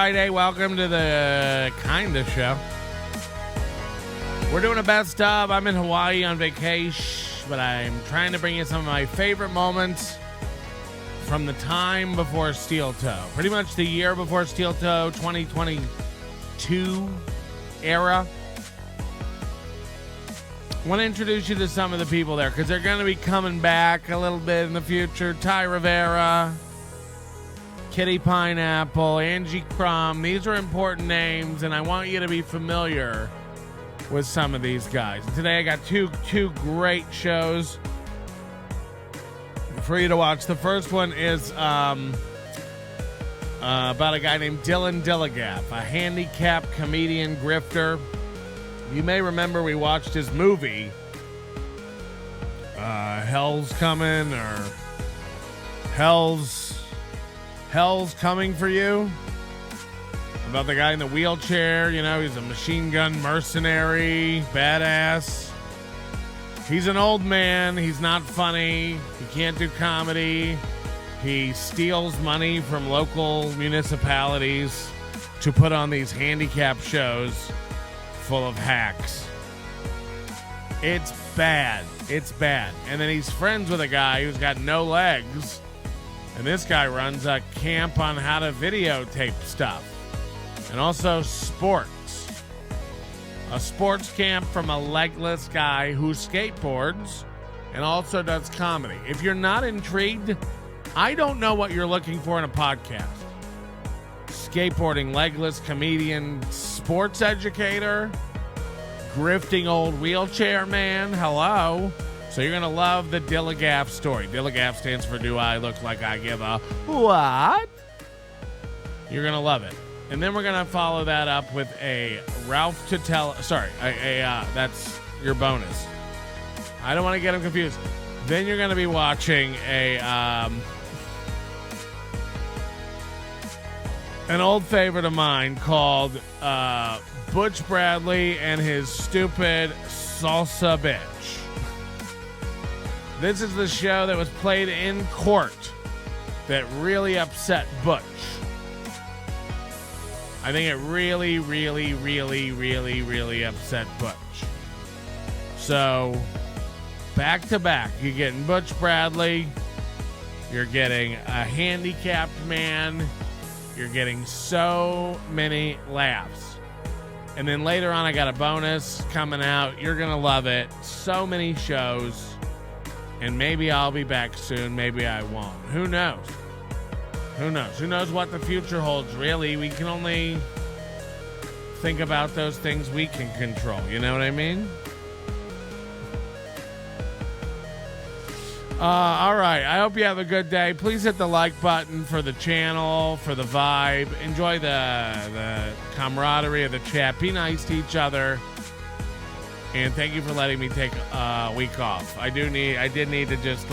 Friday. Welcome to the Kinda Show. We're doing a best of. I'm in Hawaii on vacation, but I'm trying to bring you some of my favorite moments from the time before Steel Toe. Pretty much the year before Steel Toe, 2022 era. I want to introduce you to some of the people there because they're going to be coming back a little bit in the future. Ty Rivera, Kitty Pineapple, Angie Crum. These are important names, and I want you to be familiar with some of these guys. Today I got two great shows for you to watch. The first one is about a guy named Dillion Dillagaf, a handicapped comedian grifter. You may remember we watched his movie, Hell's Coming, or Hell's Coming for You, about the guy in the wheelchair. You know, he's a machine gun mercenary, badass. He's an old man. He's not funny. He can't do comedy. He steals money from local municipalities to put on these handicap shows full of hacks. It's bad. It's bad. And then he's friends with a guy who's got no legs. And this guy runs a camp on how to videotape stuff. And also sports. A sports camp from a legless guy who skateboards and also does comedy. If you're not intrigued, I don't know what you're looking for in a podcast. Skateboarding, legless comedian, sports educator, grifting old wheelchair man. Hello. So you're going to love the Dilligaf story. Dilligaf stands for Do I Look Like I Give a What? You're going to love it. And then we're going to follow that up with a Ralph Tutell. Sorry, that's your bonus. I don't want to get them confused. Then you're going to be watching an old favorite of mine called Butch Bradley and his stupid salsa bitch. This is the show that was played in court that really upset Butch. I think it really, really, really, really, really upset Butch. So, back to back, you're getting Butch Bradley, you're getting a handicapped man, you're getting so many laughs. And then later on, I got a bonus coming out. You're going to love it. So many shows. And maybe I'll be back soon. Maybe I won't. Who knows? Who knows? Who knows what the future holds, really? We can only think about those things we can control. You know what I mean? All right. I hope you have a good day. Please hit the like button for the channel, for the vibe. Enjoy the camaraderie of the chat. Be nice to each other. And thank you for letting me take a week off. I did need to just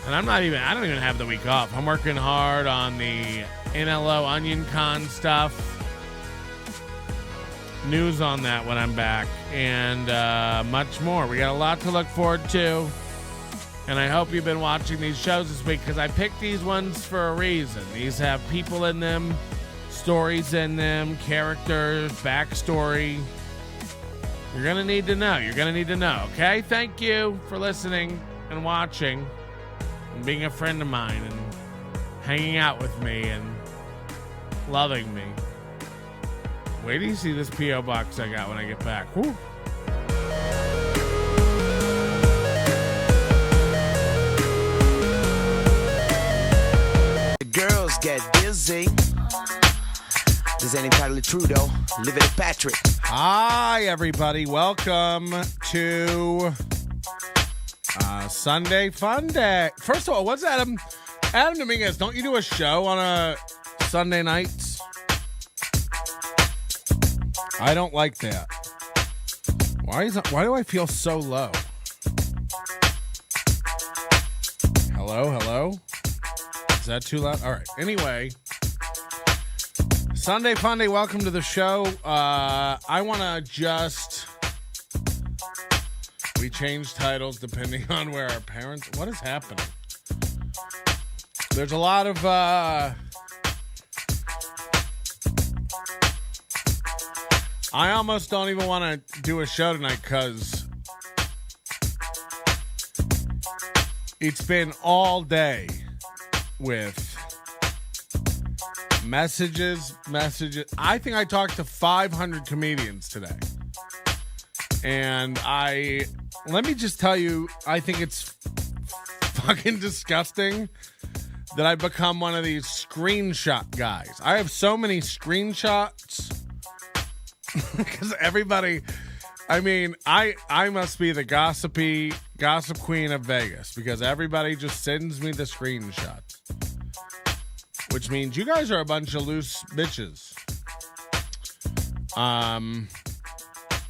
and I don't even have the week off. I'm working hard on the NLO Onion Con stuff. News on that when I'm back. And much more. We got a lot to look forward to. And I hope you've been watching these shows this week because I picked these ones for a reason. These have people in them, stories in them, characters, backstory. You're going to need to know. You're going to need to know, okay? Thank you for listening and watching and being a friend of mine and hanging out with me and loving me. Wait till you see this P.O. box I got when I get back. Woo. The girls get dizzy. This ain't entirely true, though. Live it at Patrick. Hi, everybody. Welcome to Sunday Fun Day. First of all, what's Adam Dominguez? Don't you do a show on a Sunday nights? I don't like that. Why do I feel so low? Hello? Is that too loud? All right. Anyway, Sunday Fun Day, welcome to the show. I want to we change titles depending on where our parents... What is happening? There's a lot of I almost don't even want to do a show tonight because it's been all day with messages. I think I talked to 500 comedians today. And let me just tell you, I think it's fucking disgusting that I've become one of these screenshot guys. I have so many screenshots because everybody, I mean, I must be the gossip queen of Vegas because everybody just sends me the screenshots, which means you guys are a bunch of loose bitches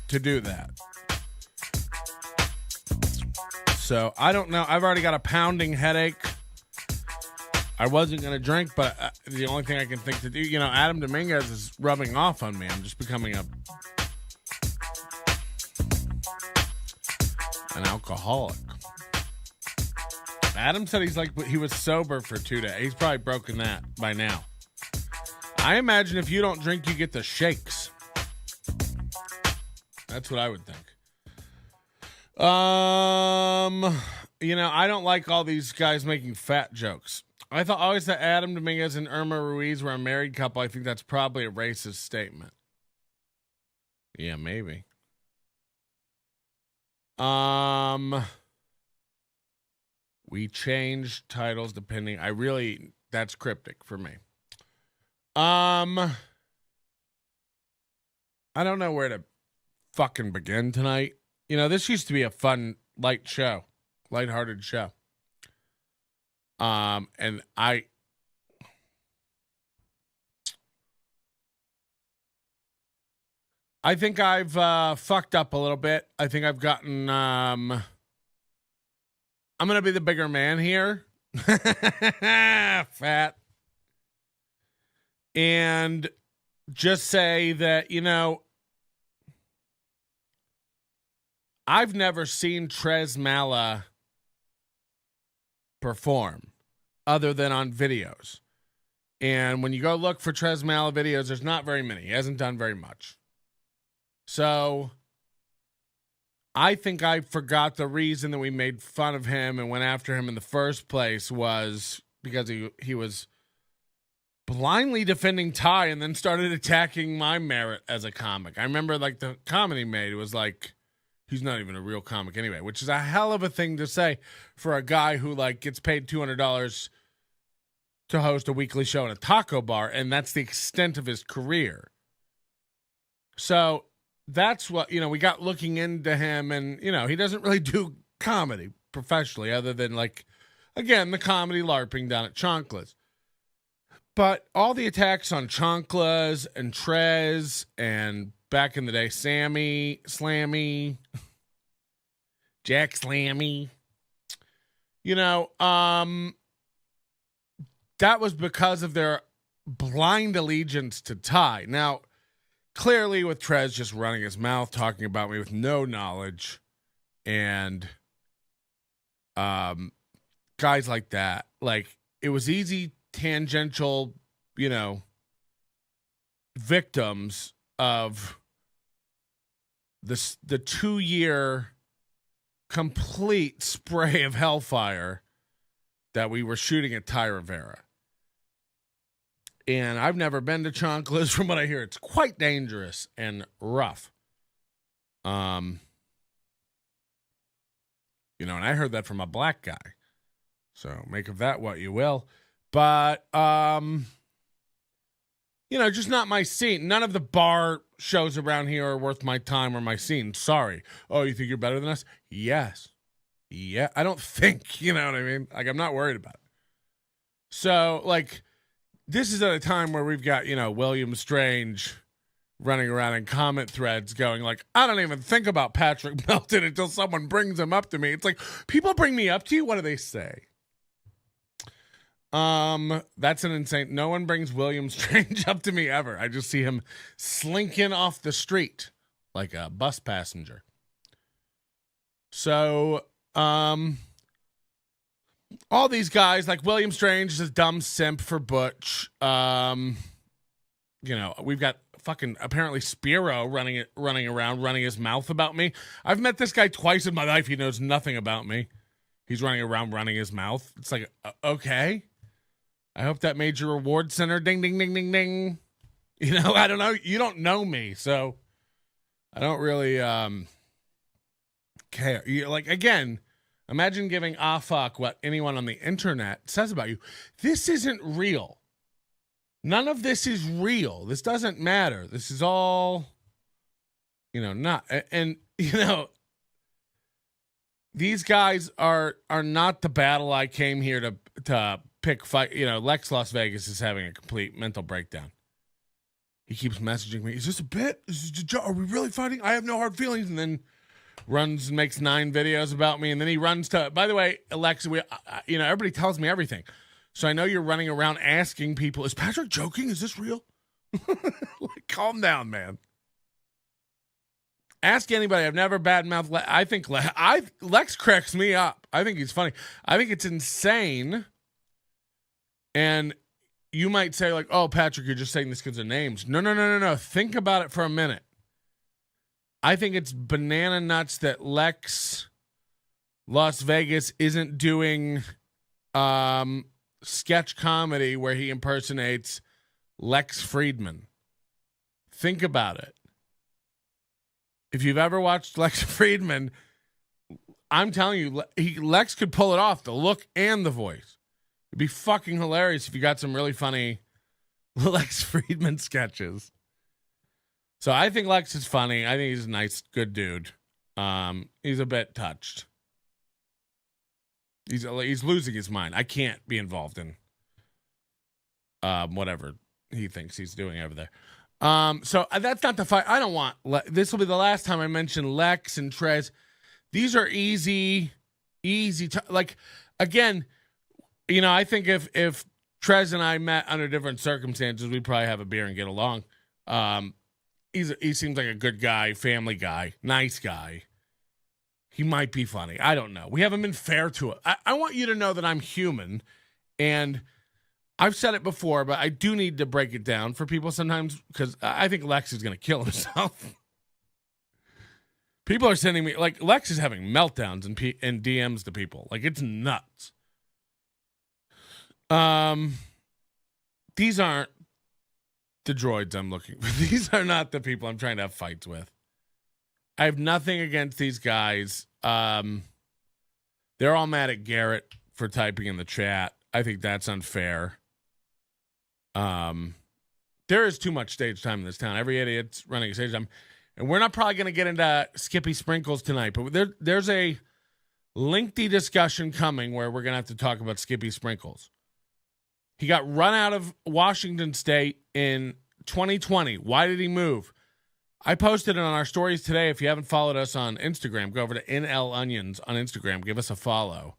to do that. So I don't know. I've already got a pounding headache. I wasn't going to drink, but the only thing I can think to do, Adam Dominguez is rubbing off on me. I'm just becoming an alcoholic. Adam said he was sober for 2 days. He's probably broken that by now. I imagine if you don't drink, you get the shakes. That's what I would think. I don't like all these guys making fat jokes. I thought always that Adam Dominguez and Irma Ruiz were a married couple. I think that's probably a racist statement. Yeah, maybe. We change titles depending. That's cryptic for me. I don't know where to fucking begin tonight. This used to be a fun, lighthearted show. And I think I've fucked up a little bit. I think I've gotten I'm gonna be the bigger man here. Fat. And just say that, I've never seen Trez Mala perform other than on videos. And when you go look for Trez Mala videos, there's not very many. He hasn't done very much. So I think I forgot the reason that we made fun of him and went after him in the first place was because he was blindly defending Ty and then started attacking my merit as a comic. I remember the comment he made, it was like, he's not even a real comic anyway, which is a hell of a thing to say for a guy who gets paid $200 to host a weekly show in a taco bar, and that's the extent of his career. So that's what, we got looking into him, and, he doesn't really do comedy professionally other than, again, the comedy LARPing down at Chonkla's. But all the attacks on Chonkla's and Trez and back in the day, Sammy, Slammy, Jack Slammy, that was because of their blind allegiance to Ty. Now, clearly with Trez just running his mouth, talking about me with no knowledge, and guys like that, it was easy, tangential, victims of the 2-year complete spray of hellfire that we were shooting at Ty Rivera. And I've never been to Chonkla's. From what I hear, it's quite dangerous and rough. And I heard that from a black guy. So make of that what you will. But, just not my scene. None of the bar shows around here are worth my time or my scene. Sorry. Oh, you think you're better than us? Yes. Yeah. I don't think, you know what I mean? I'm not worried about it. So, this is at a time where we've got, William Strange running around in comment threads going I don't even think about Patrick Melton until someone brings him up to me. It's people bring me up to you. What do they say? That's an insane. No one brings William Strange up to me ever. I just see him slinking off the street like a bus passenger. So, all these guys William Strange is a dumb simp for Butch. We've got fucking apparently Spiro running around, running his mouth about me. I've met this guy twice in my life. He knows nothing about me. He's running around, running his mouth. It's like, okay. I hope that made your reward center ding, ding, ding, ding, ding. You know, I don't know. You don't know me, so I don't really care. Like, again, imagine giving a fuck what anyone on the internet says about you. This isn't real. None of this is real. This doesn't matter. This is all, not. And, these guys are not the battle I came here to pick fight. Lex Las Vegas is having a complete mental breakdown. He keeps messaging me. Is this a bit? Are we really fighting? I have no hard feelings. And then runs and makes 9 videos about me. And then he runs to, by the way, Alexa, everybody tells me everything. So I know you're running around asking people, is Patrick joking? Is this real? Like, calm down, man. Ask anybody. I've never badmouthed Lex. I think Lex cracks me up. I think he's funny. I think it's insane. And you might say, like, oh, Patrick, you're just saying this because of names. No. Think about it for a minute. I think it's banana nuts that Lex Las Vegas isn't doing sketch comedy where he impersonates Lex Friedman. Think about it. If you've ever watched Lex Friedman, I'm telling you, Lex could pull it off, the look and the voice. It'd be fucking hilarious if you got some really funny Lex Friedman sketches. So I think Lex is funny. I think he's a nice, good dude. He's a bit touched. He's losing his mind. I can't be involved in whatever he thinks he's doing over there. So that's not the fight. I don't want. This will be the last time I mention Lex and Trez. These are easy. Like, again, I think if Trez and I met under different circumstances, we'd probably have a beer and get along. He seems like a good guy, family guy, nice guy. He might be funny. I don't know. We haven't been fair to it. I want you to know that I'm human, and I've said it before, but I do need to break it down for people sometimes because I think Lex is going to kill himself. People are sending me, like, Lex is having meltdowns and DMs to people. Like, it's nuts. These aren't the droids I'm looking for. These are not the people I'm trying to have fights with. I have nothing against these guys. They're all mad at Garrett for typing in the chat. I think that's unfair. There is too much stage time in this town. Every idiot's running a stage time. And we're not probably going to get into Skippy Sprinkles tonight, but there's a lengthy discussion coming where we're going to have to talk about Skippy Sprinkles. He got run out of Washington State in 2020. Why did he move? I posted it on our stories today. If you haven't followed us on Instagram, go over to NL Onions on Instagram. Give us a follow.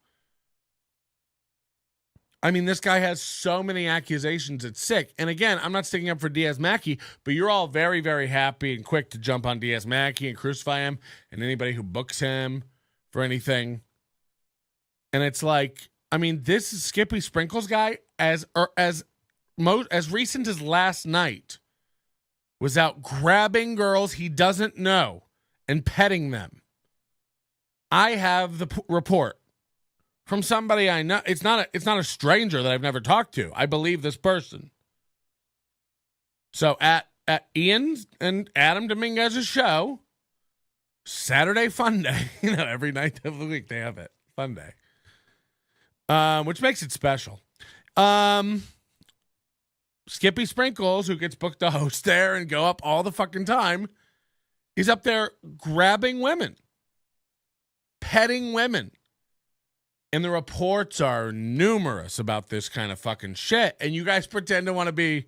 I mean, this guy has so many accusations, it's sick. And again, I'm not sticking up for Diaz Mackey, but you're all very, very happy and quick to jump on Diaz Mackey and crucify him and anybody who books him for anything. And it's like, I mean, this is Skippy Sprinkles guy, as recent as last night, was out grabbing girls he doesn't know and petting them. I have the report from somebody I know. It's not a stranger that I've never talked to. I believe this person. So at Ian's and Adam Dominguez's show, Saturday Fun Day. Every night of the week they have it. Fun Day. Which makes it special. Skippy Sprinkles, who gets booked to host there and go up all the fucking time, he's up there grabbing women, petting women. And the reports are numerous about this kind of fucking shit. And you guys pretend to want to be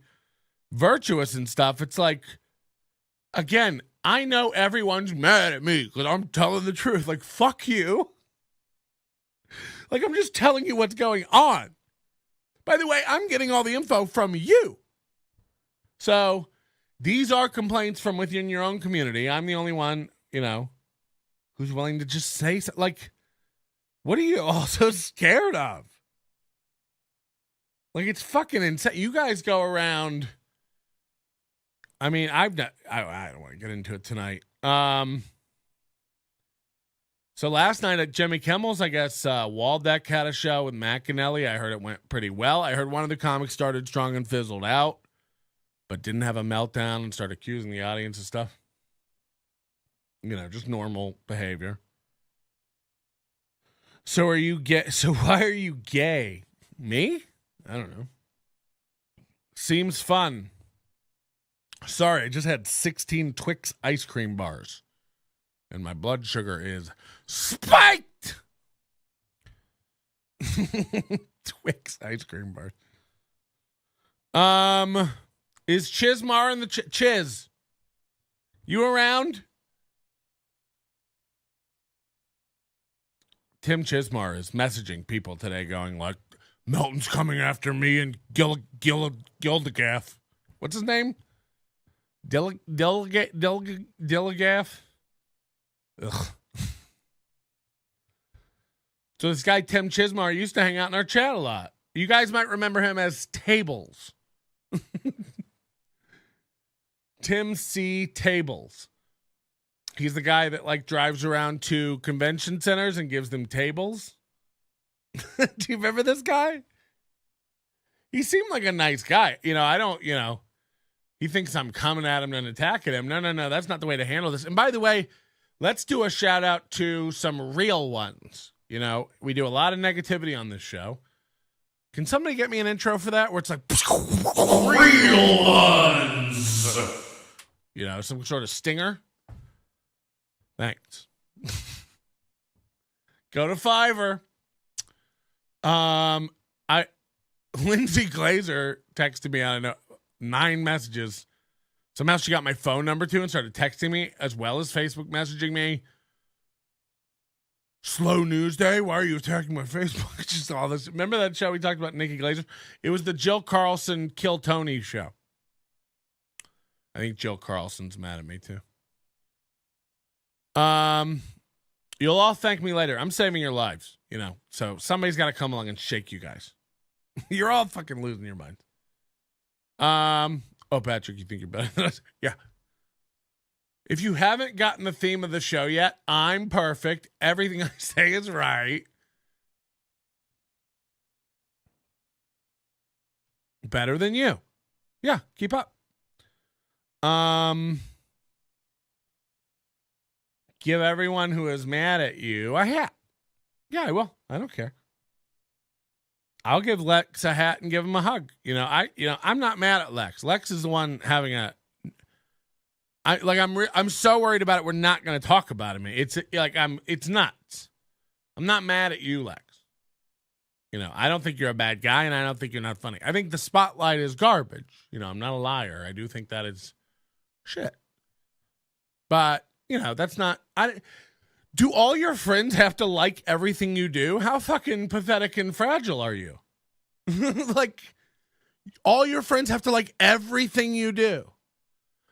virtuous and stuff. It's like, again, I know everyone's mad at me because I'm telling the truth. Like, fuck you. Like, I'm just telling you what's going on. By the way, I'm getting all the info from you. So these are complaints from within your own community. I'm the only one, who's willing to just say something. Like, what are you all so scared of? Like, it's fucking insane. You guys go around I mean, I don't want to get into it tonight. So last night at Jimmy Kimmel's, I guess Waldeck had a show with McAnally. I heard it went pretty well. I heard one of the comics started strong and fizzled out, but didn't have a meltdown and start accusing the audience of stuff. You know, just normal behavior. So are you gay? So why are you gay? Me? I don't know. Seems fun. Sorry, I just had 16 Twix ice cream bars. And my blood sugar is spiked. Twix ice cream bars. Is Chismar in the Chiz? You around? Tim Chismar is messaging people today going like, Melton's coming after me and Dilligaf. What's his name? Dilligaf? Ugh. So this guy, Tim Chismar, used to hang out in our chat a lot. You guys might remember him as Tables. Tim C. Tables. He's the guy that like drives around to convention centers and gives them tables. Do you remember this guy? He seemed like a nice guy. He thinks I'm coming at him and attacking him. No. That's not the way to handle this. And by the way, let's do a shout out to some real ones. You know, we do a lot of negativity on this show. Can somebody get me an intro for that where it's like real ones? You know, some sort of stinger. Thanks. Go to Fiverr. Lindsay Glazer texted me, I don't know, 9 messages. Somehow she got my phone number too and started texting me as well as Facebook messaging me. Slow news day. Why are you attacking my Facebook? Just all this. Remember that show we talked about, Nikki Glazer? It was the Jill Carlson Kill Tony show. I think Jill Carlson's mad at me too. You'll all thank me later. I'm saving your lives, you know. So somebody's got to come along and shake you guys. You're all fucking losing your minds. Oh, Patrick, you think you're better than us? Yeah. If you haven't gotten the theme of the show yet, I'm perfect. Everything I say is right. Better than you. Yeah, keep up. Give everyone who is mad at you a hat. Yeah, I will. I don't care. I'll give Lex a hat and give him a hug. I'm not mad at Lex. Lex is the one having I'm so worried about it. We're not going to talk about him. It's nuts. I'm not mad at you, Lex. You know, I don't think you're a bad guy and I don't think you're not funny. I think the spotlight is garbage. You know, I'm not a liar. I do think that is shit. But, you know, that's not, do all your friends have to like everything you do? How fucking pathetic and fragile are you? Like, all your friends have to like everything you do.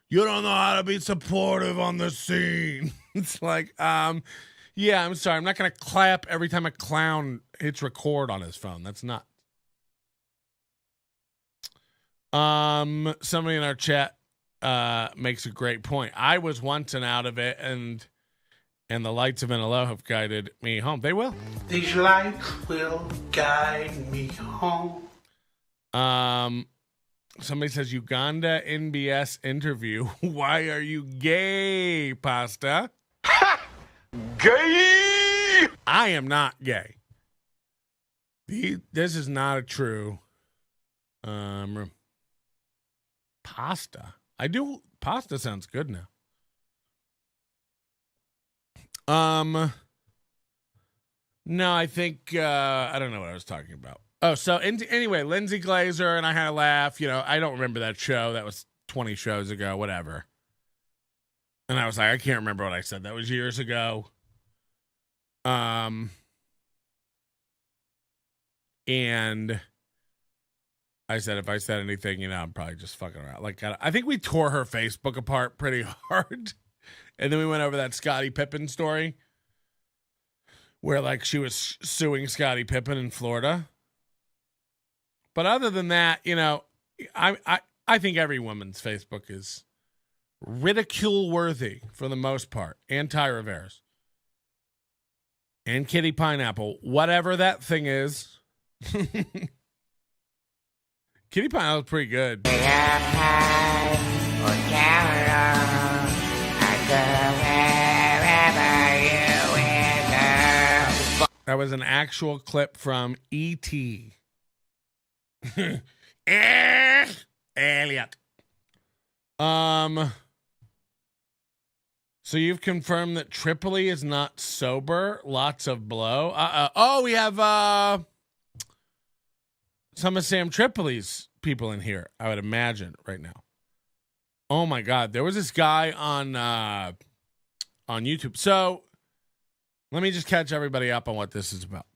You don't know how to be supportive on the scene. It's like, yeah, I'm sorry. I'm not going to clap every time a clown hits record on his phone. That's not. Somebody in our chat makes a great point. I was once and out of it, and the lights of NLO have guided me home. They will. These lights will guide me home. Somebody says Uganda NBS interview. Why are you gay, Pasta? Ha! Gay! I am not gay. This is not a true pasta. Pasta sounds good now. No, I think I don't know what I was talking about. Oh, so anyway, Lindsay Glazer and I had a laugh. You know, I don't remember that show. That was 20 shows ago, whatever. And I was like, I can't remember what I said. That was years ago. And I said, if I said anything, you know, I'm probably just fucking around. Like, I think we tore her Facebook apart pretty hard. And then we went over that Scottie Pippen story where, like, she was suing Scottie Pippen in Florida. But other than that, you know, I think every woman's Facebook is ridicule-worthy for the most part, and Ty Rivera's. And Kitty Pineapple, whatever that thing is. Kitty Pineapple's pretty good. That was an actual clip from E.T. Elliot. So you've confirmed that Tripoli is not sober. Lots of blow. Oh, we have some of Sam Tripoli's people in here, I would imagine, right now. Oh my God, there was this guy on YouTube. So let me just catch everybody up on what this is about,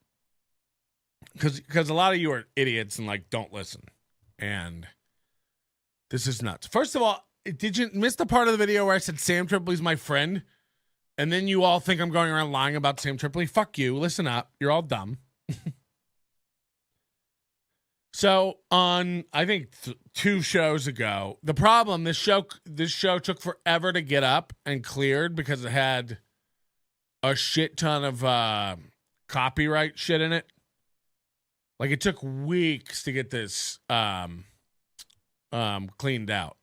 because a lot of you are idiots and like don't listen, and this is nuts. First of all, did you miss the part of the video where I said Sam Tripoli's my friend? And then you all think I'm going around lying about Sam Tripoli? Fuck you. Listen up. You're all dumb. So on, I think 2 shows ago, the problem, this show took forever to get up and cleared because it had a shit ton of copyright shit in it. Like it took weeks to get this cleaned out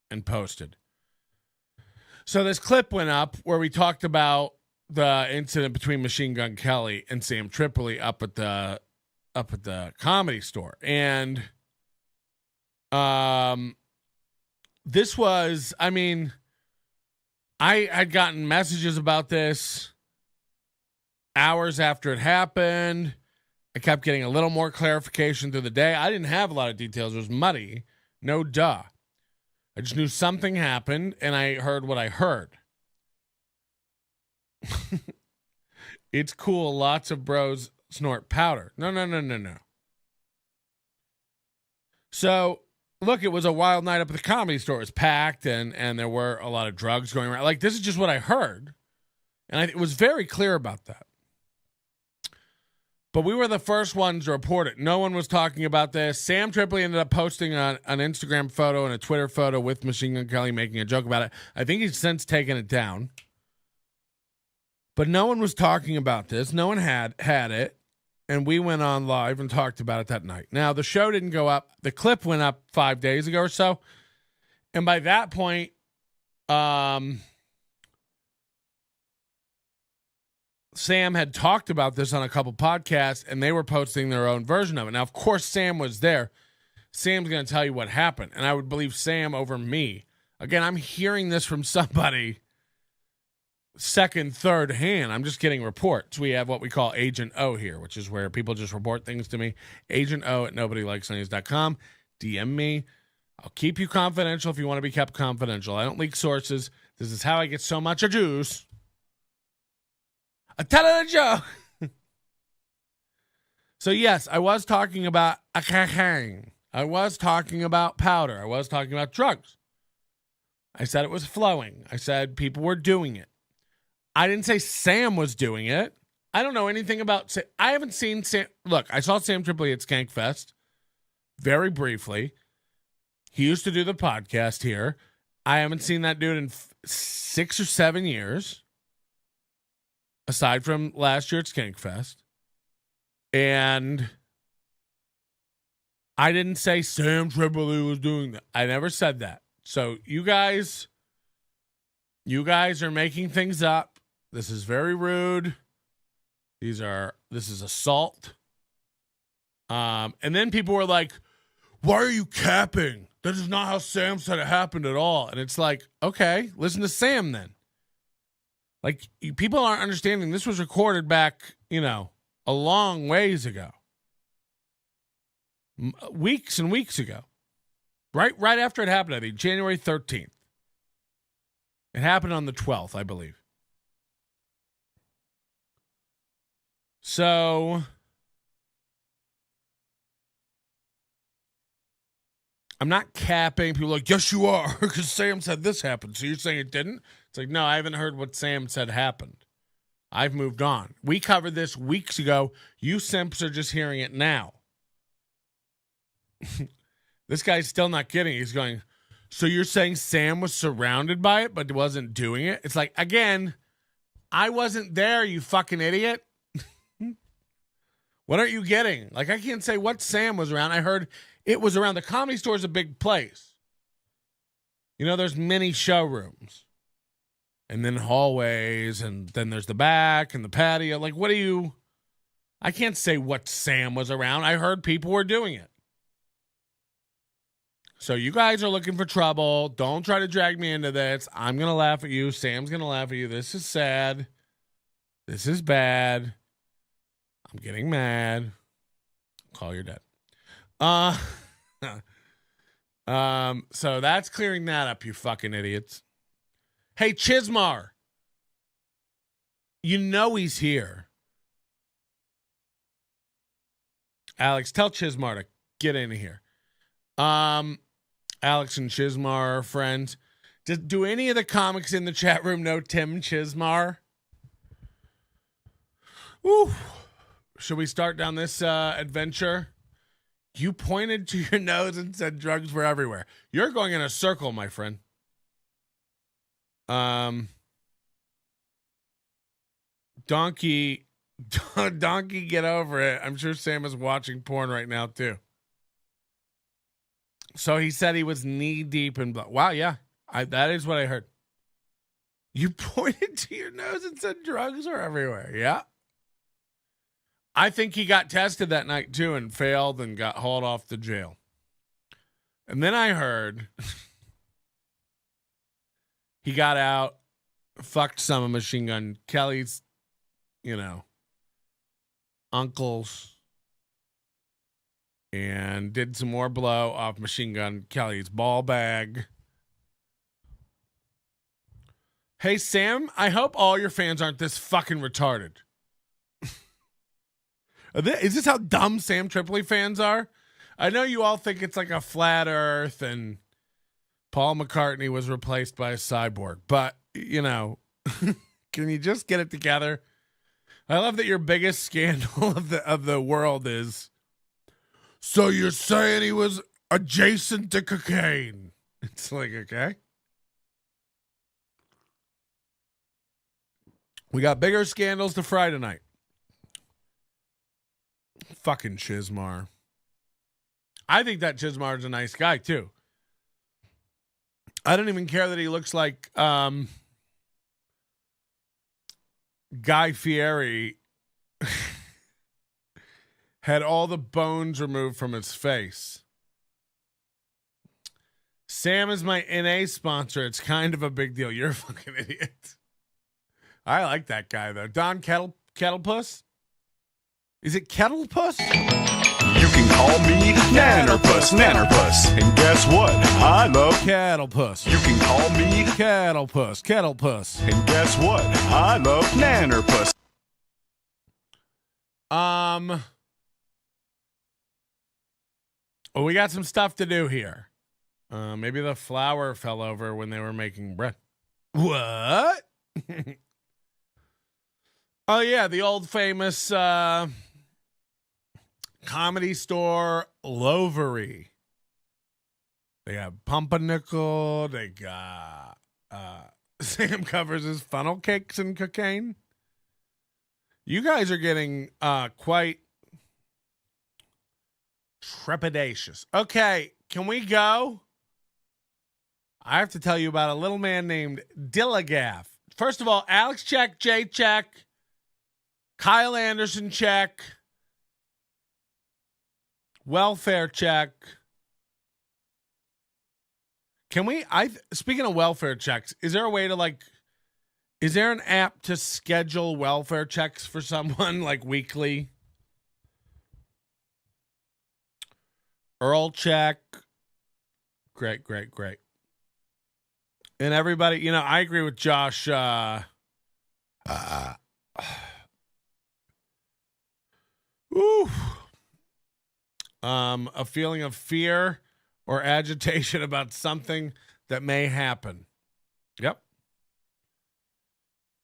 and posted. So this clip went up where we talked about the incident between Machine Gun Kelly and Sam Tripoli up at the Comedy Store. And this was, I mean, I had gotten messages about this hours after it happened. I kept getting a little more clarification through the day. I didn't have a lot of details. It was muddy. No duh. I just knew something happened, and I heard what I heard. It's cool. Lots of bros snort powder. No. So, look, it was a wild night up at the Comedy Store. It was packed, and there were a lot of drugs going around. Like, this is just what I heard. And it was very clear about that. But we were the first ones to report it. No one was talking about this. Sam Tripoli ended up posting an Instagram photo and a Twitter photo with Machine Gun Kelly making a joke about it. I think he's since taken it down. But no one was talking about this. No one had it. And we went on live and talked about it that night. Now, the show didn't go up. The clip went up 5 days ago or so. And by that point, Sam had talked about this on a couple podcasts, and they were posting their own version of it. Now, of course, Sam was there. Sam's going to tell you what happened, and I would believe Sam over me. Again, I'm hearing this from somebody second, third hand. I'm just getting reports. We have what we call Agent O here, which is where people just report things to me. Agent O at nobodylikesnews.com. DM me. I'll keep you confidential if you want to be kept confidential. I don't leak sources. This is how I get so much juice. I tell it a joke. So yes, I was talking about I was talking about powder. I was talking about drugs. I said it was flowing. I said people were doing it. I didn't say Sam was doing it. I don't know anything about I haven't seen Sam. Look, I saw Sam Tripoli at Skankfest very briefly. He used to do the podcast here. I haven't seen that dude in 6 or 7 years. Aside from last year at Skankfest. And I didn't say Sam Tripoli was doing that. I never said that. So you guys are making things up. This is very rude. This is assault. And then people were like, why are you capping? That is not how Sam said it happened at all. And it's like, okay, listen to Sam then. Like, people aren't understanding this was recorded back, a long ways ago. Weeks and weeks ago. Right after it happened, I think, January 13th. It happened on the 12th, I believe. So, I'm not capping. People are like, yes, you are, because Sam said this happened. So you're saying it didn't? It's like, no, I haven't heard what Sam said happened. I've moved on. We covered this weeks ago. You simps are just hearing it now. This guy's still not getting it. He's going, So you're saying Sam was surrounded by it but wasn't doing it? It's like, again, I wasn't there, you fucking idiot. What aren't you getting? Like, I can't say what Sam was around. I heard it was around. The Comedy Store is a big place. You know, there's many showrooms. And then hallways, and then there's the back and the patio. Like, what do you... I can't say what Sam was around. I heard people were doing it. So you guys are looking for trouble. Don't try to drag me into this. I'm going to laugh at you. Sam's going to laugh at you. This is sad. This is bad. I'm getting mad. Call your dad. So that's clearing that up, you fucking idiots. Hey, Chismar. You know he's here. Alex, tell Chismar to get in here. Alex and Chismar are friends. Do any of the comics in the chat room know Tim Chismar? Woo. Should we start down this adventure? You pointed to your nose and said drugs were everywhere. You're going in a circle, my friend. Donkey, get over it. I'm sure Sam is watching porn right now, too. So he said he was knee deep in blood. Wow, yeah. That is what I heard. You pointed to your nose and said drugs are everywhere. Yeah. I think he got tested that night, too, and failed and got hauled off to jail. And then I heard he got out, fucked some of Machine Gun Kelly's, uncles, and did some more blow off Machine Gun Kelly's ball bag. Hey, Sam, I hope all your fans aren't this fucking retarded. Is this how dumb Sam Tripoli fans are? I know you all think it's like a flat earth and Paul McCartney was replaced by a cyborg, but, can you just get it together? I love that your biggest scandal of the world is, so you're saying he was adjacent to cocaine. It's like, okay. We got bigger scandals to fry tonight. Fucking Chismar. I think that Chismar is a nice guy, too. I don't even care that he looks like Guy Fieri had all the bones removed from his face. Sam is my NA sponsor. It's kind of a big deal. You're a fucking idiot. I like that guy, though. Don Kettlepuss? Is it Kettlepuss? You can call me Nannerpuss. And guess what? I love Kettlepuss. You can call me Kettlepuss. And guess what? I love Nannerpuss. Well, we got some stuff to do here. Maybe the flour fell over when they were making bread. What? Oh, yeah, the old famous Comedy Store Rivalry. They got Pumpernickel. They got Sam covers his funnel cakes and cocaine. You guys are getting quite trepidatious. Okay, can we go? I have to tell you about a little man named Dilligaf. First of all, Alex check, Jay check, Kyle Anderson check, welfare check. Can we, speaking of welfare checks, is there a way to is there an app to schedule welfare checks for someone weekly? Earl check. Great. And everybody, I agree with Josh. A feeling of fear or agitation about something that may happen. Yep.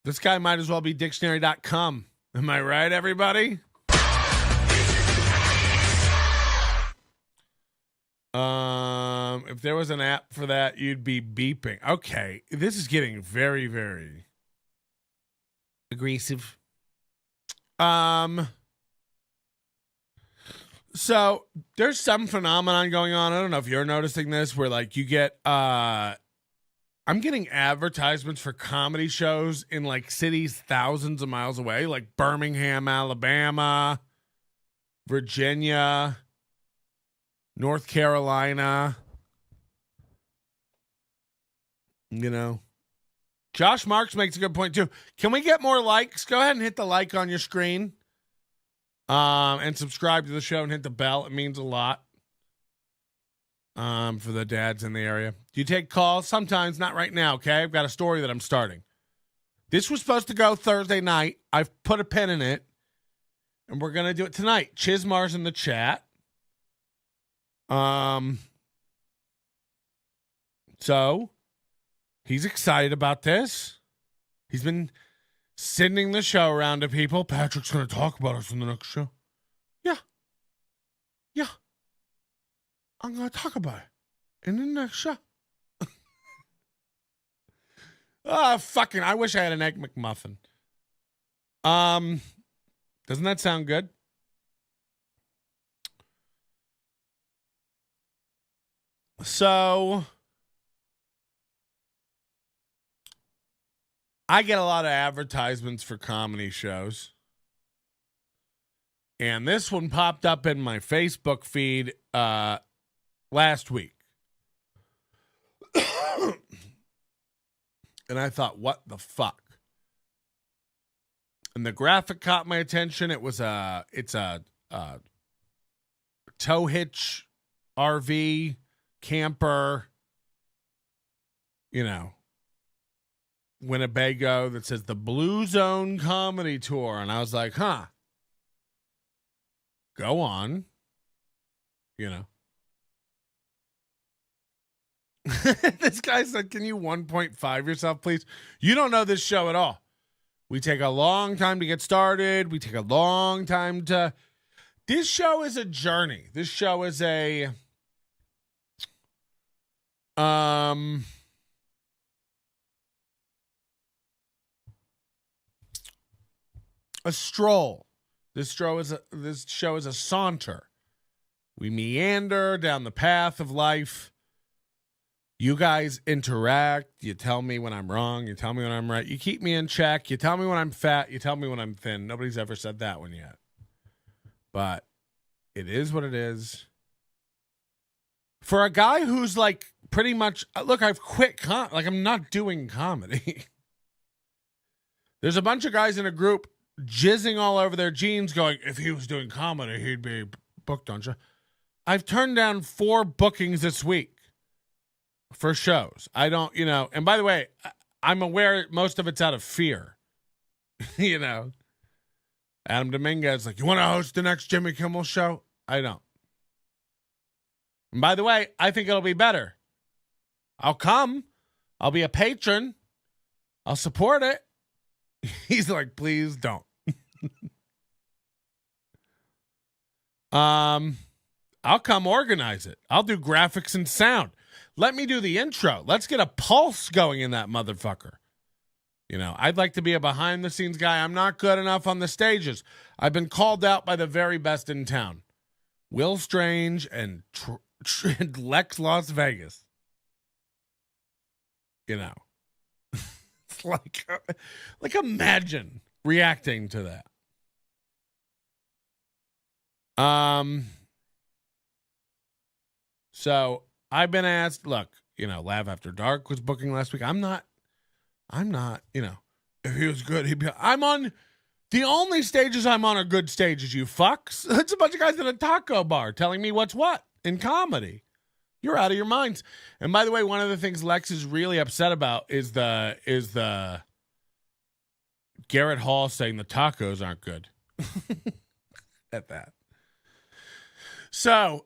This guy might as well be dictionary.com. Am I right, everybody? If there was an app for that, you'd be beeping. Okay, this is getting very, very aggressive. So there's some phenomenon going on. I don't know if you're noticing this, where like you get I'm getting advertisements for comedy shows in like cities thousands of miles away, like Birmingham, Alabama, Virginia, North Carolina. You know, Josh Marks makes a good point too. Can we get more likes? Go ahead and hit the like on your screen. And subscribe to the show and hit the bell. It means a lot. For the dads in the area. Do you take calls? Sometimes, not right now, okay? I've got a story that I'm starting. This was supposed to go Thursday night. I've put a pin in it. And we're going to do it tonight. Chismar's in the chat. So, he's excited about this. He's been sending the show around to people. Patrick's going to talk about us in the next show. Yeah. I'm going to talk about it in the next show. Fucking, I wish I had an Egg McMuffin. Doesn't that sound good? So, I get a lot of advertisements for comedy shows. And this one popped up in my Facebook feed last week. And I thought, what the fuck? And the graphic caught my attention. It's a tow hitch RV camper, you know, Winnebago that says the Blue Zone Comedy Tour. And I was like, huh, go on, you know. This guy said, can you 1.5 yourself, please? You don't know this show at all. We take a long time to get started. We take a long time to... This show is a journey. This show is a... a stroll. This show is a saunter. We meander down the path of life. You guys interact. You tell me when I'm wrong. You tell me when I'm right. You keep me in check. You tell me when I'm fat. You tell me when I'm thin. Nobody's ever said that one yet. But it is what it is. For a guy who's like pretty much, look, I've quit I'm not doing comedy. There's a bunch of guys in a group jizzing all over their jeans going, if he was doing comedy, he'd be booked on show. I've turned down 4 bookings this week for shows. I don't, you know, and by the way, I'm aware most of it's out of fear. You know, Adam Dominguez, like, you want to host the next Jimmy Kimmel show? I don't. And by the way, I think it'll be better. I'll come. I'll be a patron. I'll support it. He's like, please don't. I'll come organize it. I'll do graphics and sound. Let me do the intro. Let's get a pulse going in that motherfucker. You know, I'd like to be a behind-the-scenes guy. I'm not good enough on the stages. I've been called out by the very best in town. Will Strange and Lex Las Vegas. You know. It's like imagine reacting to that. So I've been asked, look, you know, Laugh After Dark was booking last week. I'm not, you know, if he was good, he'd be, I'm on, the only stages I'm on are good stages, you fucks. It's a bunch of guys at a taco bar telling me what's what in comedy. You're out of your minds. And by the way, one of the things Lex is really upset about is the Garrett Hall saying the tacos aren't good. At that. So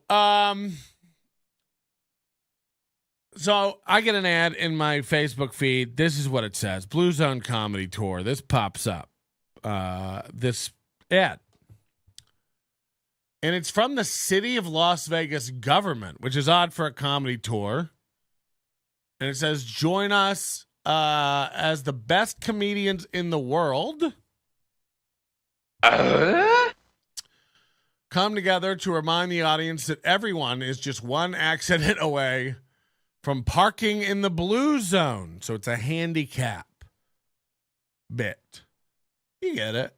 I get an ad in my Facebook feed. This is what it says. Blue Zone Comedy Tour. This pops up. This ad. And it's from the city of Las Vegas government, which is odd for a comedy tour. And it says, join us as the best comedians in the world. Come together to remind the audience that everyone is just one accident away from parking in the blue zone. So it's a handicap bit. You get it.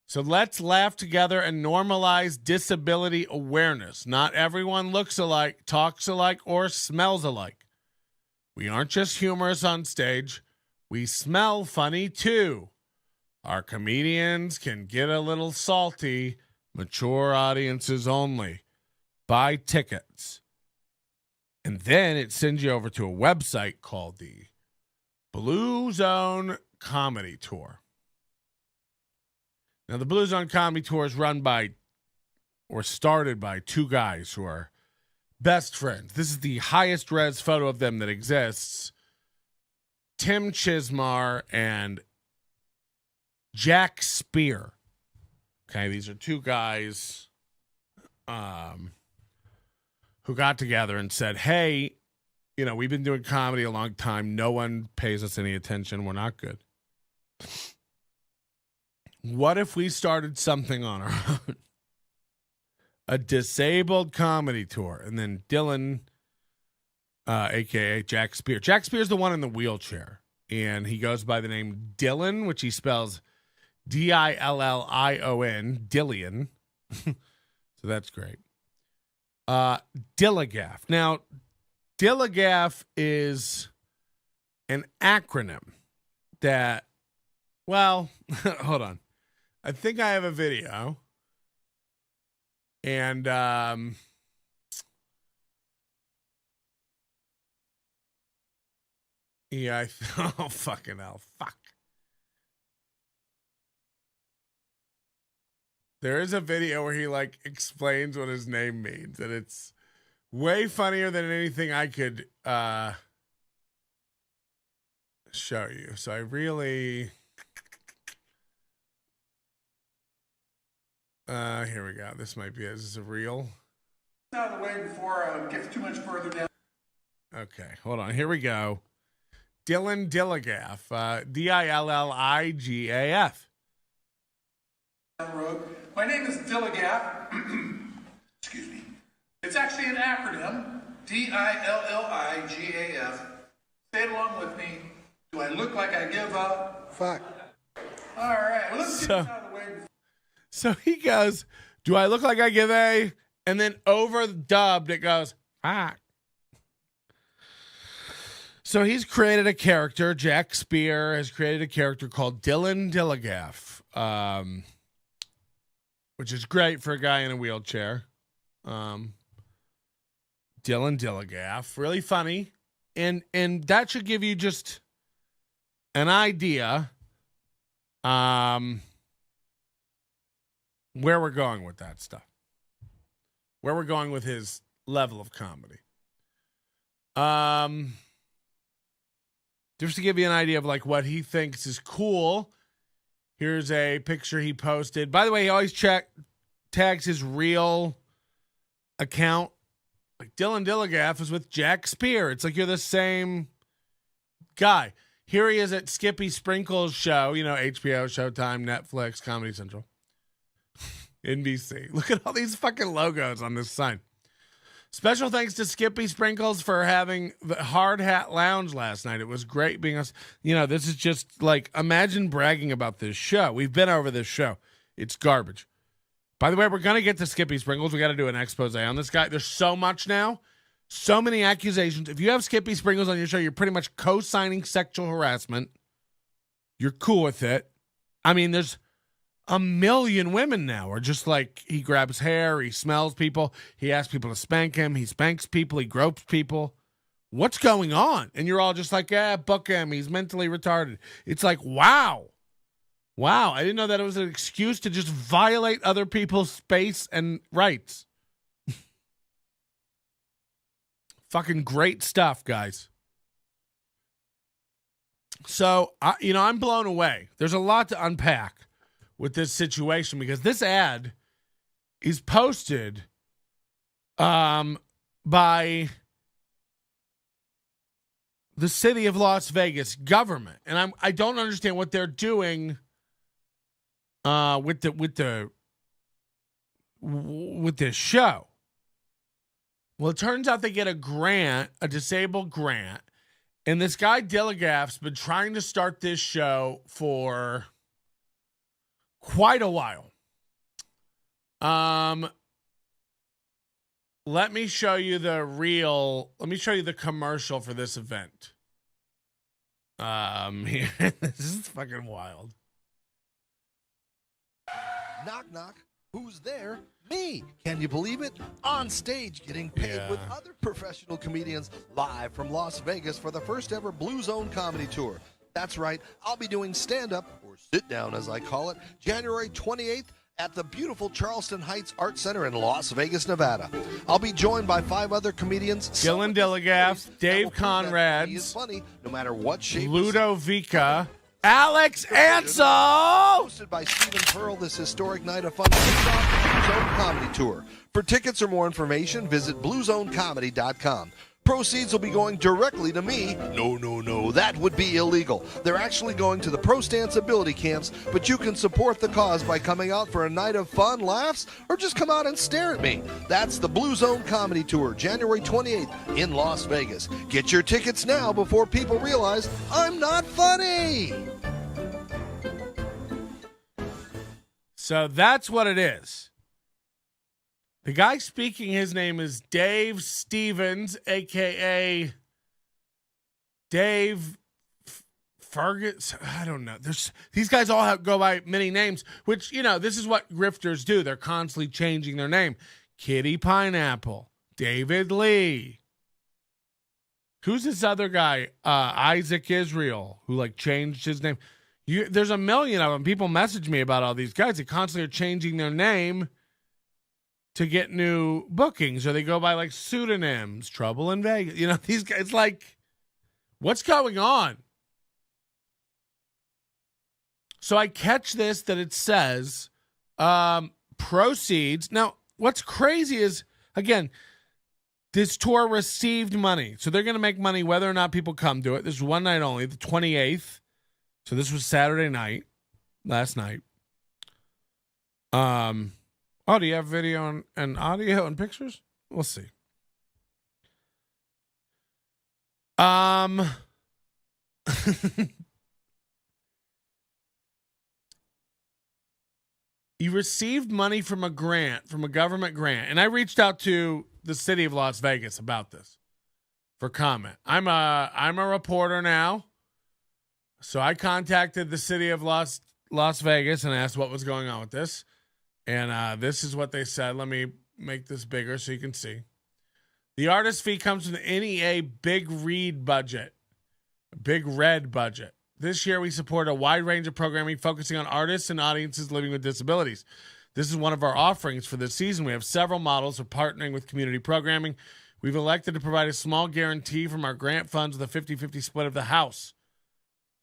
So let's laugh together and normalize disability awareness. Not everyone looks alike, talks alike, or smells alike. We aren't just humorous on stage. We smell funny too. Our comedians can get a little salty. Mature audiences only. Buy tickets. And then it sends you over to a website called the Blue Zone Comedy Tour. Now, the Blue Zone Comedy Tour is run by, or started by, two guys who are best friends. This is the highest res photo of them that exists. Tim Chismar and Jack Spear. Okay, these are two guys who got together and said, hey, you know, we've been doing comedy a long time. No one pays us any attention. We're not good. What if we started something on our own? A disabled comedy tour. And then Dylan, a.k.a. Jack Spear. Jack Spear's the one in the wheelchair. And he goes by the name Dillion, which he spells Dillion. Dillion. So that's great. Dillagaf. Now, Dilligaf is an acronym that, well, hold on. I think I have a video. And yeah, oh, fucking hell. Fuck. There is a video where he like explains what his name means, and it's way funnier than anything I could show you. So I really here we go. This might be it. Is this a reel? Out of the way before it gets too much further down. Okay, hold on. Here we go. Dillion Dillagaf. Dilligaf. Road. My name is Dilligaf. Excuse me. It's actually an acronym. Dilligaf. Say it along with me. Do I look like I give up? Fuck. All right. Well, let's get this out of the way. So he goes, do I look like I give a? And then overdubbed, it goes, fuck. So he's created a character. Jack Spear has created a character called Dillion Dillagaf, which is great for a guy in a wheelchair. Dillion Dillagaf, really funny, and that should give you just an idea where we're going with that stuff, where we're going with his level of comedy. Just to give you an idea of like what he thinks is cool. Here's a picture he posted. By the way, he always tags his real account. Like Dillion Dillagaf is with Jack Spear. It's like you're the same guy. Here he is at Skippy Sprinkle's show. You know, HBO, Showtime, Netflix, Comedy Central, NBC. Look at all these fucking logos on this sign. Special thanks to Skippy Sprinkles for having the Hard Hat Lounge last night. It was great being us. You know, this is just like, imagine bragging about this show. We've been over this show. It's garbage. By the way, we're going to get to Skippy Sprinkles. We got to do an expose on this guy. There's so much now. So many accusations. If you have Skippy Sprinkles on your show, you're pretty much co-signing sexual harassment. You're cool with it. I mean, there's a million women now are just like, he grabs hair, he smells people, he asks people to spank him, he spanks people, he gropes people. What's going on? And you're all just like, book him, he's mentally retarded. It's like, wow. Wow, I didn't know that it was an excuse to just violate other people's space and rights. Fucking great stuff, guys. So, I'm blown away. There's a lot to unpack with this situation because this ad is posted by the city of Las Vegas government, and I don't understand what they're doing with this show. Well, it turns out they get a grant, a disabled grant, and this guy Dilligaf's been trying to start this show for quite a while. Let me show you the commercial for this event. Here, this is fucking wild. Knock, knock. Who's there? Me. Can you believe it? On stage, getting paid with other professional comedians live from Las Vegas for the first ever Blue Zone comedy tour. That's right. I'll be doing stand-up, or sit-down as I call it, January 28th at the beautiful Charleston Heights Art Center in Las Vegas, Nevada. I'll be joined by 5 other comedians. Dillion Dillagaf, Dave Conrads, He is funny, no matter what shape. Ludovica, Alex Ansel. Hosted by Stephen Pearl, this historic night of fun kicks off the Blue Zone Comedy Tour. For tickets or more information, visit bluezonecomedy.com. Proceeds will be going directly to me. No, that would be illegal. They're actually going to the Pro Stance Ability Camps, but you can support the cause by coming out for a night of fun, laughs, or just come out and stare at me. That's the Blue Zone Comedy Tour, January 28th in Las Vegas. Get your tickets now before people realize I'm not funny. So that's what it is. The guy speaking, his name is Dave Stevens, a.k.a. Dave Fergus. I don't know. These guys all go by many names, which, this is what grifters do. They're constantly changing their name. Kitty Pineapple, David Lee. Who's this other guy? Isaac Israel, who changed his name. There's a million of them. People message me about all these guys. They constantly are changing their name to get new bookings, or they go by pseudonyms. Trouble in Vegas. These guys, what's going on? So I catch this that it says proceeds. Now, what's crazy is, again, this tour received money. So they're going to make money whether or not people come to it. This is one night only, the 28th. So this was Saturday night, last night. Oh, do you have video and audio and pictures? We'll see. You received money from a government grant, and I reached out to the city of Las Vegas about this for comment. I'm a reporter now, so I contacted the city of Las Vegas and asked what was going on with this. And this is what they said. Let me make this bigger so you can see. The artist fee comes from the NEA Big Red budget. This year, we support a wide range of programming focusing on artists and audiences living with disabilities. This is one of our offerings for this season. We have several models of partnering with community programming. We've elected to provide a small guarantee from our grant funds with a 50-50 split of the house.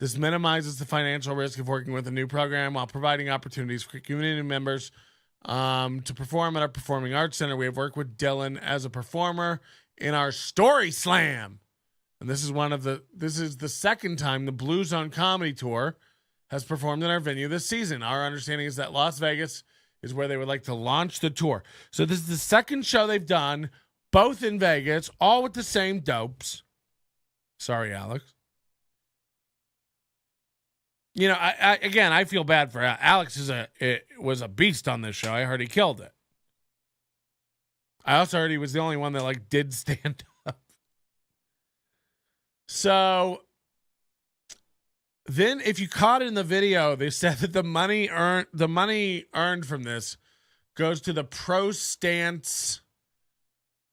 This minimizes the financial risk of working with a new program while providing opportunities for community members to perform at our Performing Arts Center. We have worked with Dylan as a performer in our Story Slam. And this is the second time the Blue Zone Comedy Tour has performed in our venue this season. Our understanding is that Las Vegas is where they would like to launch the tour. So this is the second show they've done, both in Vegas, all with the same dopes. Sorry, Alex. I feel bad for Alex. Was a beast on this show. I heard he killed it. I also heard he was the only one that did stand up. So then, if you caught it in the video, they said that the money earned from this goes to the Pro Stance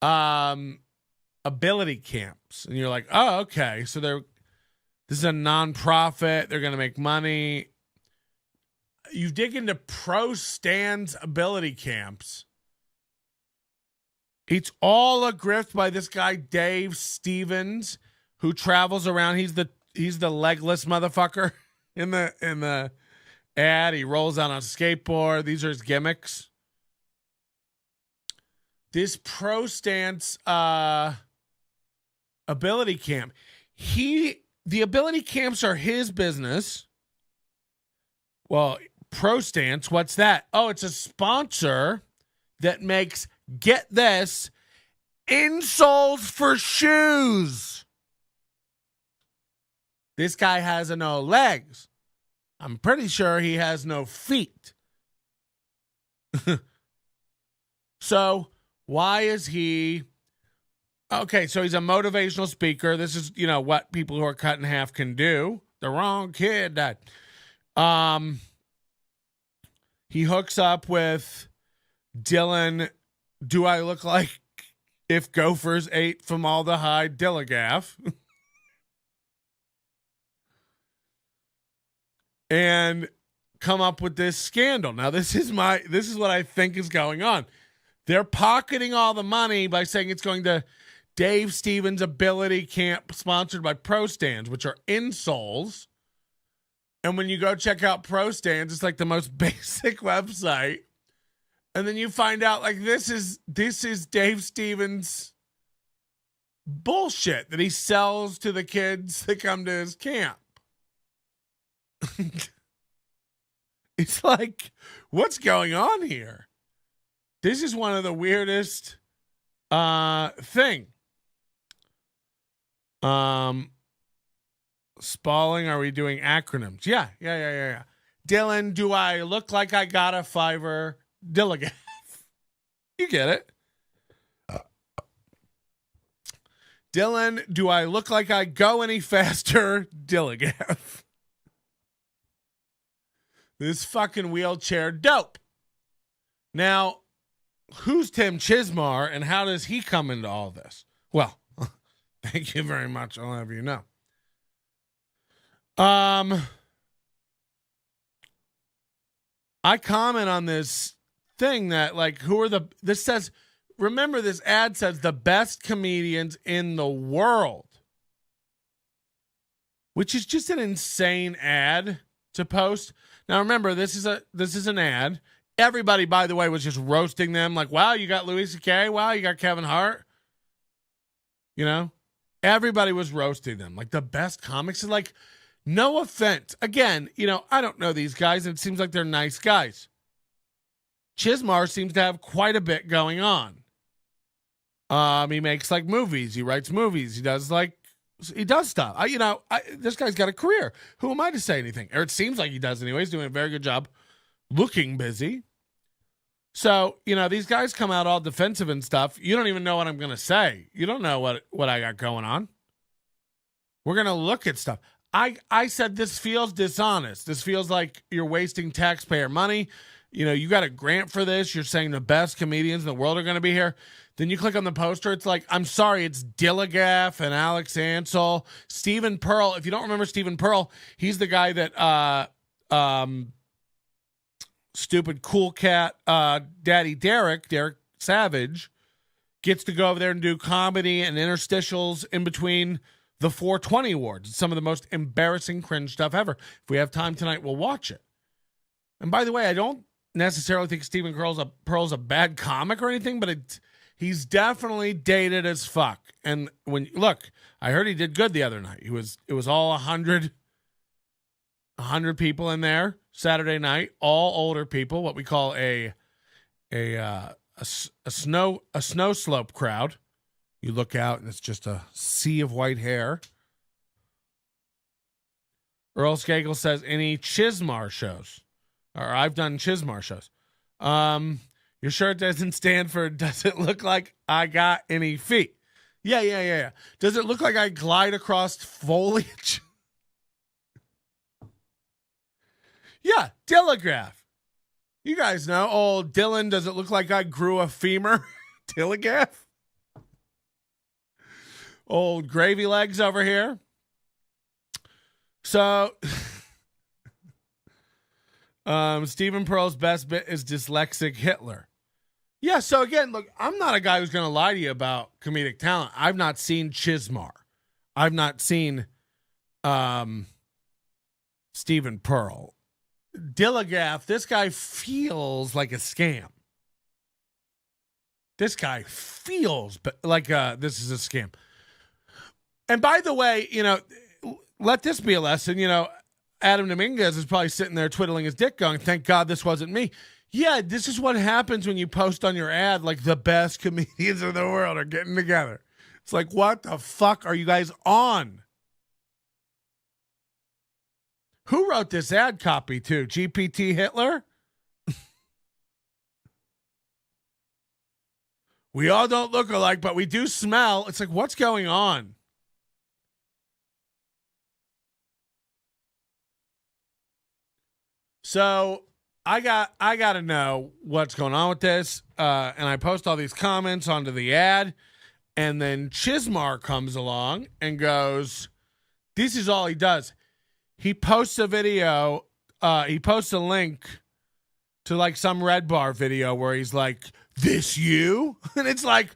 ability camps, and you're like, oh, okay. So this is a nonprofit. They're going to make money. You dig into Pro Stance ability camps. It's all a grift by this guy, Dave Stevens, who travels around. He's the the legless motherfucker in the ad. He rolls on a skateboard. These are his gimmicks. This pro stance ability camp. The ability camps are his business. Well, pro stance, what's that? Oh, it's a sponsor that makes, get this, insoles for shoes. This guy has no legs. I'm pretty sure he has no feet. So why is he... Okay, so he's a motivational speaker. This is, what people who are cut in half can do. The wrong kid. He hooks up with Dylan. Do I look like if gophers ate formaldehyde Dillagaf? And come up with this scandal. Now, this is what I think is going on. They're pocketing all the money by saying it's going to Dave Stevens Ability Camp sponsored by Pro Stands, which are insoles. And when you go check out Pro Stands, it's like the most basic website. And then you find out like this is Dave Stevens bullshit that he sells to the kids that come to his camp. It's like, what's going on here? This is one of the weirdest thing. Spalling, are we doing acronyms? Yeah. Dylan, do I look like I got a $5 Dilligaf? You get it. Dylan, do I look like I go any faster? Dilligaf. This fucking wheelchair dope. Now, who's Tim Chismar and how does he come into all this? Well, thank you very much. I'll have you know. I comment on this thing that like, this says, remember this ad says the best comedians in the world, which is just an insane ad to post. Now remember, this is an ad. Everybody, by the way, was just roasting them. Like, wow, you got Louis C.K. Wow, you got Kevin Hart. Everybody was roasting them. Like the best comics. And like, no offense. Again, I don't know these guys, and it seems like they're nice guys. Chismar seems to have quite a bit going on. He makes like movies. He writes movies. He does stuff. This guy's got a career. Who am I to say anything? Or it seems like he does anyway. He's doing a very good job looking busy. So, these guys come out all defensive and stuff. You don't even know what I'm going to say. You don't know what I got going on. We're going to look at stuff. I said this feels dishonest. This feels like you're wasting taxpayer money. You got a grant for this. You're saying the best comedians in the world are going to be here. Then you click on the poster. It's like, I'm sorry, it's Dilligaf and Alex Ansel, Stephen Pearl. If you don't remember Stephen Pearl, he's the guy that stupid cool cat Daddy Derek Savage gets to go over there and do comedy and interstitials in between the 420 awards. It's some of the most embarrassing cringe stuff ever. If we have time tonight, we'll watch it. And by the way, I don't necessarily think Stephen Pearl's a bad comic or anything, but he's definitely dated as fuck. And I heard he did good the other night. It was all 100 people in there Saturday night, all older people, what we call a snow slope crowd. You look out and it's just a sea of white hair. Earl Skagel says, any Chismar shows? Or I've done Chismar shows. Your shirt doesn't stand for, does it look like I got any feet? Yeah. Does it look like I glide across foliage? Yeah, Dilligaf. You guys know. Oh, Dylan, does it look like I grew a femur? Dilligaf. Old gravy legs over here. So, Stephen Pearl's best bit is dyslexic Hitler. Yeah, so again, look, I'm not a guy who's going to lie to you about comedic talent. I've not seen Chismar. I've not seen Stephen Pearl. Dilligaf, this guy feels like a scam. This guy feels like this is a scam. And by the way, let this be a lesson. Adam Dominguez is probably sitting there twiddling his dick going, thank God this wasn't me. Yeah, this is what happens when you post on your ad like the best comedians in the world are getting together. It's like, what the fuck are you guys on? Who wrote this ad copy too? GPT Hitler? We all don't look alike, but we do smell. It's like, what's going on? So I got to know what's going on with this. And I post all these comments onto the ad. And then Chismar comes along and goes, this is all he does. He posts a video. He posts a link to like some Red Bar video where he's like, this you? And it's like,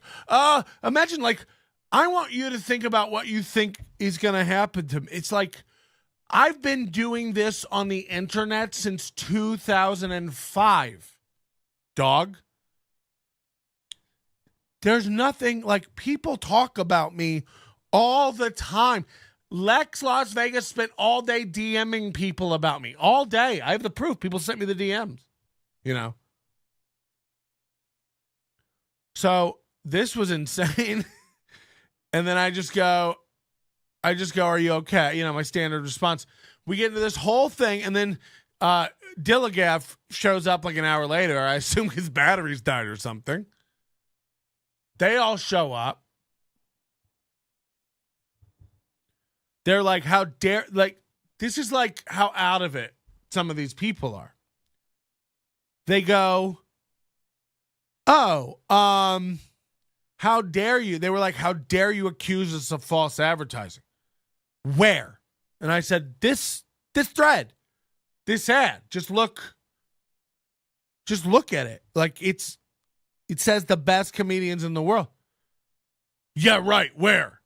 imagine like, I want you to think about what you think is going to happen to me. It's like, I've been doing this on the internet since 2005, dog. There's nothing like people talk about me all the time. Lex Las Vegas spent all day DMing people about me all day. I have the proof. People sent me the DMs, So this was insane. And then I just go, are you okay? My standard response. We get into this whole thing, and then Dilligaf shows up like an hour later. I assume his batteries died or something. They all show up. They're like, how dare, like, this is like how out of it some of these people are. They go, how dare you? They were like, how dare you accuse us of false advertising? Where? And I said, this thread, this ad, just look at it. Like it says the best comedians in the world. Yeah, right. Where?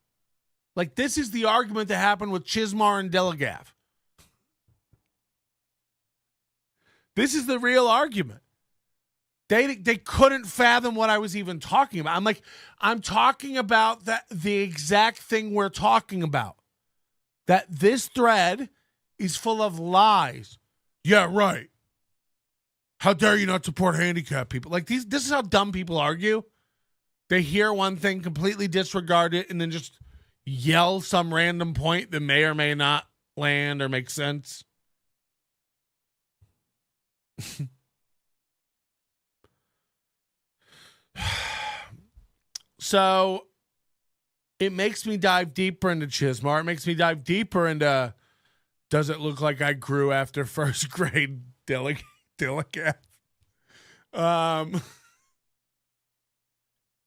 Like this is the argument that happened with Chismar and Dilligaf. This is the real argument. They couldn't fathom what I was even talking about. I'm like, I'm talking about the exact thing we're talking about. That this thread is full of lies. Yeah, right. How dare you not support handicapped people? Like this is how dumb people argue. They hear one thing, completely disregard it, and then just yell some random point that may or may not land or make sense. So it makes me dive deeper into Chismar. It makes me dive deeper into, does it look like I grew after first grade Dilligaf? And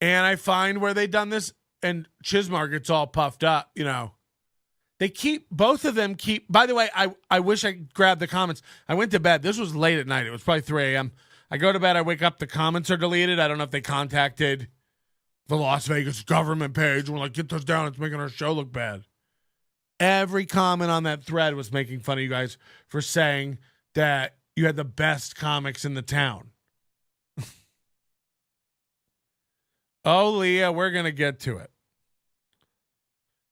I find where they done this, and Chismar gets all puffed up, They both of them keep, by the way, I wish I grabbed the comments. I went to bed. This was late at night. It was probably 3 a.m. I go to bed. I wake up. The comments are deleted. I don't know if they contacted the Las Vegas government page. We're like, get those down. It's making our show look bad. Every comment on that thread was making fun of you guys for saying that you had the best comics in the town. Oh, Leah, we're going to get to it.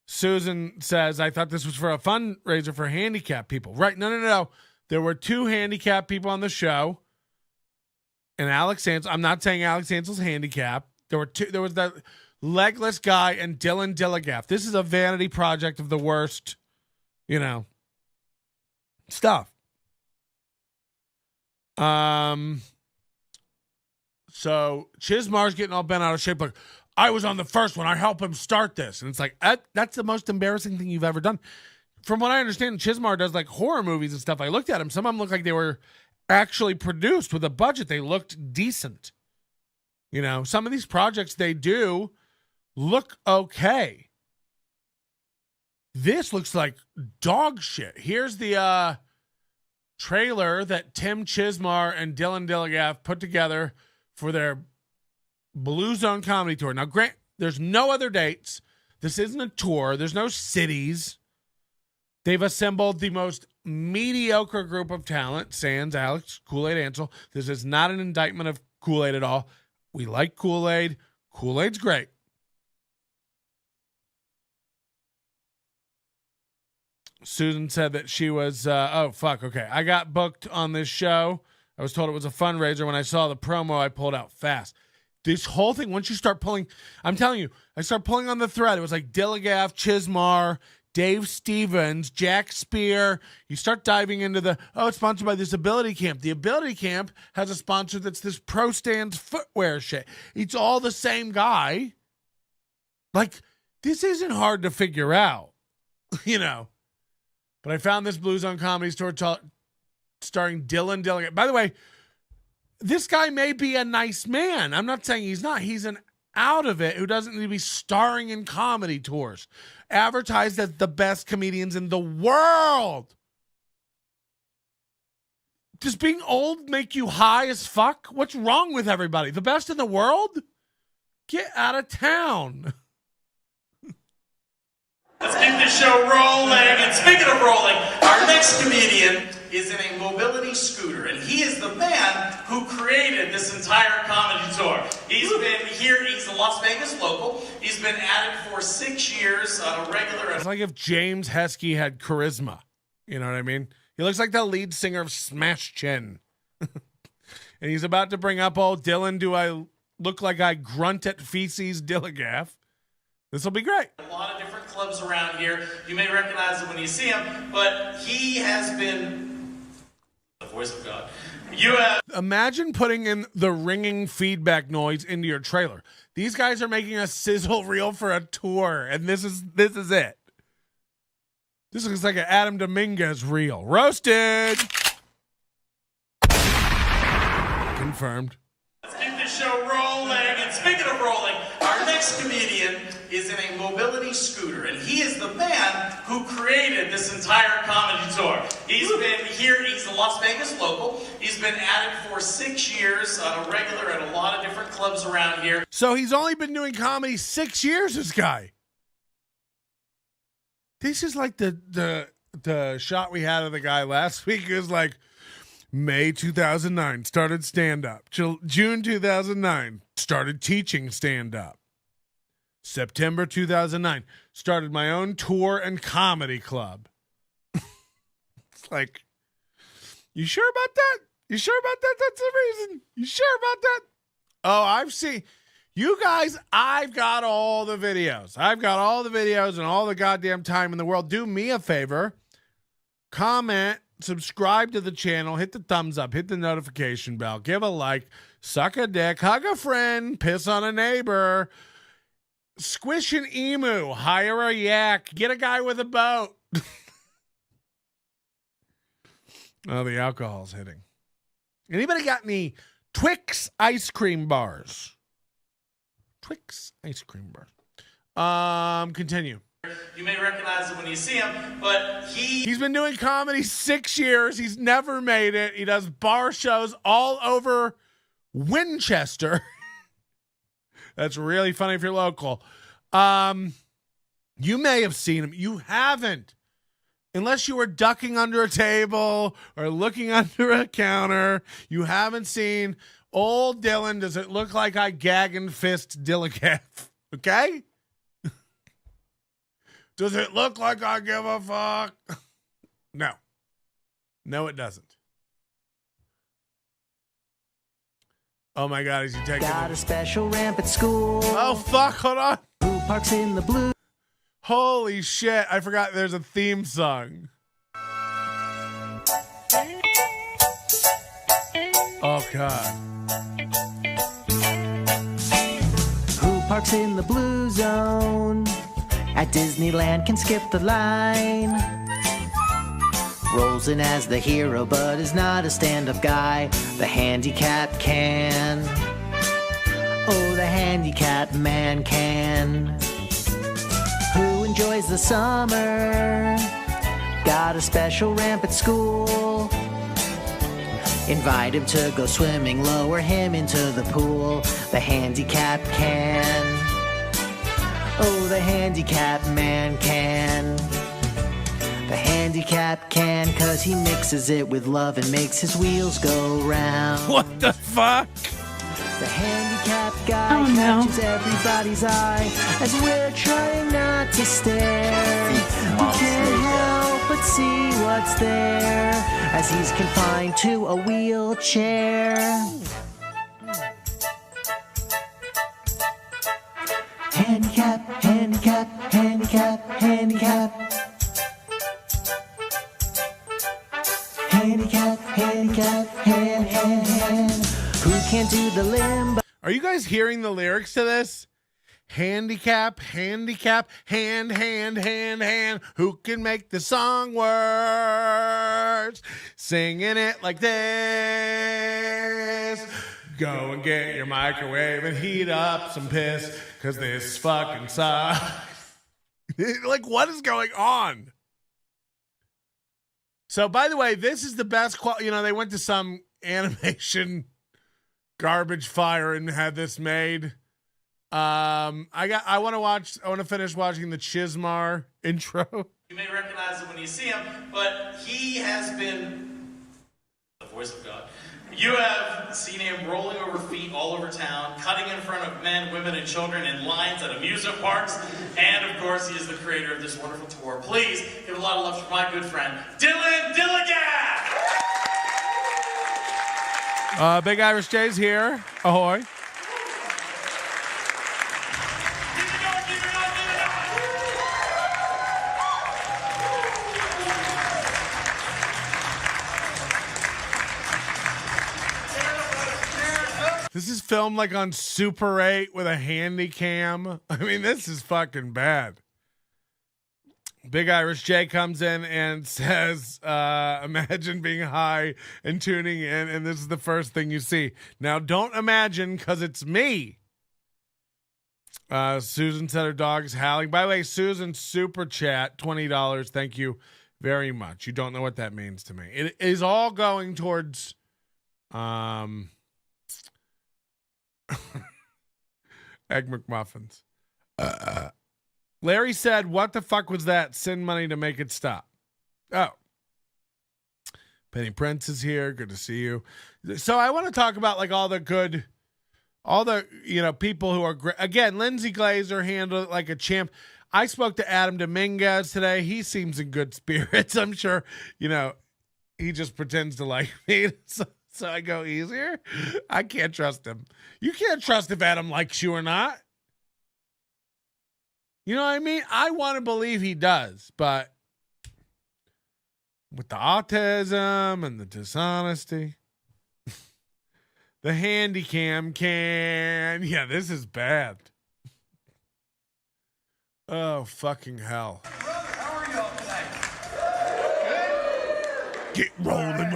Susan says, I thought this was for a fundraiser for handicapped people. Right. No. There were 2 handicapped people on the show. And Alex Ansel, I'm not saying Alex Ansel's handicapped. There were 2. There was that legless guy and Dillion Dillagaf. This is a vanity project of the worst, stuff. So Chismar's getting all bent out of shape. Like, I was on the first one. I helped him start this. And it's like, that's the most embarrassing thing you've ever done. From what I understand, Chismar does like horror movies and stuff. I looked at them. Some of them look like they were actually produced with a budget. They looked decent. Some of these projects they do look okay. This looks like dog shit. Here's the trailer that Tim Chismar and Dillion Dillagaf put together for their Blue Zone comedy tour. Now, Grant, there's no other dates. This isn't a tour. There's no cities. They've assembled the most mediocre group of talent, sans Alex, Kool-Aid Ansel. This is not an indictment of Kool-Aid at all. We like Kool-Aid. Kool-Aid's great. Susan said that she was, okay. I got booked on this show. I was told it was a fundraiser. When I saw the promo, I pulled out fast. This whole thing, once you start pulling, I'm telling you, I start pulling on the thread. It was like Dilligaf, Chismar, Dave Stevens, Jack Spear. You start diving into it's sponsored by this Ability Camp. The Ability Camp has a sponsor that's this Pro Stance footwear shit. It's all the same guy. Like, this isn't hard to figure out, you know. But I found this Blue Zone Comedy Store starring Dillion Dillagaf. By the way, this guy may be a nice man. I'm not saying he's not. He's an out of it who doesn't need to be starring in comedy tours. Advertised as the best comedians in the world. Does being old make you high as fuck? What's wrong with everybody? The best in the world? Get out of town. Let's keep this show rolling. And speaking of rolling, our next comedian is in a mobility scooter, and he is the man who created this entire comedy tour. He's been here. He's a Las Vegas local. He's been at it for 6 years on a regular. It's like if James Heskey had charisma. You know what I mean? He looks like the lead singer of Smash Chin. And he's about to bring up old Dylan. Do I look like I grunt at feces, Dilligaf? This will be great. A lot of different clubs around here. You may recognize him when you see him, but he has been the voice of God. Imagine putting in the ringing feedback noise into your trailer. These guys are making a sizzle reel for a tour, and this is it. This looks like an Adam Dominguez reel. Roasted. Confirmed. Let's keep this show rolling. And speaking of rolling, our next comedian is in a mobility scooter, and he is the man who created this entire comedy tour. He's been here. He's a Las Vegas local. He's been at it for 6 years on a regular at a lot of different clubs around here. So he's only been doing comedy 6 years, this guy. This is like the shot we had of the guy last week. It was like May 2009, started stand-up. June 2009, started teaching stand-up. September 2009, started my own tour and comedy club. It's like, you sure about that? You sure about that? That's the reason. You sure about that? Oh, I've seen... You guys, I've got all the videos. I've got all the videos and all the goddamn time in the world. Do me a favor. Comment, subscribe to the channel, hit the thumbs up, hit the notification bell, give a like, suck a dick, hug a friend, piss on a neighbor, squish an emu, hire a yak, get a guy with a boat. Oh, the alcohol's hitting. Anybody got any Twix ice cream bars? Twix ice cream bar. Continue. You may recognize him when you see him, but he's been doing comedy 6 years. He's never made it. He does bar shows all over Winchester. That's really funny if you're local. You may have seen him. You haven't. Unless you were ducking under a table or looking under a counter, you haven't seen old Dylan. Does it look like I gag and fist Dilligaf? Okay? Does it look like I give a fuck? No. No, it doesn't. Oh my God, is he taking Got a special ramp at school. Oh fuck, hold on. Who parks in the blue? Holy shit, I forgot there's a theme song. Oh God. Who parks in the blue zone? At Disneyland can skip the line. Rolls in as the hero but is not a stand-up guy. The handicap can. Oh, the handicap man can. Who enjoys the summer? Got a special ramp at school. Invite him to go swimming, lower him into the pool. The handicap can. Oh, the handicap man can. The handicap can, 'cause he mixes it with love and makes his wheels go round. What the fuck? The handicapped guy catches everybody's eye as we're trying not to stare. We can't help but see what's there as he's confined to a wheelchair. Handicap, handicap, handicap, handicap. Handicap, handicap, hand. Who can't do the limbo? Are you guys hearing the lyrics to this? Handicap, handicap, hand, hand, hand, hand. Who can make the song words? Singing it like this. Go and get your microwave and heat up some piss, 'cause this fucking sucks. Like, what is going on? So, by the way, this is the best quality. You know, they went to some animation garbage fire and had this made. I want to finish watching the Chismar intro. You may recognize him when you see him, but he has been the voice of God. You have seen him rolling over feet all over town, cutting in front of men, women, and children in lines at amusement parks, and of course, he is the creator of this wonderful tour. Please give a lot of love for my good friend, Dillion Dillagaf! Big Irish Jay's here. Ahoy. This is filmed like on Super 8 with a handy cam. I mean, this is fucking bad. Big Irish Jay comes in and says, imagine being high and tuning in, and this is the first thing you see. Now, don't imagine, because it's me. Susan said her dog's howling. By the way, Susan, super chat, $20. Thank you very much. You don't know what that means to me. It is all going towards... Egg McMuffins. Larry said, what the fuck was that? Send money to make it stop. Oh. Penny Prince is here. Good to see you. So I want to talk about like all the, people who are great. Again, Lindsay Glazer handled it like a champ. I spoke to Adam Dominguez today. He seems in good spirits. I'm sure, he just pretends to like me. So I go, easier? I can't trust him. You can't trust if Adam likes you or not. You know what I mean? I want to believe he does, but with the autism and the dishonesty, the handy cam can. Yeah, this is bad. Oh, fucking hell. How are y'all tonight? Get rolling.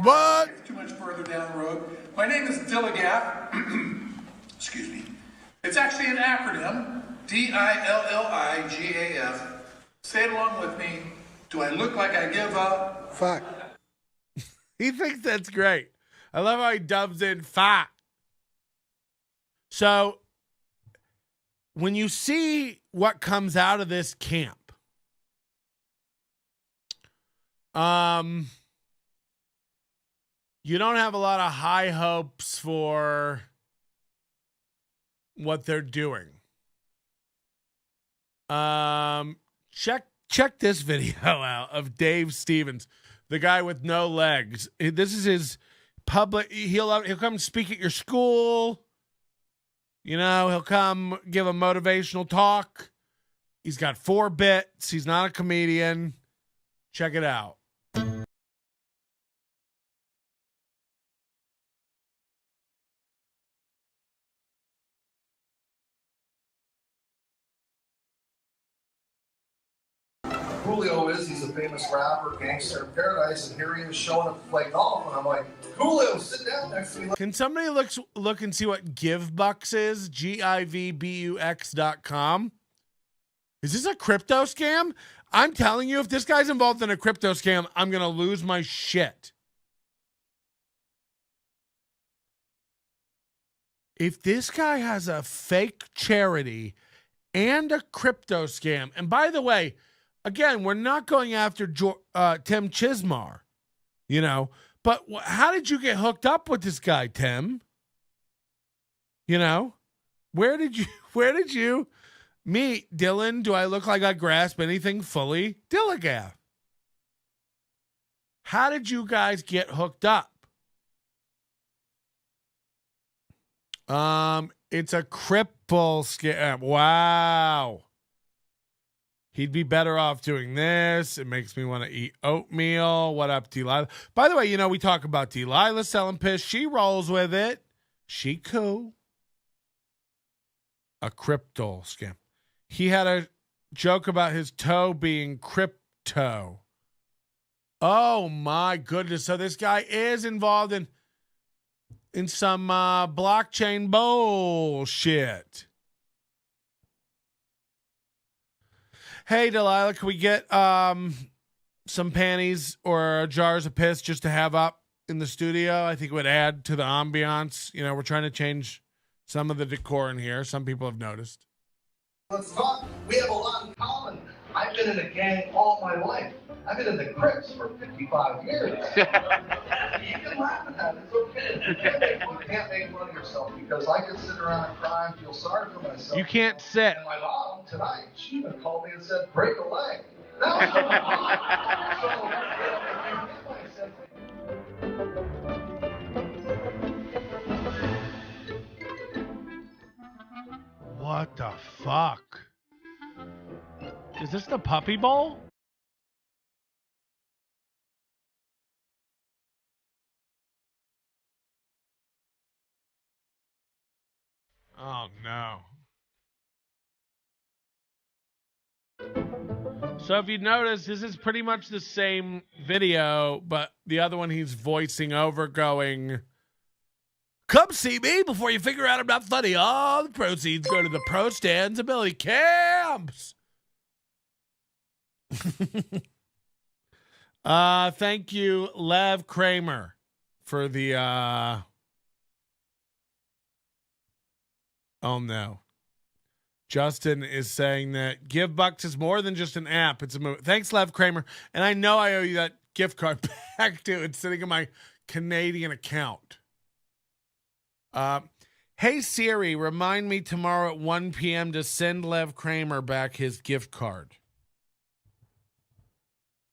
What? Too much further down the road. My name is Dilligaf. Excuse me. It's actually an acronym. Dilligaf. Say it along with me. Do I look like I give a fuck? He thinks that's great. I love how he dubs in fuck. So, when you see what comes out of this camp, you don't have a lot of high hopes for what they're doing. Check this video out of Dave Stevens, the guy with no legs. This is his public. He'll come speak at your school. He'll come give a motivational talk. He's got 4 bits. He's not a comedian. Check it out. Julio he's a famous rapper, gangster in paradise, and here he is showing up to play golf, and I'm like, Julio, sit down next to me. Can somebody look and see what GiveBucks is? GIVBUX.com. Is this a crypto scam? I'm telling you, if this guy's involved in a crypto scam, I'm going to lose my shit. If this guy has a fake charity and a crypto scam, and by the way, Again, we're not going after Tim Chismar, you know. But how did you get hooked up with this guy, Tim? You know, where did you meet Dylan? Do I look like I grasp anything fully? Dilligaf. How did you guys get hooked up? It's a cripple scam. Wow. He'd be better off doing this. It makes me want to eat oatmeal. What up, Delilah? By the way, you know, we talk about Delilah selling piss. She rolls with it. She cool. A crypto scam. He had a joke about his toe being crypto. Oh, my goodness. So this guy is involved in some blockchain bullshit. Hey, Delilah, can we get some panties or jars of piss just to have up in the studio? I think it would add to the ambiance. You know, we're trying to change some of the decor in here. Some people have noticed. Let's talk. We have a lot in common. I've been in a gang all my life. I've been in the Crips for 55 years. You can laugh at that. It's okay. You can't make fun of yourself because I could sit around and cry and feel sorry for myself. You can't sit. And my mom tonight, she even called me and said, break a leg. That was What the fuck? Is this the puppy bowl? Oh, no. So if you notice, this is pretty much the same video, but the other one he's voicing over going, come see me before you figure out I'm not funny. All the proceeds go to the Pro Stands Ability Camps. Thank you, Lev Kramer, for the oh no. Justin is saying that GiveBucks is more than just an app. It's a move. Thanks, Lev Kramer. And I know I owe you that gift card back too. It's sitting in my Canadian account. Hey Siri, remind me tomorrow at 1 p.m. to send Lev Kramer back his gift card.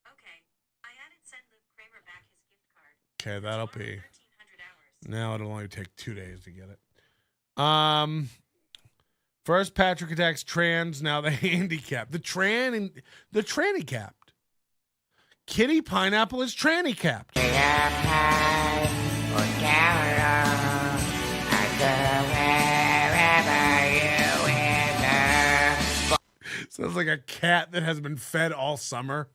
Okay. I added send Lev Kramer back his gift card. Okay, that'll be. 1300 hours. Now it'll only take 2 days to get it. First Patrick attacks trans, now the handicap. The tranny capped. Kitty Pineapple is tranny capped. Sounds like a cat that has been fed all summer.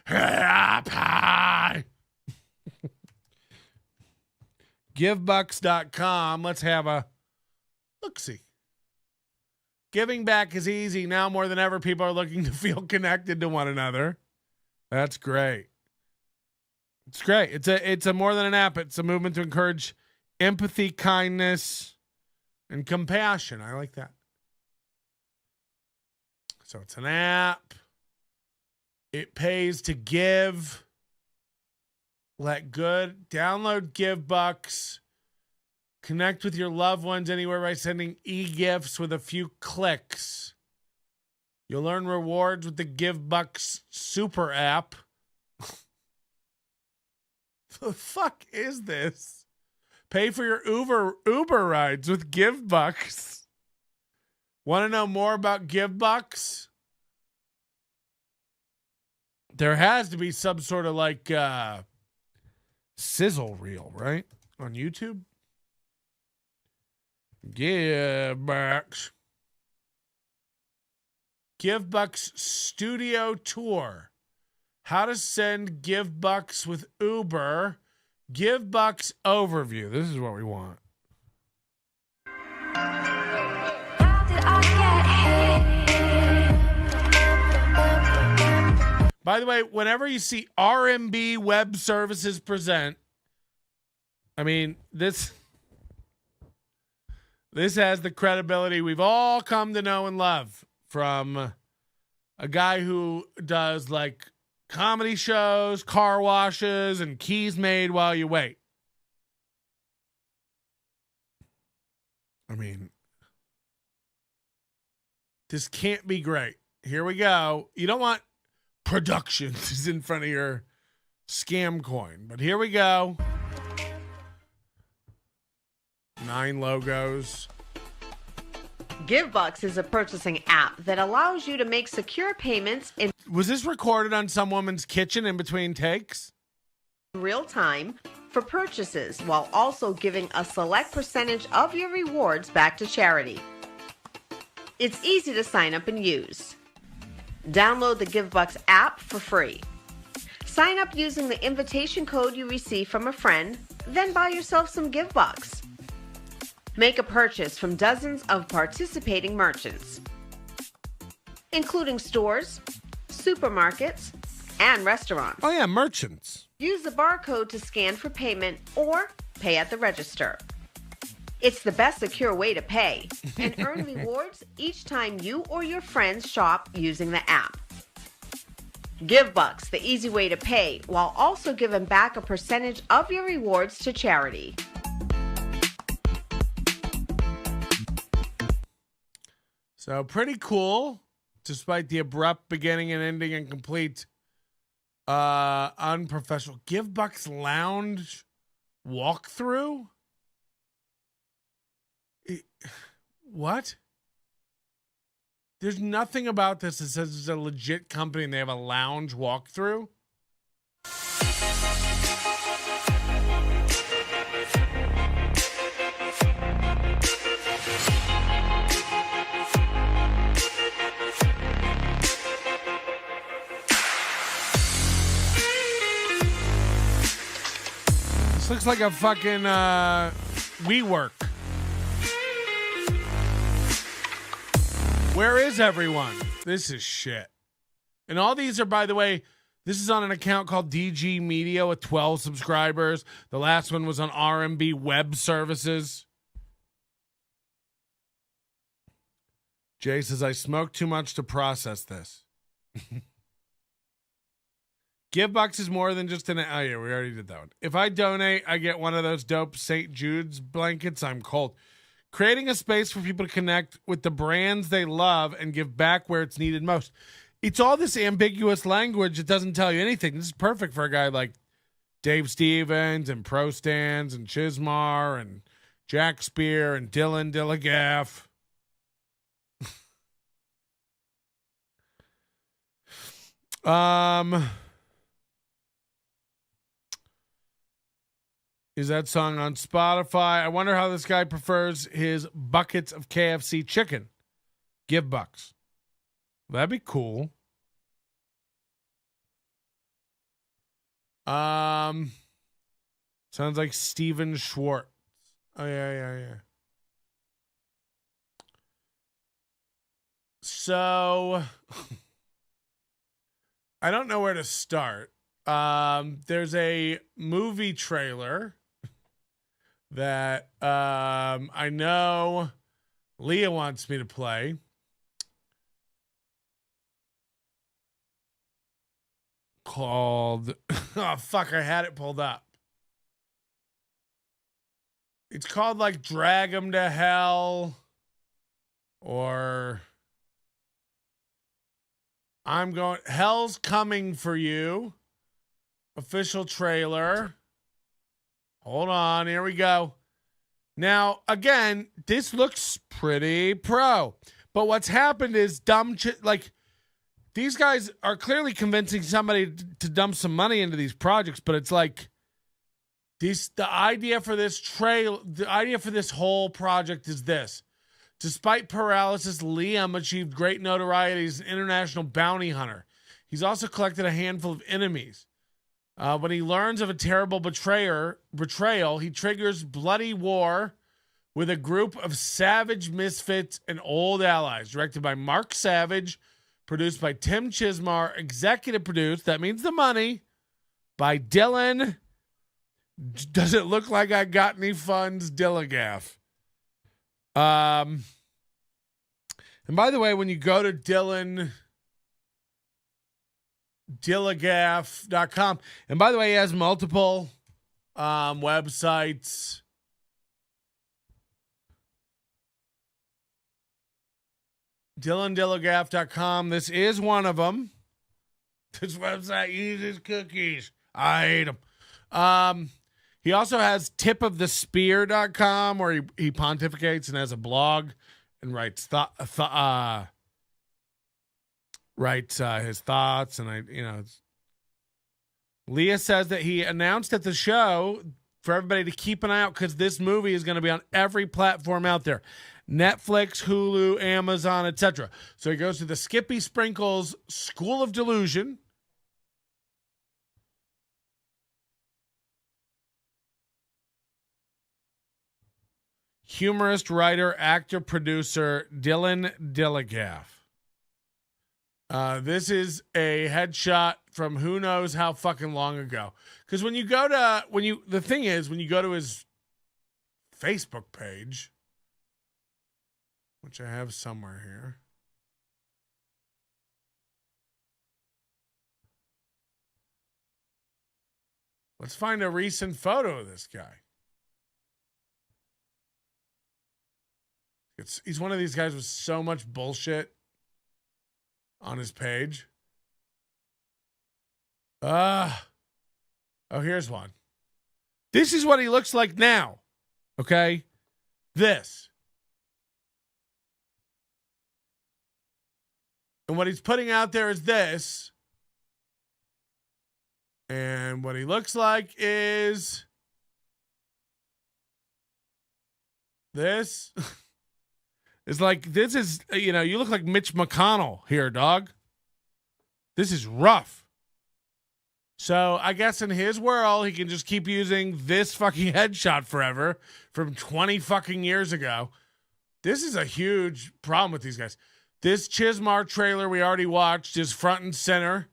Pie. GiveBucks.com. Let's have a look-see. Giving back is easy. Now more than ever, people are looking to feel connected to one another. That's great. It's great. It's a more than an app. It's a movement to encourage empathy, kindness, and compassion. I like that. So it's an app. It pays to give. Let good. Download GiveBucks. Connect with your loved ones anywhere by sending e-gifts with a few clicks. You'll earn rewards with the GiveBucks super app. The fuck is this? Pay for your Uber rides with GiveBucks. Want to know more about GiveBucks? There has to be some sort of like sizzle reel, right? On YouTube. GiveBucks. GiveBucks Studio Tour. How to send GiveBucks with Uber. GiveBucks overview. This is what we want. By the way, whenever you see RMB Web Services present, I mean, this has the credibility we've all come to know and love from a guy who does like comedy shows, car washes, and keys made while you wait. I mean, this can't be great. Here we go. You don't want productions in front of your scam coin, but here we go. 9 logos. GiveBucks is a purchasing app that allows you to make secure payments in Was this recorded on some woman's kitchen in between takes? real time for purchases while also giving a select percentage of your rewards back to charity. It's easy to sign up and use. Download the GiveBucks app for free. Sign up using the invitation code you receive from a friend, then buy yourself some GiveBucks. Make a purchase from dozens of participating merchants, including stores, supermarkets, and restaurants. Oh, yeah, merchants. Use the barcode to scan for payment or pay at the register. It's the best secure way to pay and earn rewards each time you or your friends shop using the app. GiveBucks, the easy way to pay while also giving back a percentage of your rewards to charity. So pretty cool, despite the abrupt beginning and ending and complete unprofessional. GiveBucks Lounge walkthrough? What? There's nothing about this that says it's a legit company and they have a lounge walkthrough. This looks like a fucking WeWork. Where is everyone? This is shit. And all these are, by the way, this is on an account called DG Media with 12 subscribers. The last one was on R&B Web Services. Jay says, I smoked too much to process this. GiveBucks is more than just an... Oh, yeah, we already did that one. If I donate, I get one of those dope St. Jude's blankets. I'm cold. Creating a space for people to connect with the brands they love and give back where it's needed most. It's all this ambiguous language that doesn't tell you anything. This is perfect for a guy like Dave Stevens and Pro Stans and Chismar and Jack Spear and Dillion Dillagaf. Is that song on Spotify? I wonder how this guy prefers his buckets of KFC chicken. GiveBucks. That'd be cool. Sounds like Steven Schwartz. Oh, yeah. So, I don't know where to start. There's a movie trailer that I know Leah wants me to play. Called oh fuck, I had it pulled up. It's called like Drag 'Em to Hell or Hell's Coming for You. Official trailer. Hold on, here we go. Now, again, this looks pretty pro. But what's happened is these guys are clearly convincing somebody to dump some money into these projects, but it's like the idea for this whole project is this. Despite paralysis, Liam achieved great notoriety as an international bounty hunter. He's also collected a handful of enemies. When he learns of a terrible betrayal, he triggers bloody war with a group of savage misfits and old allies. Directed by Mark Savage, produced by Tim Chismar, executive produced, that means the money, by Dylan. Does it look like I got any funds, Dilligaf? And by the way, when you go to Dillagaf.com, and by the way, he has multiple websites. DillionDillagaf.com. This is one of them. This website uses cookies. I hate them. He also has tipofthespear.com where he pontificates and has a blog and writes his thoughts. And Leah says that he announced at the show for everybody to keep an eye out because this movie is going to be on every platform out there. Netflix, Hulu, Amazon, etc. So he goes to the Skippy Sprinkles School of Delusion. Humorist, writer, actor, producer, Dillion Dillagaf. This is a headshot from who knows how fucking long ago. Because when you go to when you go to his Facebook page, which I have somewhere here. Let's find a recent photo of this guy. He's one of these guys with so much bullshit on his page. Oh, here's one. This is what he looks like now. Okay? This. And what he's putting out there is this. And what he looks like is this. It's like, this is, you look like Mitch McConnell here, dog. This is rough. So I guess in his world, he can just keep using this fucking headshot forever from 20 fucking years ago. This is a huge problem with these guys. This Chismar trailer we already watched is front and center.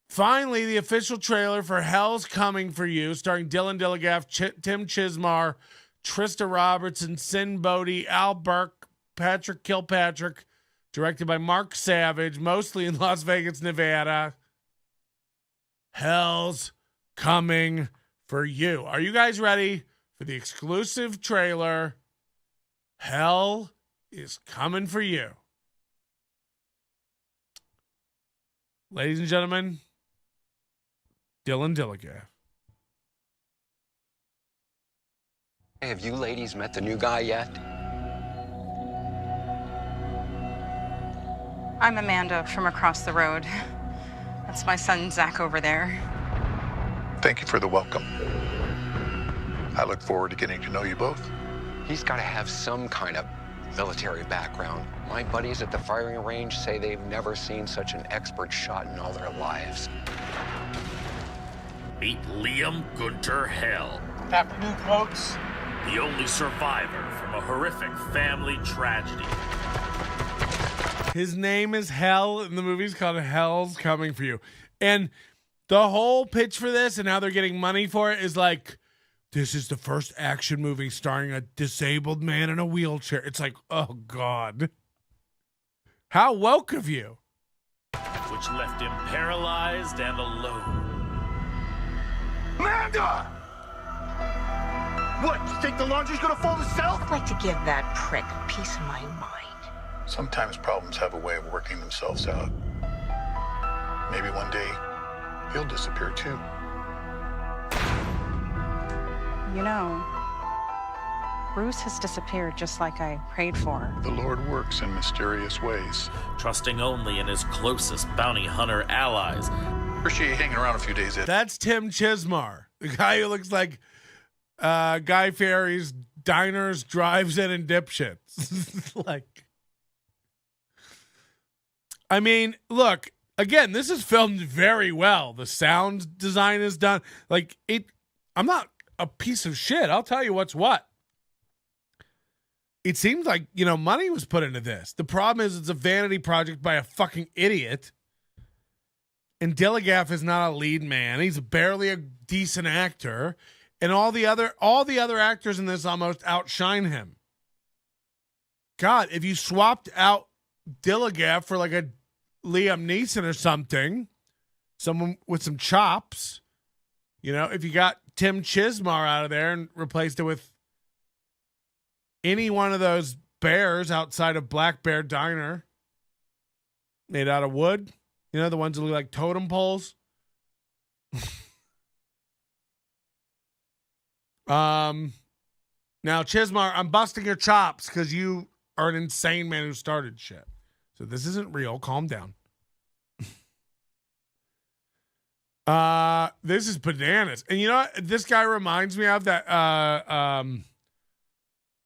Finally, the official trailer for Hell's Coming for You, starring Dillion Dillagaf, Tim Chismar, Trista Robertson, Sin Bodie, Al Burke, Patrick Kilpatrick, directed by Mark Savage, mostly in Las Vegas, Nevada. Hell's Coming for You. Are you guys ready for the exclusive trailer? Hell is Coming for You. Ladies and gentlemen, Dillion Dillagaf. Have you ladies met the new guy yet? I'm Amanda from across the road. That's my son, Zach, over there. Thank you for the welcome. I look forward to getting to know you both. He's got to have some kind of military background. My buddies at the firing range say they've never seen such an expert shot in all their lives. Meet Liam Gunter Hell. Afternoon, folks. The only survivor from a horrific family tragedy. His name is Hell, and the movie's called Hell's Coming for You. And the whole pitch for this and how they're getting money for it is like, this is the first action movie starring a disabled man in a wheelchair. It's like, oh, God. How woke of you. Which left him paralyzed and alone. Amanda! What, you think the laundry's gonna fold itself? I'd like to give that prick a piece of my mind. Sometimes problems have a way of working themselves out. Maybe one day, he'll disappear too. You know, Bruce has disappeared just like I prayed for. The Lord works in mysterious ways. Trusting only in his closest bounty hunter allies. Appreciate you hanging around a few days. That's Tim Chismar, the guy who looks like Guy Fieri's Diners, Drives-In, and Dipshits. Like, I mean, look, again, this is filmed very well. The sound design is done. Like, I'm not a piece of shit. I'll tell you what's what. It seems like, money was put into this. The problem is it's a vanity project by a fucking idiot. And Dilligaf is not a lead man. He's barely a decent actor. And all the other actors in this almost outshine him. God, if you swapped out Dilligaf for like a Liam Neeson or something. Someone with some chops. You know, if you got Tim Chismar out of there and replaced it with any one of those bears outside of Black Bear Diner made out of wood, you know, the ones that look like totem poles. Now, Chismar, I'm busting your chops because you are an insane man who started shit. So this isn't real. Calm down. This is bananas. And you know what? This guy reminds me of that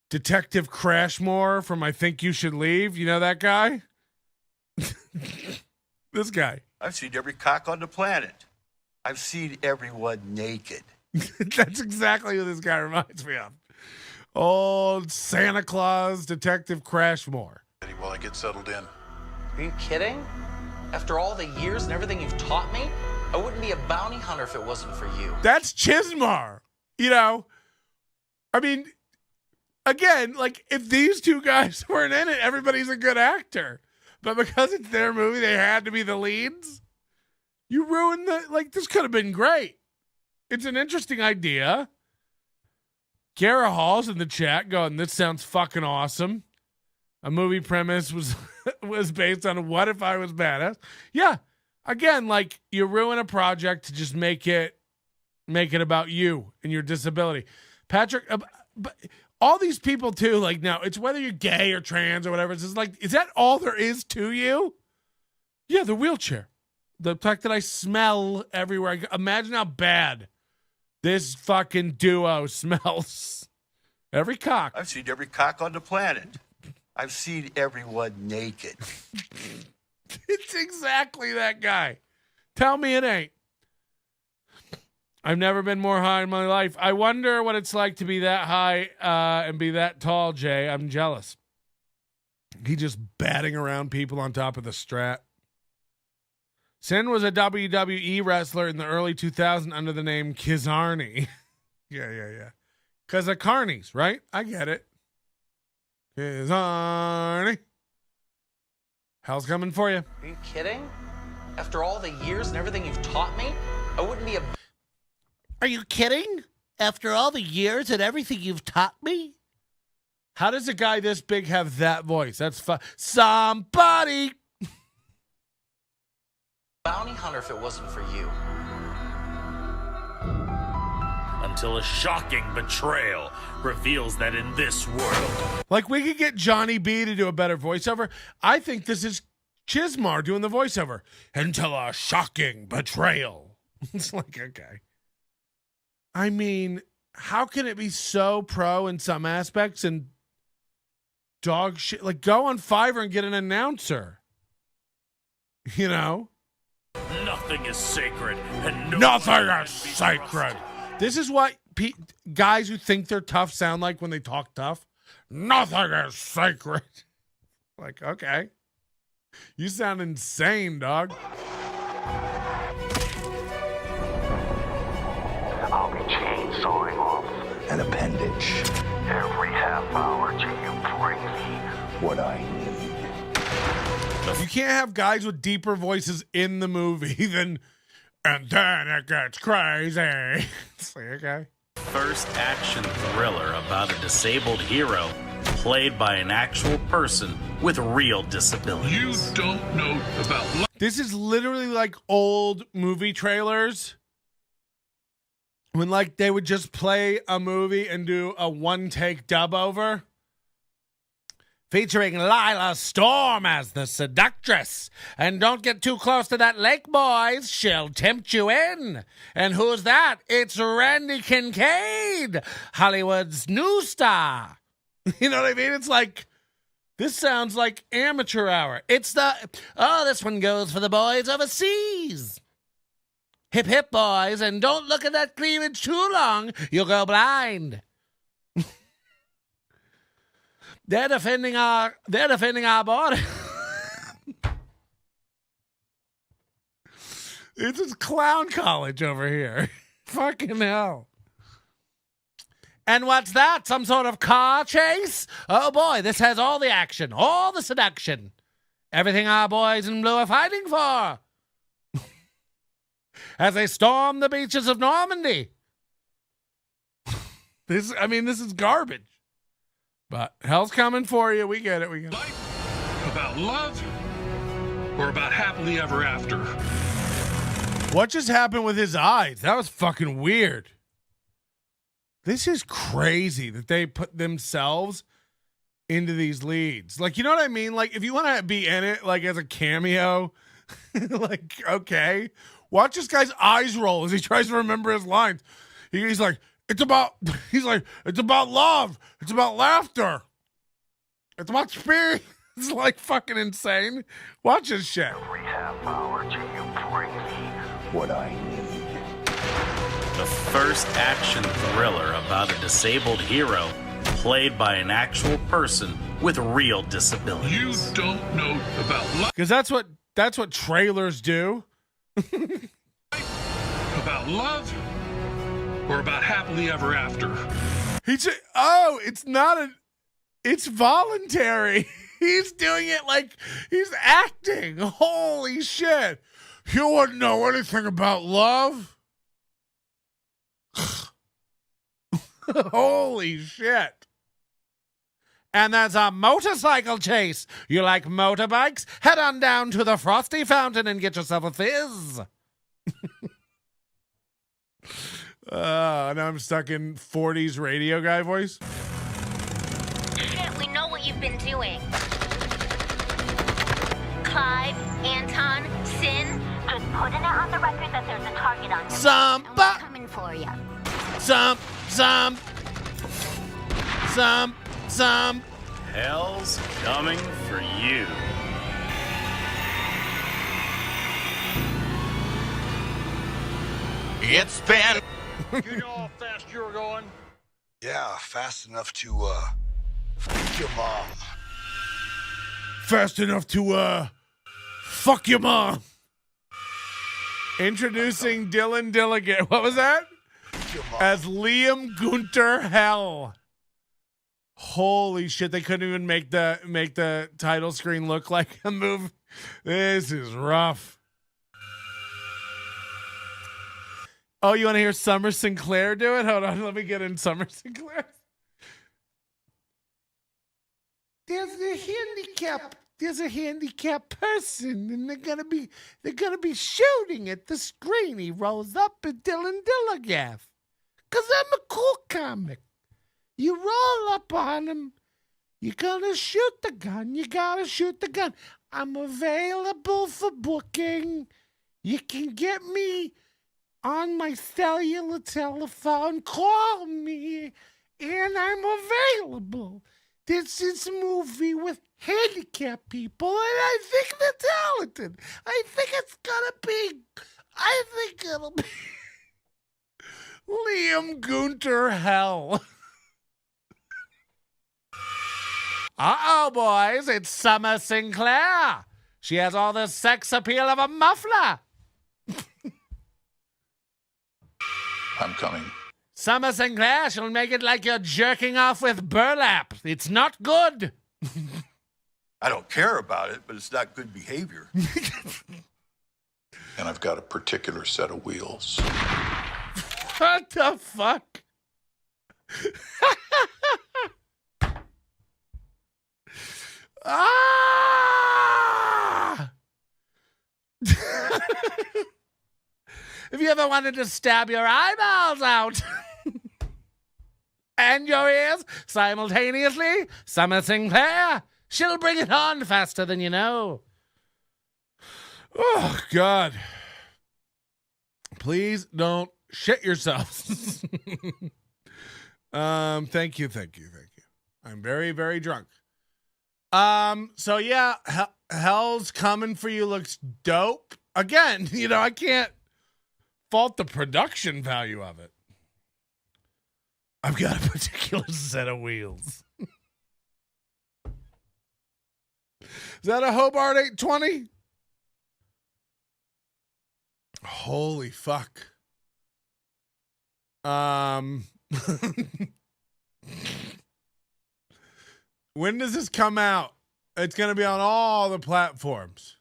Detective Crashmore from I Think You Should Leave. You know that guy? This guy. I've seen every cock on the planet. I've seen everyone naked. That's exactly what this guy reminds me of. Old Santa Claus Detective Crashmore. While I get settled in. Are you kidding? After all the years and everything you've taught me, I wouldn't be a bounty hunter if it wasn't for you. That's Chismar. You know, I mean, again, like if these two guys weren't in it, everybody's a good actor. But because it's their movie, they had to be the leads. You ruined this could have been great. It's an interesting idea. Gara Hall's in the chat going, this sounds fucking awesome. A movie premise was based on what if I was badass. Yeah. Again, like you ruin a project to just make it about you and your disability. Patrick, but all these people too, like now it's whether you're gay or trans or whatever. It's just like, is that all there is to you? Yeah, the wheelchair. The fact that I smell everywhere. Imagine how bad this fucking duo smells. Every cock. I've seen every cock on the planet. I've seen everyone naked. It's exactly that guy. Tell me it ain't. I've never been more high in my life. I wonder what it's like to be that high and be that tall, Jay. I'm jealous. He just batting around people on top of the Strat. Sin was a WWE wrestler in the early 2000s under the name Kizarny. Yeah. Because of carnies, right? I get it. Kizarny. Hell's coming for you. Are you kidding? After all the years and everything you've taught me, I wouldn't be a... Are you kidding? After all the years and everything you've taught me? How does a guy this big have that voice? That's somebody... bounty hunter if it wasn't for you. Until a shocking betrayal reveals that in this world... Like, we could get Johnny B to do a better voiceover. I think this is Chismar doing the voiceover. Until a shocking betrayal. It's like, okay. I mean, how can it be so pro in some aspects and dog shit? Like, go on Fiverr and get an announcer. You know? Nothing is sacred, and nothing is sacred. This is what guys who think they're tough sound like when they talk tough. Nothing is sacred. Like, okay. You sound insane, dog. I'll be chainsawing off an appendage every half hour till you bring me what I need. You can't have guys with deeper voices in the movie than, and then it gets crazy. It's like, okay. First action thriller about a disabled hero played by an actual person with real disabilities. You don't know about... This is literally like old movie trailers. When like they would just play a movie and do a one-take dub over. Featuring Lila Storm as the seductress. And don't get too close to that lake, boys. She'll tempt you in. And who's that? It's Randy Kincaid, Hollywood's new star. You know what I mean? It's like, this sounds like amateur hour. It's this one goes for the boys overseas. Hip, hip, boys. And don't look at that cleavage too long. You'll go blind. They're defending our border. It's a clown college over here. Fucking hell. And what's that? Some sort of car chase? Oh boy, this has all the action, all the seduction. Everything our boys in blue are fighting for. As they storm the beaches of Normandy. This is garbage. But hell's coming for you. We get it. We get it. About love or about happily ever after? What just happened with his eyes? That was fucking weird. This is crazy that they put themselves into these leads. Like, you know what I mean? Like, if you want to be in it, like, as a cameo, like, okay. Watch this guy's eyes roll as he tries to remember his lines. He's like, it's about love. It's about laughter. It's about spirit. It's like fucking insane. Watch this shit. Every half hour till you bring me what I need. The first action thriller about a disabled hero played by an actual person with real disabilities. You don't know about love. Because that's what trailers do. About love or about happily ever after? It's voluntary. He's doing it like he's acting. Holy shit. You wouldn't know anything about love? Holy shit. And there's a motorcycle chase. You like motorbikes? Head on down to the Frosty Fountain and get yourself a fizz. Now I'm stuck in 40s radio guy voice. Shit, we know what you've been doing. Clive, Anton, Sin. Just putting it on the record that there's a target on you. And we're coming for you. Hell's coming for you. It's been. You know how fast you were going? Yeah, fast enough to, fuck your mom. Fast enough to, fuck your mom. Introducing Dillion Dillagaf. What was that? As Liam Gunter Hell. Holy shit! They couldn't even make the title screen look like a movie. This is rough. Oh, you want to hear Summer Sinclair do it? Hold on, let me get in Summer Sinclair. There's a handicapped person, and they're gonna be shooting at the screen. He rolls up at Dillion Dillagaf. 'Cause I'm a cool comic. You roll up on him, you're gonna shoot the gun. You gotta shoot the gun. I'm available for booking. You can get me on my cellular telephone. Call me, and I'm available. This is a movie with handicapped people, and I think they're talented. I think it'll be Liam Gunter Hell. Uh-oh, boys, it's Summer Sinclair. She has all the sex appeal of a muffler. I'm coming. Summer Sinclair, she'll make it like you're jerking off with burlap. It's not good. I don't care about it, but it's not good behavior. And I've got a particular set of wheels. What the fuck? Ah! If you ever wanted to stab your eyeballs out and your ears simultaneously, Summer Sinclair, she'll bring it on faster than you know. Oh, God. Please don't shit yourselves. Thank you. I'm very, very drunk. So yeah, Hell's Coming for You looks dope. Again, I can't fault the production value of it. I've got a particular set of wheels. Is that a Hobart 820? Holy fuck. When does this come out? It's going to be on all the platforms.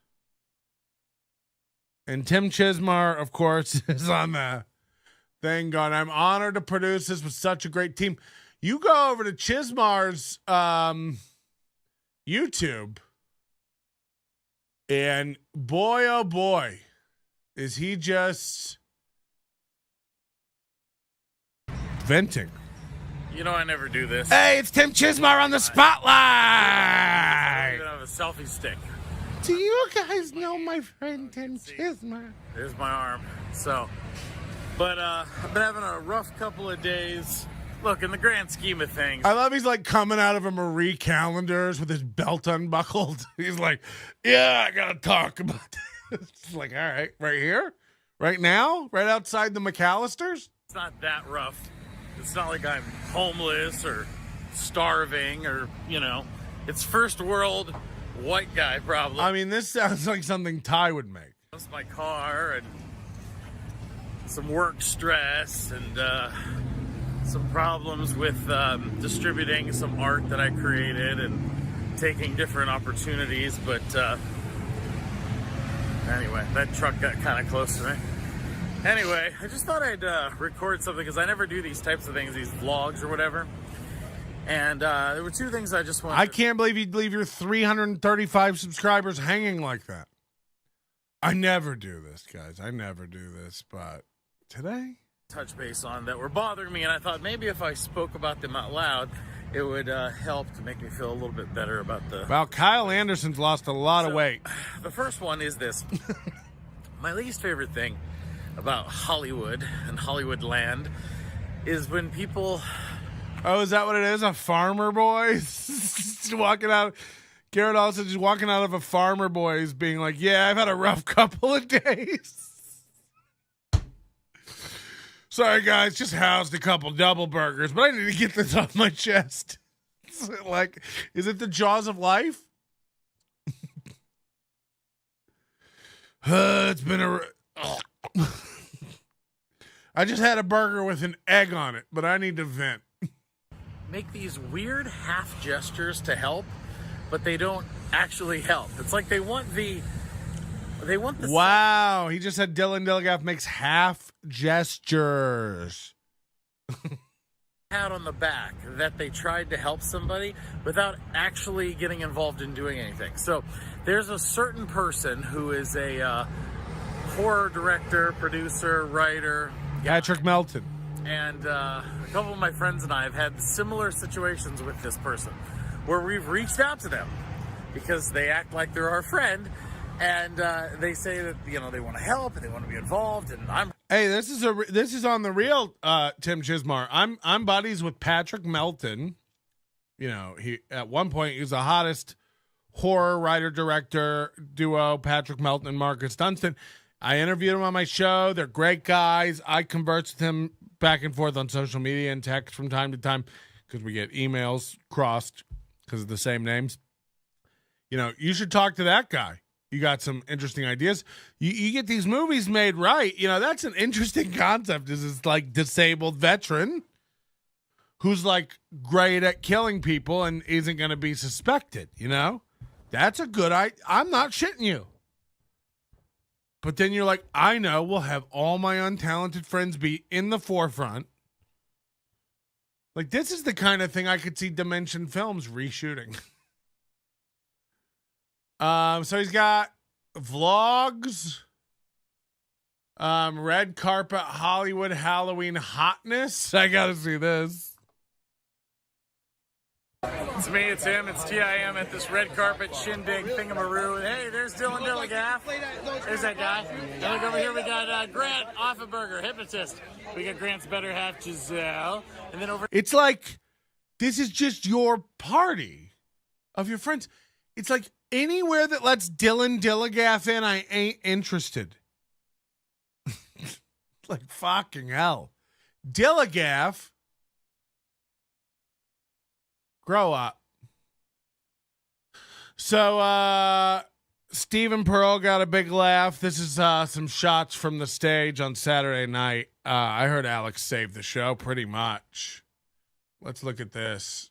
And Tim Chismar, of course, is on the thing going, I'm honored to produce this with such a great team. You go over to Chismar's YouTube, and boy, oh boy, is he just venting. You know, I never do this. Hey, it's Tim Chismar on the spotlight. I don't even have a selfie stick. Do you guys know my friend Tim Chismar? There's my arm. So, but I've been having a rough couple of days. Look, in the grand scheme of things, I love he's like coming out of a Marie Callender's with his belt unbuckled. He's like, yeah, I gotta talk about this. It's like, all right, right here, right now, right outside the McAllisters. it's not that rough. It's not like I'm homeless or starving or, you know, it's first world white guy problem. I mean, this sounds like something Ty would make. It's my car and some work stress and some problems with distributing some art that I created and taking different opportunities. But anyway, that truck got kind of close to me. Anyway, I just thought I'd record something because I never do these types of things, these vlogs or whatever. And there were two things I just wanted. I can't believe you'd leave your 335 subscribers hanging like that. I never do this, guys. I never do this, but today, touch base on that were bothering me, and I thought maybe if I spoke about them out loud, it would help to make me feel a little bit better about the. Well, Kyle Anderson's lost a lot of weight. The first one is this: my least favorite thing about Hollywood and Hollywood land is when people. Oh, is that what it is? A farmer boy walking out. Garrett also just walking out of a farmer boy's being like, yeah, I've had a rough couple of days. Sorry, guys, just housed a couple double burgers, but I need to get this off my chest. Like, is it the jaws of life? It's been a... I just had a burger with an egg on it, but I need to vent. Make these weird half gestures to help, but they don't actually help. It's like they want the wow, he just said Dillion Dillagaf makes half gestures. pat on the back that they tried to help somebody without actually getting involved in doing anything. So there's a certain person who is a horror director, producer, writer. Patrick Melton. And a couple of my friends and I have had similar situations with this person where we've reached out to them because they act like they're our friend and they say that, you know, they want to help and they want to be involved. And hey, this is on the real Tim Chismar. I'm buddies with Patrick Melton. You know, he at one point he was the hottest horror writer director duo, Patrick Melton and Marcus Dunstan. I interviewed him on my show. They're great guys. I converse with him back and forth on social media and text from time to time because we get emails crossed because of the same names. You know, you should talk to that guy. You got some interesting ideas. You get these movies made right. You know, that's an interesting concept. Is this like disabled veteran who's like great at killing people and isn't going to be suspected, you know? That's a good idea. I'm not shitting you. But then you're like, I know, we'll have all my untalented friends be in the forefront. Like, this is the kind of thing I could see Dimension Films reshooting. So he's got vlogs, red carpet Hollywood Halloween hotness. I gotta see this. It's me, it's him, it's TIM at this red carpet shindig thingamaroo. Hey, there's Dillion Dillagaf. There's that guy. And look over here, we got Grant Offenberger, hypnotist. We got Grant's better half, Giselle. And then over. It's like, this is just your party of your friends. It's like anywhere that lets Dillion Dillagaf in, I ain't interested. Like fucking hell. Dillagaf. Grow up. So, Stephen Pearl got a big laugh. This is some shots from the stage on Saturday night. I heard Alex saved the show pretty much. Let's look at this.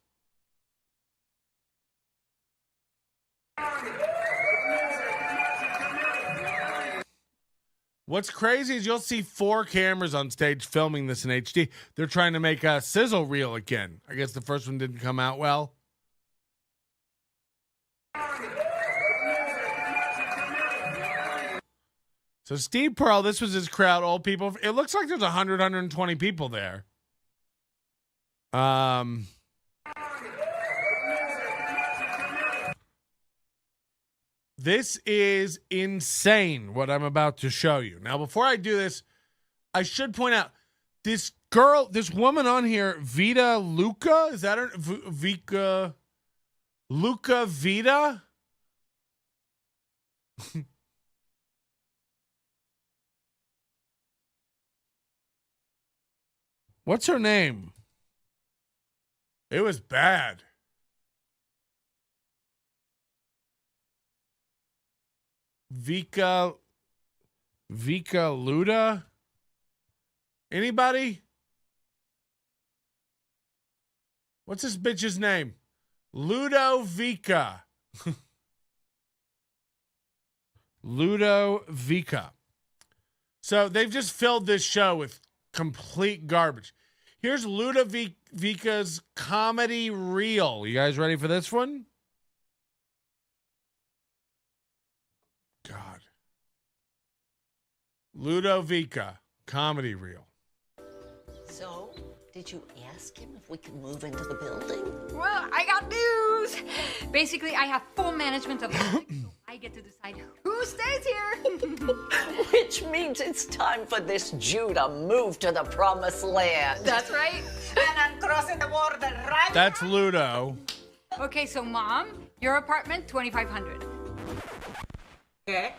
What's crazy is you'll see 4 cameras on stage filming this in HD. They're trying to make a sizzle reel again. I guess the first one didn't come out well. So Steve Pearl, this was his crowd, old people. It looks like there's 100, 120 people there. This is insane what I'm about to show you. Now, before I do this, I should point out this girl, this woman on here, Vita Luca, is that her? Vika Luca Vita? What's her name? It was bad. Vika Luda? Anybody? What's this bitch's name? Ludovica. Ludovica. So they've just filled this show with complete garbage. Here's Ludovica's comedy reel. You guys ready for this one? God. Ludovica, comedy reel. So, did you ask him if we could move into the building? Well, I got news. Basically, I have full management of the building, so I get to decide who stays here. Which means it's time for this Jew to move to the promised land. That's right. And I'm crossing the border right That's Ludo. Okay, so Mom, your apartment, $2,500. ¿Qué?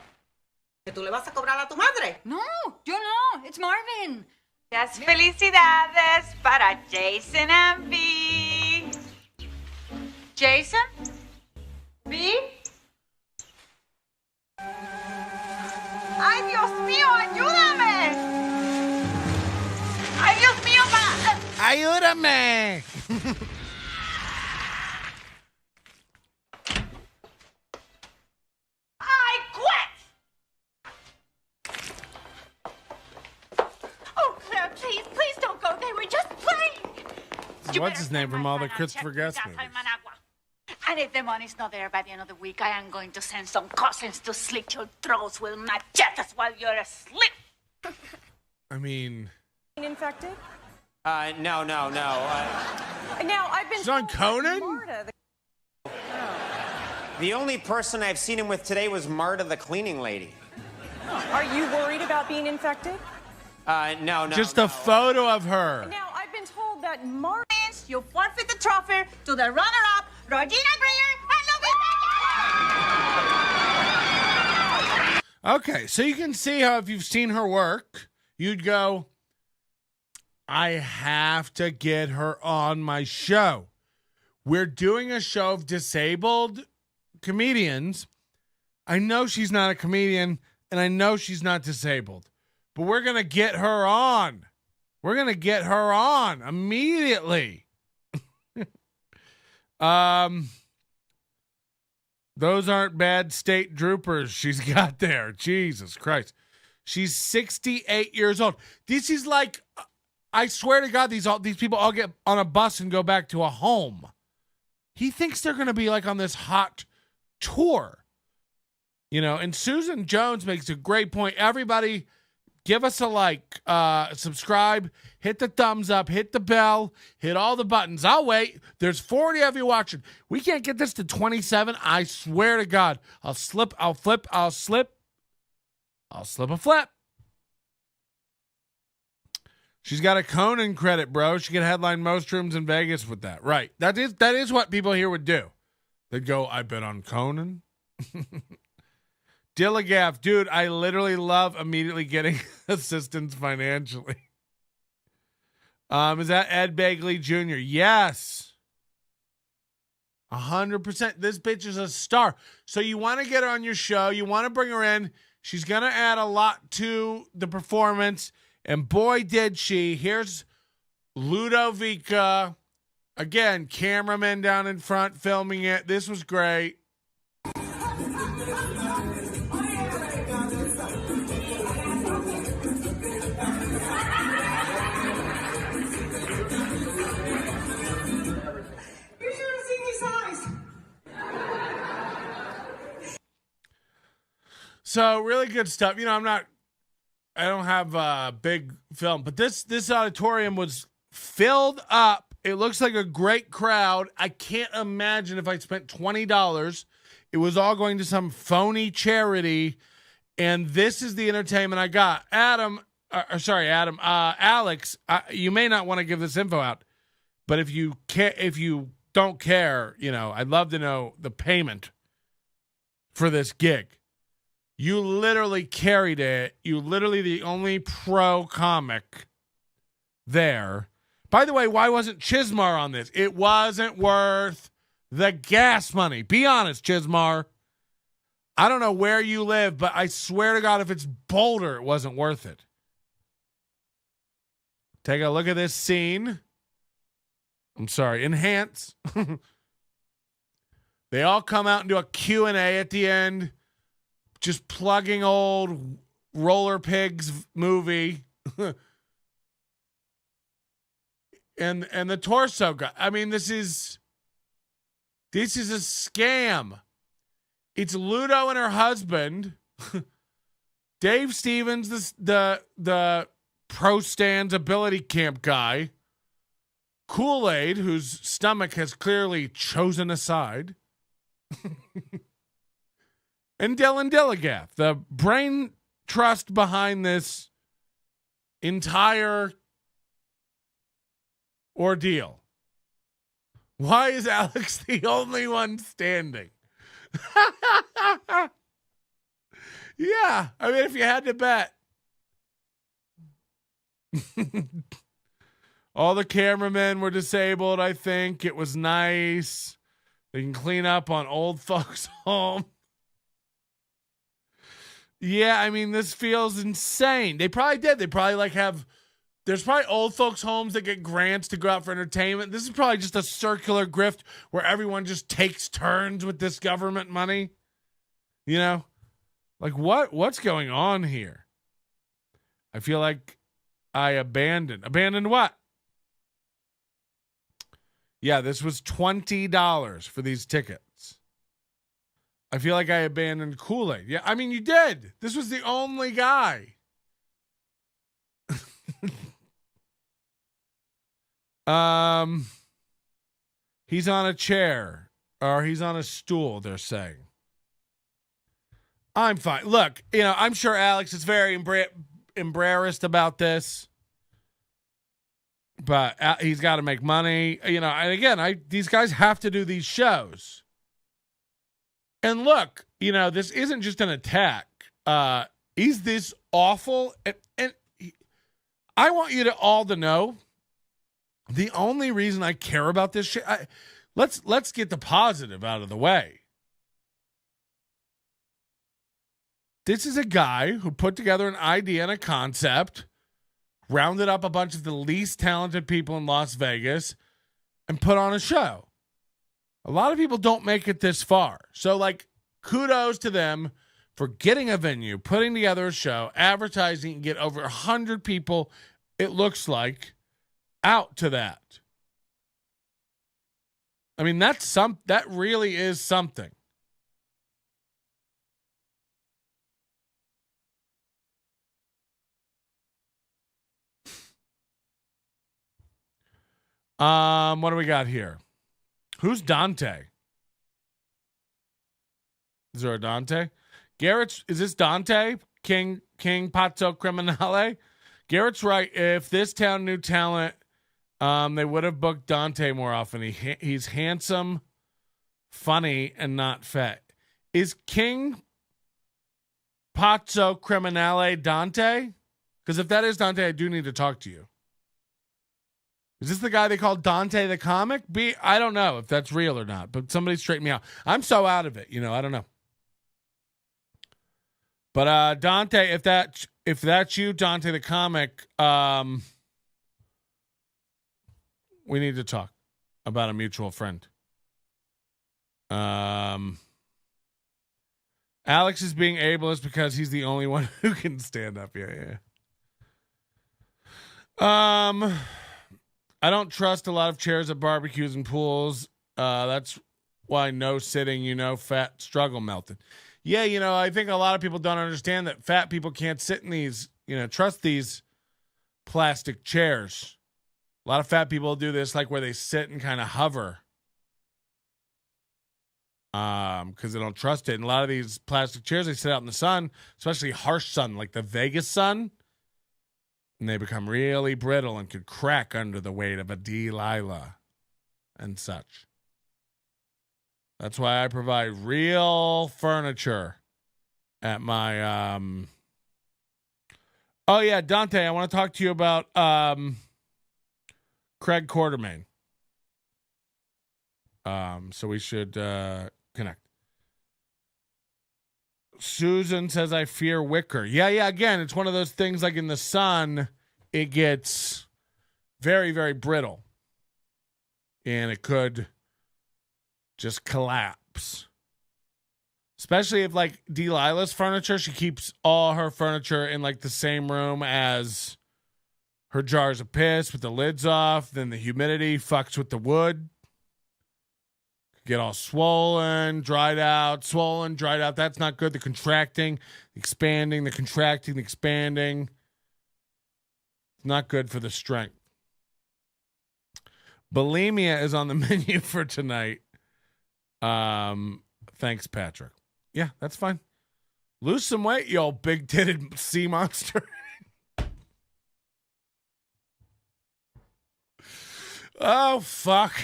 ¿Que tú le vas a cobrar a tu madre? No, yo no. It's Marvin. Las felicidades para Jason and V. Jason? V? ¡Ay, Dios mío, ayúdame! ¡Ay, Dios mío, ¡Ayúdame! I quit! Oh, Claire, please don't go. They were just playing. What's his name from all the Christopher Guest movies? And if the money's not there by the end of the week, I am going to send some cousins to slit your throats with machetes while you're asleep. I mean... Infected? No. Now, I've been She's on Conan? Marta, The only person I've seen him with today was Marta, the cleaning lady. Are you worried about being infected? No. Just a photo of her. Now, I've been told that Marta... You forfeit the trophy to the runner-up, Regina Greer, and Okay, so you can see how if you've seen her work, you'd go, I have to get her on my show. We're doing a show of disabled comedians. I know she's not a comedian, and I know she's not disabled, but we're going to get her on. We're going to get her on immediately. Those aren't bad state troopers she's got there. Jesus Christ. She's 68 years old. This is like, I swear to God, these people all get on a bus and go back to a home. He thinks they're going to be like on this hot tour. You know, and Susan Jones makes a great point. Everybody, give us a like, subscribe, hit the thumbs up, hit the bell, hit all the buttons. I'll wait. There's 40 of you watching. We can't get this to 27. I swear to God. I'll slip a flip. She's got a Conan credit, bro. She could headline most rooms in Vegas with that. Right. That is what people here would do. They'd go, I've been on Conan. Dilligaf, dude, I literally love immediately getting assistance financially. Is that Ed Begley Jr.? Yes. 100%. This bitch is a star. So you want to get her on your show. You want to bring her in. She's going to add a lot to the performance. And boy, did she. Here's Ludovica. Again, cameraman down in front filming it. This was great. So really good stuff. You know, I don't have a big film, but this auditorium was filled up. It looks like a great crowd. I can't imagine if I spent $20, it was all going to some phony charity. And this is the entertainment I got. Alex, you may not want to give this info out, but if you don't care, you know, I'd love to know the payment for this gig. You literally carried it. You literally the only pro comic there. By the way, why wasn't Chismar on this? It wasn't worth the gas money. Be honest, Chismar. I don't know where you live, but I swear to God, if it's Boulder, it wasn't worth it. Take a look at this scene. I'm sorry, enhance. They all come out and do a Q&A at the end, just plugging old Roller Pigs movie. and the torso guy. I mean, this is a scam. It's Ludo and her husband, Dave Stevens, the pro stands ability camp guy, Kool-Aid, whose stomach has clearly chosen a side, and Dillion Dillagaf, the brain trust behind this entire ordeal. Why is Alex the only one standing? Yeah, I mean, if you had to bet. All the cameramen were disabled, I think. It was nice. They can clean up on old folks' home. Yeah, I mean, this feels insane. They probably did. They probably there's probably old folks' homes that get grants to go out for entertainment. This is probably just a circular grift where everyone just takes turns with this government money. You know? Like, what's going on here? I feel like I abandoned what? Yeah, this was $20 for these tickets. I feel like I abandoned Kool-Aid. Yeah, I mean, you did. This was the only guy. He's on a chair or he's on a stool, they're saying. I'm fine. Look, you know, I'm sure Alex is very embarrassed about this, but he's got to make money, you know. And again, these guys have to do these shows. And look, you know, this isn't just an attack. Is this awful? And I want you to all to know, the only reason I care about this shit, let's get the positive out of the way. This is a guy who put together an idea and a concept, rounded up a bunch of the least talented people in Las Vegas, and put on a show. A lot of people don't make it this far. So, like, kudos to them for getting a venue, putting together a show, advertising, and get over 100 people, it looks like, out to that. I mean, that really is something. What do we got here? Who's Dante? Is there a Dante? Garrett's, is this Dante? King Pazzo Criminale? Garrett's right. If this town knew talent, they would have booked Dante more often. He's handsome, funny, and not fat. Is King Pazzo Criminale Dante? Because if that is Dante, I do need to talk to you. Is this the guy they call Dante the comic? I don't know if that's real or not, but somebody straighten me out. I'm so out of it, you know, I don't know. But Dante, if that's you, Dante the comic, we need to talk about a mutual friend. Alex is being ableist because he's the only one who can stand up. Yeah. I don't trust a lot of chairs at barbecues and pools. That's why no sitting, you know, fat struggle melted. Yeah, I think a lot of people don't understand that fat people can't sit in these, trust these plastic chairs. A lot of fat people do this, like where they sit and kind of hover. Because they don't trust it. And a lot of these plastic chairs, they sit out in the sun, especially harsh sun, like the Vegas sun. And they become really brittle and could crack under the weight of a Delilah and such. That's why I provide real furniture at my Oh yeah, Dante, I want to talk to you about Craig Quartermain. So we should connect. Susan says, I fear wicker. Yeah, again, it's one of those things like in the sun, it gets very, very brittle. And it could just collapse. Especially if, like, Delilah's furniture, she keeps all her furniture in, like, the same room as her jars of piss with the lids off. Then the humidity fucks with the wood. Get all swollen, dried out. That's not good. The contracting, expanding, the contracting, the expanding. It's not good for the strength. Bulimia is on the menu for tonight. Thanks, Patrick. Yeah, that's fine. Lose some weight, you old big-titted sea monster. Oh, fuck.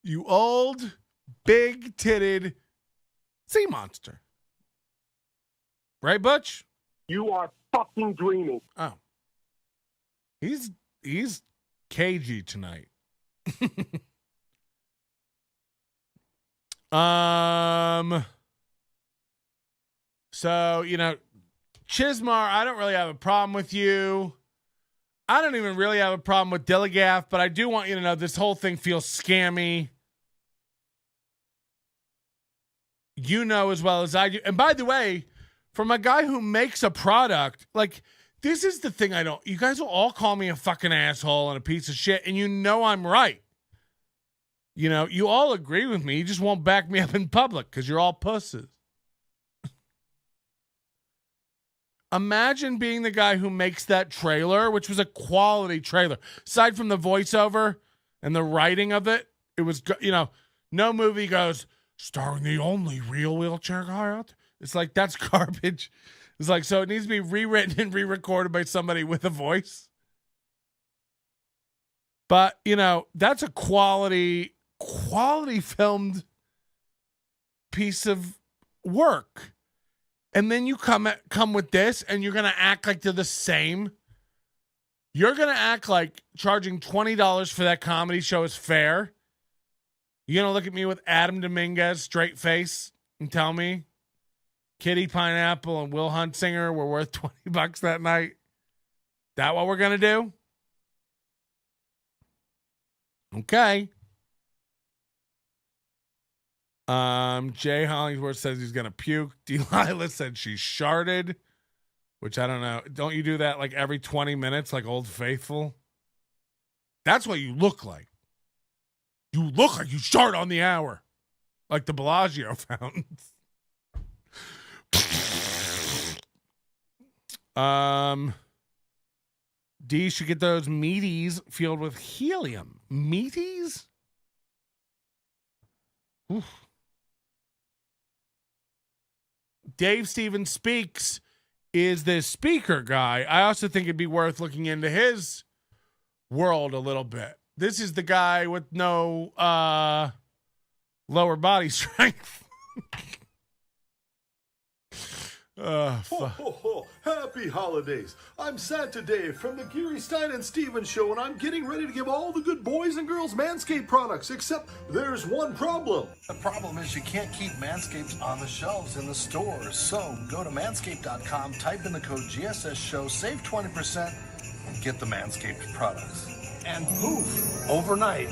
You old, big-titted sea monster. Right, Butch? You are fucking dreaming. Oh. He's cagey tonight. So, Chismar, I don't really have a problem with you. I don't even really have a problem with Dilligaf, but I do want you to know this whole thing feels scammy. You know as well as I do. And by the way, from a guy who makes a product, like, this is the thing you guys will all call me a fucking asshole and a piece of shit, and I'm right. You all agree with me. You just won't back me up in public because you're all pussies. Imagine being the guy who makes that trailer, which was a quality trailer. Aside from the voiceover and the writing of it, it was, no movie goes, starring the only real wheelchair guy out there. It's like, that's garbage. It's like, so it needs to be rewritten and re-recorded by somebody with a voice. But, that's a quality filmed piece of work. And then you come with this and you're going to act like they're the same. You're going to act like charging $20 for that comedy show is fair. You're going to look at me with Adam Dominguez, straight face, and tell me Kitty Pineapple and Will Huntsinger were worth $20 that night. That what we're going to do? Okay. Jay Hollingsworth says he's going to puke. Delilah said she sharted, which I don't know. Don't you do that like every 20 minutes like Old Faithful? That's what you look like. You look like you shart on the hour. Like the Bellagio fountains. D should get those meaties filled with helium. Meaties? Oof. Dave Stevens Speaks is the speaker guy. I also think it'd be worth looking into his world a little bit. This is the guy with no lower body strength. Ho, ho, ho. Happy holidays. I'm Santa Dave from the Geary Stein and Stevens Show, and I'm getting ready to give all the good boys and girls Manscaped products, except there's one problem. The problem is you can't keep Manscaped on the shelves in the stores. So go to manscaped.com, type in the code GSS Show, save 20%, and get the Manscaped products. And poof, overnight,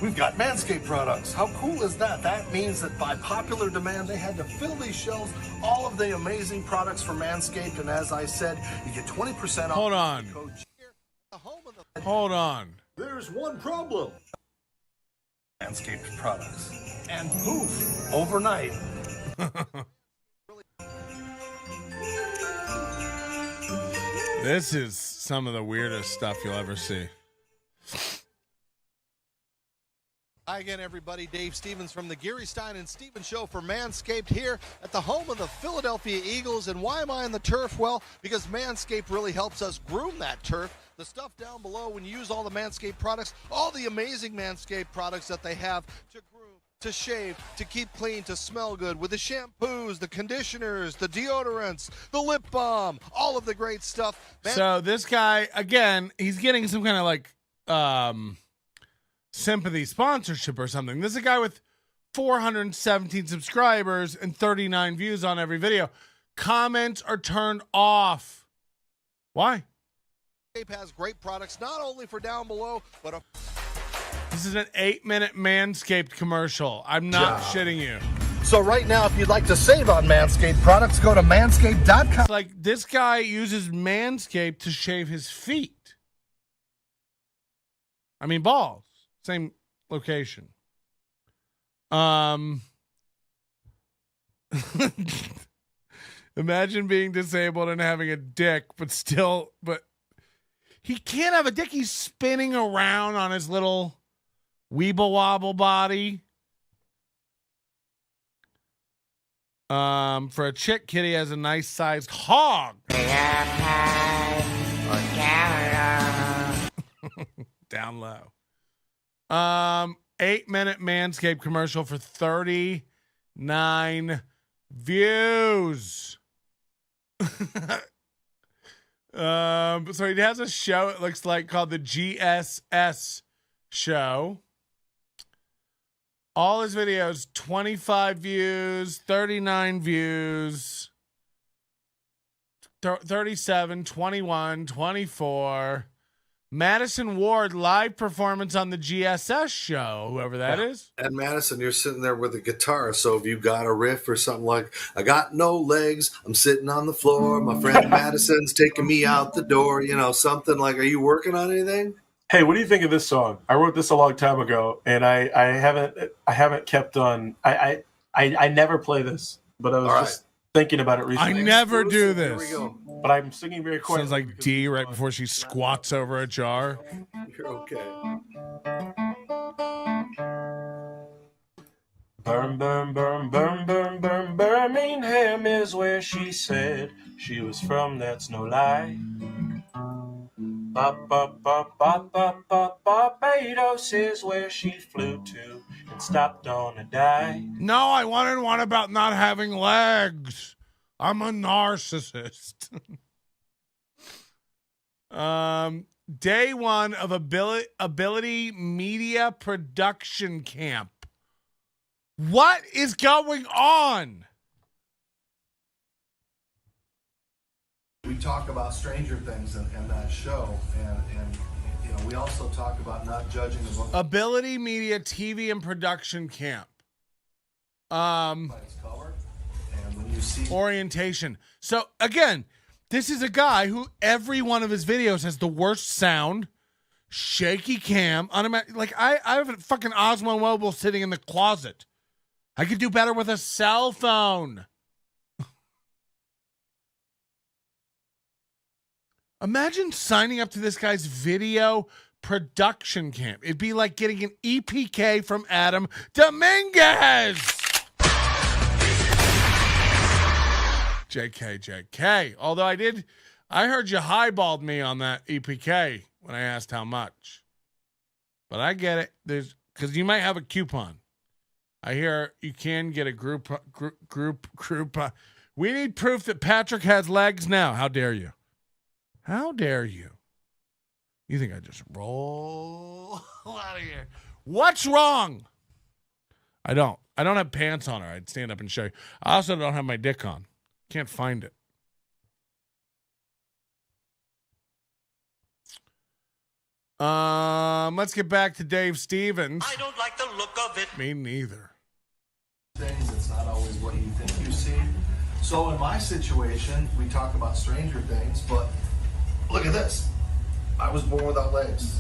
we've got Manscaped products. How cool is that? That means that by popular demand, they had to fill these shelves, all of the amazing products from Manscaped. And as I said, you get 20% off. Hold on. Hold on. There's one problem. Manscaped products. And poof, overnight. This is some of the weirdest stuff you'll ever see. Hi again, everybody. Dave Stevens from the Gary Stein and Stevens Show for Manscaped here at the home of the Philadelphia Eagles. And why am I on the turf? Well, because Manscaped really helps us groom that turf. The stuff down below, when you use all the Manscaped products, all the amazing Manscaped products that they have to groom, to shave, to keep clean, to smell good, with the shampoos, the conditioners, the deodorants, the lip balm, all of the great stuff. So this guy, again, he's getting some kind of like sympathy sponsorship or something. This is a guy with 417 subscribers and 39 views on every video. Comments are turned off. Why? Manscaped has great products, not only for down below, but This is an 8-minute Manscaped commercial. I'm not shitting you. So right now, if you'd like to save on Manscaped products, go to manscaped.com. It's like this guy uses Manscaped to shave his feet. I mean, balls. Same location. Imagine being disabled and having a dick, but he can't have a dick. He's spinning around on his little weeble wobble body. For a chick, Kitty has a nice sized hog. Down low. 8-minute Manscaped commercial for 39 views. So he has a show, it looks like, called the GSS show. All his videos, 25 views, 39 views, 37, 21, 24. Madison Ward live performance on the GSS show, whoever that is. And Madison, you're sitting there with a guitar. So if you got a riff or something like, I got no legs, I'm sitting on the floor, my friend Madison's taking me out the door, you know, something like, are you working on anything? Hey, what do you think of this song? I wrote this a long time ago, and I haven't kept on. I never play this, but I was just thinking about it recently. I never do this. Here we go. But I'm singing very quietly. Sounds like D right before she squats over a jar. You're okay. Burn, burn, burn, burn, burn, burn, Birmingham is where she said she was from, that's no lie. Barbados is where she flew to and stopped on a dive. No, I wanted one about not having legs. I'm a narcissist. Day one of Ability Media Production Camp. What is going on? We talk about Stranger Things and that show, and you know, we also talk about not judging the book. Ability Media TV and Production Camp. Orientation. So again, this is a guy who every one of his videos has the worst sound, shaky cam, like I have a fucking Osmo Mobile sitting in the closet. I could do better with a cell phone. Imagine signing up to this guy's video production camp. It'd be like getting an EPK from Adam Dominguez. JK. Although I heard you highballed me on that EPK when I asked how much. But I get it. Because you might have a coupon. I hear you can get a group. We need proof that Patrick has legs now. How dare you? How dare you? You think I just roll out of here? What's wrong? I don't have pants on, or I'd stand up and show you. I also don't have my dick on. Can't find it. Let's get back to Dave Stevens. I don't like the look of it. Me neither. Things, it's not always what you think you see. So in my situation, we talk about Stranger Things, but look at this. I was born without legs.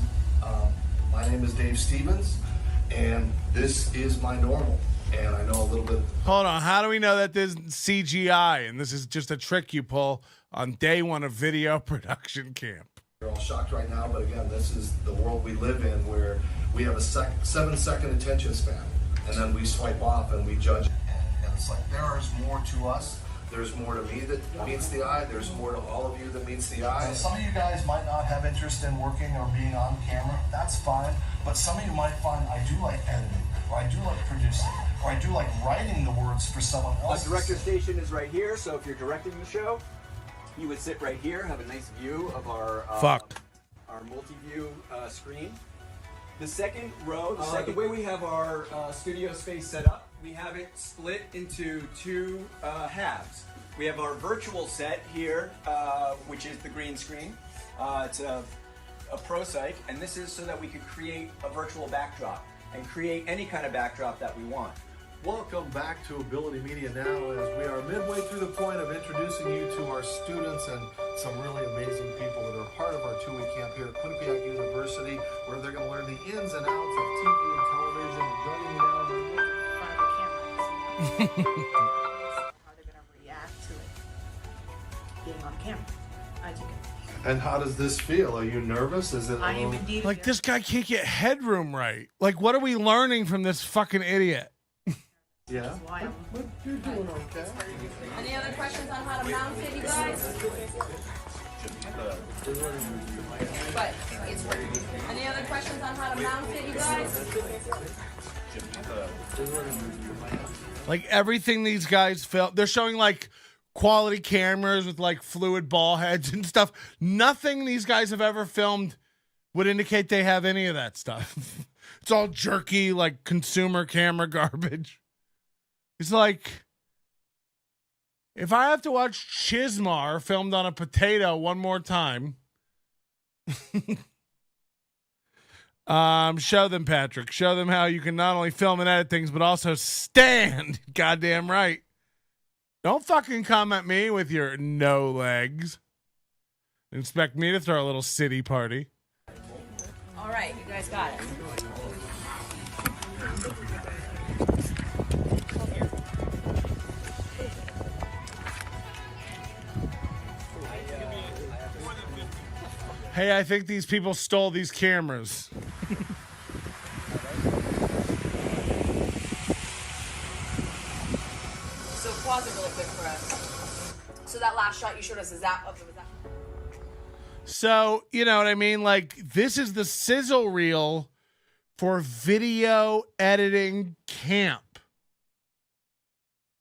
My name is Dave Stevens, and this is my normal. And I know a little bit. Hold on. How do we know that this is CGI and this is just a trick you pull on day one of video production camp? You're all shocked right now, but again, this is the world we live in where we have a 7-second attention span, and then we swipe off and we judge. And it's like there is more to us. There's more to me that meets the eye. There's more to all of you that meets the eye. And some of you guys might not have interest in working or being on camera. That's fine. But some of you might find I do like editing, or I do like producing, or I do like writing the words for someone else. The director station is right here, so if you're directing the show, you would sit right here, have a nice view of our multi-view screen. The second row, the way we have our studio space set up, we have it split into two halves. We have our virtual set here, which is the green screen. It's a Pro Psych, and this is so that we could create a virtual backdrop and create any kind of backdrop that we want. Welcome back to Ability Media now, as we are midway through the point of introducing you to our students and some really amazing people that are part of our 2-week camp here at Quinnipiac University, where they're going to learn the ins and outs of TV and television, and joining me now how they're going to react to it being on camera. As you can. And how does this feel? Are you nervous? Is it I am indeed. Like, this guy can't get headroom right. Like, what are we learning from this fucking idiot? Yeah. But you're doing okay. Any other questions on how to mount it, you guys? What? Any other questions on how to mount it, you guys? Like, everything these guys film, they're showing like quality cameras with like fluid ball heads and stuff. Nothing these guys have ever filmed would indicate they have any of that stuff. It's all jerky, like consumer camera garbage. It's like, if I have to watch Chismar filmed on a potato one more time, show them, Patrick. Show them how you can not only film and edit things, but also stand. Goddamn right. Don't fucking come at me with your no legs. Expect me to throw a little city party. All right, you guys got it. Hey, I think these people stole these cameras. So pause it really quick for us. So that last shot you showed us, is that? So, you know what I mean? Like, this is the sizzle reel for video editing camp.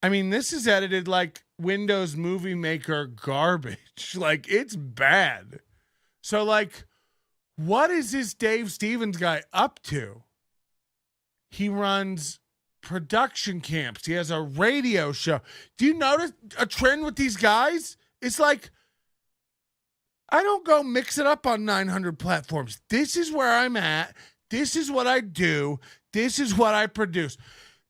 I mean, this is edited like Windows Movie Maker garbage. Like, it's bad. So, like, what is this Dave Stevens guy up to? He runs production camps. He has a radio show. Do you notice a trend with these guys? It's like, I don't go mix it up on 900 platforms. This is where I'm at. This is what I do. This is what I produce.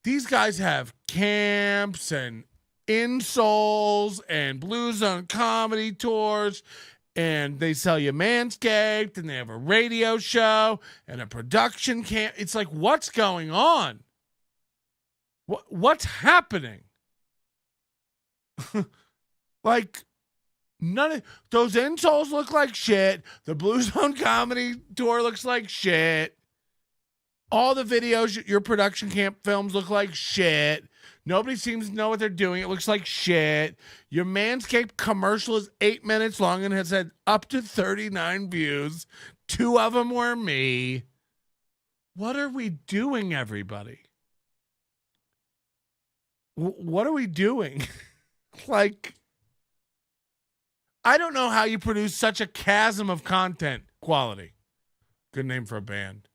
These guys have camps and insoles and Blue Zone comedy tours. And they sell you Manscaped, and they have a radio show and a production camp. It's like, what's going on? What's happening? Like, none of those insoles look like shit. The Blue Zone comedy tour looks like shit. All the videos, your production camp films look like shit. Nobody seems to know what they're doing. It looks like shit. Your Manscaped commercial is 8 minutes long and has had up to 39 views. 2 of them were me. What are we doing, everybody? What are we doing? Like, I don't know how you produce such a chasm of content quality. Good name for a band.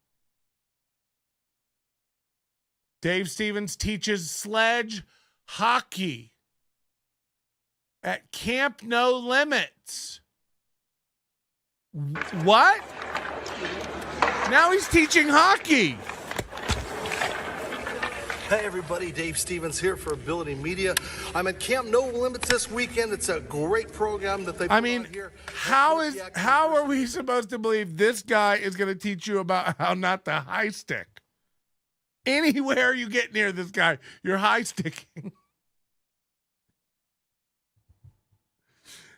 Dave Stevens teaches sledge hockey at Camp No Limits. What? Now he's teaching hockey. Hey everybody, Dave Stevens here for Ability Media. I'm at Camp No Limits this weekend. It's a great program that they put on here. How are we supposed to believe this guy is going to teach you about how not to high stick? Anywhere you get near this guy, you're high sticking.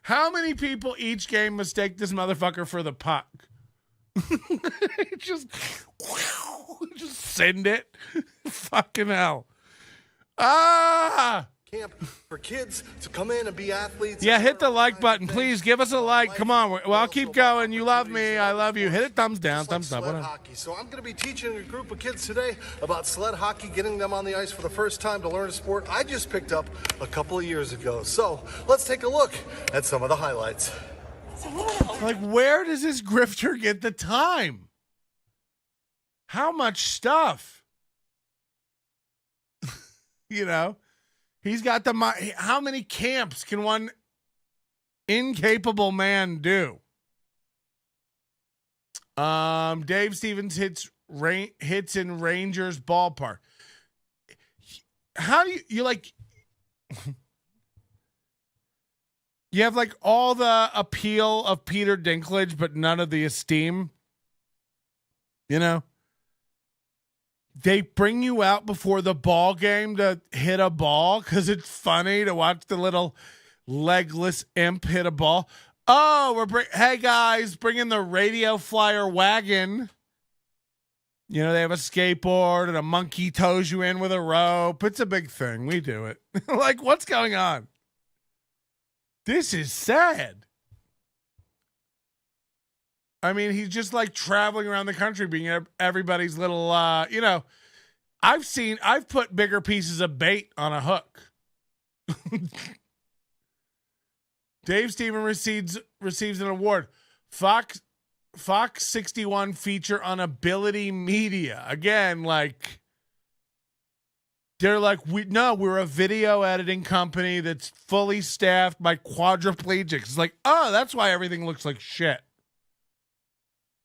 How many people each game mistake this motherfucker for the puck? just send it. Fucking hell. Camp for kids to come in and be athletes. Yeah, hit the like button. Please give us a like. Come on. Well, I'll keep going. You love me. I love you. Hit it. Thumbs down. Thumbs up. Sled hockey. So I'm going to be teaching a group of kids today about sled hockey, getting them on the ice for the first time to learn a sport I just picked up a couple of years ago. So let's take a look at some of the highlights. Like, where does this grifter get the time? How much stuff? You know? He's got the money. How many camps can one incapable man do? Dave Stevens hits in Rangers ballpark. How do you like? You have like all the appeal of Peter Dinklage, but none of the esteem. You know? They bring you out before the ball game to hit a ball because it's funny to watch the little legless imp hit a ball. Oh, hey guys, bringing the radio flyer wagon. You know, they have a skateboard and a monkey tows you in with a rope. It's a big thing. We do it. Like, what's going on? This is sad. I mean, he's just like traveling around the country being everybody's little, you know, I've put bigger pieces of bait on a hook. Dave Stevens receives an award. Fox 61 feature on Ability Media. Again, like, they're like, we're a video editing company that's fully staffed by quadriplegics. It's like, oh, that's why everything looks like shit.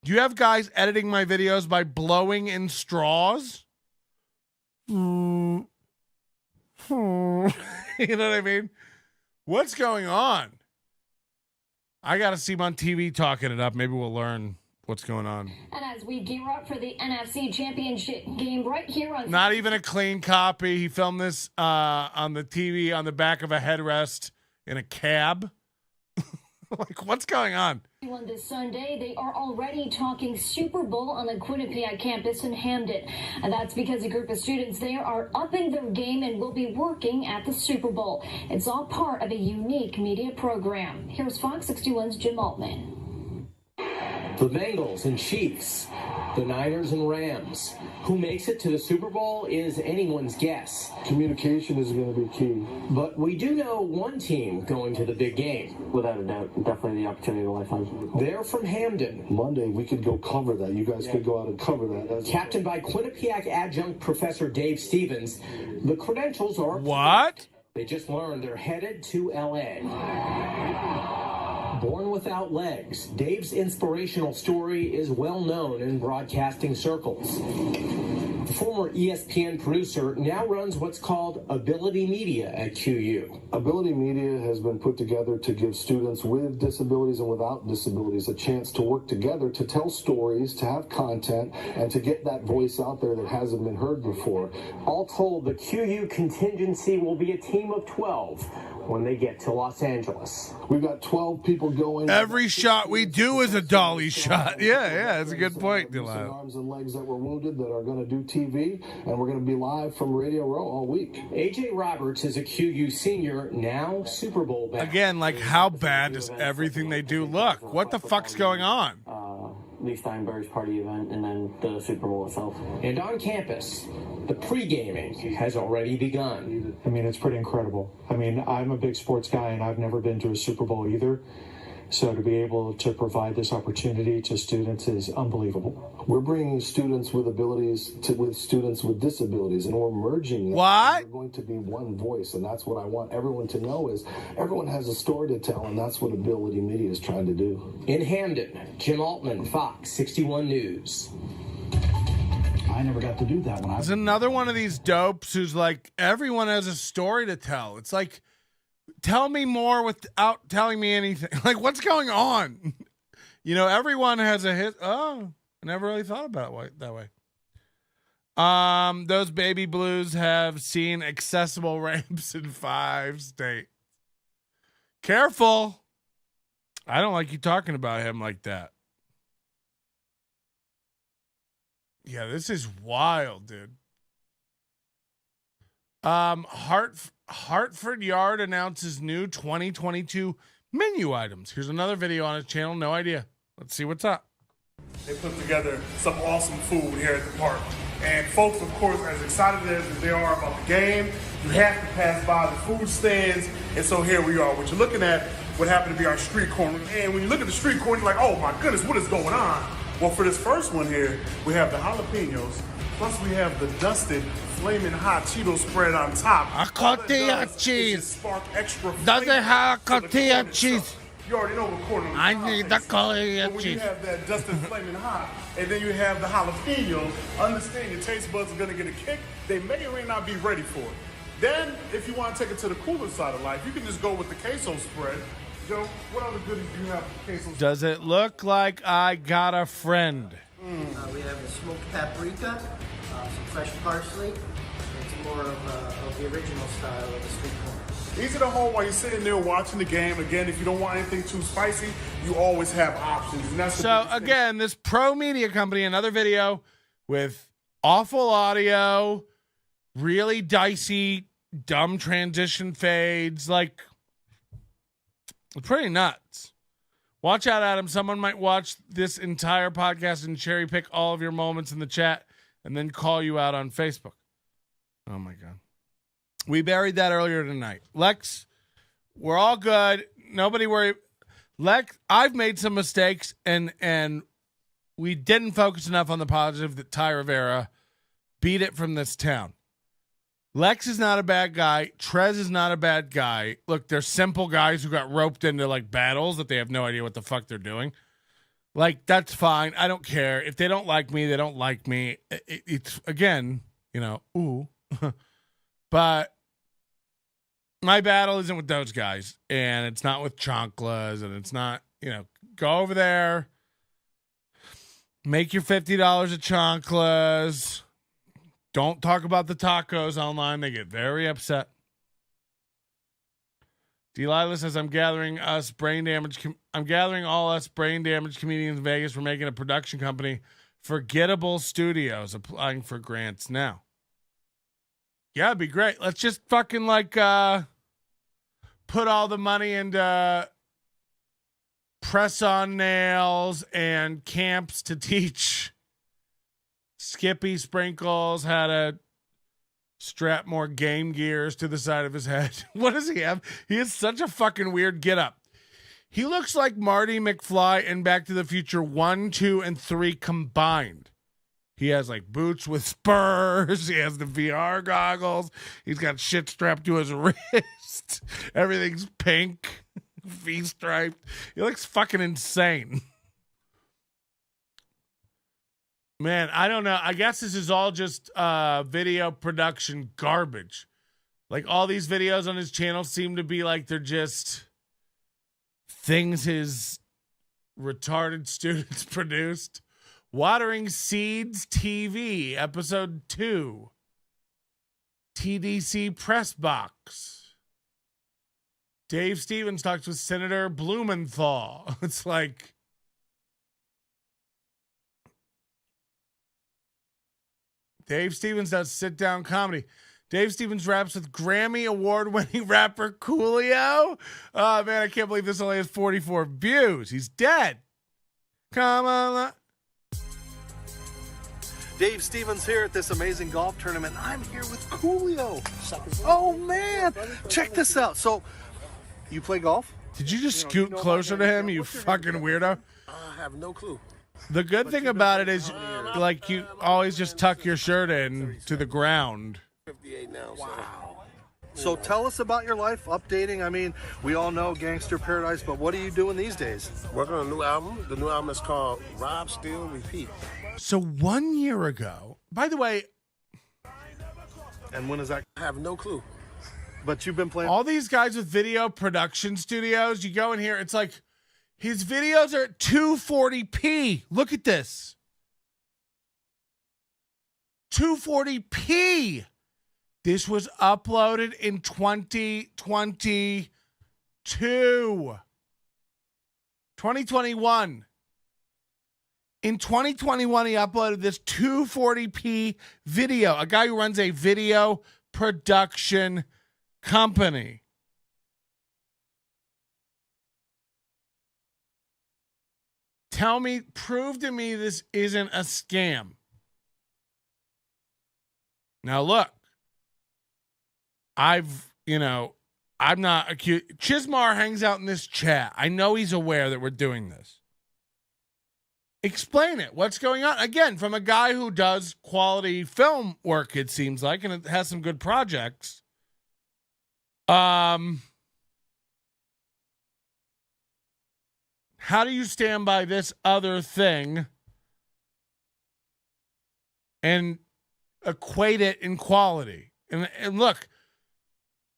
Do you have guys editing my videos by blowing in straws? You know what I mean? What's going on? I got to see him on TV talking it up. Maybe we'll learn what's going on. And as we gear up for the NFC Championship game right here on... Not even a clean copy. He filmed this on the TV on the back of a headrest in a cab. Like, what's going on? This Sunday, they are already talking Super Bowl on the Quinnipiac campus in Hamden. And that's because a group of students there are upping their game and will be working at the Super Bowl. It's all part of a unique media program. Here's Fox 61's Jim Altman. The Bengals and Chiefs, the Niners and Rams. Who makes it to the Super Bowl is anyone's guess. Communication is going to be key. But we do know one team going to the big game. Without a doubt, definitely the opportunity of a lifetime. They're from Hamden. Monday, we could go cover that. You guys could go out and cover that. That's captained by Quinnipiac adjunct Professor Dave Stevens. The credentials are... What? They just learned they're headed to L.A. Born without legs, Dave's inspirational story is well known in broadcasting circles. The former ESPN producer now runs what's called Ability Media at QU. Ability Media has been put together to give students with disabilities and without disabilities a chance to work together to tell stories, to have content, and to get that voice out there that hasn't been heard before. All told, the QU contingency will be a team of 12 when they get to Los Angeles. We've got 12 people going. Every shot we do is a dolly shot. Yeah, that's a good point, Dillion. Arms and legs that were wounded that are going to do TV, and we're going to be live from Radio Row all week. AJ Roberts is a QU senior, now Super Bowl bound. Again, like, how bad does everything they do look? What the fuck's going on? Lee Steinberg's party event, and then the Super Bowl itself. And on campus, the pre-gaming has already begun. I mean, it's pretty incredible. I mean, I'm a big sports guy, and I've never been to a Super Bowl either. So to be able to provide this opportunity to students is unbelievable. We're bringing students with abilities with students with disabilities, and we're merging them. What? We're going to be one voice, and that's what I want everyone to know is everyone has a story to tell, and that's what Ability Media is trying to do. In Hamden, Jim Altman, Fox 61 News. I never got to do that one. There's another one of these dopes who's like, everyone has a story to tell. It's like, tell me more without telling me anything. Like, what's going on? You know, everyone has a hit. Oh, I never really thought about it that way. Those baby blues have seen accessible ramps in 5 states. Careful. I don't like you talking about him like that. Yeah, this is wild, dude. Hartford Yard announces new 2022 menu items. Here's another video on his channel. No idea. Let's see what's up. They put together some awesome food here at the park. And folks, of course, as excited as they are about the game, you have to pass by the food stands. And so here we are. What you're looking at would happen to be our street corner. And when you look at the street corner, you're like, oh my goodness, what is going on? Well, for this first one here, we have the jalapenos, plus we have the dusted, flaming hot Cheeto spread on top. A cotija cheese. Spark extra Does it have cotija cheese? You already know what corner I need the cotija when cheese. you have that dusted flaming hot, and then you have the jalapeno, understand your taste buds are going to get a kick. They may or may not be ready for it. Then, if you want to take it to the cooler side of life, you can just go with the queso spread. Joe, what other goodies do you have for queso spread? Does it look like I got a friend? We have the smoked paprika, some fresh parsley. It's more of the original style of the street corner. Easy to hold while you're sitting there watching the game. Again, if you don't want anything too spicy, you always have options. And that's So again, this pro media company, another video with awful audio, really dicey, dumb transition fades, like pretty nuts. Watch out, Adam. Someone might watch this entire podcast and cherry pick all of your moments in the chat and then call you out on Facebook. Oh my God. We buried that earlier tonight. Lex, we're all good. Nobody worry. Lex, I've made some mistakes and we didn't focus enough on the positive that Ty Rivera beat it from this town. Lex is not a bad guy. Trez is not a bad guy. Look, they're simple guys who got roped into like battles that they have no idea what the fuck they're doing. Like, that's fine. I don't care. If they don't like me, they don't like me. It's, again, you know, ooh. But my battle isn't with those guys, and it's not with chanclas, and it's not, you know, go over there, make your $50 at chanclas. Don't talk about the tacos online. They get very upset. Delilah says, I'm gathering all us brain damaged comedians in Vegas. We're making a production company, Forgettable Studios, applying for grants now. Yeah, it'd be great. Let's just fucking like put all the money into press-on nails and camps to teach Skippy Sprinkles how to strap more Game Gears to the side of his head. What does he have? He has such a fucking weird getup. He looks like Marty McFly in Back to the Future 1, 2, and 3 combined. He has like boots with spurs. He has the VR goggles. He's got shit strapped to his wrist. Everything's pink, V-striped. He looks fucking insane. Man, I don't know. I guess this is all just video production garbage. Like, all these videos on his channel seem to be like they're just things his retarded students produced. Watering Seeds TV, Episode 2. TDC Press Box. Dave Stevens talks with Senator Blumenthal. It's like, Dave Stevens does sit-down comedy. Dave Stevens raps with Grammy Award-winning rapper Coolio. Oh, man, I can't believe this only has 44 views. He's dead. Come on. Dave Stevens here at this amazing golf tournament. I'm here with Coolio. Oh, man. Check this out. So, you play golf? Did you just scoot closer to him, you fucking weirdo? I have no clue. The good thing about it is, like, you always just tuck your shirt in to the ground. 58 now. Wow. So tell us about your life, updating. I mean, we all know Gangster Paradise, but what are you doing these days? Working on a new album. The new album is called Rob Steal Repeat. So 1 year ago, by the way, and when is that? I have no clue. But you've been playing all these guys with video production studios. You go in here, it's like his videos are at 240p. Look at this. 240p. This was uploaded in 2022. 2021. In 2021, he uploaded this 240p video. A guy who runs a video production company. Prove to me this isn't a scam. Now look, I'm not accused. Chismar hangs out in this chat. I know he's aware that we're doing this. Explain it. What's going on? Again, from a guy who does quality film work, it seems like, and it has some good projects. How do you stand by this other thing and equate it in quality? And look,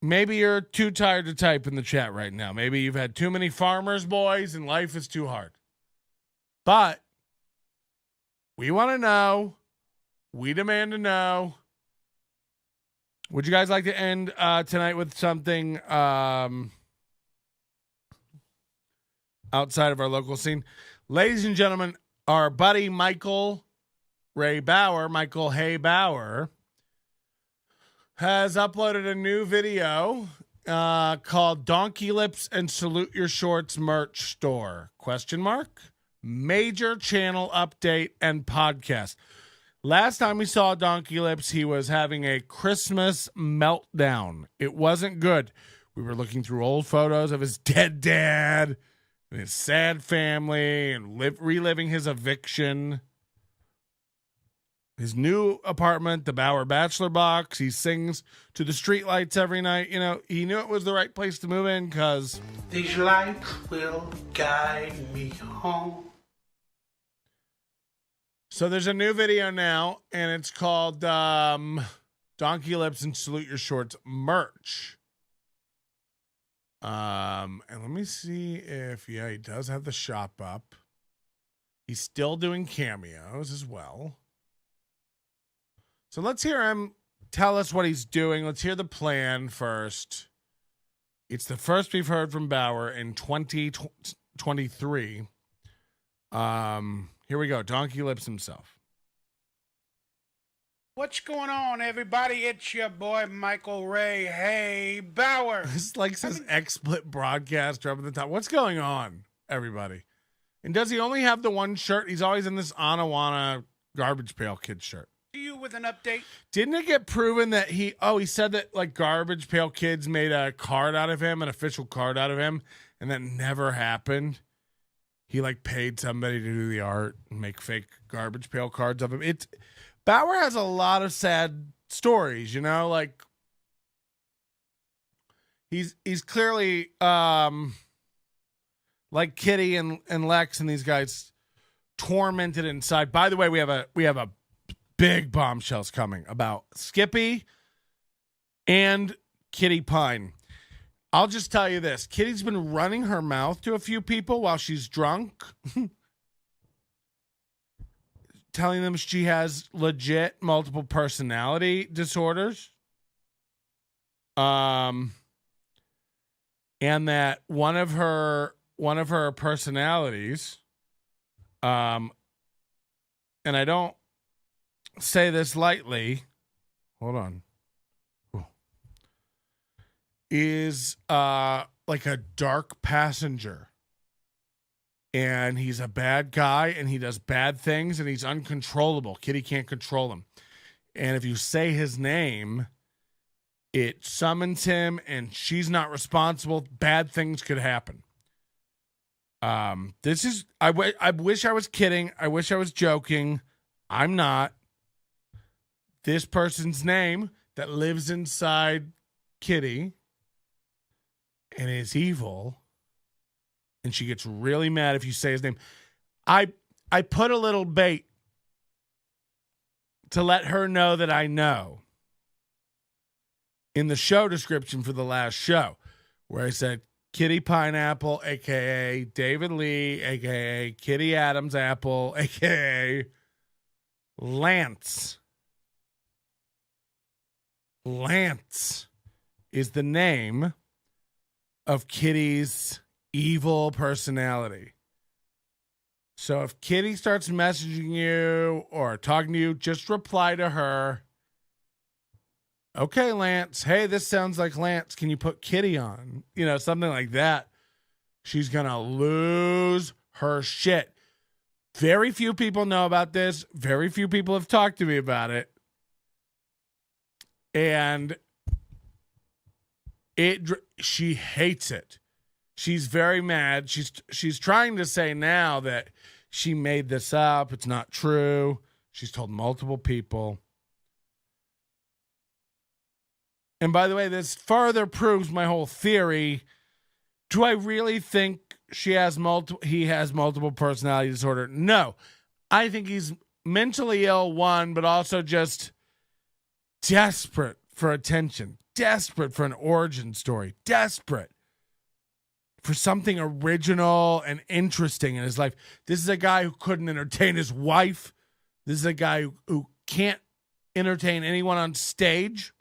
maybe you're too tired to type in the chat right now. Maybe you've had too many farmers boys and life is too hard. But we want to know. We demand to know. Would you guys like to end tonight with something outside of our local scene? Ladies and gentlemen, our buddy Michael Hay Bauer, has uploaded a new video called Donkey Lips and Salute Your Shorts Merch Store, ? Major channel update and podcast. Last time we saw Donkey Lips, he was having a Christmas meltdown. It wasn't good. We were looking through old photos of his dead dad and his sad family and reliving his eviction. His new apartment, the Bauer Bachelor Box. He sings to the streetlights every night. You know, he knew it was the right place to move in because these lights will guide me home. So there's a new video now, and it's called Donkey Lips and Salute Your Shorts merch. And let me see if, he does have the shop up. He's still doing cameos as well. So let's hear him tell us what he's doing. Let's hear the plan first. It's the first we've heard from Bauer in 2023. Here we go. Donkey Lips himself. What's going on, everybody? It's your boy, Michael Ray. Hey, Bauer. This says XSplit broadcaster up at the top. What's going on, everybody? And does he only have the one shirt? He's always in this Anawana Garbage Pail Kids shirt. To you with an update. Didn't it get proven that he said that like Garbage Pail Kids made a card out of him, an official card out of him, and that never happened? He like paid somebody to do the art and make fake Garbage Pail cards of him. Bauer has a lot of sad stories, like he's clearly like Kitty and Lex and these guys tormented inside. By the way, we have a big bombshells coming about Skippy and Kitty Pine. I'll just tell you this. Kitty's been running her mouth to a few people while she's drunk. Telling them she has legit multiple personality disorders. And that one of her personalities, and I don't say this lightly, hold on, is like a dark passenger, and he's a bad guy and he does bad things and he's uncontrollable. Kitty can't control him, and if you say his name, it summons him and she's not responsible. Bad things could happen. This is I wish I was kidding. I wish I was joking. I'm not. This person's name that lives inside Kitty and is evil, and she gets really mad if you say his name. I put a little bait to let her know that I know in the show description for the last show, where I said Kitty Pineapple, a.k.a. David Lee, a.k.a. Kitty Adams Apple, a.k.a. Lance. Lance is the name of Kitty's evil personality. So if Kitty starts messaging you or talking to you, just reply to her. Okay, Lance. Hey, this sounds like Lance. Can you put Kitty on? You know, something like that. She's going to lose her shit. Very few people know about this. Very few people have talked to me about it. And she hates it. She's very mad. She's trying to say now that she made this up. It's not true. She's told multiple people. And by the way, this further proves my whole theory. Do I really think he has multiple personality disorder? No. I think he's mentally ill, one, but also just desperate for attention, desperate for an origin story, desperate for something original and interesting in his life. This is a guy who couldn't entertain his wife. This is a guy who can't entertain anyone on stage.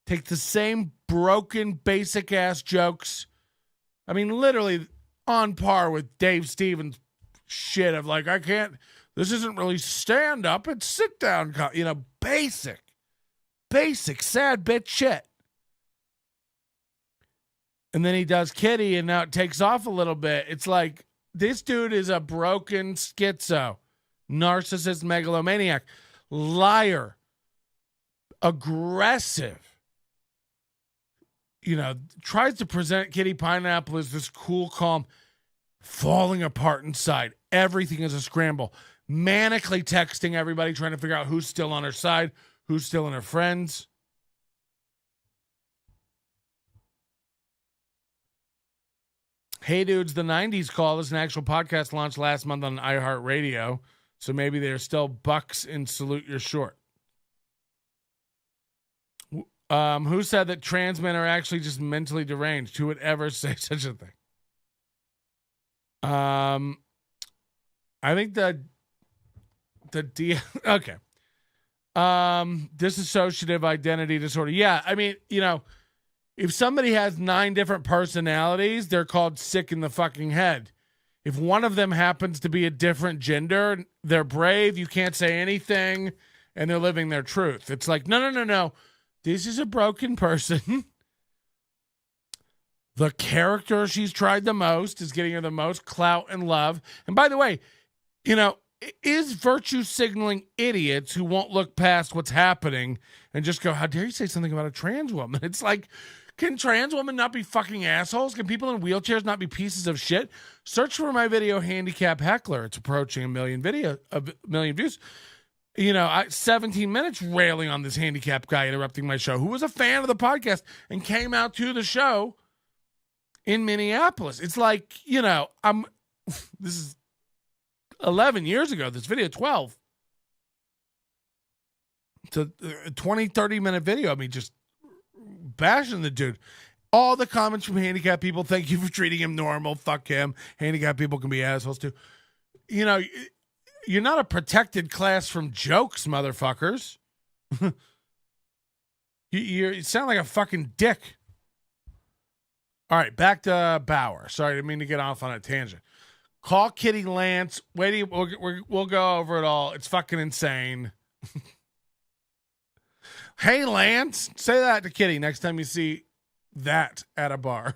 Take the same broken, basic-ass jokes. I mean, literally on par with Dave Stevens' shit of like, this isn't really stand-up, it's sit-down, basic, sad bitch shit. And then he does Kitty, and now it takes off a little bit. It's like, this dude is a broken schizo, narcissist, megalomaniac, liar, aggressive. Tries to present Kitty Pineapple as this cool, calm, falling apart inside. Everything is a scramble. Manically texting everybody, trying to figure out who's still on her side, who's still in her friends. Hey Dudes, the 90s Call is an actual podcast launched last month on iHeartRadio, so maybe they're still bucks in Salute You're Short. Who said that trans men are actually just mentally deranged? Who would ever say such a thing? I think okay. Dissociative identity disorder. Yeah, I mean, if somebody has 9 different personalities, they're called sick in the fucking head. If one of them happens to be a different gender, they're brave, you can't say anything, and they're living their truth. It's like, no. This is a broken person. The character she's tried the most is getting her the most clout and love. And by the way, is virtue signaling idiots who won't look past what's happening and just go, how dare you say something about a trans woman? It's like, can trans women not be fucking assholes? Can people in wheelchairs not be pieces of shit? Search for my video, Handicap Heckler. It's approaching a million views. 17 minutes railing on this handicapped guy interrupting my show who was a fan of the podcast and came out to the show in Minneapolis. It's like, this is 11 years ago, this video, 12. It's a 20, 30-minute video of me just bashing the dude. All the comments from handicapped people, thank you for treating him normal, fuck him. Handicapped people can be assholes too. You're not a protected class from jokes, motherfuckers. You sound like a fucking dick. All right, back to Bauer. Sorry, I didn't mean to get off on a tangent. Call Kitty Lance. Wait, we'll go over it all. It's fucking insane. Hey, Lance. Say that to Kitty next time you see that at a bar.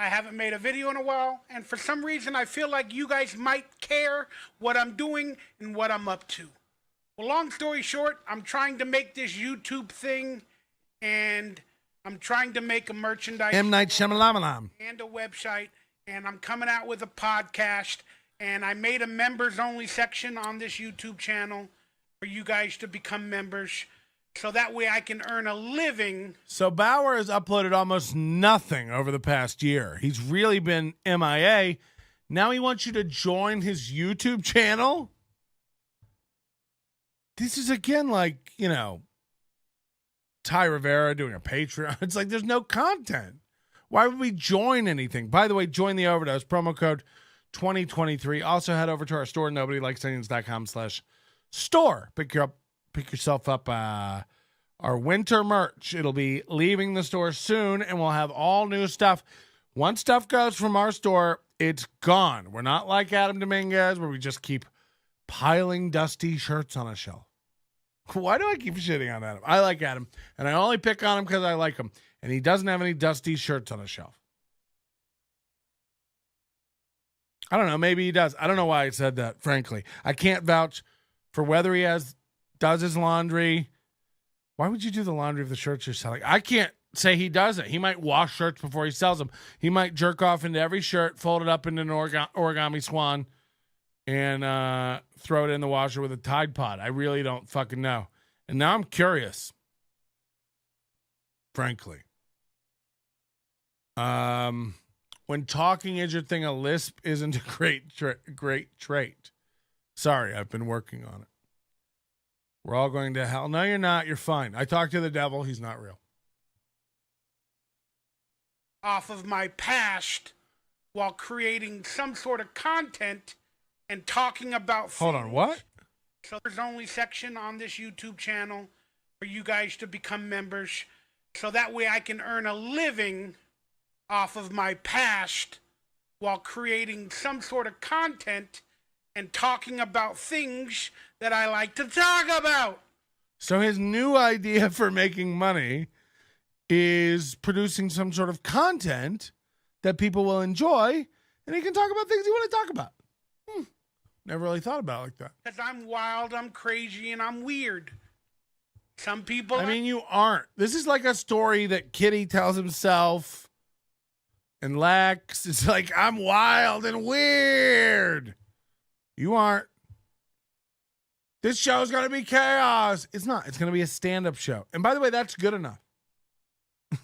I haven't made a video in a while, and for some reason I feel like you guys might care what I'm doing and what I'm up to. Well, long story short, I'm trying to make this YouTube thing, and I'm trying to make a merchandise M. Night Shyamalan and a website, and I'm coming out with a podcast, and I made a members-only section on this YouTube channel for you guys to become members, so that way I can earn a living. So Bauer has uploaded almost nothing over the past year. He's really been MIA. Now he wants you to join his YouTube channel. This is again like, Ty Rivera doing a Patreon. It's like there's no content. Why would we join anything? By the way, join the Overdose. Promo code 2023. Also head over to our store, nobodylikesonions.com/store. store. Pick yourself up our winter merch. It'll be leaving the store soon, and we'll have all new stuff. Once stuff goes from our store, it's gone. We're not like Adam Dominguez, where we just keep piling dusty shirts on a shelf. Why do I keep shitting on Adam? I like Adam, and I only pick on him because I like him, and he doesn't have any dusty shirts on a shelf. I don't know. Maybe he does. I don't know why I said that, frankly. I can't vouch for whether he does his laundry. Why would you do the laundry of the shirts you're selling? I can't say he doesn't. He might wash shirts before he sells them. He might jerk off into every shirt, fold it up into an origami swan, and throw it in the washer with a Tide Pod. I really don't fucking know. And now I'm curious, frankly. When talking is your thing, a lisp isn't a great trait. Sorry, I've been working on it. We're all going to hell. No, you're not. You're fine. I talked to the devil. He's not real. Off of my past while creating some sort of content and talking about Hold on, what? So there's only section on this YouTube channel for you guys to become members, so that way I can earn a living off of my past while creating some sort of content and talking about things that I like to talk about. So his new idea for making money is producing some sort of content that people will enjoy, and he can talk about things he want to talk about. Never really thought about it like that. Because I'm wild, I'm crazy, and I'm weird. Some people... I mean, you aren't. This is like a story that Kitty tells himself and Lex. It's like, I'm wild and weird. You aren't. This show's going to be chaos. It's not. It's going to be a stand-up show. And by the way, that's good enough.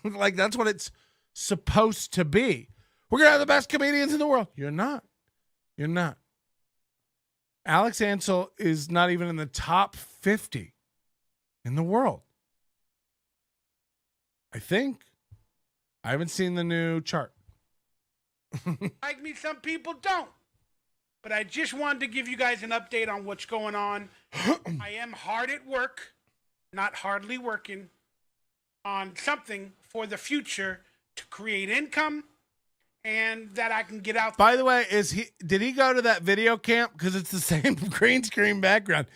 Like, that's what it's supposed to be. We're going to have the best comedians in the world. You're not. You're not. Alex Ansel is not even in the top 50 in the world. I think. I haven't seen the new chart. Like me, some people don't. But I just wanted to give you guys an update on what's going on. I am hard at work, not hardly working, on something for the future to create income and that I can get out. By the way, did he go to that video camp? Because it's the same green screen background.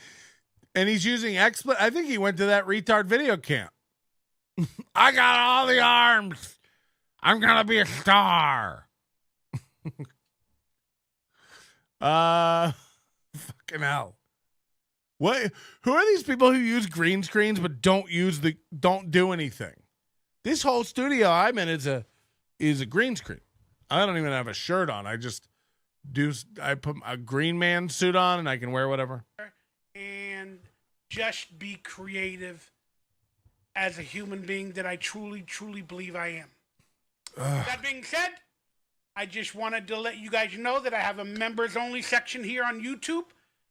And he's using I think he went to that retard video camp. I got all the arms. I'm going to be a star. Fucking hell. What? Who are these people who use green screens but don't do anything? This whole studio I'm in is a green screen. I don't even have a shirt on. I put a green man suit on and I can wear whatever. And just be creative as a human being that I truly, truly believe I am. That being said, I just wanted to let you guys know that I have a members only section here on YouTube.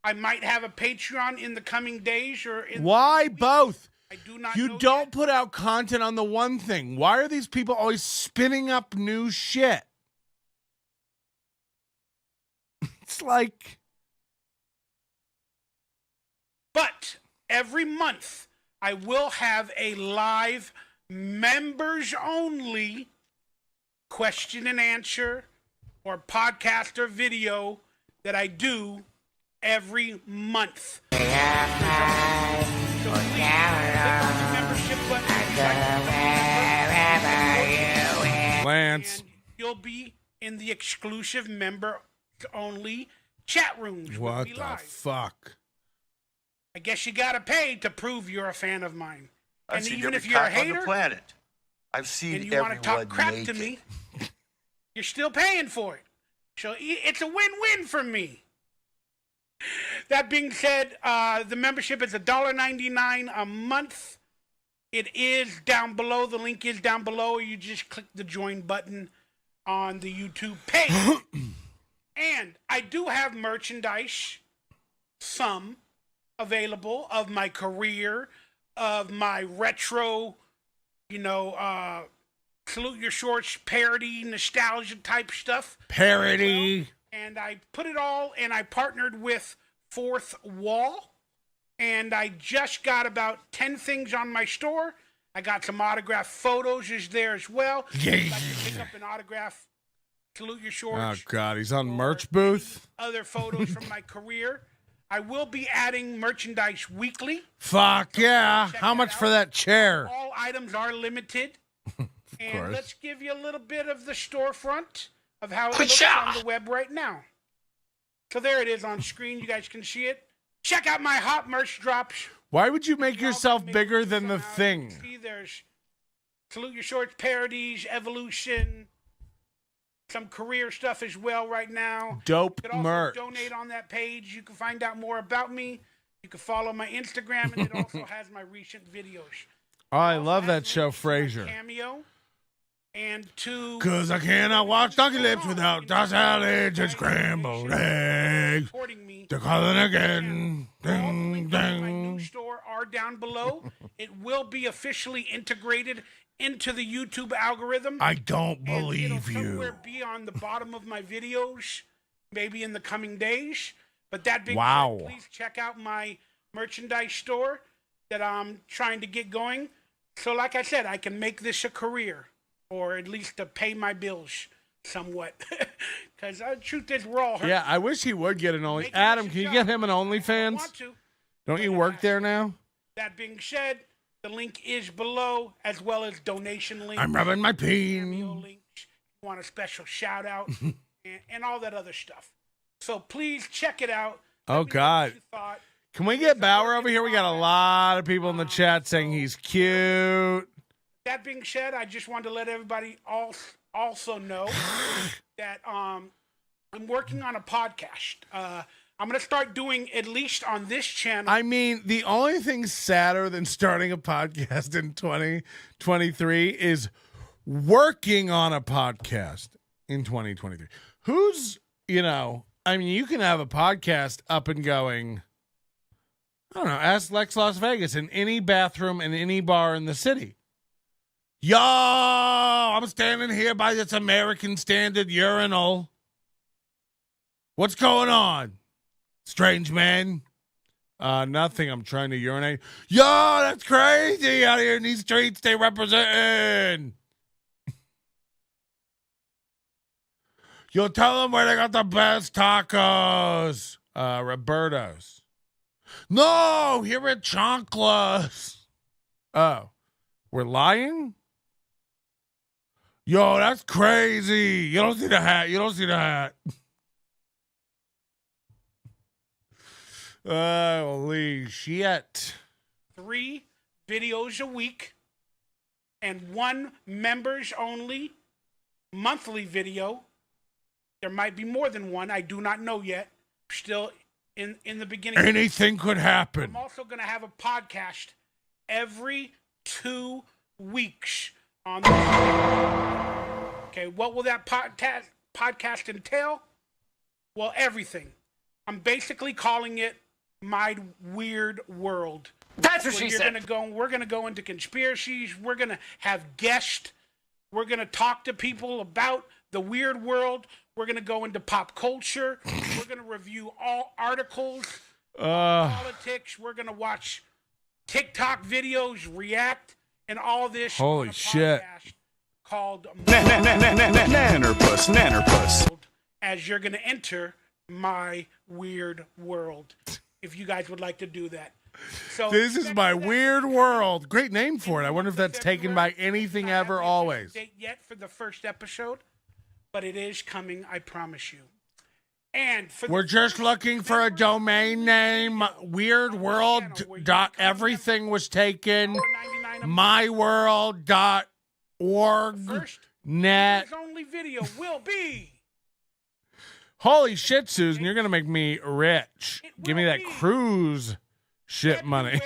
I might have a Patreon in the coming days or in Why both? I do not You know don't yet. put out content on the one thing. Why are these people always spinning up new shit? It's like... But every month I will have a live members only question and answer or podcast or video that I do every month. Lance. And you'll be in the exclusive member only chat rooms. What the fuck? I guess you gotta pay to prove you're a fan of mine. I've And seen even every if you're a cop on hater the planet. I've seen and you want to talk everyone crap naked. to me, you're still paying for it. So it's a win-win for me. That being said, the membership is $1.99 a month. It is down below. The link is down below. You just click the join button on the YouTube page. And I do have merchandise, some available, of my career, of my retro, Salute Your Shorts parody, nostalgia type stuff. Parody. And I put it all, and I partnered with Fourth Wall, And I just got about 10 things on my store. I got some autographed photos is there as well. Yeah. If you'd like to pick up an autograph, salute your shorts. Oh, God. He's on merch booth. Other photos from my career. I will be adding merchandise weekly. Fuck yeah. How much for that chair? All items are limited. And course. let's give you a little bit of the storefront of how it looks on the web right now. So there it is on screen. You guys can see it. Check out my hot merch drops. Why would you make yourself bigger than the thing? See, there's Salute Your Shorts parodies, Evolution, some career stuff as well right now. Dope You can also merch. donate on that page. You can find out more about me. You can follow my Instagram, and it also has my recent videos. Oh, I love that show, Frasier. Cameo. And to... Cause I cannot watch Donkey Lips without the salad and scrambled eggs. They're calling again. Ding, My ding. new store are down below. It will be officially integrated into the YouTube algorithm. I don't And believe it'll you. somewhere be on the bottom of my videos, maybe in the coming days. But that being Wow. said, please check out my merchandise store that I'm trying to get going. So like I said, I can make this a career, or at least to pay my bills somewhat. Because the truth is, we're all hurt. Yeah, I wish he would get an Only. Adam, can you get him an OnlyFans? Don't you work there now? That being said, the link is below, as well as donation links. I'm rubbing my peen. Cameo links. If you want a special shout out and all that other stuff. So please check it out. Oh, God. Can we get Bauer over here? We got a lot of people in the chat saying he's cute. That being said, I just wanted to let everybody also know that I'm working on a podcast. I'm going to start doing, at least on this channel. I mean, the only thing sadder than starting a podcast in 2023 is working on a podcast in 2023. Who's, I mean, you can have a podcast up and going. I don't know. Ask Lex Las Vegas in any bathroom in any bar in the city. Yo, I'm standing here by this American Standard urinal. What's going on? Strange man. Nothing. I'm trying to urinate. Yo, that's crazy out here in these streets they representing. Yo, tell them where they got the best tacos. Roberto's. No, here at Chonkla's. Oh, we're lying? Yo, that's crazy. You don't see the hat. You don't see the hat. Holy shit. 3 videos a week and 1 members only monthly video. There might be more than 1. I do not know yet. Still in the beginning. Anything could happen. I'm also going to have a podcast every 2 weeks on the Okay, what will that podcast entail? Well, everything. I'm basically calling it My Weird World. That's what she said. We're gonna go into conspiracies. We're gonna have guests. We're gonna talk to people about the weird world. We're gonna go into pop culture. We're gonna review all articles, politics. We're gonna watch TikTok videos, react, and all this. Holy shit! Called Nannerpuss. As you're gonna enter My Weird World, if you guys would like to do that. So this is My Weird World. Great name for it. I wonder if that's taken by Anything Ever Always. Date yet for the first episode, but it is coming. I promise you. And we're just looking for a domain name. Weird World. Everything was taken. myworld.org. Net. Only video will be. Holy shit, Susan! You're gonna make me rich. Give me that cruise ship money.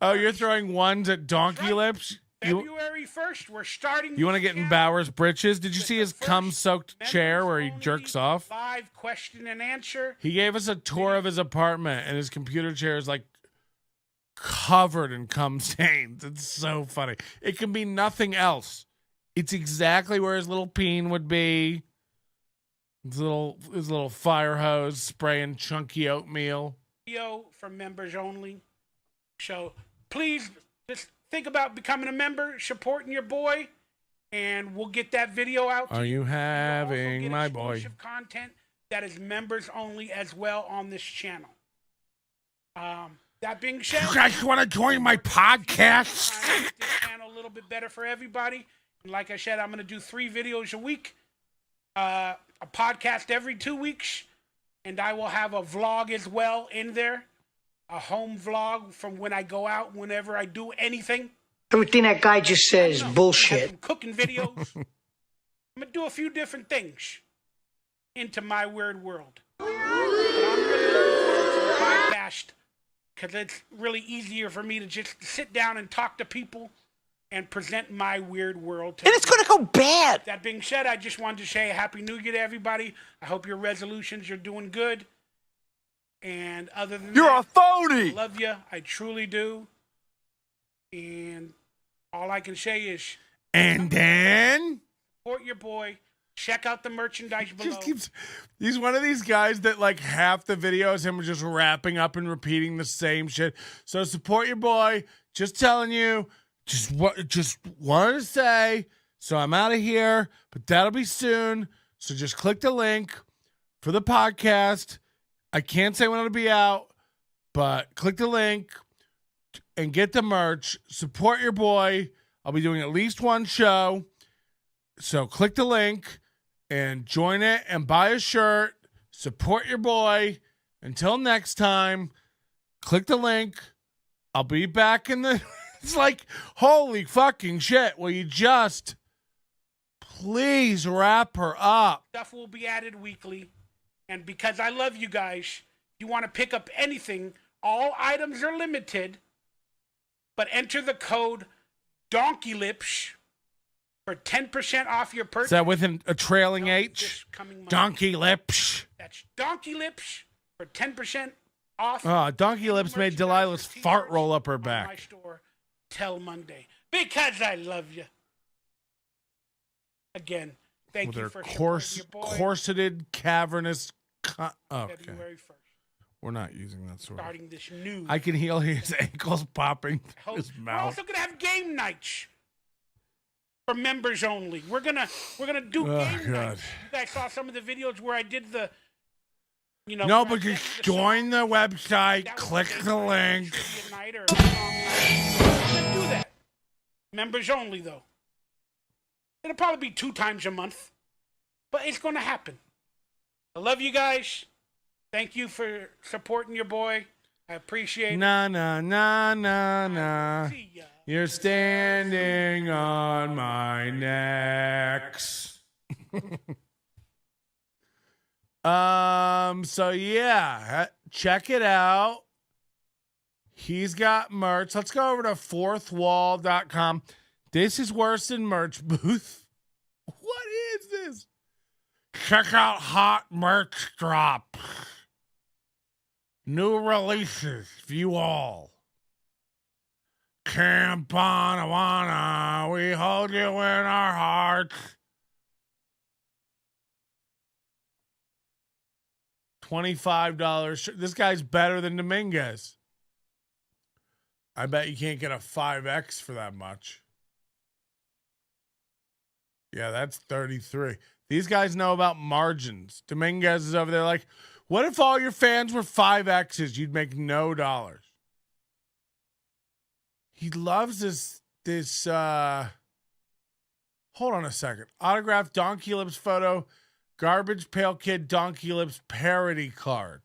Oh, you're throwing ones at Donkey Lips? February 1st, we're starting. You want to get in Bauer's britches? Did you see his cum-soaked chair where he jerks off? Live question and answer. He gave us a tour of his apartment, and his computer chair is like covered in cum stains. It's so funny. It can be nothing else. It's exactly where his little peen would be. His little fire hose spraying chunky oatmeal. video for members only. So please just think about becoming a member, supporting your boy, and we'll get that video out. Are you having my boy? Exclusive content that is members only as well on this channel. That being said, You guys want to join my podcast? Make this channel a little bit better for everybody. And like I said, I'm going to do 3 videos a week, a podcast every 2 weeks, and I will have a vlog as well in there, a home vlog from when I go out, whenever I do anything. Everything that guy just says is I have bullshit. some cooking videos. I'm going to do a few different things into my weird world. But I'm really looking forward to the podcast because it's really easier for me to just sit down and talk to people and present my weird world to And it's going to go bad. That being said, I just wanted to say Happy New Year to everybody. I hope your resolutions are doing good. And other than You're that, a phony! I love you. I truly do. And all I can say is... And then... Support your boy. Check out the merchandise below. He's one of these guys that like half the video is him just wrapping up and repeating the same shit. So support your boy. Just telling you, just wanted to say. So I'm out of here, but that'll be soon. So just click the link for the podcast. I can't say when it'll be out, but click the link and get the merch. Support your boy. I'll be doing at least one show. So click the link and join it and buy a shirt. Support your boy. Until next time, click the link. I'll be back in the... It's like, holy fucking shit. Will you just please wrap her up? Stuff will be added weekly. And because I love you guys, if you want to pick up anything, all items are limited. But enter the code DonkeyLips for 10% off your purchase. Is that with a trailing H? Donkey Lips. That's Donkey Lips for 10% off. Donkey Lips made Delilah's fart roll up her My back. store till Monday. Because I love you. Again, thank With you her for supporting your boy. corseted, cavernous... okay. February 1st. We're not using that sort. Starting this new... I can heal his ankles popping through his We're mouth. also gonna have game nights for members only. We're gonna do game nights. You guys saw some of the videos where I did the, No, but just join the website, click the link. Night or I'm gonna do that. Members only though. It'll probably be 2 times a month, but it's gonna happen. I love you guys. Thank you for supporting your boy. I appreciate it. Nah. You're standing on my necks. So yeah, check it out. He's got merch. Let's go over to fourthwall.com. This is worse than merch booth. What is this? Check out hot merch drop. New releases, view all. Camp on Awana, we hold you in our hearts. $25. This guy's better than Dominguez. I bet you can't get a 5X for that much. Yeah, that's 33. These guys know about margins. Dominguez is over there like, what if all your fans were 5Xs? You'd make no dollars. He loves this hold on a second. Autographed Donkey Lips photo, Garbage Pail Kid Donkey Lips parody card.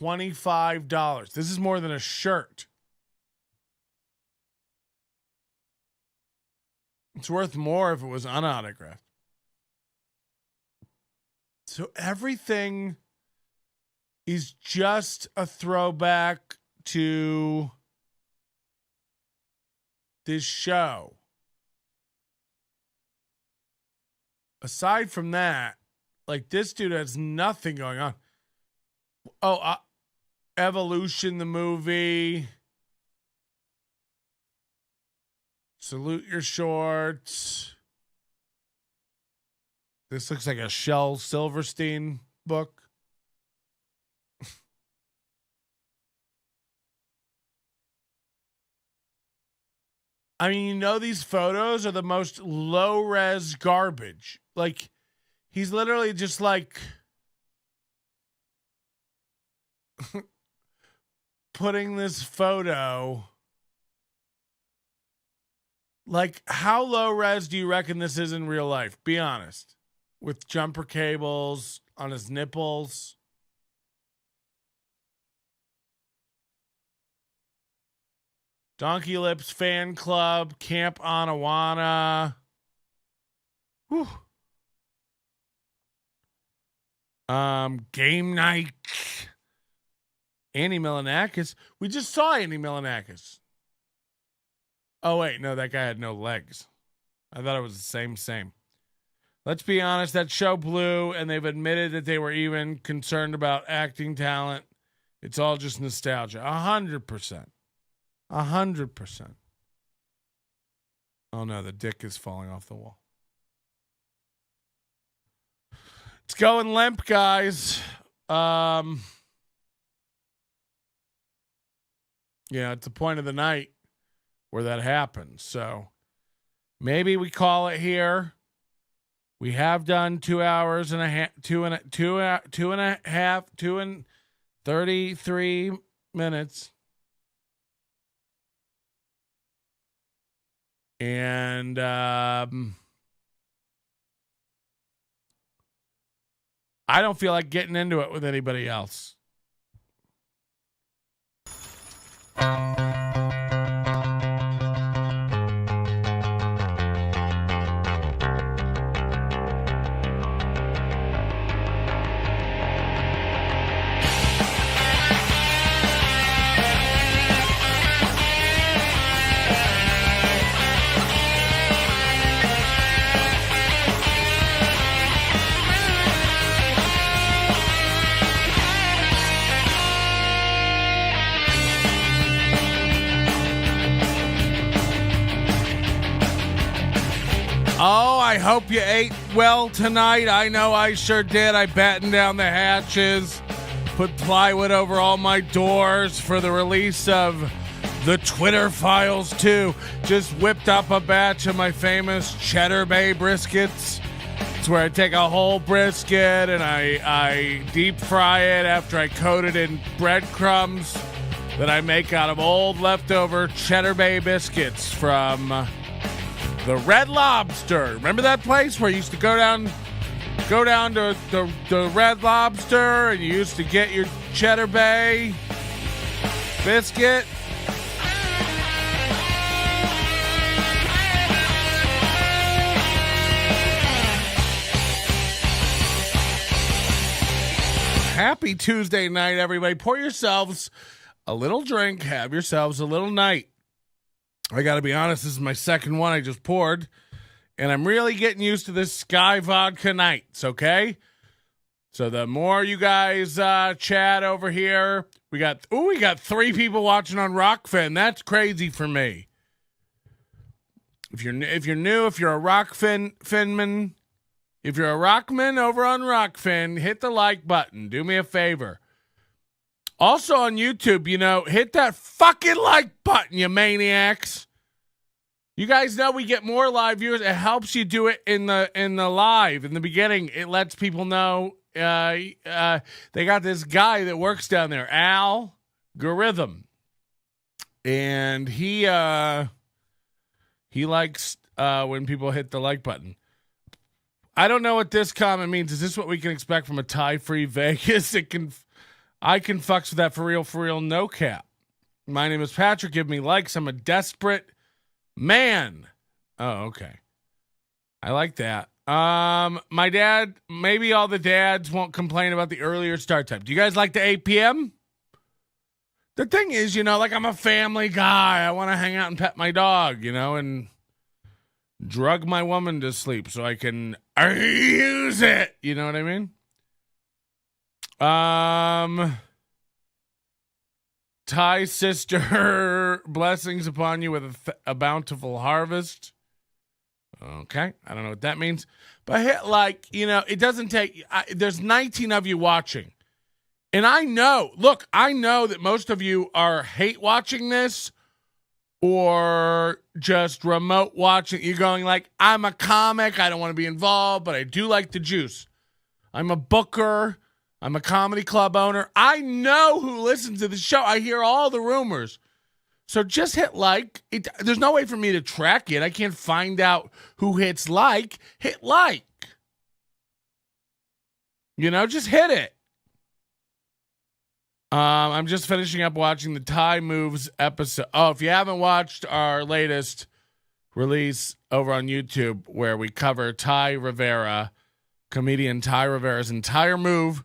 $25. This is more than a shirt. It's worth more if it was unautographed. So everything is just a throwback to this show. Aside from that, like this dude has nothing going on. Oh, Evolution, the movie. Salute your shorts. This looks like a Shel Silverstein book. I mean, you know, these photos are the most low-res garbage. Like, he's literally just like putting this photo. Like, how low-res do you reckon this is in real life? Be honest. With jumper cables on his nipples. Donkey Lips Fan Club, Camp Anawana. Whew. Game Night. Annie Milanakis. We just saw Annie Milanakis. Oh, wait. No, that guy had no legs. I thought it was the same. Let's be honest. That show blew, and they've admitted that they were even concerned about acting talent. It's all just nostalgia. 100%. 100%. Oh no, the dick is falling off the wall. It's going limp, guys. Yeah, it's the point of the night where that happens. So maybe we call it here. We have done 2 hours and a half, 2 and 33 minutes. And I don't feel like getting into it with anybody else. Oh, I hope you ate well tonight. I know I sure did. I battened down the hatches, put plywood over all my doors for the release of the Twitter Files 2. Just whipped up a batch of my famous Cheddar Bay briskets. It's where I take a whole brisket and I deep fry it after I coat it in breadcrumbs that I make out of old leftover Cheddar Bay biscuits from the Red Lobster. Remember that place where you used to go down to the Red Lobster and you used to get your Cheddar Bay biscuit? Happy Tuesday night, everybody. Pour yourselves a little drink. Have yourselves a little night. I got to be honest, this is my second one I just poured, and I'm really getting used to this Sky Vodka nights, okay? So the more you guys chat over here, we got 3 people watching on Rockfin. That's crazy for me. If you're new, if you're a Rockfinman, if you're a Rockman over on Rockfin, hit the like button. Do me a favor. Also on YouTube, hit that fucking like button, you maniacs. You guys know we get more live viewers. It helps you do it in the live, in the beginning. It lets people know they got this guy that works down there, Algorithm. And he likes when people hit the like button. I don't know what this comment means. Is this what we can expect from a tie-free Vegas? I can fucks with that for real, no cap. My name is Patrick. Give me likes. I'm a desperate man. Oh, okay. I like that. My dad, maybe all the dads won't complain about the earlier start time. Do you guys like the 8 p.m.? The thing is, I'm a family guy. I want to hang out and pet my dog, and drug my woman to sleep so I can use it. You know what I mean? Ty sister, blessings upon you with a bountiful harvest. Okay, I don't know what that means. But hit like, it doesn't take, there's 19 of you watching. And I know that most of you are hate watching this or just remote watching. You're going like, I'm a comic, I don't want to be involved, but I do like the juice. I'm a booker, I'm a comedy club owner. I know who listens to the show. I hear all the rumors. So just hit like. There's no way for me to track it. I can't find out who hits like. Hit like. Just hit it. I'm just finishing up watching the Thai Moves episode. Oh, if you haven't watched our latest release over on YouTube where we cover Ty Rivera, comedian Ty Rivera's entire move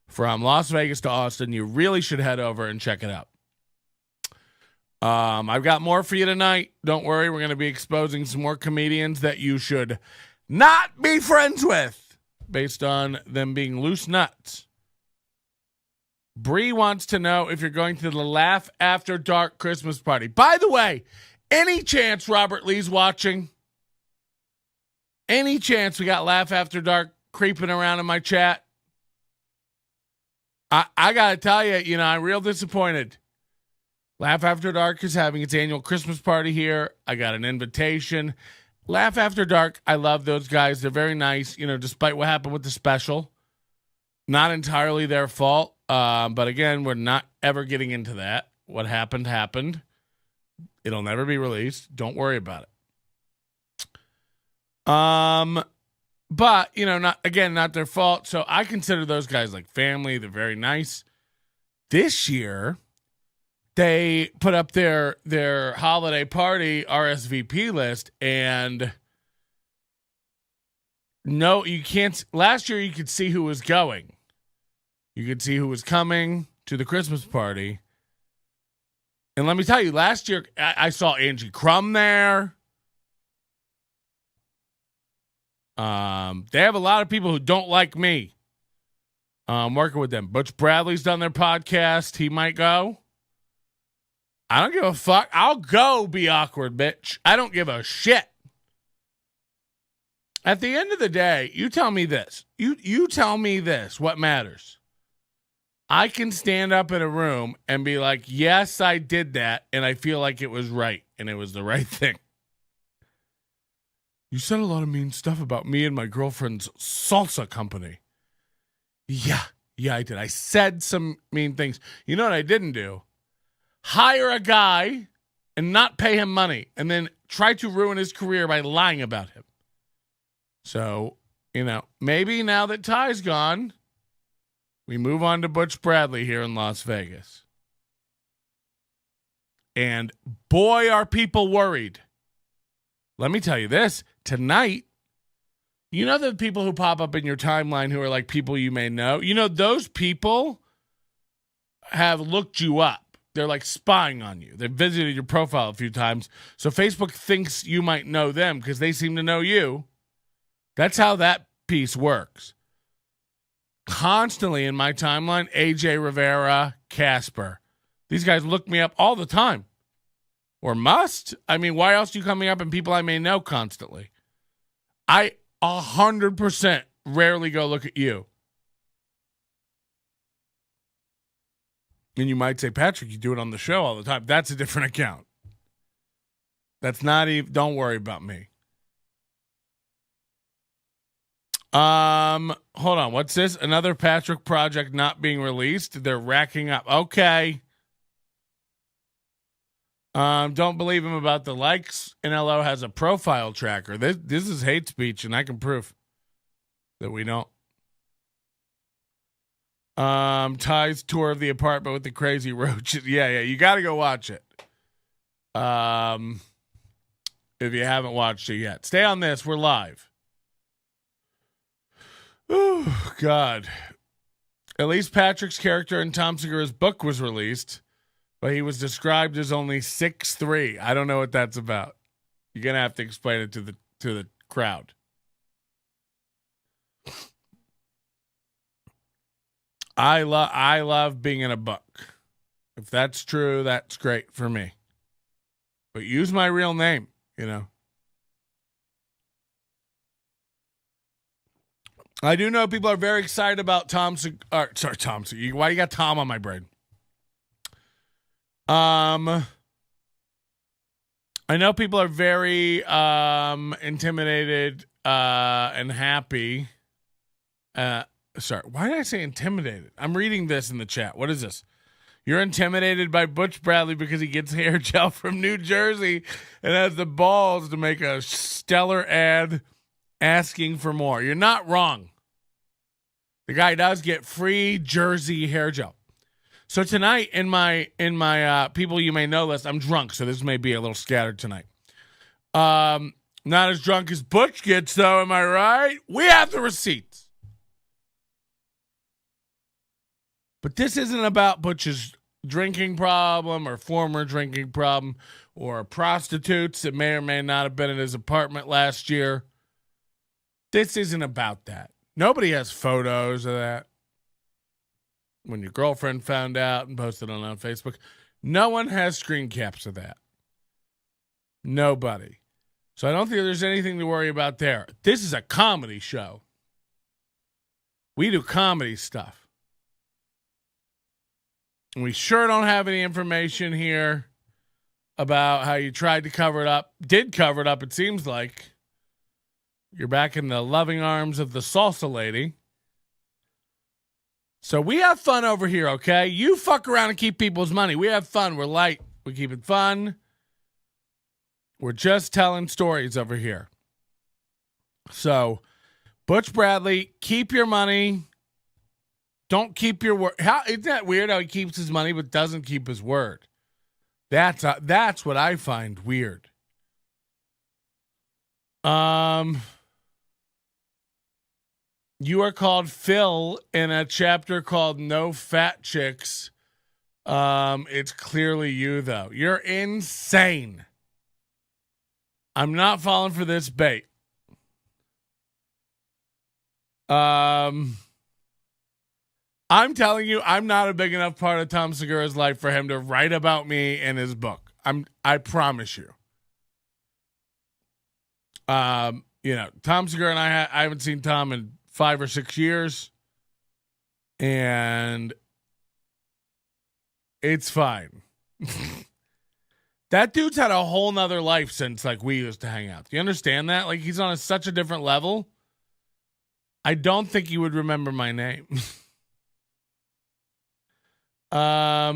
from Las Vegas to Austin, you really should head over and check it out. I've got more for you tonight. Don't worry, we're going to be exposing some more comedians that you should not be friends with based on them being loose nuts. Bree wants to know if you're going to the Laugh After Dark Christmas party. By the way, any chance Robert Lee's watching? Any chance we got Laugh After Dark creeping around in my chat? I got to tell you, I'm real disappointed. Laugh After Dark is having its annual Christmas party here. I got an invitation. Laugh After Dark, I love those guys. They're very nice, despite what happened with the special. Not entirely their fault. But again, we're not ever getting into that. What happened, happened. It'll never be released. Don't worry about it. But, not their fault. So I consider those guys like family. They're very nice. This year, they put up their holiday party RSVP list, and no, you can't. Last year, you could see who was going. You could see who was coming to the Christmas party. And let me tell you, last year, I saw Angie Crum there. They have a lot of people who don't like me. Working with them. Butch Bradley's done their podcast. He might go. I don't give a fuck. I'll go be awkward, bitch. I don't give a shit. At the end of the day, you tell me this. You tell me this. What matters? I can stand up in a room and be like, yes, I did that, and I feel like it was right, and it was the right thing. You said a lot of mean stuff about me and my girlfriend's salsa company. Yeah, I did. I said some mean things. You know what I didn't do? Hire a guy and not pay him money and then try to ruin his career by lying about him. So, maybe now that Ty's gone, we move on to Butch Bradley here in Las Vegas. And boy, are people worried. Let me tell you this. Tonight, the people who pop up in your timeline who are like people you may know? Those people have looked you up. They're like spying on you. They've visited your profile a few times. So Facebook thinks you might know them because they seem to know you. That's how that piece works. Constantly in my timeline, AJ Rivera, Casper. These guys look me up all the time. Or must. I mean, why else are you coming up in people I may know constantly? I 100% rarely go look at you. And you might say, Patrick, you do it on the show all the time. That's a different account. That's not even, don't worry about me. Hold on. What's this? Another Patrick project not being released. They're racking up. Okay. Don't believe him about the likes. NLO has a profile tracker. This is hate speech, and I can prove that we don't. Ty's tour of the apartment with the crazy roaches. Yeah, you got to go watch it. If you haven't watched it yet. Stay on this. We're live. Oh, God. At least Patrick's character in Tom Segura's book was released, but he was described as only 6'3". I don't know what that's about. You're going to have to explain it to the crowd. I love being in a book. If that's true, that's great for me. But use my real name, I do know people are very excited about Tom. Why you got Tom on my brain? I know people are very intimidated and happy. Sorry, why did I say intimidated? I'm reading this in the chat. What is this? You're intimidated by Butch Bradley because he gets hair gel from New Jersey and has the balls to make a stellar ad asking for more. You're not wrong. The guy does get free Jersey hair gel. So tonight in my people you may know list, I'm drunk, so this may be a little scattered tonight. Not as drunk as Butch gets, though, am I right? We have the receipts. But this isn't about Butch's drinking problem or former drinking problem or prostitutes that may or may not have been in his apartment last year. This isn't about that. Nobody has photos of that. When your girlfriend found out and posted it on Facebook, no one has screen caps of that. Nobody. So I don't think there's anything to worry about there. This is a comedy show. We do comedy stuff. And we sure don't have any information here about how you tried to cover it up. Did cover it up, it seems like. You're back in the loving arms of the salsa lady. So we have fun over here, okay? You fuck around and keep people's money. We have fun. We're light. We keep it fun. We're just telling stories over here. So, Butch Bradley, keep your money. Don't keep your word. Isn't that weird how he keeps his money but doesn't keep his word? That's what I find weird. You are called Phil in a chapter called No Fat Chicks. It's clearly you, though. You're insane. I'm not falling for this bait. I'm telling you, I'm not a big enough part of Tom Segura's life for him to write about me in his book. I promise you. Tom Segura and I haven't seen Tom in 5 or 6 years, and it's fine. That dude's had a whole nother life since we used to hang out. Do you understand that? He's on such a different level. I don't think he would remember my name. I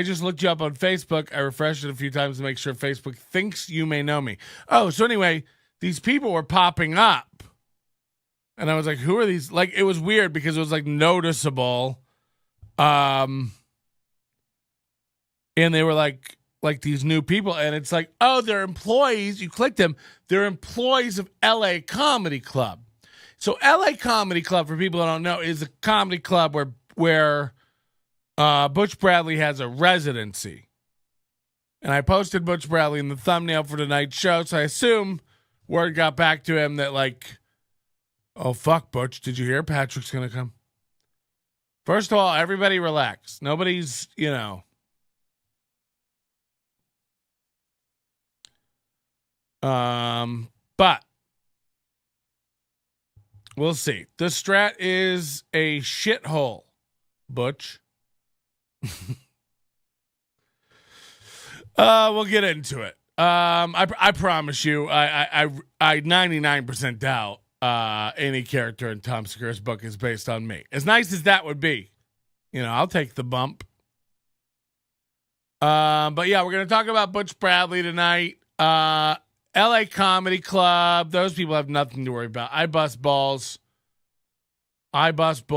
just looked you up on Facebook. I refreshed it a few times to make sure Facebook thinks you may know me. Oh, so anyway, these people were popping up. And I was like, who are these? It was weird because it was noticeable. And they were like these new people. And it's oh, they're employees. You click them. They're employees of LA Comedy Club. So LA Comedy Club, for people that don't know, is a comedy club where Butch Bradley has a residency. And I posted Butch Bradley in the thumbnail for tonight's show. So I assume word got back to him that oh, fuck, Butch, did you hear Patrick's going to come? First of all, everybody relax. Nobody's, but we'll see. The strat is a shithole, Butch. We'll get into it. I promise you, I 99% doubt any character in Tom Segura's book is based on me. As nice as that would be, I'll take the bump. But yeah, we're going to talk about Butch Bradley tonight. LA Comedy Club. Those people have nothing to worry about. I bust balls. Because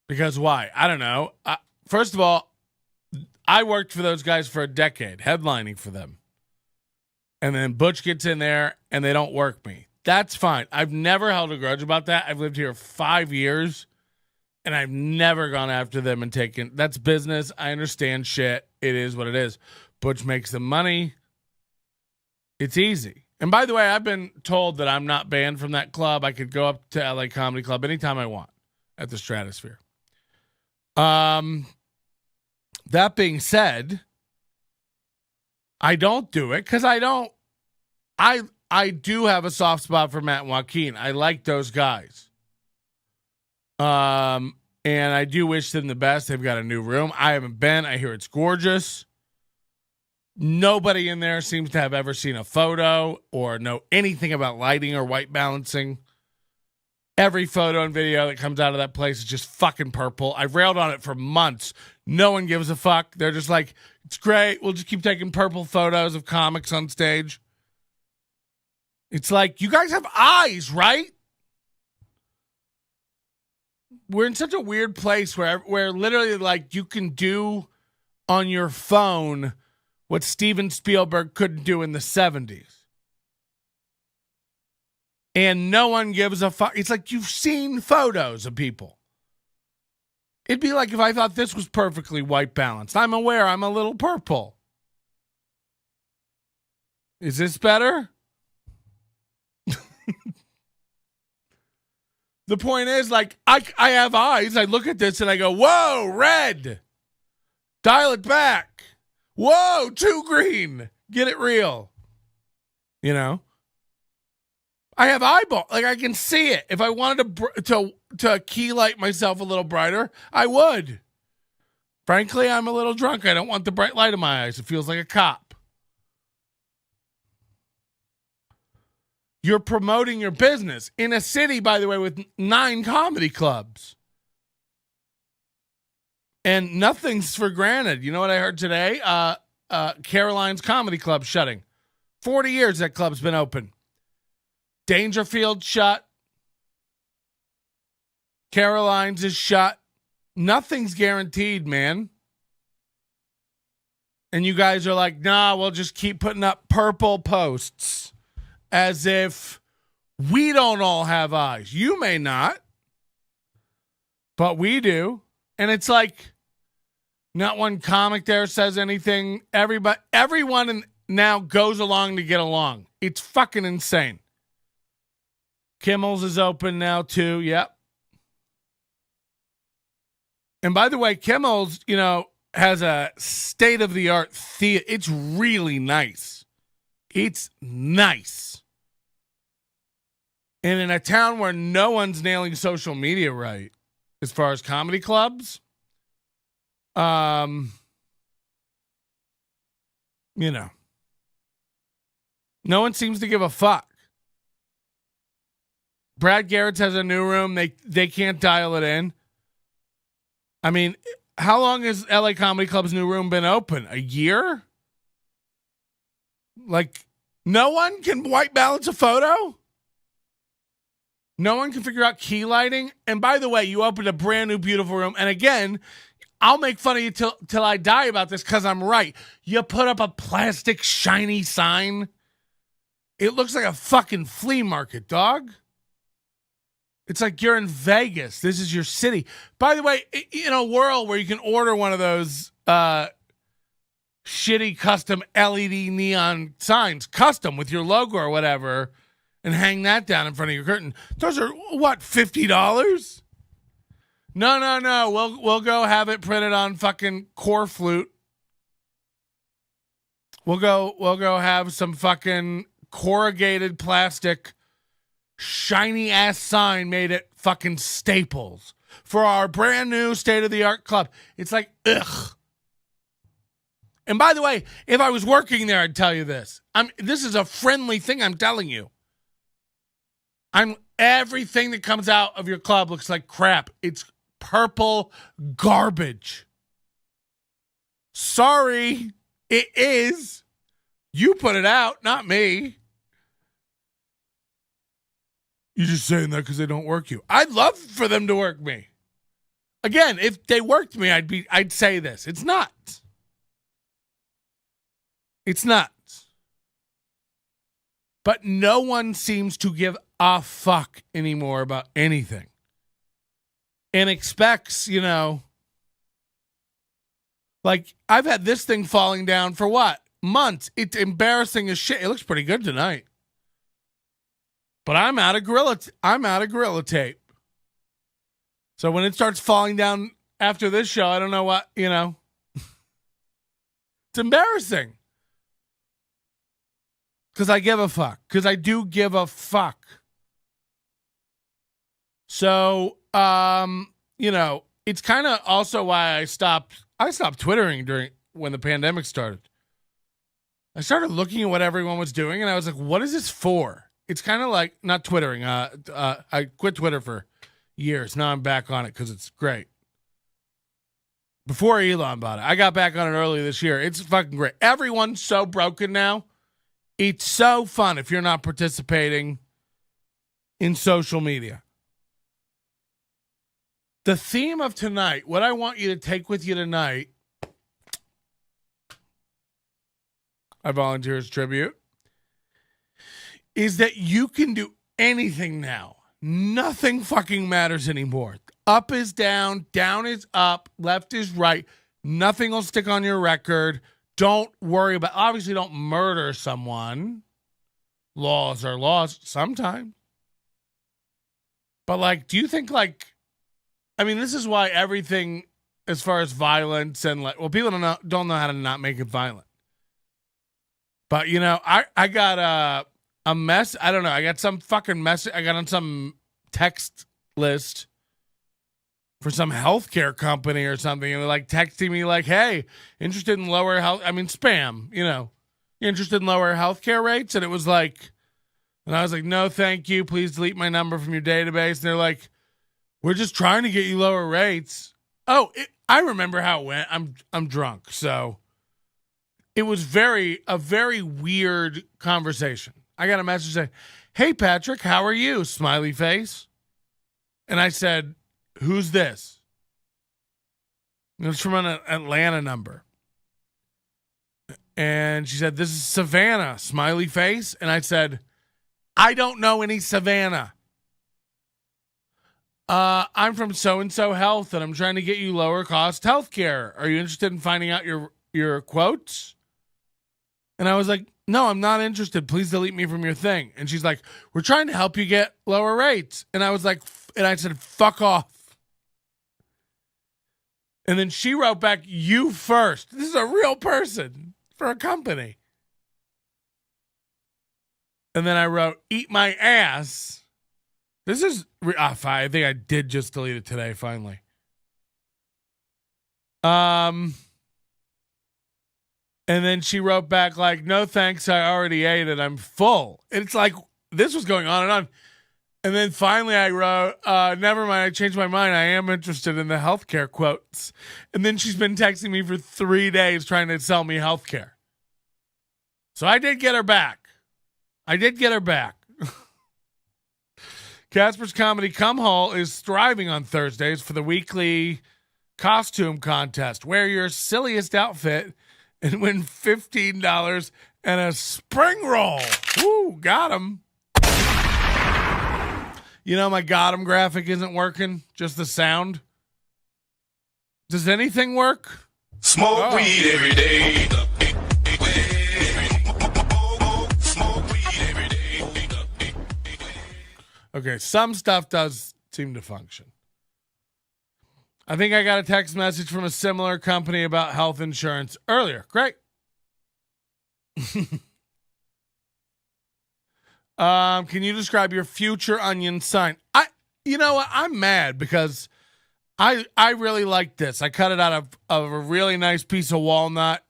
why? I don't know. First of all, I worked for those guys for a decade, headlining for them. And then Butch gets in there and they don't work me. That's fine. I've never held a grudge about that. I've lived here 5 years and I've never gone after them and taken. That's business. I understand shit. It is what it is. Butch makes the money. It's easy. And by the way, I've been told that I'm not banned from that club. I could go up to LA Comedy Club anytime I want at the Stratosphere. That being said, I don't do it because I don't. I do have a soft spot for Matt and Joaquin. I like those guys. And I do wish them the best. They've got a new room. I haven't been. I hear it's gorgeous. Nobody in there seems to have ever seen a photo or know anything about lighting or white balancing. Every photo and video that comes out of that place is just fucking purple. I've railed on it for months. No one gives a fuck. They're just like, it's great. We'll just keep taking purple photos of comics on stage. It's like, you guys have eyes, right? We're in such a weird place where literally, like, you can do on your phone what Steven Spielberg couldn't do in the 70s. And no one gives a fuck. It's like you've seen photos of people. It'd be like if I thought this was perfectly white balanced. I'm aware I'm a little purple. Is this better? The point is, like, I have eyes. I look at this and I go, whoa, red. Dial it back. Whoa, too green. Get it real. You know? I have eyeball. Like, I can see it. If I wanted to key light myself a little brighter, I would. Frankly, I'm a little drunk. I don't want the bright light in my eyes. It feels like a cop. You're promoting your business in a city, by the way, with 9 comedy clubs. And nothing's for granted. You know what I heard today? Caroline's Comedy Club shutting. 40 years that club's been open. Dangerfield shut. Caroline's is shut. Nothing's guaranteed, man. And you guys are like, nah, we'll just keep putting up purple posts. As if we don't all have eyes. You may not, but we do. And it's like, not one comic there says anything. Everyone now goes along to get along. It's fucking insane. Kimmel's is open now too. Yep. And by the way, Kimmel's, has a state-of-the-art theater. It's really nice. It's nice. And in a town where no one's nailing social media right, as far as comedy clubs, no one seems to give a fuck. Brad Garrett's has a new room. They can't dial it in. I mean, how long has LA Comedy Club's new room been open? A year? Like, no one can white balance a photo? No one can figure out key lighting? And by the way, you opened a brand new beautiful room. And again, I'll make fun of you till I die about this because I'm right. You put up a plastic shiny sign. It looks like a fucking flea market, dog. It's like you're in Vegas. This is your city. By the way, in a world where you can order one of those shitty custom LED neon signs, custom with your logo or whatever, and hang that down in front of your curtain. Those are, what, $50? No. We'll go have it printed on fucking core flute. We'll go have some fucking corrugated plastic shiny ass sign made at fucking Staples for our brand new state-of-the-art club. It's like, ugh. And by the way, if I was working there, I'd tell you this. This is a friendly thing, I'm telling you. Everything that comes out of your club looks like crap. It's purple garbage. Sorry, it is. You put it out, not me. You're just saying that because they don't work you. I'd love for them to work me. Again, if they worked me, I'd say this. It's not. It's not. But no one seems to give a fuck anymore about anything. And expects, like, I've had this thing falling down for what? Months. It's embarrassing as shit. It looks pretty good tonight. But I'm out of Gorilla Tape. So when it starts falling down after this show, I don't know what, It's embarrassing. Because I give a fuck. Because I do give a fuck. So, it's kind of also why I stopped Twittering when the pandemic started. I started looking at what everyone was doing, and I was like, what is this for? It's kind of like, not Twittering. I quit Twitter for years. Now I'm back on it because it's great. Before Elon bought it. I got back on it early this year. It's fucking great. Everyone's so broken now. It's so fun if you're not participating in social media. The theme of tonight, what I want you to take with you tonight, I volunteer as tribute, is that you can do anything now. Nothing fucking matters anymore. Up is down, down is up, left is right. Nothing will stick on your record. Don't worry about, obviously don't murder someone. Laws are laws sometimes. But do you think this is why everything as far as violence and people don't know how to not make it violent. But, I got a mess. I don't know. I got some fucking message. I got on some text list for some healthcare company or something. And they're texting me hey, interested in lower health. Spam, you're interested in lower healthcare rates. And it was and I was no, thank you. Please delete my number from your database. And they're we're just trying to get you lower rates. Oh, I remember how it went. I'm drunk. So it was a very weird conversation. I got a message saying, hey, Patrick, how are you? Smiley face. And I said, who's this? It was from an Atlanta number. And she said, this is Savannah, smiley face. And I said, I don't know any Savannah. I'm from so-and-so health, and I'm trying to get you lower cost health care. Are you interested in finding out your quotes? And I was like, no, I'm not interested. Please delete me from your thing. And she's like, we're trying to help you get lower rates. And I was like, and I said, fuck off. And then she wrote back, you first. This is a real person for a company. And then I wrote, eat my ass. This is, I think I did just delete it today, finally. And then she wrote back no thanks, I already ate it, I'm full. It's this was going on and on. And then finally I wrote, never mind, I changed my mind. I am interested in the healthcare quotes. And then she's been texting me for 3 days trying to sell me healthcare. So I did get her back. Casper's Comedy Come Hall is thriving on Thursdays for the weekly costume contest. Wear your silliest outfit and win $15 and a spring roll. Woo, got him. My got him graphic isn't working, just the sound. Does anything work? Smoke weed every day. Okay, some stuff does seem to function. I think I got a text message from a similar company about health insurance earlier. Great. Can you describe your future onion sign? You know what? I'm mad because I really like this. I cut it out of a really nice piece of walnut,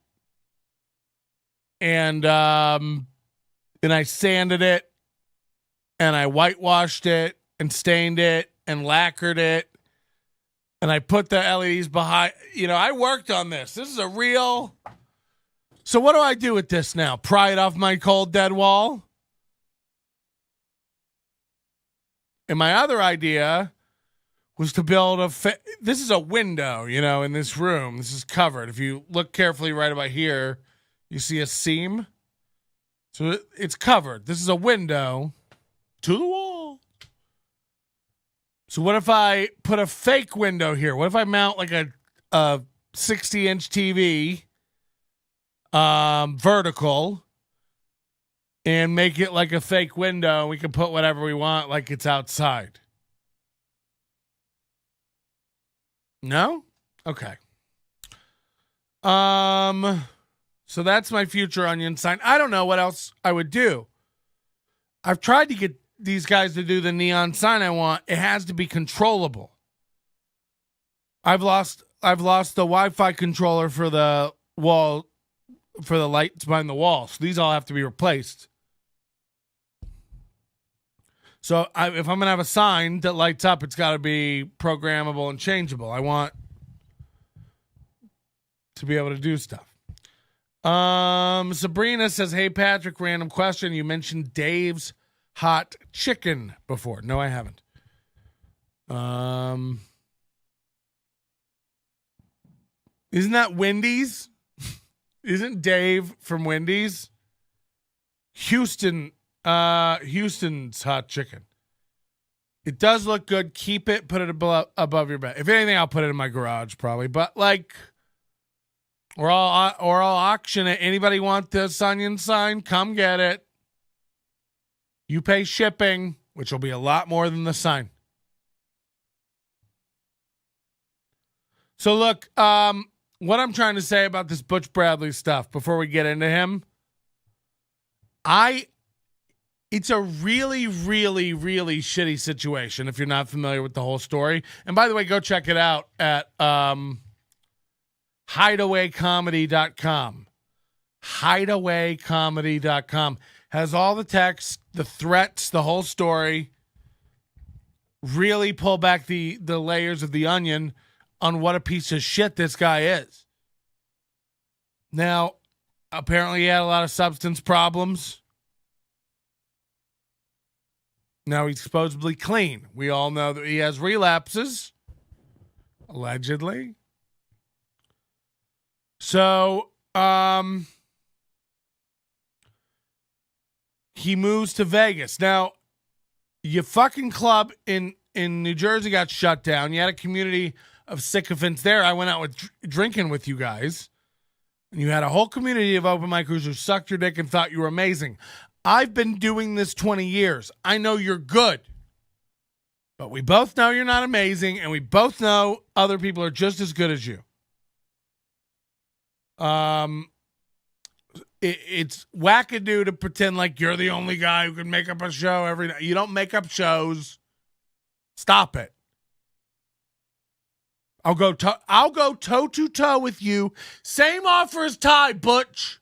and I sanded it. And I whitewashed it and stained it and lacquered it. And I put the LEDs behind. I worked on this. This is a real... So what do I do with this now? Pry it off my cold, dead wall? And my other idea was to build this is a window, in this room. This is covered. If you look carefully right about here, you see a seam. So it's covered. This is a window to the wall. So what if I put a fake window here? What if I mount a 60-inch TV vertical and make it like a fake window? We can put whatever we want like it's outside. No? Okay. So that's my future Onion sign. I don't know what else I would do. I've tried to get these guys to do the neon sign I want. It has to be controllable. I've lost the Wi-Fi controller for the wall, for the lights behind the wall. So these all have to be replaced. So if I'm going to have a sign that lights up, it's got to be programmable and changeable. I want to be able to do stuff. Sabrina says, hey, Patrick, random question. You mentioned Dave's Hot Chicken before. No, I haven't. Isn't that Wendy's? Isn't Dave from Wendy's? Houston's Hot Chicken. It does look good. Keep it. Put it above your bed. If anything, I'll put it in my garage probably. But like, or I'll auction it. Anybody want this onion sign? Come get it. You pay shipping, which will be a lot more than the sign. So look, what I'm trying to say about this Butch Bradley stuff before we get into him, it's a really, really, really shitty situation if you're not familiar with the whole story. And by the way, go check it out at hideawaycomedy.com. Hideawaycomedy.com has all the text, the threats, the whole story. Really pull back the layers of the onion on what a piece of shit this guy is. Now, apparently he had a lot of substance problems. Now he's supposedly clean. We all know that he has relapses, allegedly. So, he moves to Vegas. Now, your fucking club in New Jersey got shut down. You had a community of sycophants there. I went out with drinking with you guys. And you had a whole community of open micers who sucked your dick and thought you were amazing. I've been doing this 20 years. I know you're good. But we both know you're not amazing, and we both know other people are just as good as you. It's wackadoo to pretend like you're the only guy who can make up a show every night. You don't make up shows. Stop it. I'll go toe to toe with you. Same offer as Ty, Butch.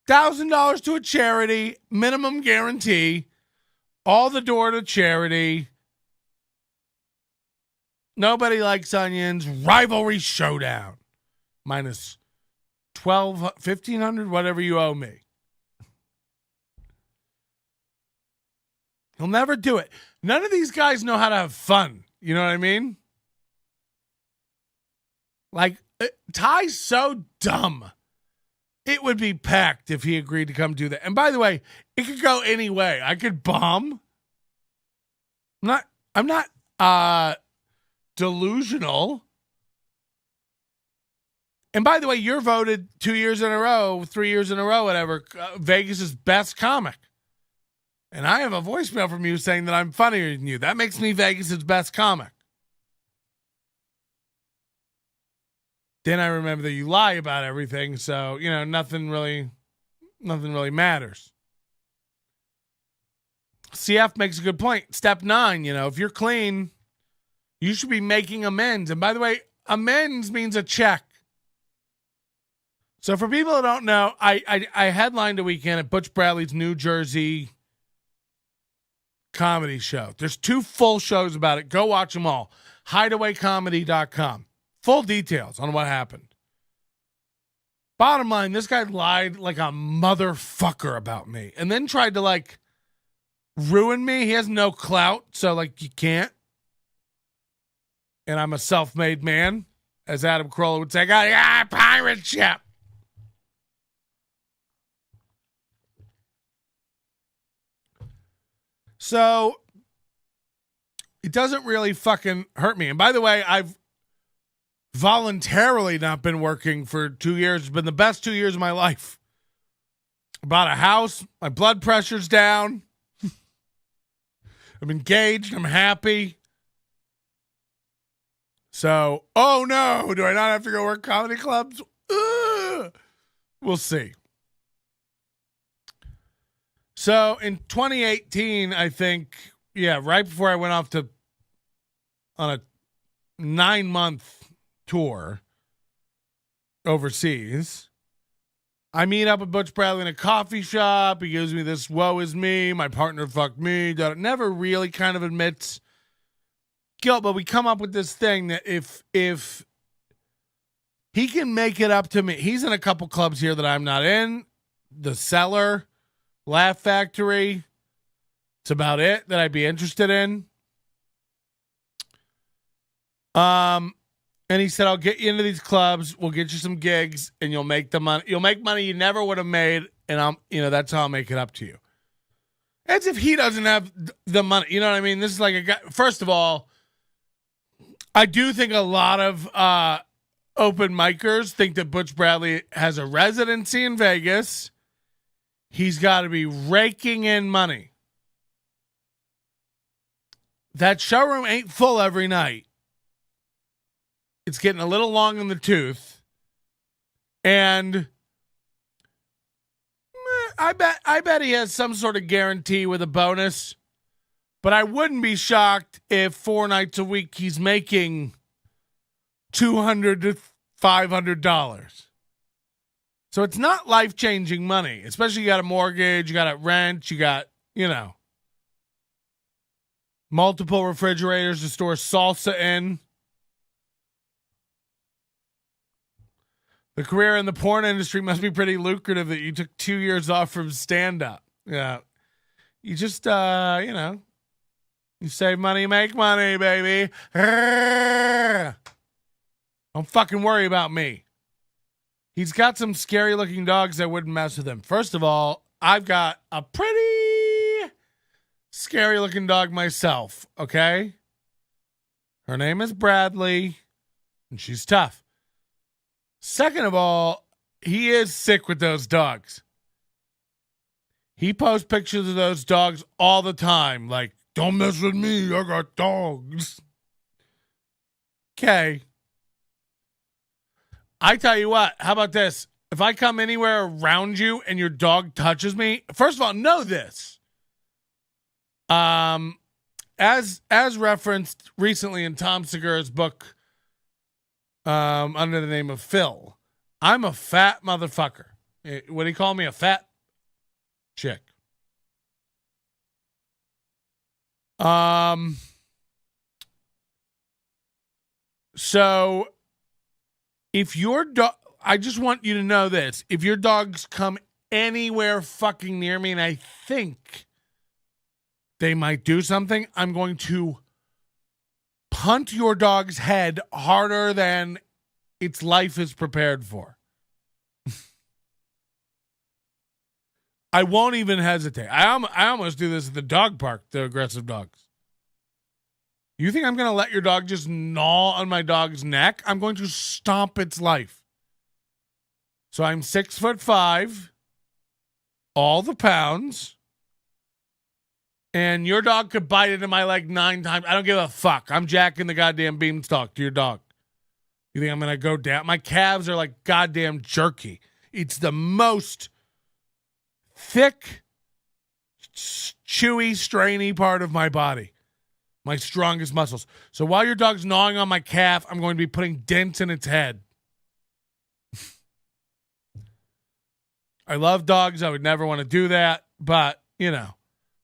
$1,000 to a charity, minimum guarantee, all the door to charity. Nobody likes onions. Rivalry showdown. Minus $1,500, whatever you owe me. He'll never do it. None of these guys know how to have fun. You know what I mean? Like, Ty's so dumb. It would be packed if he agreed to come do that. And by the way, it could go any way. I could bomb. I'm not delusional. And by the way, you're voted 2 years in a row, 3 years in a row, whatever, Vegas's best comic. And I have a voicemail from you saying that I'm funnier than you. That makes me Vegas's best comic. Then I remember that you lie about everything, so, you know, nothing really matters. CF makes a good point. Step 9, you know, if you're clean, you should be making amends. And by the way, amends means a check. So for people who don't know, I headlined a weekend at Butch Bradley's New Jersey comedy show. There's 2 full shows about it. Go watch them all. Hideawaycomedy.com. Full details on what happened. Bottom line, this guy lied like a motherfucker about me and then tried to, like, ruin me. He has no clout, so, like, you can't. And I'm a self-made man, as Adam Carolla would say. I got a pirate ship. So it doesn't really fucking hurt me. And by the way, I've voluntarily not been working for 2 years. It's been the best 2 years of my life. I bought a house. My blood pressure's down. I'm engaged. I'm happy. So, oh no, do I not have to go work comedy clubs? Ugh. We'll see. So in 2018, I think, right before I went off on a 9-month tour overseas, I meet up with Butch Bradley in a coffee shop. He gives me this woe is me, my partner fucked me. Never really kind of admits guilt, but we come up with this thing that if he can make it up to me, he's in a couple clubs here that I'm not in, the Cellar, Laugh Factory. It's about it that I'd be interested in. And he said, I'll get you into these clubs. We'll get you some gigs and you'll make the money. You'll make money you never would have made. And that's how I'll make it up to you. As if he doesn't have the money. You know what I mean? This is like a guy. First of all, I do think a lot of open micers think that Butch Bradley has a residency in Vegas. He's got to be raking in money. That showroom ain't full every night. It's getting a little long in the tooth. And I bet he has some sort of guarantee with a bonus. But I wouldn't be shocked if 4 nights a week he's making $200 to $500. So it's not life-changing money, especially you got a mortgage, you got a rent, you got, multiple refrigerators to store salsa in. The career in the porn industry must be pretty lucrative that you took 2 years off from stand-up. Yeah. You just, you save money, make money, baby. Don't fucking worry about me. He's got some scary-looking dogs that wouldn't mess with him. First of all, I've got a pretty scary-looking dog myself, okay? Her name is Bradley, and she's tough. Second of all, he is sick with those dogs. He posts pictures of those dogs all the time, like, don't mess with me, I got dogs. Okay. I tell you what, how about this? If I come anywhere around you and your dog touches me, first of all, know this. As referenced recently in Tom Segura's book, under the name of Phil, I'm a fat motherfucker. What do you call me? A fat chick. So if your dog, I just want you to know this. If your dogs come anywhere fucking near me and I think they might do something, I'm going to punt your dog's head harder than its life is prepared for. I won't even hesitate. I almost do this at the dog park, the aggressive dogs. You think I'm going to let your dog just gnaw on my dog's neck? I'm going to stomp its life. So I'm 6'5", all the pounds, and your dog could bite into my leg 9 times. I don't give a fuck. I'm jacking the goddamn beanstalk to your dog. You think I'm going to go down? My calves are like goddamn jerky. It's the most thick, chewy, strainy part of my body. My strongest muscles. So while your dog's gnawing on my calf, I'm going to be putting dents in its head. I love dogs. I would never want to do that. But,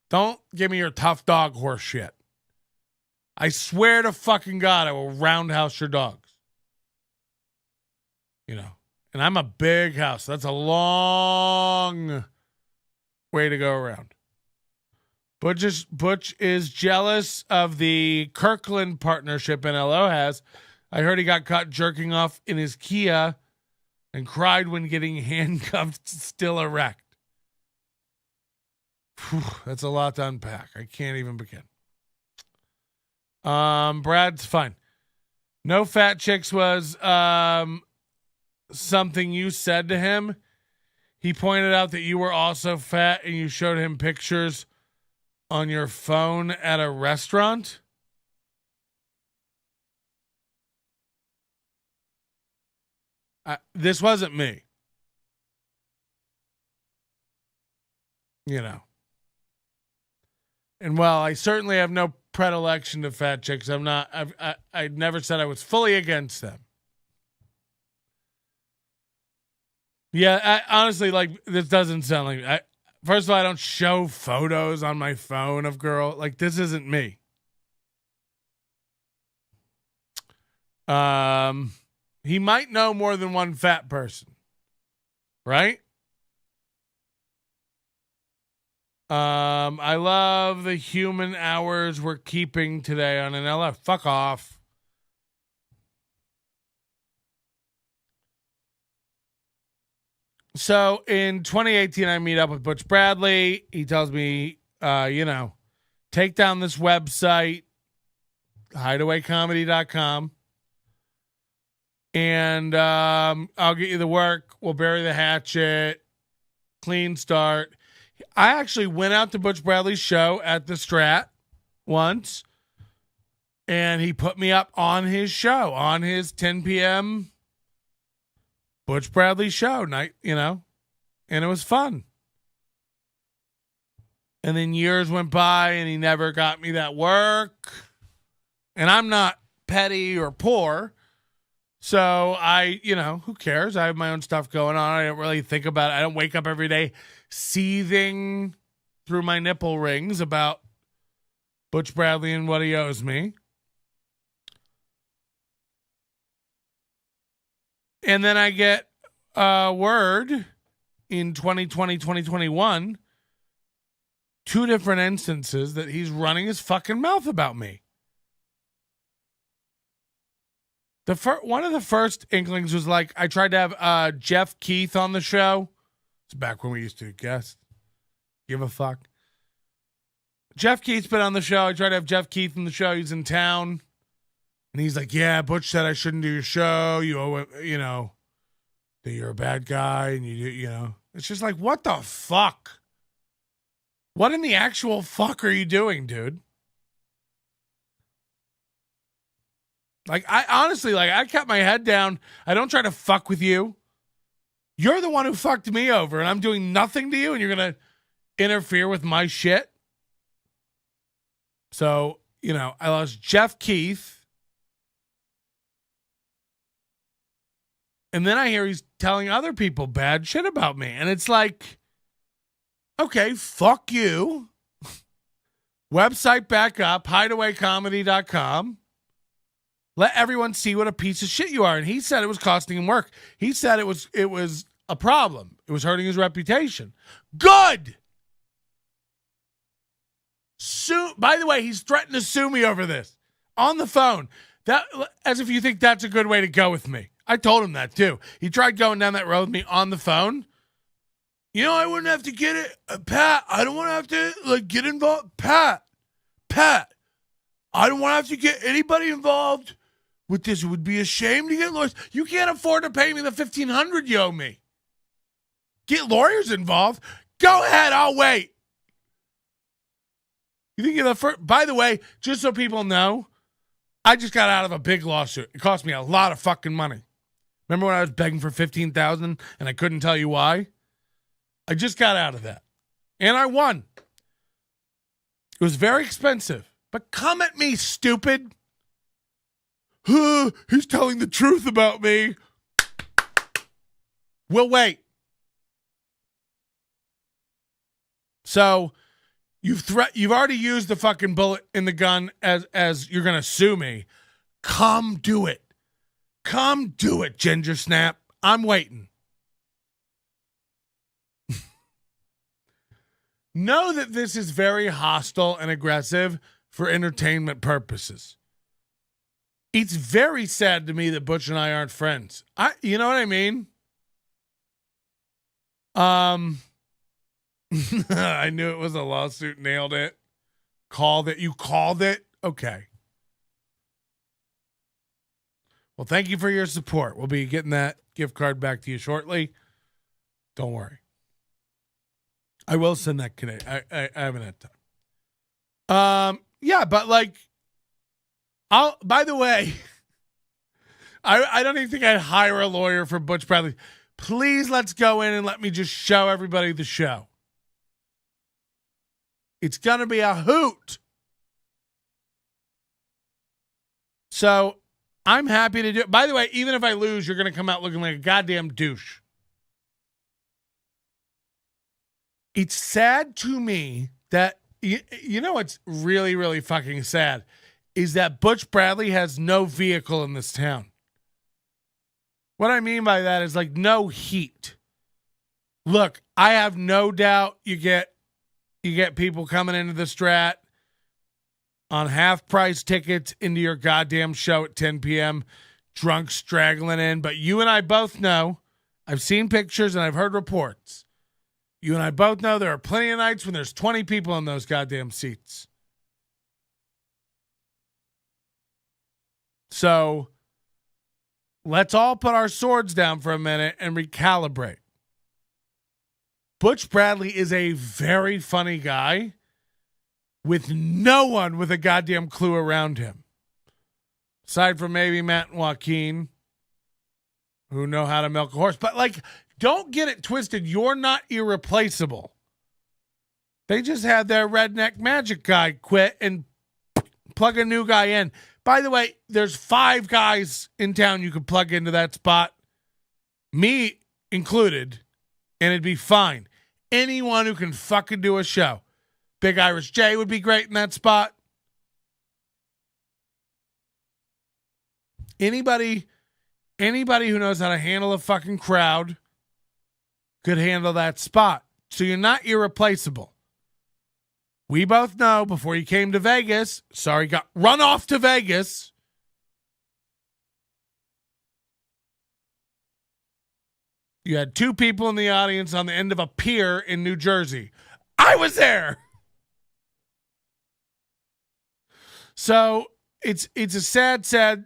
don't give me your tough dog horse shit. I swear to fucking God, I will roundhouse your dogs. And I'm a big house. That's a long way to go around. Butch is jealous of the Kirkland partnership NLO has. I heard he got caught jerking off in his Kia and cried when getting handcuffed still erect. Whew, that's a lot to unpack. I can't even begin. Brad's fine. No fat chicks was something you said to him. He pointed out that you were also fat and you showed him pictures on your phone at a restaurant. This wasn't me. you know. And while I certainly have no predilection to fat chicks, I never said I was fully against them. Yeah, honestly, like, this doesn't sound like first of all, I don't show photos on my phone of girl. Like, this isn't me. He might know more than one fat person, right? I love the human hours we're keeping today on an LF. Fuck off. So in 2018, I meet up with Butch Bradley. He tells me, take down this website, hideawaycomedy.com. And I'll get you the work. We'll bury the hatchet. Clean start. I actually went out to Butch Bradley's show at the Strat once. And he put me up on his show, on his 10 p.m. Butch Bradley show night, and it was fun. And then years went by and he never got me that work. And I'm not petty or poor. So who cares? I have my own stuff going on. I don't really think about it. I don't wake up every day seething through my nipple rings about Butch Bradley and what he owes me. And then I get word in 2020, 2021, 2 different instances that he's running his fucking mouth about me. One of the first inklings was like, I tried to have Jeff Keith on the show. It's back when we used to guess. Give a fuck. Jeff Keith's been on the show. I tried to have Jeff Keith on the show. He's in town. And he's like, yeah, Butch said I shouldn't do your show. You owe it, that you're a bad guy. And it's just like, what the fuck? What in the actual fuck are you doing, dude? Like, I honestly, I kept my head down. I don't try to fuck with you. You're the one who fucked me over, and I'm doing nothing to you, and you're going to interfere with my shit? So, I lost Jeff Keith. And then I hear he's telling other people bad shit about me. And it's like, okay, fuck you. Website back up, hideawaycomedy.com. Let everyone see what a piece of shit you are. And he said it was costing him work. He said it was a problem. It was hurting his reputation. Good. By the way, he's threatened to sue me over this on the phone. As if you think that's a good way to go with me. I told him that too. He tried going down that road with me on the phone. I wouldn't have to get it. Pat, I don't want to have to get involved. Pat, I don't want to have to get anybody involved with this. It would be a shame to get lawyers. You can't afford to pay me the $1,500 you owe me. Get lawyers involved. Go ahead, I'll wait. You think you're the first? By the way, just so people know, I just got out of a big lawsuit. It cost me a lot of fucking money. Remember when I was begging for $15,000 and I couldn't tell you why? I just got out of that. And I won. It was very expensive. But come at me, stupid. He's telling the truth about me. We'll wait. So you've already used the fucking bullet in the gun as you're going to sue me. Come do it. Come do it, Ginger Snap. I'm waiting. Know that this is very hostile and aggressive for entertainment purposes. It's very sad to me that Butch and I aren't friends. You know what I mean? I knew it was a lawsuit. Nailed it. Called it. You called it? Okay. Well, thank you for your support. We'll be getting that gift card back to you shortly. Don't worry. I will send that today. I haven't had time. Yeah, but by the way, I don't even think I'd hire a lawyer for Butch Bradley. Please let's go in and let me just show everybody the show. It's going to be a hoot. So I'm happy to do it. By the way, even if I lose, you're going to come out looking like a goddamn douche. It's sad to me that, you know what's really, really fucking sad is that Butch Bradley has no vehicle in this town. What I mean by that is like no heat. Look, I have no doubt you get people coming into the Strat on half-price tickets into your goddamn show at 10 p.m., drunk straggling in. But you and I both know, I've seen pictures and I've heard reports. You and I both know there are plenty of nights when there's 20 people in those goddamn seats. So let's all put our swords down for a minute and recalibrate. Butch Bradley is a very funny guy with no one with a goddamn clue around him. Aside from maybe Matt and Joaquin, who know how to milk a horse. But, like, don't get it twisted. You're not irreplaceable. They just had their redneck magic guy quit and plug a new guy in. By the way, there's 5 guys in town you could plug into that spot, me included, and it'd be fine. Anyone who can fucking do a show. Big Irish J would be great in that spot. Anybody who knows how to handle a fucking crowd could handle that spot. So you're not irreplaceable. We both know before you came to Vegas, got run off to Vegas. You had 2 people in the audience on the end of a pier in New Jersey. I was there. So it's a sad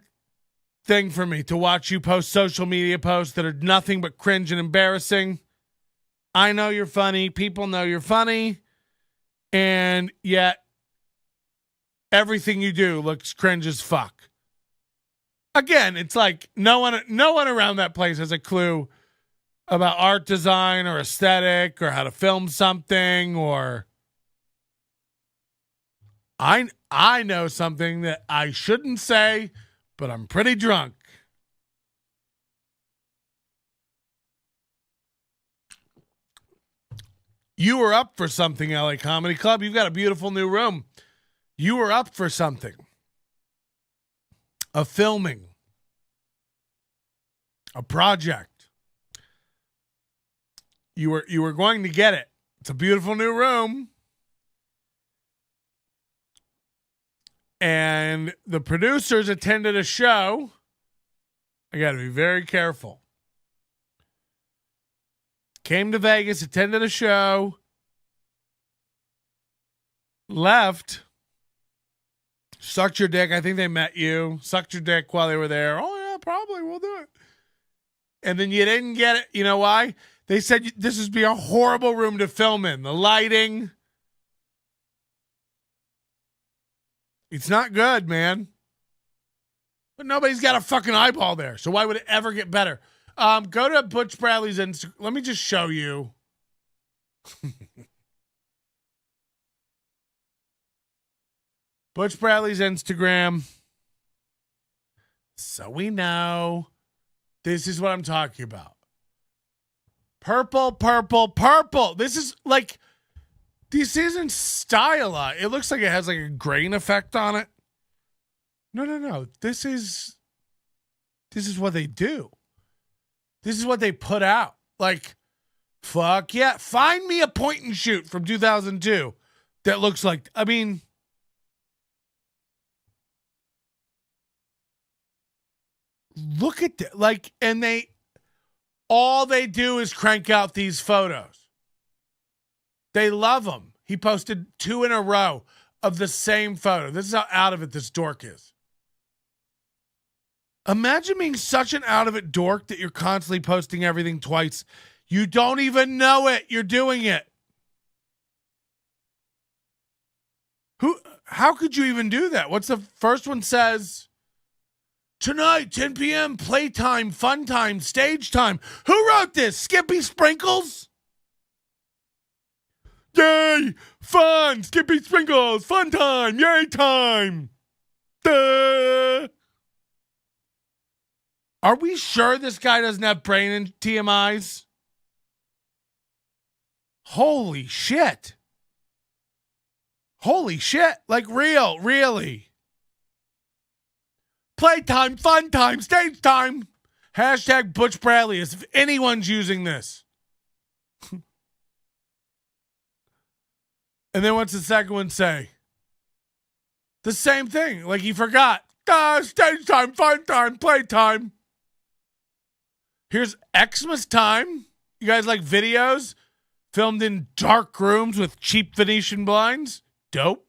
thing for me to watch you post social media posts that are nothing but cringe and embarrassing. I know you're funny. People know you're funny. And yet everything you do looks cringe as fuck. Again, it's like no one around that place has a clue about art design or aesthetic or how to film something, or I know something that I shouldn't say, but I'm pretty drunk. You were up for something, LA Comedy Club. You've got a beautiful new room. You were up for something. A filming. A project. You were going to get it. It's a beautiful new room. And the producers attended a show. I got to be very careful. Came to Vegas, attended a show, left, sucked your dick. I think they met you, sucked your dick while they were there. Oh, yeah, probably. We'll do it. And then you didn't get it. You know why? They said this would be a horrible room to film in. The lighting. It's not good, man. But nobody's got a fucking eyeball there. So why would it ever get better? Go to Butch Bradley's Instagram. Let me just show you. Butch Bradley's Instagram. So we know. This is what I'm talking about. Purple, purple, purple. This is like, this isn't styla. It looks like it has like a grain effect on it. No. This is what they do. This is what they put out. Like, fuck yeah. Find me a point and shoot from 2002 that looks like, I mean, look at that. Like, and all they do is crank out these photos. They love them. He posted 2 in a row of the same photo. This is how out of it this dork is. Imagine being such an out of it dork that you're constantly posting everything twice. You don't even know it. You're doing it. How could you even do that? What's the first one says? Tonight, 10 p.m., playtime, fun time, stage time. Who wrote this? Skippy Sprinkles? Yay! Fun! Skippy Sprinkles! Fun time! Yay time! Duh! Are we sure this guy doesn't have brain and TMIs? Holy shit. Holy shit. Like really. Playtime, fun time, stage time. Hashtag Butch Bradley as if anyone's using this. And then what's the second one say? The same thing. Like he forgot. Stage time, fun time, playtime. Here's Xmas time. You guys like videos filmed in dark rooms with cheap Venetian blinds? Dope.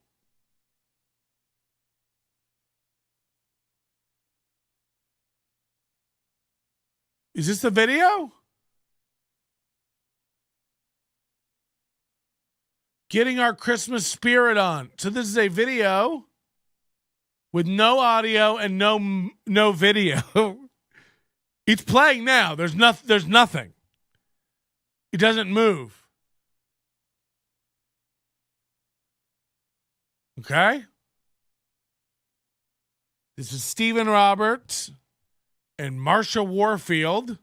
Is this the video? Getting our Christmas spirit on. So this is a video with no audio and no video. It's playing now. There's nothing. It doesn't move. Okay? This is Stephen Roberts and Marsha Warfield.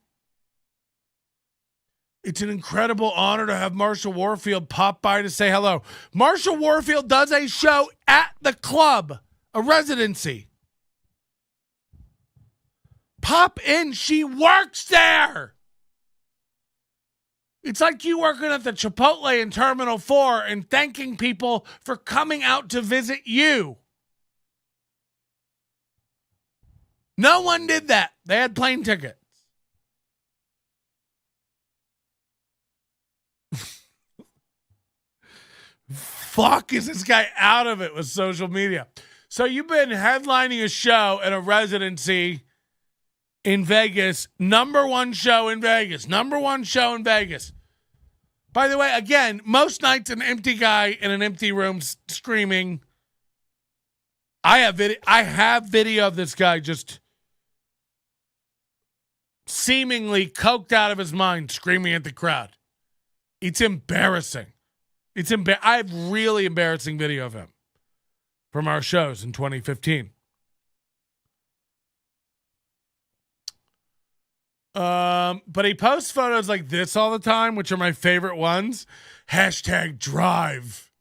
It's an incredible honor to have Marsha Warfield pop by to say hello. Marsha Warfield does a show at the club, a residency. Pop in. She works there. It's like you working at the Chipotle in Terminal 4 and thanking people for coming out to visit you. No one did that. They had plane tickets. Fuck is this guy out of it with social media? So you've been headlining a show at a residency in Vegas. Number one show in Vegas. By the way, again, most nights an empty guy in an empty room screaming. I have video of this guy just seemingly coked out of his mind screaming at the crowd. It's embarrassing. I have really embarrassing video of him from our shows in 2015. But he posts photos like this all the time, which are my favorite ones. Hashtag drive.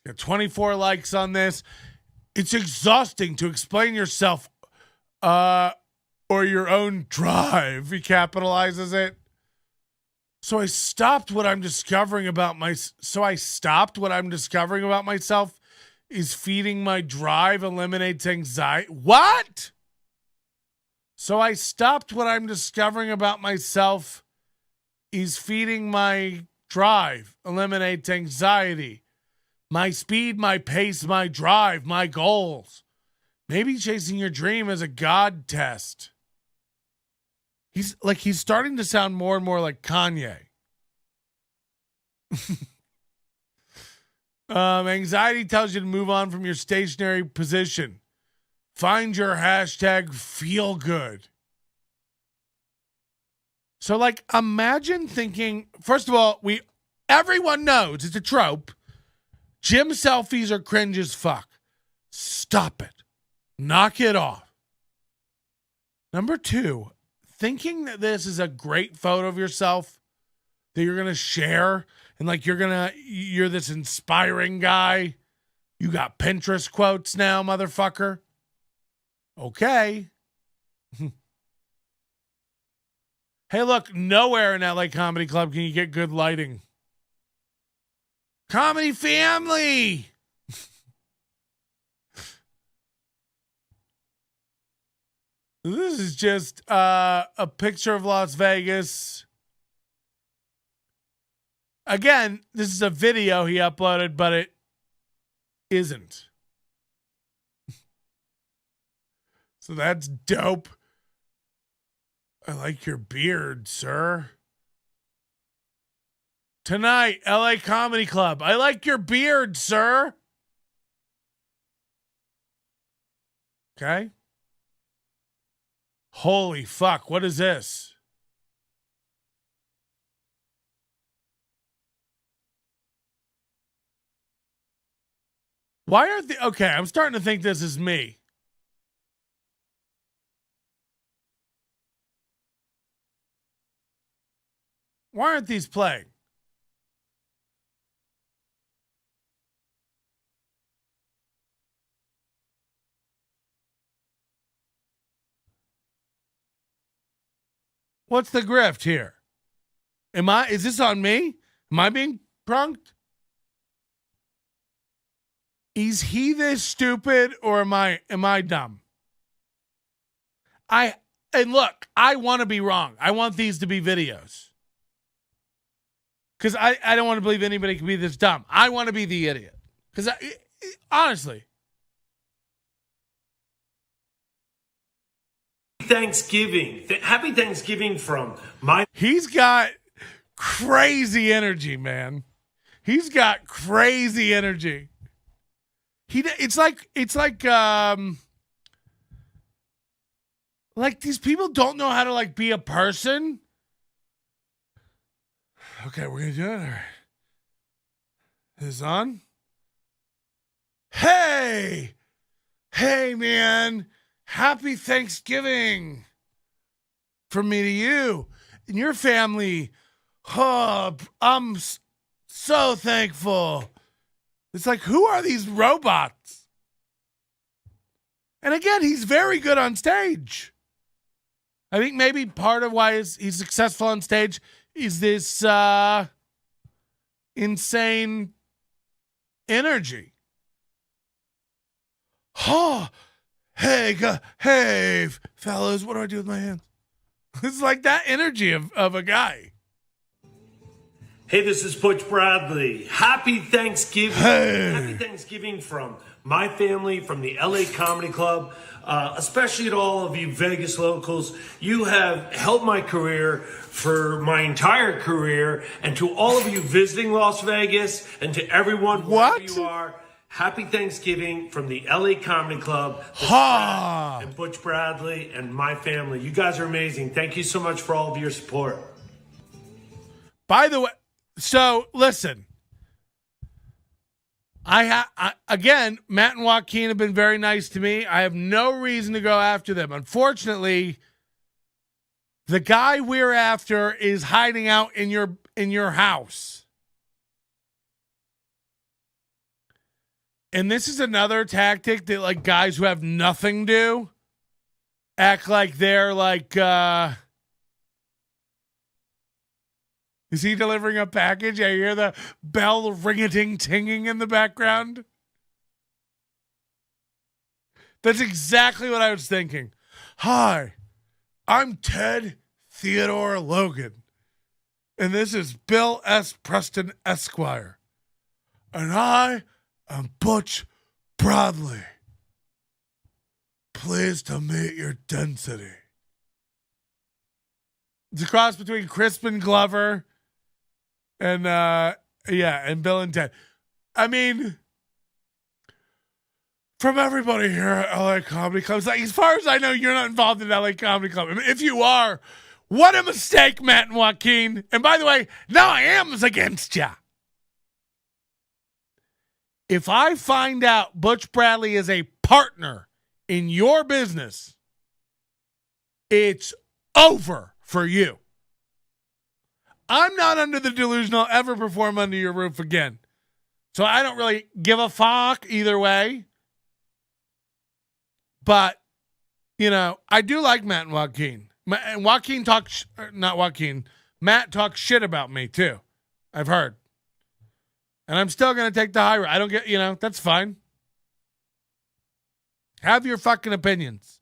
Got 24 likes on this. It's exhausting to explain yourself or your own drive. He capitalizes it. So I stopped what I'm discovering about myself is feeding my drive eliminates anxiety. What? So I stopped what I'm discovering about myself is feeding my drive eliminates anxiety. My speed, my pace, my drive, my goals. Maybe chasing your dream is a God test. He's starting to sound more and more like Kanye. Anxiety tells you to move on from your stationary position. Find your hashtag feel good. So imagine thinking, first of all, everyone knows it's a trope. Gym selfies are cringe as fuck. Stop it. Knock it off. Number two, thinking that this is a great photo of yourself that you're going to share and you're this inspiring guy. You got Pinterest quotes now, motherfucker. Okay. Hey, look, nowhere in LA Comedy Club can you get good lighting. Comedy family. This is just a picture of Las Vegas. Again, this is a video he uploaded, but it isn't. So that's dope. I like your beard, sir. Tonight, LA Comedy Club. I like your beard, sir. Okay. Holy fuck, what is this? Why aren't the okay? I'm starting to think this is me. Why aren't these playing? What's the grift here? Is this on me? Am I being punked? Is he this stupid or am I dumb? And look, I want to be wrong. I want these to be videos. Because I don't want to believe anybody can be this dumb. I want to be the idiot. Because honestly. Thanksgiving. Happy Thanksgiving from my... He's got crazy energy, man. He's got crazy energy. It's like these people don't know how to like be a person. Okay, we're gonna do it. All right. Is this on? Hey, man. Happy Thanksgiving from me to you and your family. Oh, I'm so thankful. It's like, who are these robots? And again, he's very good on stage. I think maybe part of why he's successful on stage is this insane energy. Oh, hey, fellas, what do I do with my hands? It's like that energy of a guy. Hey, this is Butch Bradley. Happy Thanksgiving. Hey. Happy Thanksgiving from my family, from the LA Comedy Club, especially to all of you Vegas locals. You have helped my career for my entire career. And to all of you visiting Las Vegas and to everyone wherever you are, happy Thanksgiving from the LA Comedy Club. And Butch Bradley and my family. You guys are amazing. Thank you so much for all of your support. By the way, so listen, again, Matt and Joaquin have been very nice to me. I have no reason to go after them. Unfortunately, the guy we're after is hiding out in your house. And this is another tactic that like guys who have nothing do act like they're like is he delivering a package? I hear the bell ring-a-ting-tinging in the background. That's exactly what I was thinking. Hi, I'm Ted Theodore Logan, and this is Bill S. Preston Esquire, and I am Butch Bradley. Pleased to meet your density. It's a cross between Crispin Glover and and Bill and Ted. I mean, from everybody here at LA Comedy Club, like, as far as I know, you're not involved in LA Comedy Club. I mean, if you are, what a mistake, Matt and Joaquin. And by the way, now I am against ya. If I find out Butch Bradley is a partner in your business, it's over for you. I'm not under the delusion I'll ever perform under your roof again. So I don't really give a fuck either way. But, you know, I do like Matt and Joaquin. And Joaquin talks, not Joaquin, Matt talks shit about me too. I've heard. And I'm still going to take the high road. I don't get, that's fine. Have your fucking opinions.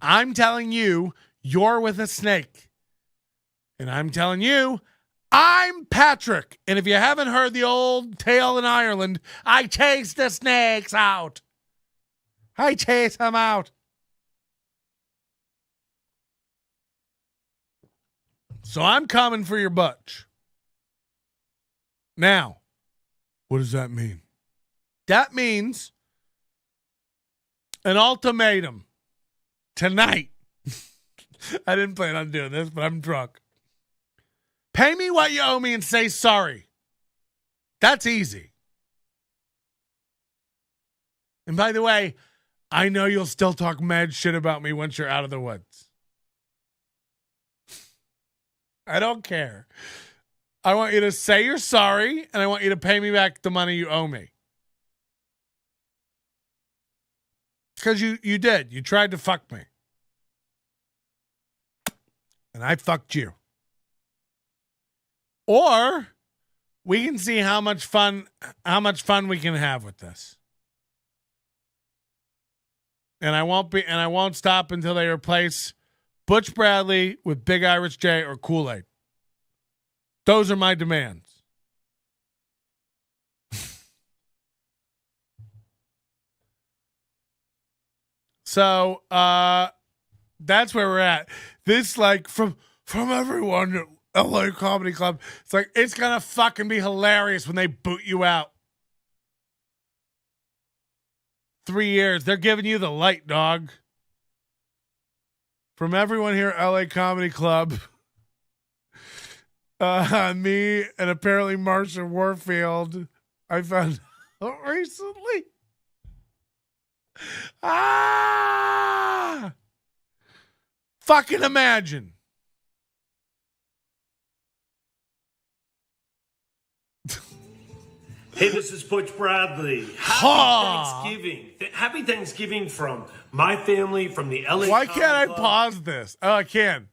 I'm telling you, you're with a snake. And I'm telling you, I'm Patrick. And if you haven't heard the old tale in Ireland, I chase the snakes out. I chase them out. So I'm coming for your Butch. Now, what does that mean? That means an ultimatum tonight. I didn't plan on doing this, but I'm drunk. Pay me what you owe me and say sorry. That's easy. And by the way, I know you'll still talk mad shit about me once you're out of the woods. I don't care. I want you to say you're sorry, and I want you to pay me back the money you owe me. Because you did. You tried to fuck me. And I fucked you. Or we can see how much fun we can have with this. And I won't stop until they replace Butch Bradley with Big Irish J or Kool-Aid. Those are my demands. So that's where we're at. This, like, from everyone at LA Comedy Club, it's like, it's gonna fucking be hilarious when they boot you out. 3 years. They're giving you the light, dog. From everyone here at LA Comedy Club, me and apparently Marsha Warfield, I found out recently. Fucking imagine. Hey, this is Butch Bradley. Happy Thanksgiving. Happy Thanksgiving from my family, from the LA. Why can't I pause this? Oh, I can.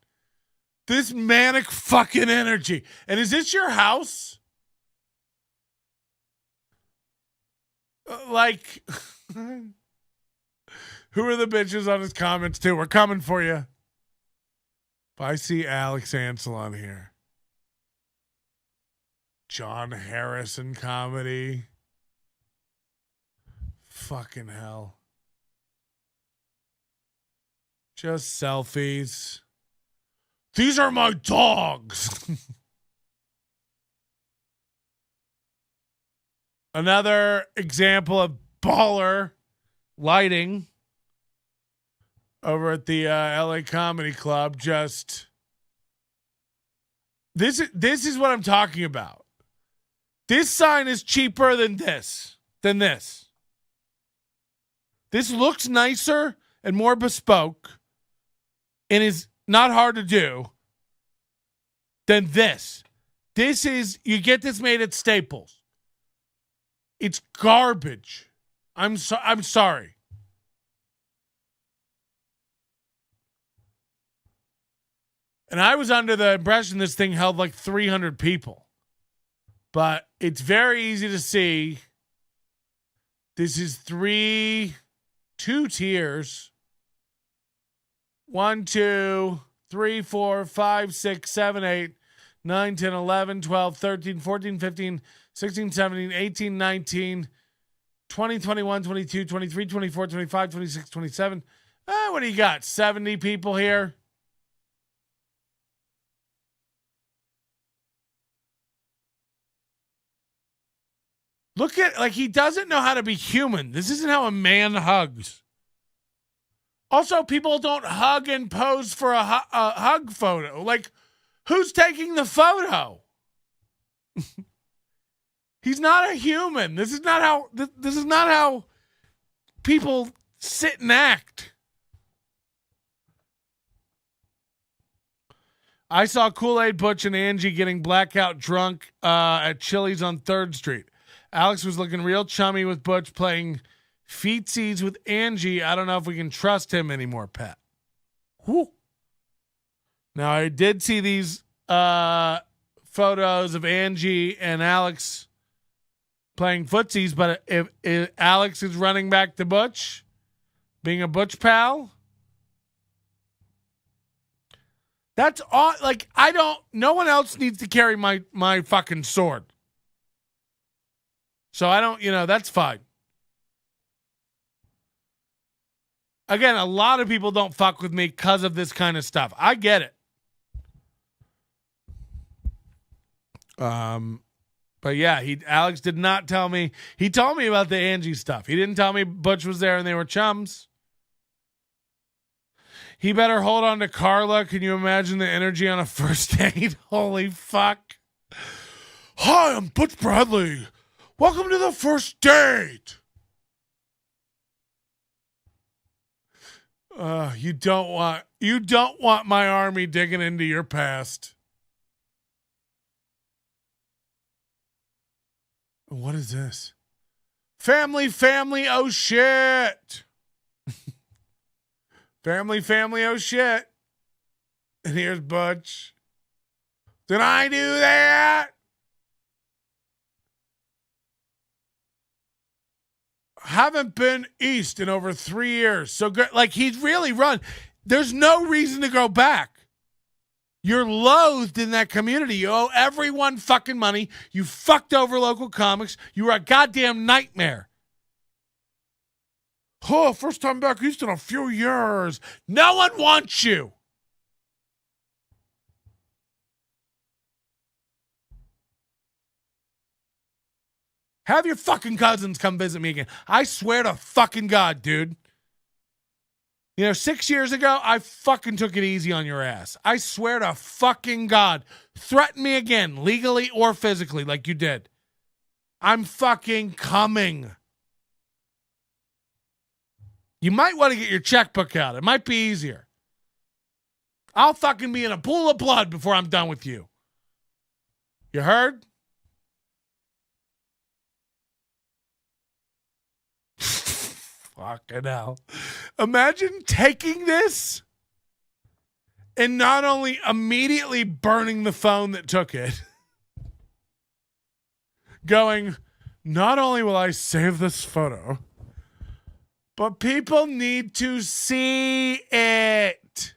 This manic fucking energy. And is this your house? Like, who are the bitches on his comments too? We're coming for you. I see Alex Ansel on here. John Harrison comedy. Fucking hell. Just selfies. These are my dogs. Another example of baller lighting over at the LA Comedy Club. Just this is what I'm talking about. This sign is cheaper than this. This looks nicer and more bespoke and is not hard to do than this. This is, you get this made at Staples. It's garbage. I'm sorry. And I was under the impression this thing held like 300 people. But it's very easy to see. This is two tiers. 1, 2, 3, 4, 5, 6, 7, 8, 9, 10, 11, 12, 13, 14, 15, 16, 17, 18, 19, 20, 21, 22, 23, 24, 25, 26, 27. What do you got? 70 people here? Look at, like, he doesn't know how to be human. This isn't how a man hugs. Also, people don't hug and pose for a hug photo. Like, who's taking the photo? He's not a human. This is not how people sit and act. I saw Kool-Aid Butch and Angie getting blackout drunk at Chili's on 3rd Street. Alex was looking real chummy with Butch playing feetsies with Angie. I don't know if we can trust him anymore, Pat. Whew. Now, I did see these photos of Angie and Alex playing footsies, but if Alex is running back to Butch, being a Butch pal, that's all. Like, no one else needs to carry my fucking sword. So I don't, that's fine. Again, a lot of people don't fuck with me because of this kind of stuff. I get it. But yeah, Alex did not tell me. He told me about the Angie stuff. He didn't tell me Butch was there and they were chums. He better hold on to Carla. Can you imagine the energy on a first date? Holy fuck. Hi, I'm Butch Bradley. Welcome to the first date. You don't want my army digging into your past. What is this? Family, oh shit. Family, oh shit. And here's Butch. Did I do that? Haven't been east in over 3 years. So good. Like, he's really run. There's no reason to go back. You're loathed in that community. You owe everyone fucking money. You fucked over local comics. You were a goddamn nightmare. Oh, first time back east in a few years. No one wants you. Have your fucking cousins come visit me again. I swear to fucking God, dude. 6 years ago, I fucking took it easy on your ass. I swear to fucking God. Threaten me again, legally or physically, like you did. I'm fucking coming. You might want to get your checkbook out. It might be easier. I'll fucking be in a pool of blood before I'm done with you. You heard? Fucking hell. Imagine taking this and not only immediately burning the phone that took it, going, not only will I save this photo, but people need to see it.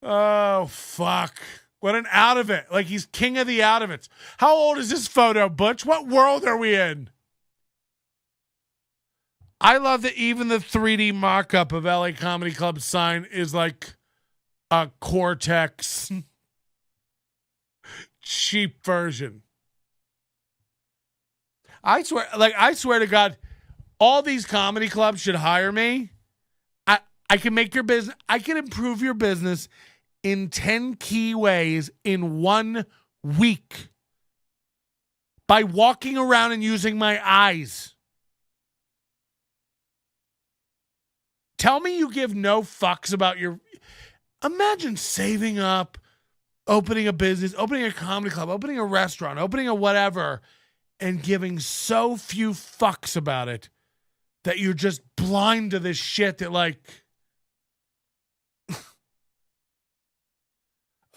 Oh, fuck. What an out of it. Like, he's king of the out of it. How old is this photo, Butch? What world are we in? I love that even the 3D mock-up of LA Comedy Club's sign is like a Cortex cheap version. I swear to God, all these comedy clubs should hire me. I can make your business, I can improve your business in 10 key ways in 1 week by walking around and using my eyes. Tell me you give no fucks about your... Imagine saving up, opening a business, opening a comedy club, opening a restaurant, opening a whatever, and giving so few fucks about it that you're just blind to this shit that, like...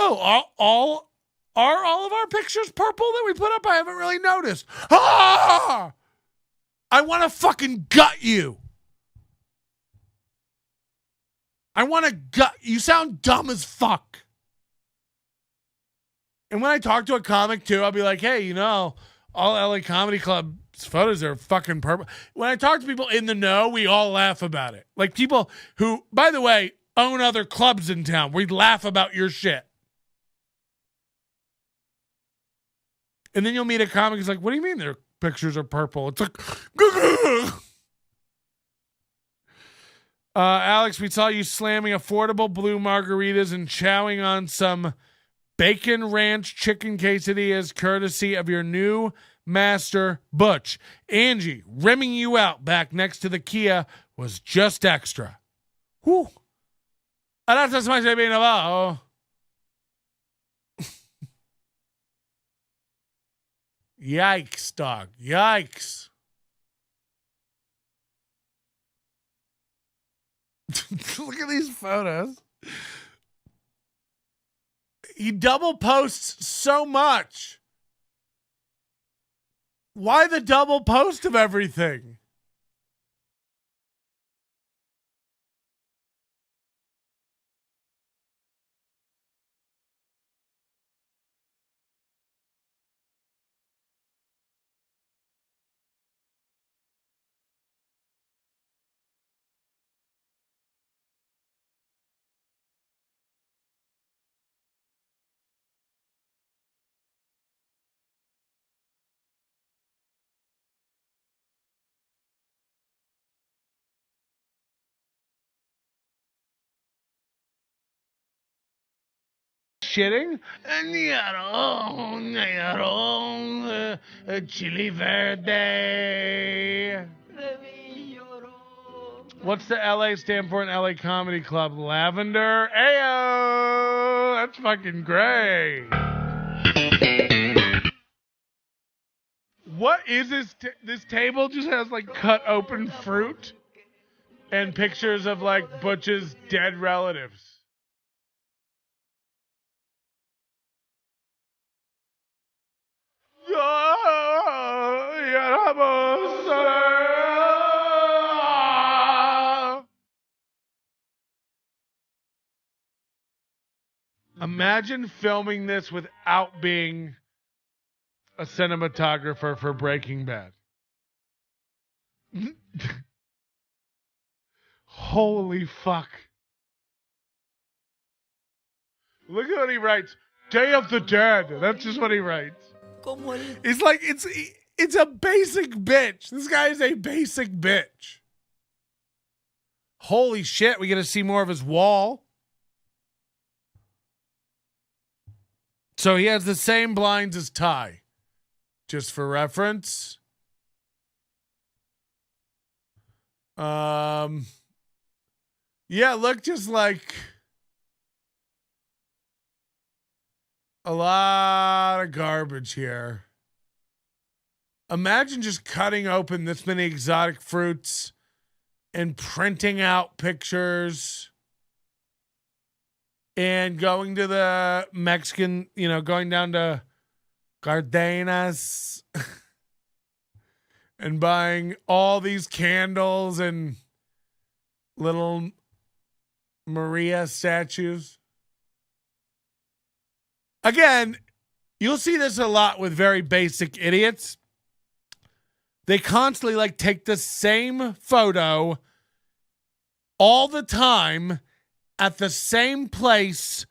Oh, are all of our pictures purple that we put up? I haven't really noticed. Ah! I want to fucking gut you. I want to gut. You sound dumb as fuck. And when I talk to a comic too, I'll be like, hey, all LA Comedy Club's photos are fucking purple. When I talk to people in the know, we all laugh about it. Like people who, by the way, own other clubs in town. We laugh about your shit. And then you'll meet a comic who's like, what do you mean their pictures are purple? It's like, Alex, we saw you slamming affordable blue margaritas and chowing on some bacon ranch chicken quesadillas courtesy of your new master, Butch. Angie, rimming you out back next to the Kia was just extra. Whew. Ahora estás más bien abajo. Yikes, dog. Yikes. Look at these photos. He double posts so much. Why the double post of everything? shitting? Chili verde. What's the LA stand for in LA Comedy Club? Lavender. Ayo! That's fucking great. What is this? This table just has like cut open fruit and pictures of like Butch's dead relatives. Imagine filming this without being a cinematographer for Breaking Bad. Holy fuck. Look at what he writes. Day of the Dead. That's just what he writes. It's like, it's a basic bitch. This guy is a basic bitch. Holy shit, we get to see more of his wall. So he has the same blinds as Ty. Just for reference. Yeah, look, just like a lot of garbage here. Imagine just cutting open this many exotic fruits and printing out pictures and going to the Mexican, going down to Cardenas and buying all these candles and little Maria statues. Again, you'll see this a lot with very basic idiots. They constantly take the same photo all the time at the same place.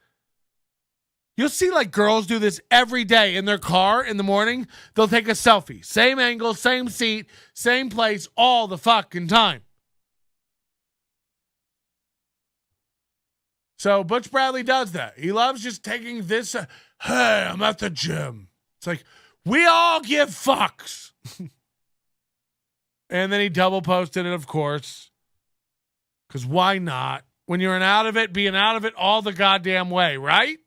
You'll see girls do this every day in their car in the morning. They'll take a selfie. Same angle, same seat, same place all the fucking time. So Butch Bradley does that. He loves just taking this. Hey, I'm at the gym. It's like, we all give fucks. And then he double posted it, of course. Because why not? When you're out of it, being out of it all the goddamn way, right?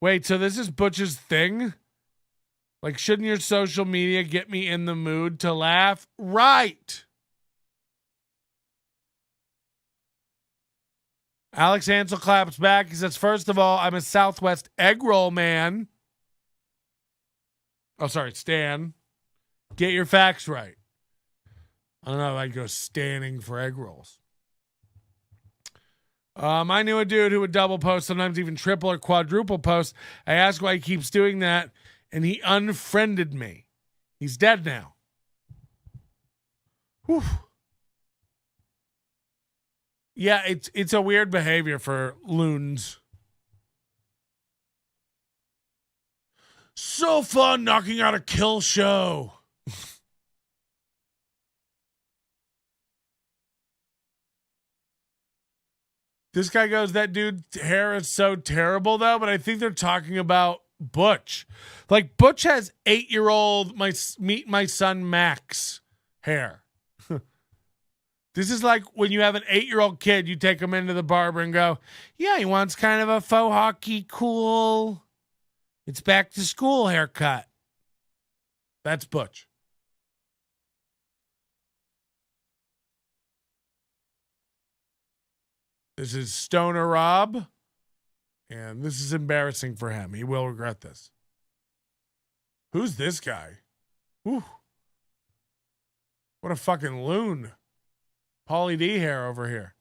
Wait, so this is Butch's thing? Shouldn't your social media get me in the mood to laugh? Right. Alex Ansel claps back. He says, first of all, I'm a Southwest egg roll man. Oh, sorry, Stan. Get your facts right. I don't know if I'd go standing for egg rolls. I knew a dude who would double post, sometimes even triple or quadruple post. I asked why he keeps doing that, and he unfriended me. He's dead now. Whew. Yeah, it's a weird behavior for loons. So fun knocking out a kill show. This guy goes, that dude's hair is so terrible, though, but I think they're talking about Butch. Butch has 8-year-old meet my son Max hair. This is like when you have an 8-year-old kid, you take him into the barber and go, yeah, he wants kind of a faux hockey cool, it's back to school haircut. That's Butch. This is Stoner Rob, and this is embarrassing for him. He will regret this. Who's this guy? Whew. What a fucking loon. Pauly D hair over here.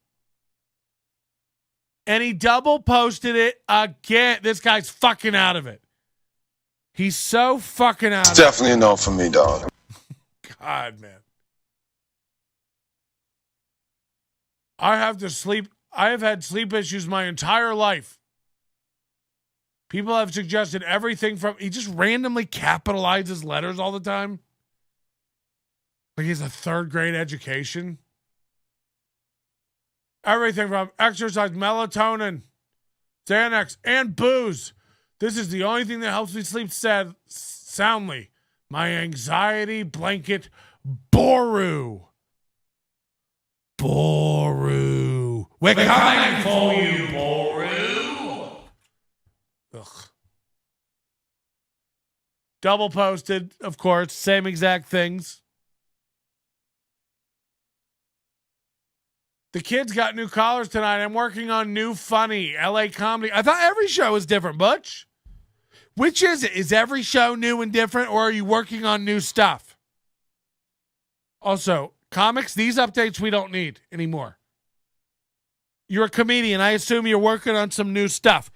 And he double posted it again. This guy's fucking out of it. He's so fucking out of it. It's definitely a no for me, dog. God, man. I have had sleep issues my entire life. People have suggested everything from, he just randomly capitalizes letters all the time. Like he has a 3rd grade education. Everything from exercise, melatonin, Xanax, and booze. This is the only thing that helps me sleep soundly. My anxiety blanket, Boru. Boru. We're coming for you, Boru. Ugh. Double posted, of course. Same exact things. The kids got new collars tonight. I'm working on new funny LA comedy. I thought every show was different, Butch. Which is it? Is every show new and different, or are you working on new stuff? Also, comics, these updates we don't need anymore. You're a comedian. I assume you're working on some new stuff.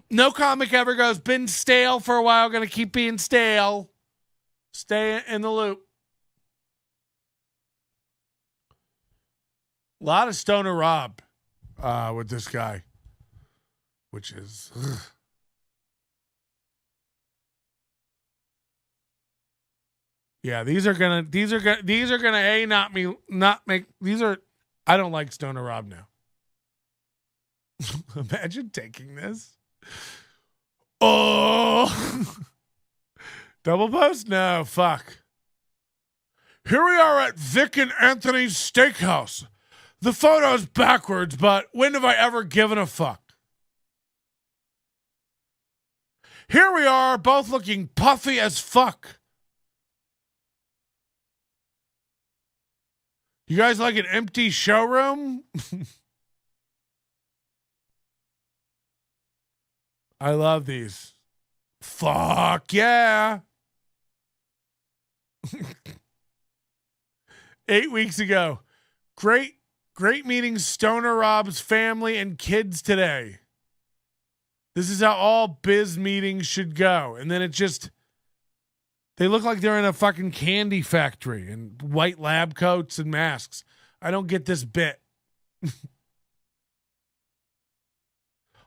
No comic ever goes, been stale for a while, going to keep being stale. Stay in the loop. A lot of Stoner Rob with this guy, which is... Ugh. Yeah, these are gonna I don't like Stoner Rob now. Imagine taking this. Oh, double post? No, fuck. Here we are at Vic and Anthony's Steakhouse. The photo's backwards, but when have I ever given a fuck? Here we are, both looking puffy as fuck. You guys like an empty showroom? I love these. Fuck yeah. 8 weeks ago. Great meeting Stoner Rob's family and kids today. This is how all biz meetings should go. And then it just... They look like they're in a fucking candy factory in white lab coats and masks. I don't get this bit.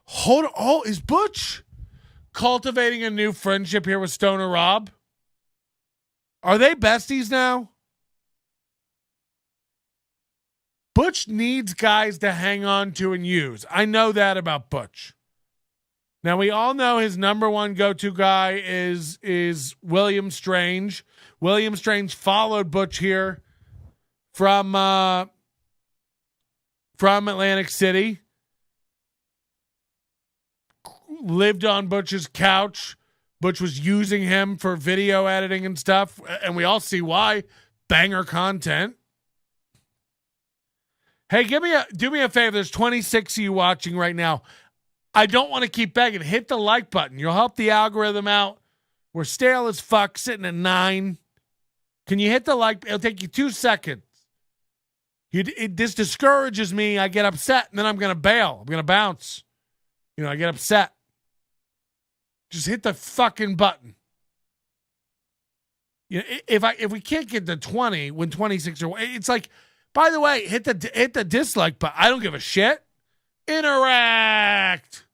Hold on. Oh, is Butch cultivating a new friendship here with Stoner Rob? Are they besties now? Butch needs guys to hang on to and use. I know that about Butch. Now, we all know his number one go-to guy is William Strange. William Strange followed Butch here from Atlantic City. Lived on Butch's couch. Butch was using him for video editing and stuff, and we all see why. Banger content. Hey, do me a favor. There's 26 of you watching right now. I don't want to keep begging. Hit the like button. You'll help the algorithm out. We're stale as fuck, sitting at 9. Can you hit the like? It'll take you 2 seconds. This discourages me. I get upset, and then I'm going to bail. I'm going to bounce. I get upset. Just hit the fucking button. If we can't get to 20 when 26 are, it's like, by the way, hit the dislike button. I don't give a shit. Interact.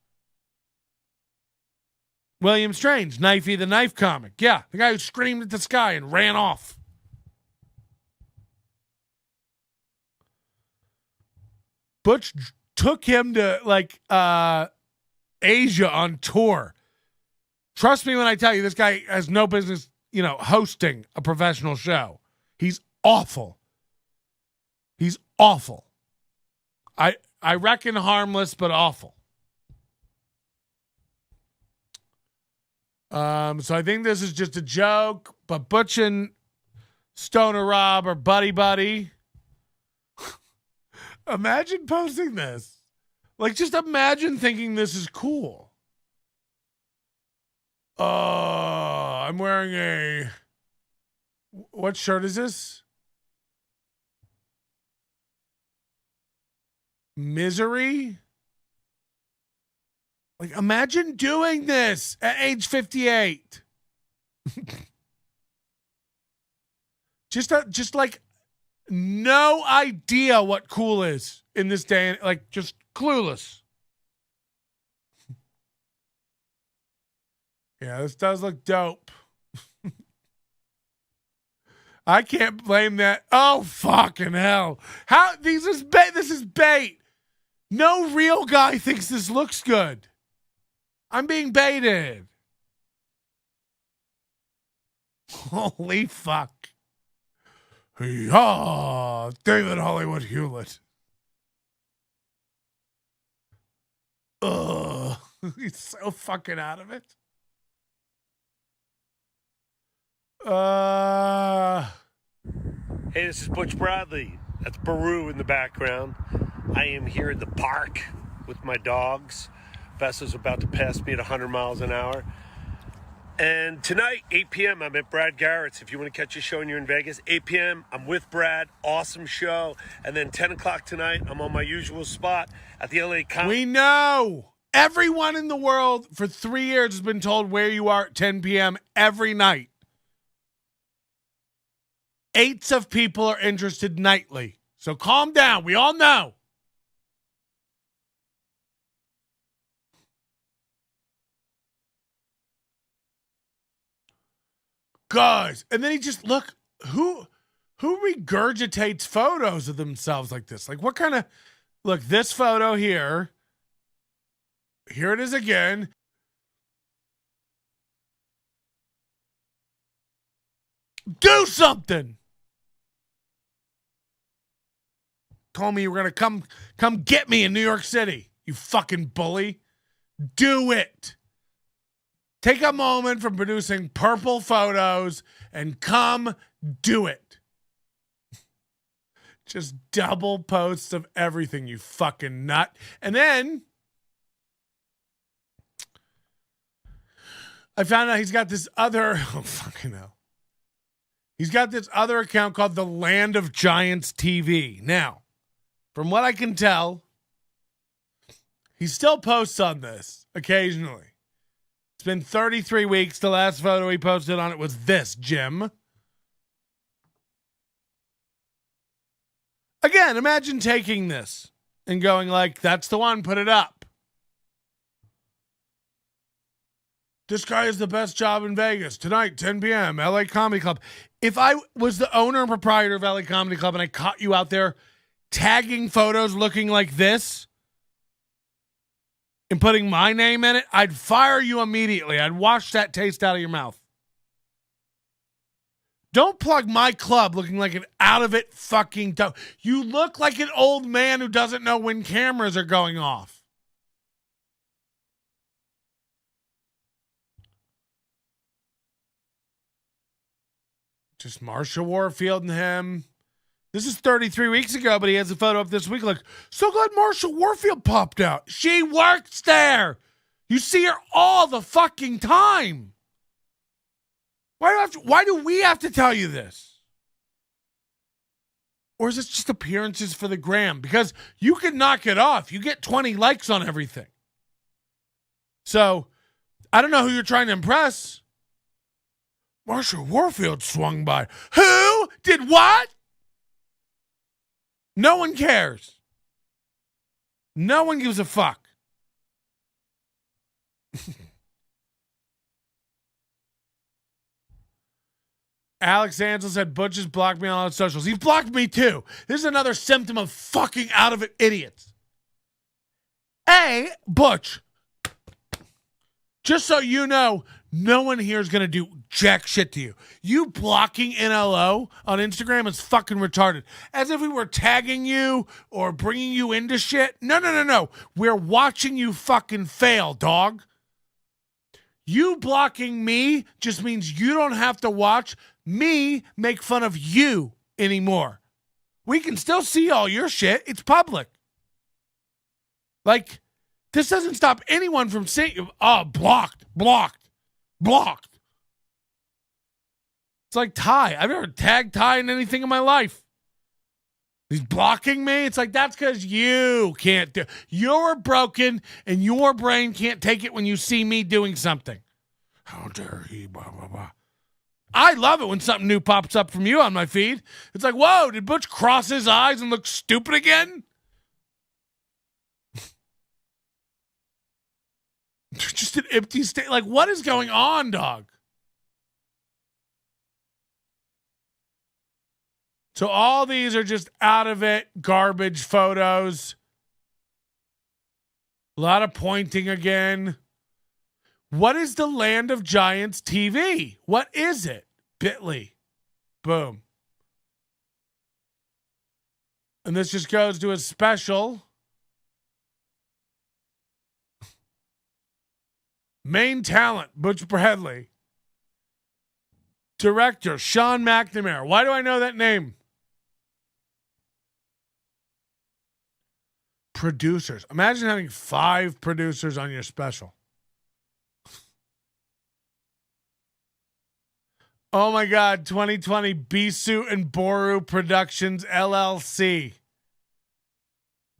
William Strange, Knifey the Knife comic. Yeah, the guy who screamed at the sky and ran off. Butch took him to Asia on tour. Trust me when I tell you, this guy has no business, hosting a professional show. He's awful. He's awful. I reckon harmless, but awful. So I think this is just a joke, but Butch and Stoner Rob are buddy. Imagine posting this. Just imagine thinking this is cool. I'm wearing what shirt is this? Misery? Imagine doing this at age 58. just no idea what cool is in this day, just clueless. Yeah, this does look dope. I can't blame that. Oh, fucking hell. This is bait. No real guy thinks this looks good. I'm being baited. Holy fuck. Yeah, David Hollywood Hewlett. Ugh. He's so fucking out of it. Hey, this is Butch Bradley. That's Baru in the background. I am here in the park with my dogs. Vessel's about to pass me at 100 miles an hour. And tonight, 8 p.m., I'm at Brad Garrett's. If you want to catch a show and you're in Vegas, 8 p.m., I'm with Brad. Awesome show. And then 10 o'clock tonight, I'm on my usual spot at the LA Comedy. We know. Everyone in the world for 3 years has been told where you are at 10 p.m. every night. 8s of people are interested nightly. So calm down. We all know. Guys. And then he just, look, who regurgitates photos of themselves like this? Like what kind of, look, this photo here. Here it is again. Do something. Told me you were going to come get me in New York City, you fucking bully. Do it. Take a moment from producing purple photos and come do it. Just double posts of everything, you fucking nut. And then I found out he's got this other, oh fucking hell. He's got this other account called The Land of Giants TV. Now, from what I can tell, he still posts on this occasionally. It's been 33 weeks. The last photo he posted on it was this, Jim. Again, imagine taking this and going like, that's the one, put it up. This guy is the best job in Vegas. Tonight, 10 p.m., LA Comedy Club. If I was the owner and proprietor of LA Comedy Club and I caught you out there tagging photos looking like this and putting my name in it, I'd fire you immediately. I'd wash that taste out of your mouth. Don't plug my club looking like an out-of-it fucking dope. You look like an old man who doesn't know when cameras are going off. Just Marsha Warfield and him. This is 33 weeks ago, but he has a photo up this week like, so glad Marsha Warfield popped out. She works there. You see her all the fucking time. Why do we have to tell you this? Or is this just appearances for the gram? Because you can knock it off. You get 20 likes on everything. So, I don't know who you're trying to impress. Marsha Warfield swung by. Who? Did what? No one cares. No one gives a fuck. Alex Ansel said Butch has blocked me on all his socials. He's blocked me too. This is another symptom of fucking out of it idiots. Hey, Butch, just so you know, no one here is going to do jack shit to you. You blocking NLO on Instagram is fucking retarded. As if we were tagging you or bringing you into shit. No. We're watching you fucking fail, dog. You blocking me just means you don't have to watch me make fun of you anymore. We can still see all your shit. It's public. Like, this doesn't stop anyone from saying, oh, blocked. It's like Ty. I've never tagged Ty in anything in my life. He's blocking me. It's like, that's because you can't do. You're broken and your brain can't take it when you see me doing something. How dare he, blah, blah, blah. I love it when something new pops up from you on my feed. It's like, whoa, did Butch cross his eyes and look stupid again? Just an empty state. Like, what is going on, dog? So all these are just out of it garbage photos. A lot of pointing again. What is the Land of Giants TV? What is it? Bitly. Boom. And this just goes to a special. Main talent, Butch Bradley. Director, Sean McNamara. Why do I know that name? Producers. Imagine having 5 producers on your special. Oh my God, 2020 Bisu and Boru Productions LLC.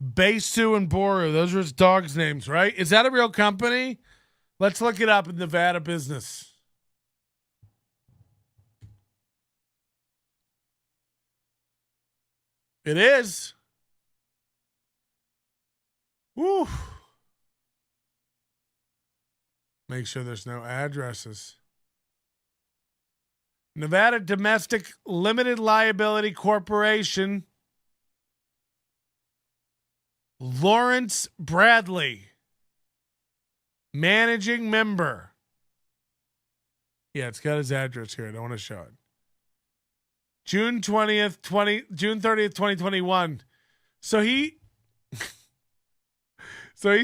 Bisu and Boru, those are his dogs' names, right? Is that a real company? Let's look it up in Nevada business. It is. Woo. Make sure there's no addresses. Nevada Domestic Limited Liability Corporation. Lawrence Bradley. Managing member. Yeah, it's got his address here. I don't want to show it. June 30th, 2021. So he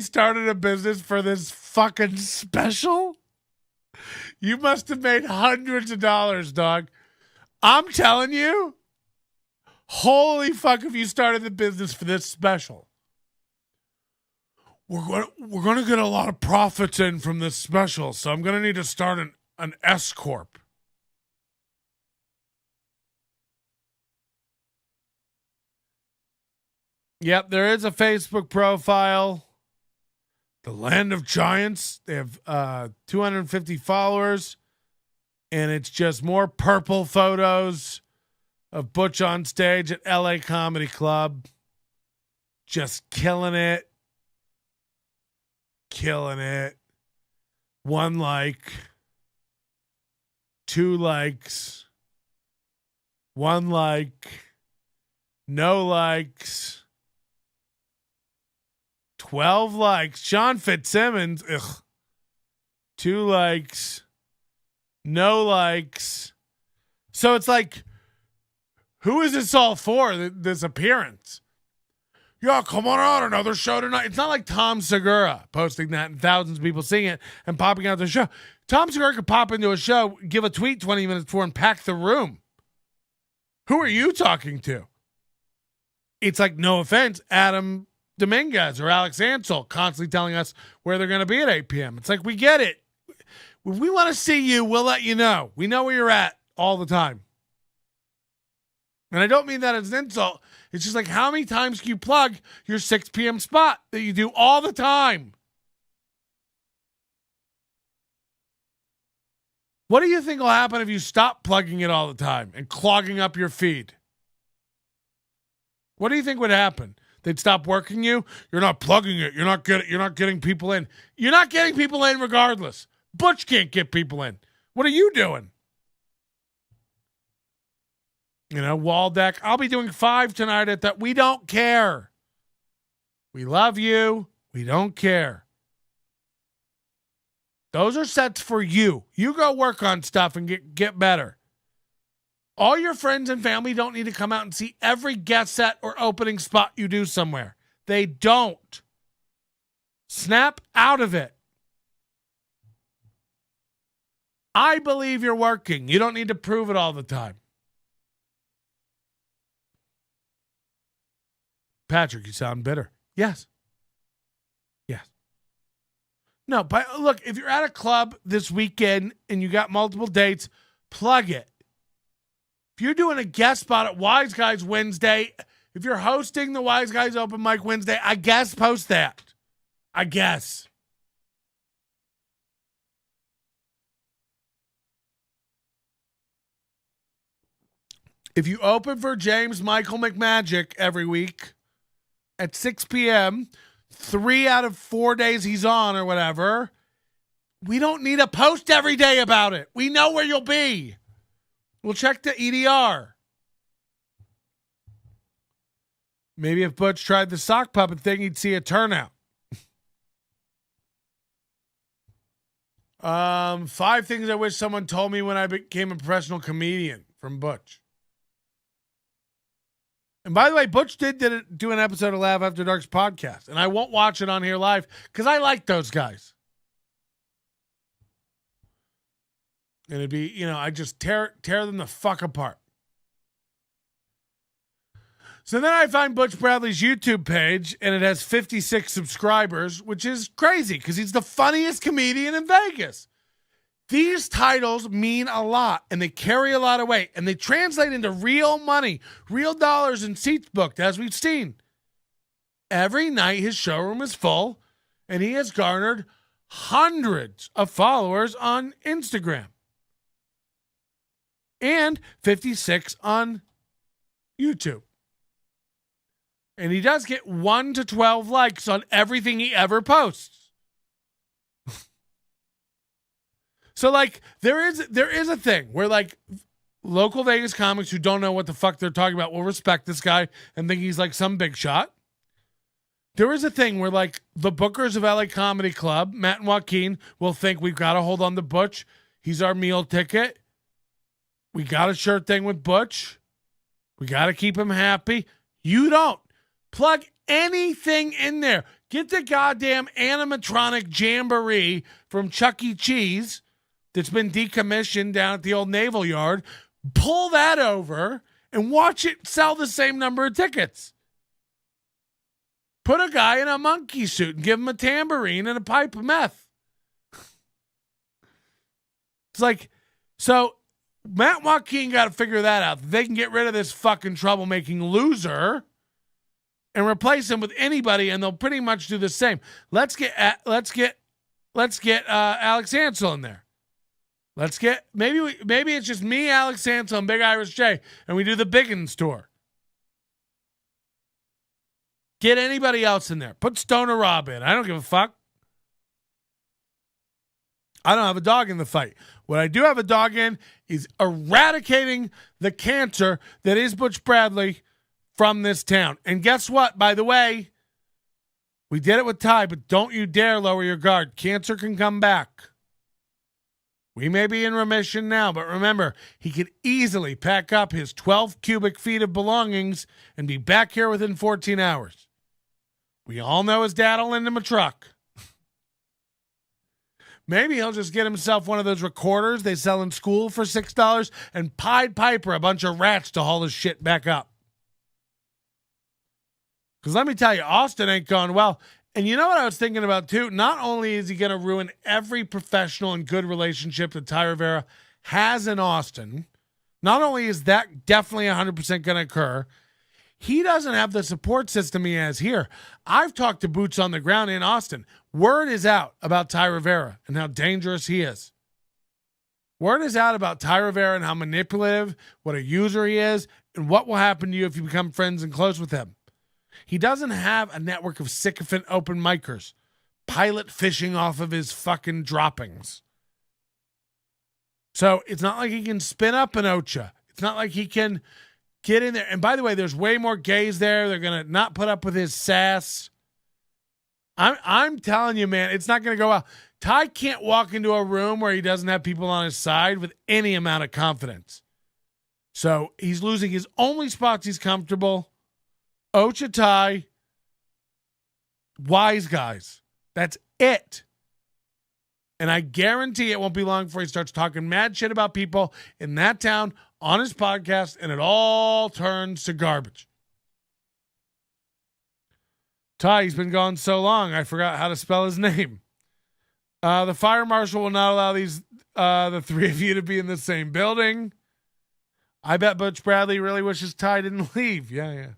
started a business for this fucking special? You must have made hundreds of dollars, dog. I'm telling you. Holy fuck, if you started the business for this special. We're going to get a lot of profits in from this special, so I'm going to need to start an S Corp. Yep, there is a Facebook profile. The Land of Giants. They have 250 followers, and it's just more purple photos of Butch on stage at LA Comedy Club. Just killing it. Killing it. 1 like. 2 likes. 1 like. No likes. 12 likes. Sean Fitzsimmons. Ugh. 2 likes. No likes. So it's like, who is this all for, this appearance? Yeah, come on out, another show tonight. It's not like Tom Segura posting that and thousands of people seeing it and popping out the show. Tom Segura could pop into a show, give a tweet 20 minutes before and pack the room. Who are you talking to? It's like, no offense, Adam Dominguez or Alex Ansel constantly telling us where they're going to be at 8 p.m. It's like, we get it. If we want to see you, we'll let you know. We know where you're at all the time. And I don't mean that as an insult. It's just like, how many times can you plug your 6 p.m. spot that you do all the time? What do you think will happen if you stop plugging it all the time and clogging up your feed? What do you think would happen? They'd stop working you? You're not plugging it. You're not getting people in. You're not getting people in regardless. Butch can't get people in. What are you doing? You know, Waldeck. I'll be doing 5 tonight at that. We don't care. We love you. We don't care. Those are sets for you. You go work on stuff and get better. All your friends and family don't need to come out and see every guest set or opening spot you do somewhere. They don't. Snap out of it. I believe you're working. You don't need to prove it all the time. Patrick, you sound bitter. Yes. Yes. No, but look, if you're at a club this weekend and you got multiple dates, plug it. If you're doing a guest spot at Wise Guys Wednesday, if you're hosting the Wise Guys Open Mic Wednesday, I guess post that. I guess. If you open for James Michael McMagic every week at 6 p.m., 3 out of 4 days he's on or whatever, we don't need a post every day about it. We know where you'll be. We'll check the EDR. Maybe if Butch tried the sock puppet thing, he'd see a turnout. 5 things I wish someone told me when I became a professional comedian, from Butch. And by the way, Butch did do an episode of Laugh After Dark's podcast, and I won't watch it on here live because I like those guys. And it'd be, I just tear them the fuck apart. So then I find Butch Bradley's YouTube page, and it has 56 subscribers, which is crazy because he's the funniest comedian in Vegas. These titles mean a lot, and they carry a lot of weight, and they translate into real money, real dollars and seats booked, as we've seen. Every night his showroom is full, and he has garnered hundreds of followers on Instagram. And 56 on YouTube. And he does get 1 to 12 likes on everything he ever posts. So, there is a thing where, local Vegas comics who don't know what the fuck they're talking about will respect this guy and think he's, some big shot. There is a thing where, the bookers of LA Comedy Club, Matt and Joaquin, will think we've got to hold on to Butch. He's our meal ticket. We got a shirt thing with Butch. We got to keep him happy. You don't. Plug anything in there. Get the goddamn animatronic jamboree from Chuck E. Cheese that's been decommissioned down at the old Naval Yard. Pull that over and watch it sell the same number of tickets. Put a guy in a monkey suit and give him a tambourine and a pipe of meth. It's so Matt and Joaquin got to figure that out. They can get rid of this fucking troublemaking loser and replace him with anybody, and they'll pretty much do the same. Let's get Alex Ansel in there. Maybe it's just me, Alex Ansel, and Big Irish J, and we do the Biggins tour. Get anybody else in there. Put Stoner Rob in. I don't give a fuck. I don't have a dog in the fight. What I do have a dog in is eradicating the cancer that is Butch Bradley from this town. And guess what? By the way, we did it with Ty, but don't you dare lower your guard. Cancer can come back. We may be in remission now, but remember, he could easily pack up his 12 cubic feet of belongings and be back here within 14 hours. We all know his dad will lend him a truck. Maybe he'll just get himself one of those recorders they sell in school for $6 and Pied Piper a bunch of rats to haul his shit back up. Because let me tell you, Austin ain't going well. And you know what I was thinking about, too? Not only is he going to ruin every professional and good relationship that Ty Rivera has in Austin, not only is that definitely 100% going to occur, he doesn't have the support system he has here. I've talked to boots on the ground in Austin. Word is out about Ty Rivera and how dangerous he is. Word is out about Ty Rivera and how manipulative, what a user he is, and what will happen to you if you become friends and close with him. He doesn't have a network of sycophant open micers, pilot fishing off of his fucking droppings. So it's not like he can spin up an Ocha. It's not like he can get in there. And by the way, there's way more gays there. They're going to not put up with his sass. I'm telling you, man, it's not going to go well. Ty can't walk into a room where he doesn't have people on his side with any amount of confidence. So he's losing his only spots he's comfortable. Ocha Ty, wise guys. That's it. And I guarantee it won't be long before he starts talking mad shit about people in that town on his podcast, and it all turns to garbage. Ty, he's been gone so long, I forgot how to spell his name. The fire marshal will not allow the three of you to be in the same building. I bet Butch Bradley really wishes Ty didn't leave. Yeah.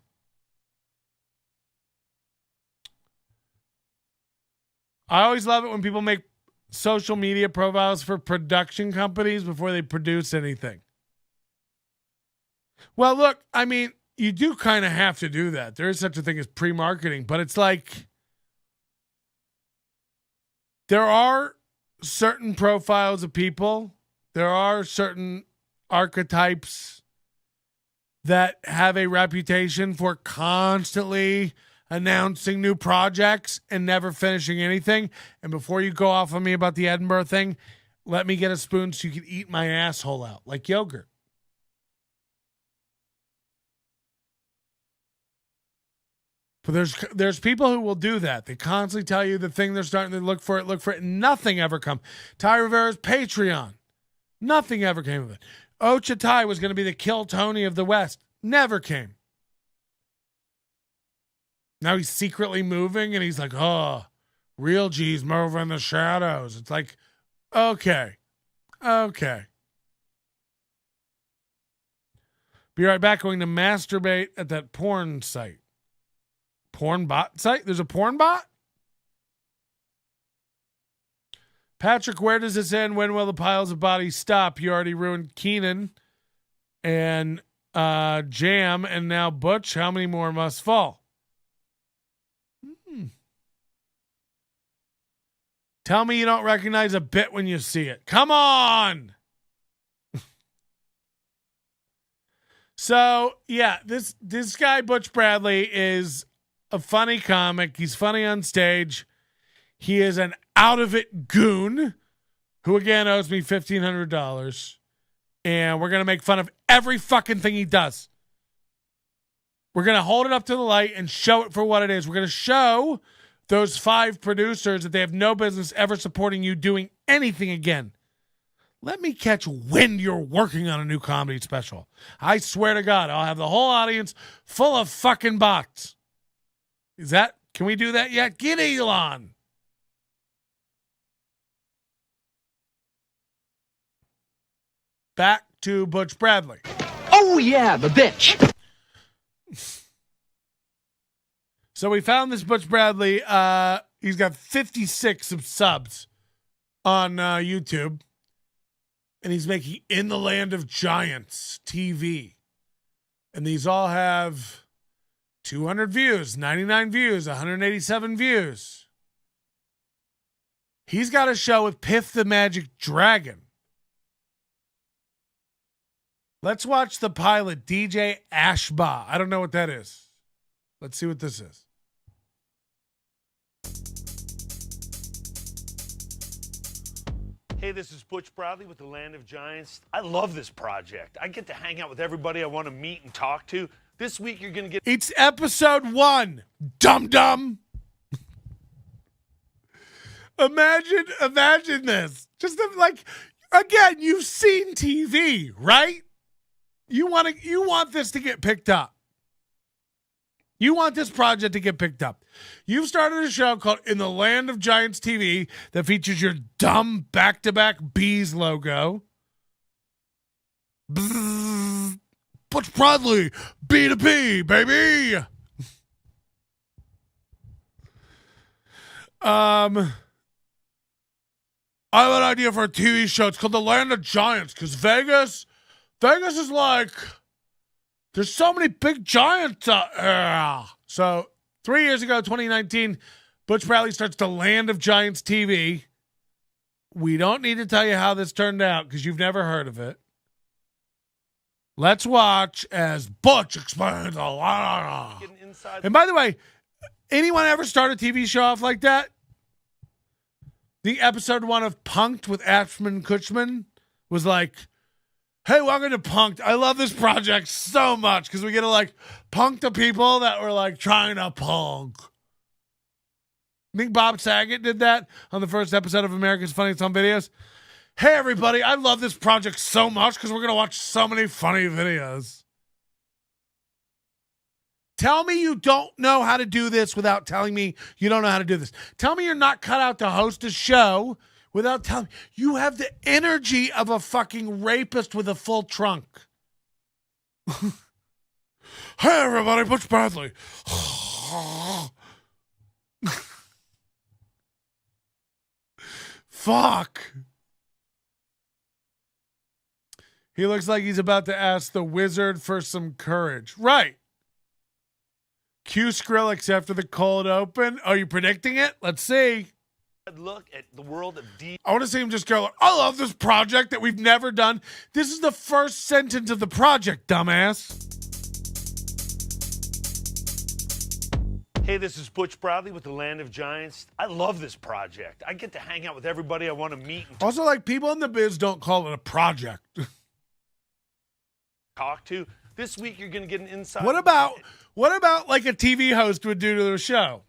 I always love it when people make social media profiles for production companies before they produce anything. Well, look, I mean, you do kind of have to do that. There is such a thing as pre-marketing, but it's like there are certain profiles of people. There are certain archetypes that have a reputation for constantly announcing new projects and never finishing anything. And before you go off on me about the Edinburgh thing, let me get a spoon so you can eat my asshole out like yogurt. But there's people who will do that. They constantly tell you the thing they're starting to look for it. Nothing ever come. Ty Rivera's Patreon. Nothing ever came of it. Ocha Tai was going to be the Kill Tony of the West. Never came. Now he's secretly moving and he's like, oh, real G's move in the shadows. It's like, okay. Be right back. Going to masturbate at that porn site. Porn bot site? There's a porn bot? Patrick, where does this end? When will the piles of bodies stop? You already ruined Keenan and Jam, and now Butch. How many more must fall? Tell me you don't recognize a bit when you see it. Come on! So, yeah, this guy, Butch Bradley, is a funny comic. He's funny on stage. He is an out-of-it goon who, again, owes me $1,500. And we're going to make fun of every fucking thing he does. We're going to hold it up to the light and show it for what it is. We're going to show those 5 producers that they have no business ever supporting you doing anything again. Let me catch wind you're working on a new comedy special. I swear to God, I'll have the whole audience full of fucking bots. Can we do that yet? Get Elon. Back to Butch Bradley. Oh, yeah, the bitch. So we found this Butch Bradley. He's got 56 subs on YouTube. And he's making In the Land of Giants TV. And these all have 200 views, 99 views, 187 views. He's got a show with Piff the Magic Dragon. Let's watch the pilot, DJ Ashba. I don't know what that is. Let's see what this is. Hey, this is Butch Bradley with the Land of Giants. I love this project. I get to hang out with everybody I want to meet and talk to. This week you're going to get... It's episode 1. Dum-dum. Imagine this. Just like, again, you've seen TV, right? You want this to get picked up. You want this project to get picked up. You've started a show called In the Land of Giants TV that features your dumb back-to-back Bees logo. Bzzz. Butch Bradley, B2B, baby. I have an idea for a TV show. It's called The Land of Giants because Vegas is like... There's so many big giants out there. So 3 years ago, 2019, Butch Bradley starts the Land of Giants TV. We don't need to tell you how this turned out because you've never heard of it. Let's watch as Butch explains a lot. And by the way, anyone ever start a TV show off like that? The episode 1 of Punked with Ashman Kutchman was like, hey, welcome to Punked. I love this project so much because we get to like punk the people that were like trying to punk. I think Bob Saget did that on the first episode of America's Funniest Home Videos. Hey, everybody, I love this project so much because we're going to watch so many funny videos. Tell me you don't know how to do this without telling me you don't know how to do this. Tell me you're not cut out to host a show without telling me. You have the energy of a fucking rapist with a full trunk. Hey, everybody, Butch Bradley. Fuck. He looks like he's about to ask the wizard for some courage. Right. Cue Skrillex after the cold open. Are you predicting it? Let's see. Look at the world of D. I want to see him just go, like, I love this project that we've never done. This is the first sentence of the project, dumbass. Hey, this is Butch Bradley with the Land of Giants. I love this project. I get to hang out with everybody I want to meet and Also, like, people in the biz don't call it a project. talk to. This week, you're going to get an inside. What about like a TV host would do to their show?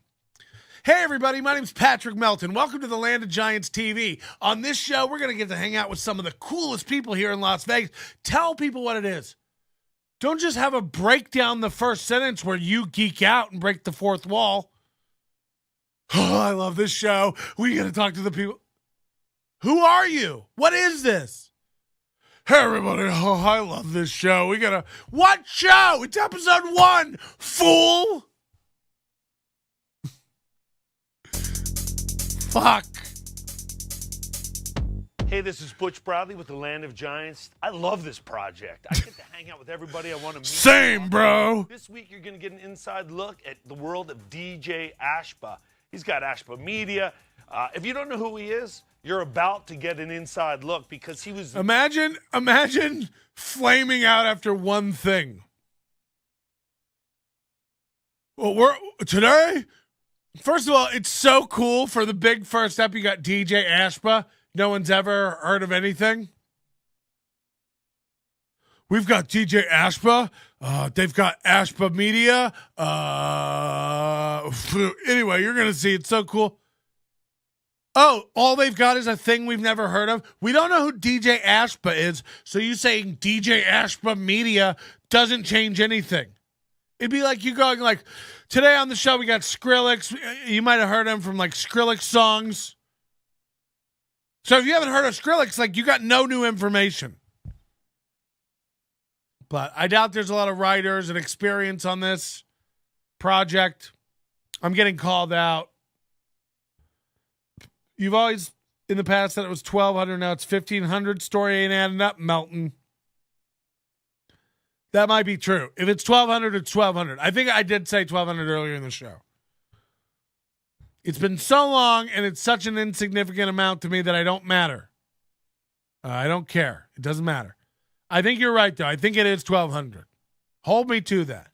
Hey, everybody, my name's Patrick Melton. Welcome to the Land of Giants TV. On this show, we're going to get to hang out with some of the coolest people here in Las Vegas. Tell people what it is. Don't just have a break down the first sentence where you geek out and break the fourth wall. Oh, I love this show. We got to talk to the people. Who are you? What is this? Hey, everybody. Oh, I love this show. We got to... What show? It's episode 1, fool. Fuck. Hey, this is Butch Bradley with the Land of Giants. I love this project. I get to hang out with everybody I want to meet. Same, bro. This week, you're going to get an inside look at the world of DJ Ashba. He's got Ashba Media. If you don't know who he is, you're about to get an inside look because he was... Imagine flaming out after one thing. Well, today, first of all, it's so cool for the big first up. You got DJ Ashba. No one's ever heard of anything. We've got DJ Ashba. They've got Ashba Media. Anyway, you're going to see. It's so cool. Oh, all they've got is a thing we've never heard of. We don't know who DJ Ashba is, so you saying DJ Ashba Media doesn't change anything. It'd be like you going like, today on the show we got Skrillex. You might have heard him from like Skrillex songs. So if you haven't heard of Skrillex, like, you got no new information. But I doubt there's a lot of writers and experience on this project. I'm getting called out. You've always, in the past, said it was 1,200. Now it's 1,500. Story ain't adding up, Melton. That might be true. If it's 1,200, it's 1,200. I think I did say 1,200 earlier in the show. It's been so long, and it's such an insignificant amount to me that I don't matter. I don't care. It doesn't matter. I think you're right, though. I think it is 1,200. Hold me to that.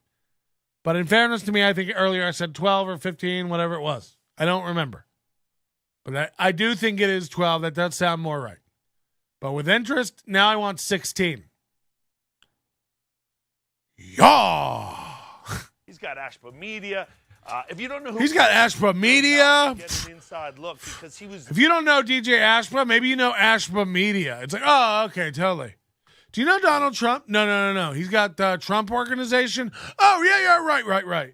But in fairness to me, I think earlier I said 12 or 15, whatever it was. I don't remember. But I do think it is 12. That does sound more right. But with interest, now I want 16. Yeah. He's got Ashba Media. If you don't know who he's got Ashba Media. Get an inside look because he was. If you don't know DJ Ashba, maybe you know Ashba Media. It's like, oh, okay, totally. Do you know Donald Trump? No. He's got the Trump Organization. Oh, yeah, right.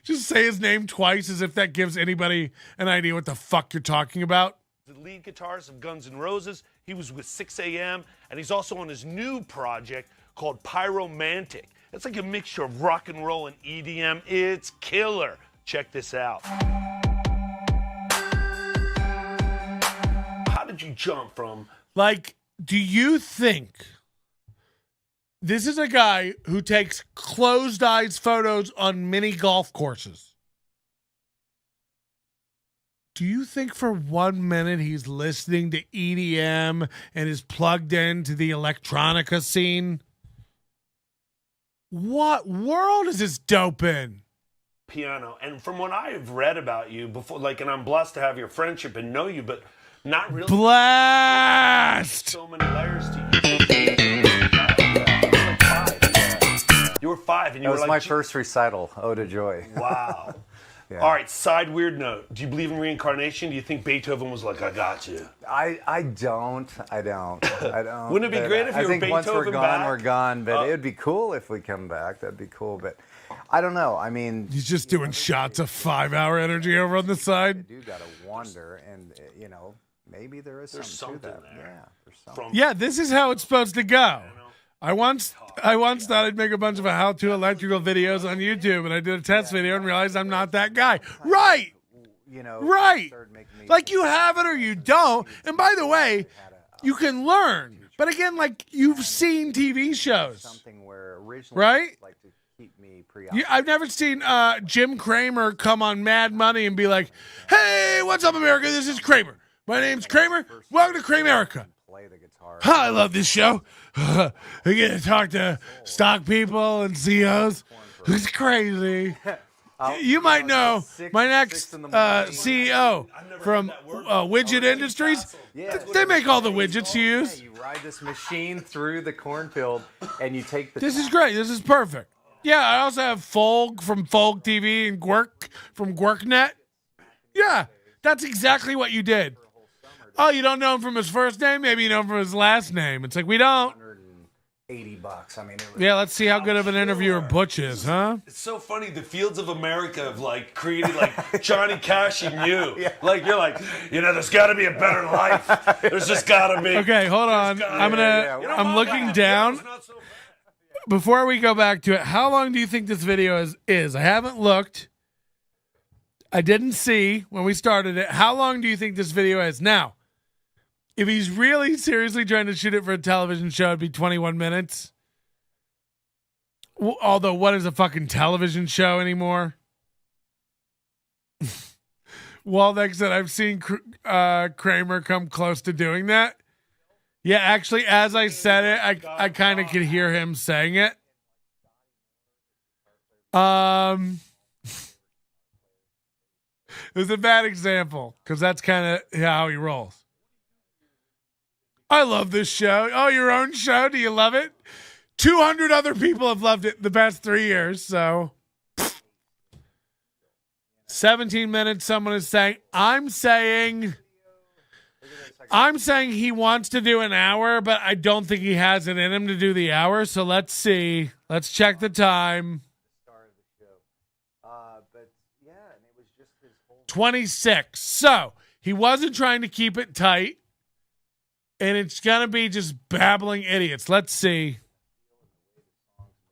Just say his name twice as if that gives anybody an idea what the fuck you're talking about. The lead guitarist of Guns N' Roses. He was with 6 a.m. and he's also on his new project called Pyromantic. It's like a mixture of rock and roll and EDM. It's killer. Check this out. How did you jump from... Like, do you think this is a guy who takes closed eyes photos on mini golf courses? Do you think for 1 minute he's listening to EDM and is plugged into the electronica scene? What world is this dope in? Piano. And from what I have read about you before, like, and I'm blessed to have your friendship and know you, but not really. Blast! So many layers to you. You were 5 and you that were was like... my first recital, Ode to Joy. Wow. Yeah. All right, side weird note. Do you believe in reincarnation? Do you think Beethoven was like, I got you? I don't. Wouldn't it be great if you were Beethoven back? I think once we're gone, we're gone. But it would be cool if we come back. That'd be cool. But I don't know. I mean... He's just doing shots of 5-hour energy over on the side. You do got to wonder. And, maybe there is something to that. There. Yeah, there's something. Yeah, this is how it's supposed to go. I once thought I'd make a bunch of how-to electrical videos on YouTube, and I did a test video and realized I'm not that guy. Right. Right. Like, you have it or you don't. And by the way, you can learn. But again, like, you've seen TV shows. Right? I've never seen Jim Cramer come on Mad Money and be like, hey, what's up, America? This is Kramer. My name's Kramer. Welcome to Kramerica. I love this show. I get to talk to stock people and CEOs. It's crazy. You might know my next CEO from Widget Industries. They make all the widgets you use. You ride this machine through the cornfield, and you take the... This is great. This is perfect. Yeah, I also have Folg from Folg TV and Gwerk from GwerkNet. Yeah, that's exactly what you did. Oh, you don't know him from his first name? Maybe you know him from his last name. It's like, we don't. $80. I mean, Yeah, let's see how good of an interviewer Butch is, huh? It's so funny. The Fields of America have like created like Johnny Cash and you. Like you're like, there's got to be a better life. There's just got to be. Okay, hold on. I'm looking down. Before we go back to it, how long do you think this video is? I haven't looked. I didn't see when we started it. How long do you think this video is? Now, if he's really seriously trying to shoot it for a television show, it'd be 21 minutes. Although, what is a fucking television show anymore? Waldeck said, I've seen Kramer come close to doing that. Yeah, actually, as I said it, I kind of could hear him saying it. It was a bad example, because that's kind of how he rolls. I love this show. Oh, your own show? Do you love it? 200 other people have loved it the past 3 years, so... 17 minutes, someone is saying, I'm saying he wants to do an hour, but I don't think he has it in him to do the hour, so let's see. Let's check the time. 26. So, he wasn't trying to keep it tight. And it's going to be just babbling idiots. Let's see.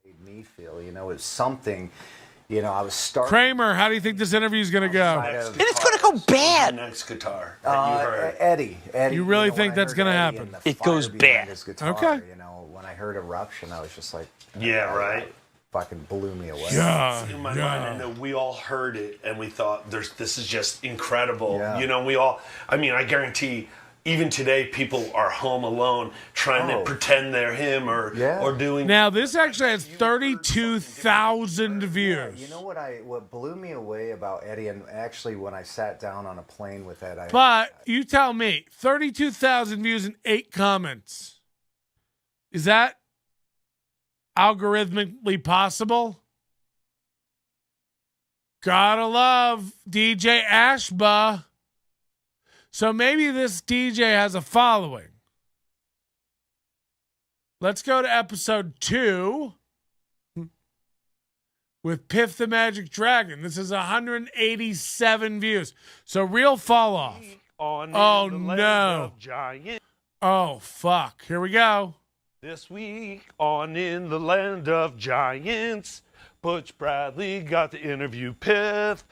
Made me feel, it's something, I was starting. Kramer, how do you think this interview is going to go? And it's going to go bad. Next guitar that you heard. Eddie. You really think that's going to happen? It goes bad. Guitar, okay. When I heard Eruption, I was just like, yeah, right. Fucking blew me away. Yeah, in my mind, I know we all heard it and we thought, this is just incredible. Yeah. I guarantee even today people are home alone trying to pretend they're him or doing. Now this actually has 32,000 views. You know what blew me away about Eddie, and actually when I sat down on a plane with Ed, you tell me, 32,000 views and 8 comments. Is that algorithmically possible? Gotta love DJ Ashba. So maybe this DJ has a following. Let's go to episode 2 with Piff the Magic Dragon. This is 187 views. So real fall off. Oh no. Oh fuck. Here we go. This week on In the Land of Giants, Butch Bradley got to interview Piff.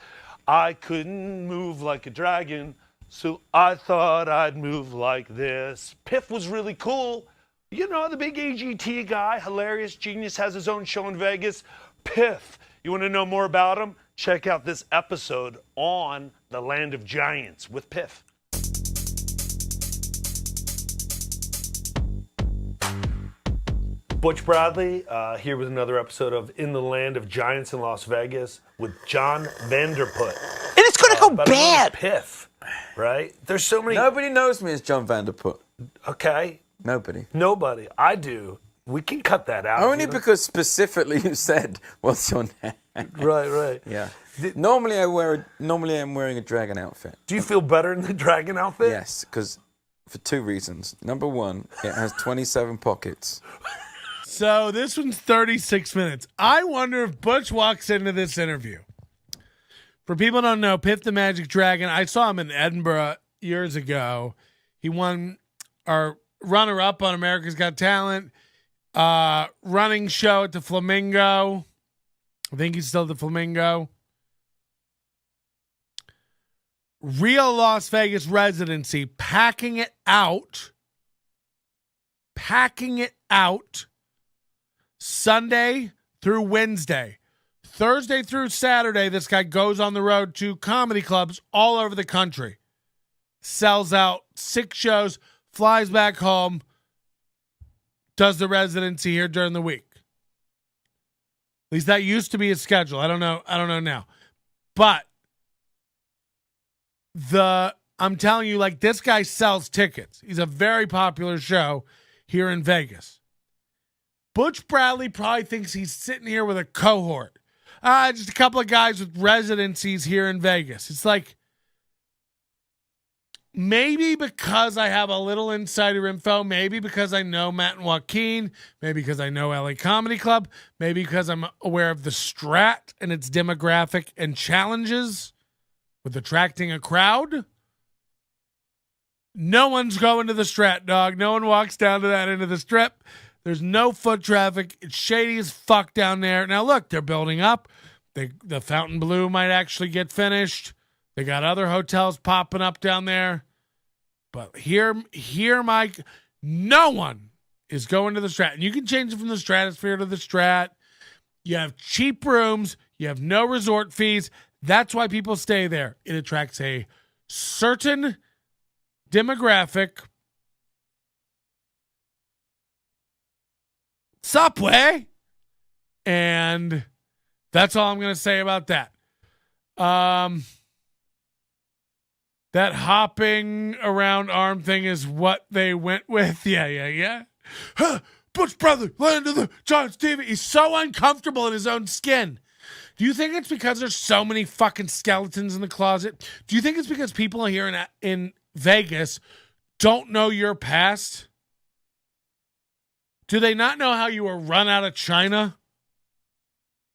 I couldn't move like a dragon, so I thought I'd move like this. Piff was really cool. The big AGT guy, hilarious genius, has his own show in Vegas. Piff, you want to know more about him? Check out this episode on the Land of Giants with Piff. Butch Bradley here with another episode of In the Land of Giants in Las Vegas with John Vanderput. And it's going to go bad. Piff, right? There's so many. Nobody knows me as John Vanderput. Okay. Nobody. I do. We can cut that out. Only because specifically you said, "What's your name?" Right. Yeah. Normally I'm wearing a dragon outfit. Do you feel better in the dragon outfit? Yes, because for 2 reasons. Number 1, it has 27 pockets. So this one's 36 minutes. I wonder if Butch walks into this interview. For people who don't know, Piff the Magic Dragon, I saw him in Edinburgh years ago. He won our runner-up on America's Got Talent, running show at the Flamingo. I think he's still at the Flamingo. Real Las Vegas residency, packing it out Sunday through Wednesday. Thursday through Saturday, this guy goes on the road to comedy clubs all over the country. Sells out 6 shows, flies back home, does the residency here during the week. At least that used to be his schedule. I don't know now. But I'm telling you, like, this guy sells tickets. He's a very popular show here in Vegas. Butch Bradley probably thinks he's sitting here with a cohort. Just a couple of guys with residencies here in Vegas. It's like, maybe because I have a little insider info, maybe because I know Matt and Joaquin, maybe because I know LA Comedy Club, maybe because I'm aware of the Strat and its demographic and challenges with attracting a crowd. No one's going to the Strat, dog. No one walks down to that end of the strip. There's no foot traffic. It's shady as fuck down there. Now, look, they're building up. The Fontainebleau might actually get finished. They got other hotels popping up down there. But here, Mike, no one is going to the Strat. And you can change it from the Stratosphere to the Strat. You have cheap rooms. You have no resort fees. That's why people stay there. It attracts a certain demographic. Subway. And that's all I'm going to say about that. That hopping around arm thing is what they went with. Yeah. Huh, Butch Bradley, land of the John Stevie. He's so uncomfortable in his own skin. Do you think it's because there's so many fucking skeletons in the closet? Do you think it's because people here in Vegas don't know your past? Do they not know how you were run out of China?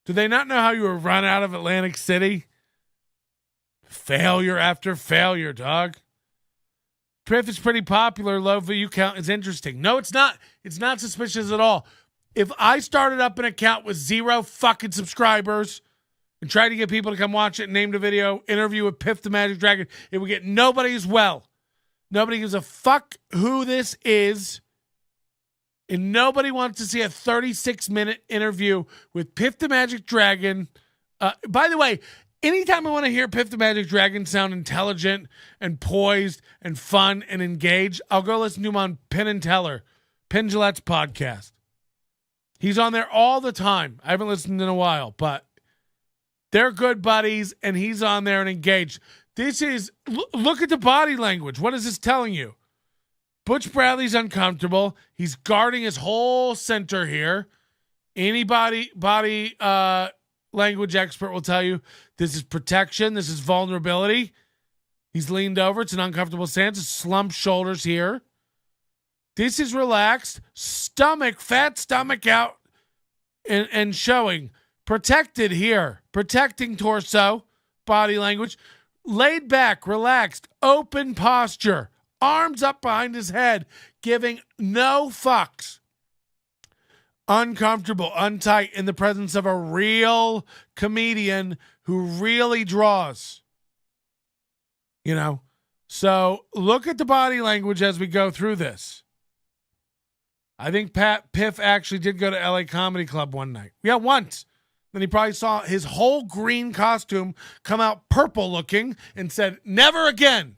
Do they not know how you were run out of Atlantic City? Failure after failure, dog. Piff is pretty popular. Low view count is interesting. No, it's not. It's not suspicious at all. If I started up an account with 0 fucking subscribers and tried to get people to come watch it and named a video, interview with Piff the Magic Dragon, it would get nobody as well. Nobody gives a fuck who this is. And nobody wants to see a 36-minute interview with Piff the Magic Dragon. By the way, anytime I want to hear Piff the Magic Dragon sound intelligent and poised and fun and engaged, I'll go listen to him on Penn and Teller, Penn Jillette's podcast. He's on there all the time. I haven't listened in a while, but they're good buddies, and he's on there and engaged. Look at the body language. What is this telling you? Butch Bradley's uncomfortable. He's guarding his whole center here. Any body language expert will tell you this is protection. This is vulnerability. He's leaned over. It's an uncomfortable stance. It's slumped shoulders here. This is relaxed. Fat stomach out and showing. Protected here. Protecting torso. Body language. Laid back, relaxed, open posture. Arms up behind his head, giving no fucks. Uncomfortable, untight in the presence of a real comedian who really draws. You know? So look at the body language as we go through this. I think Piff actually did go to LA Comedy Club one night. Yeah, once. Then he probably saw his whole green costume come out purple looking and said, never again.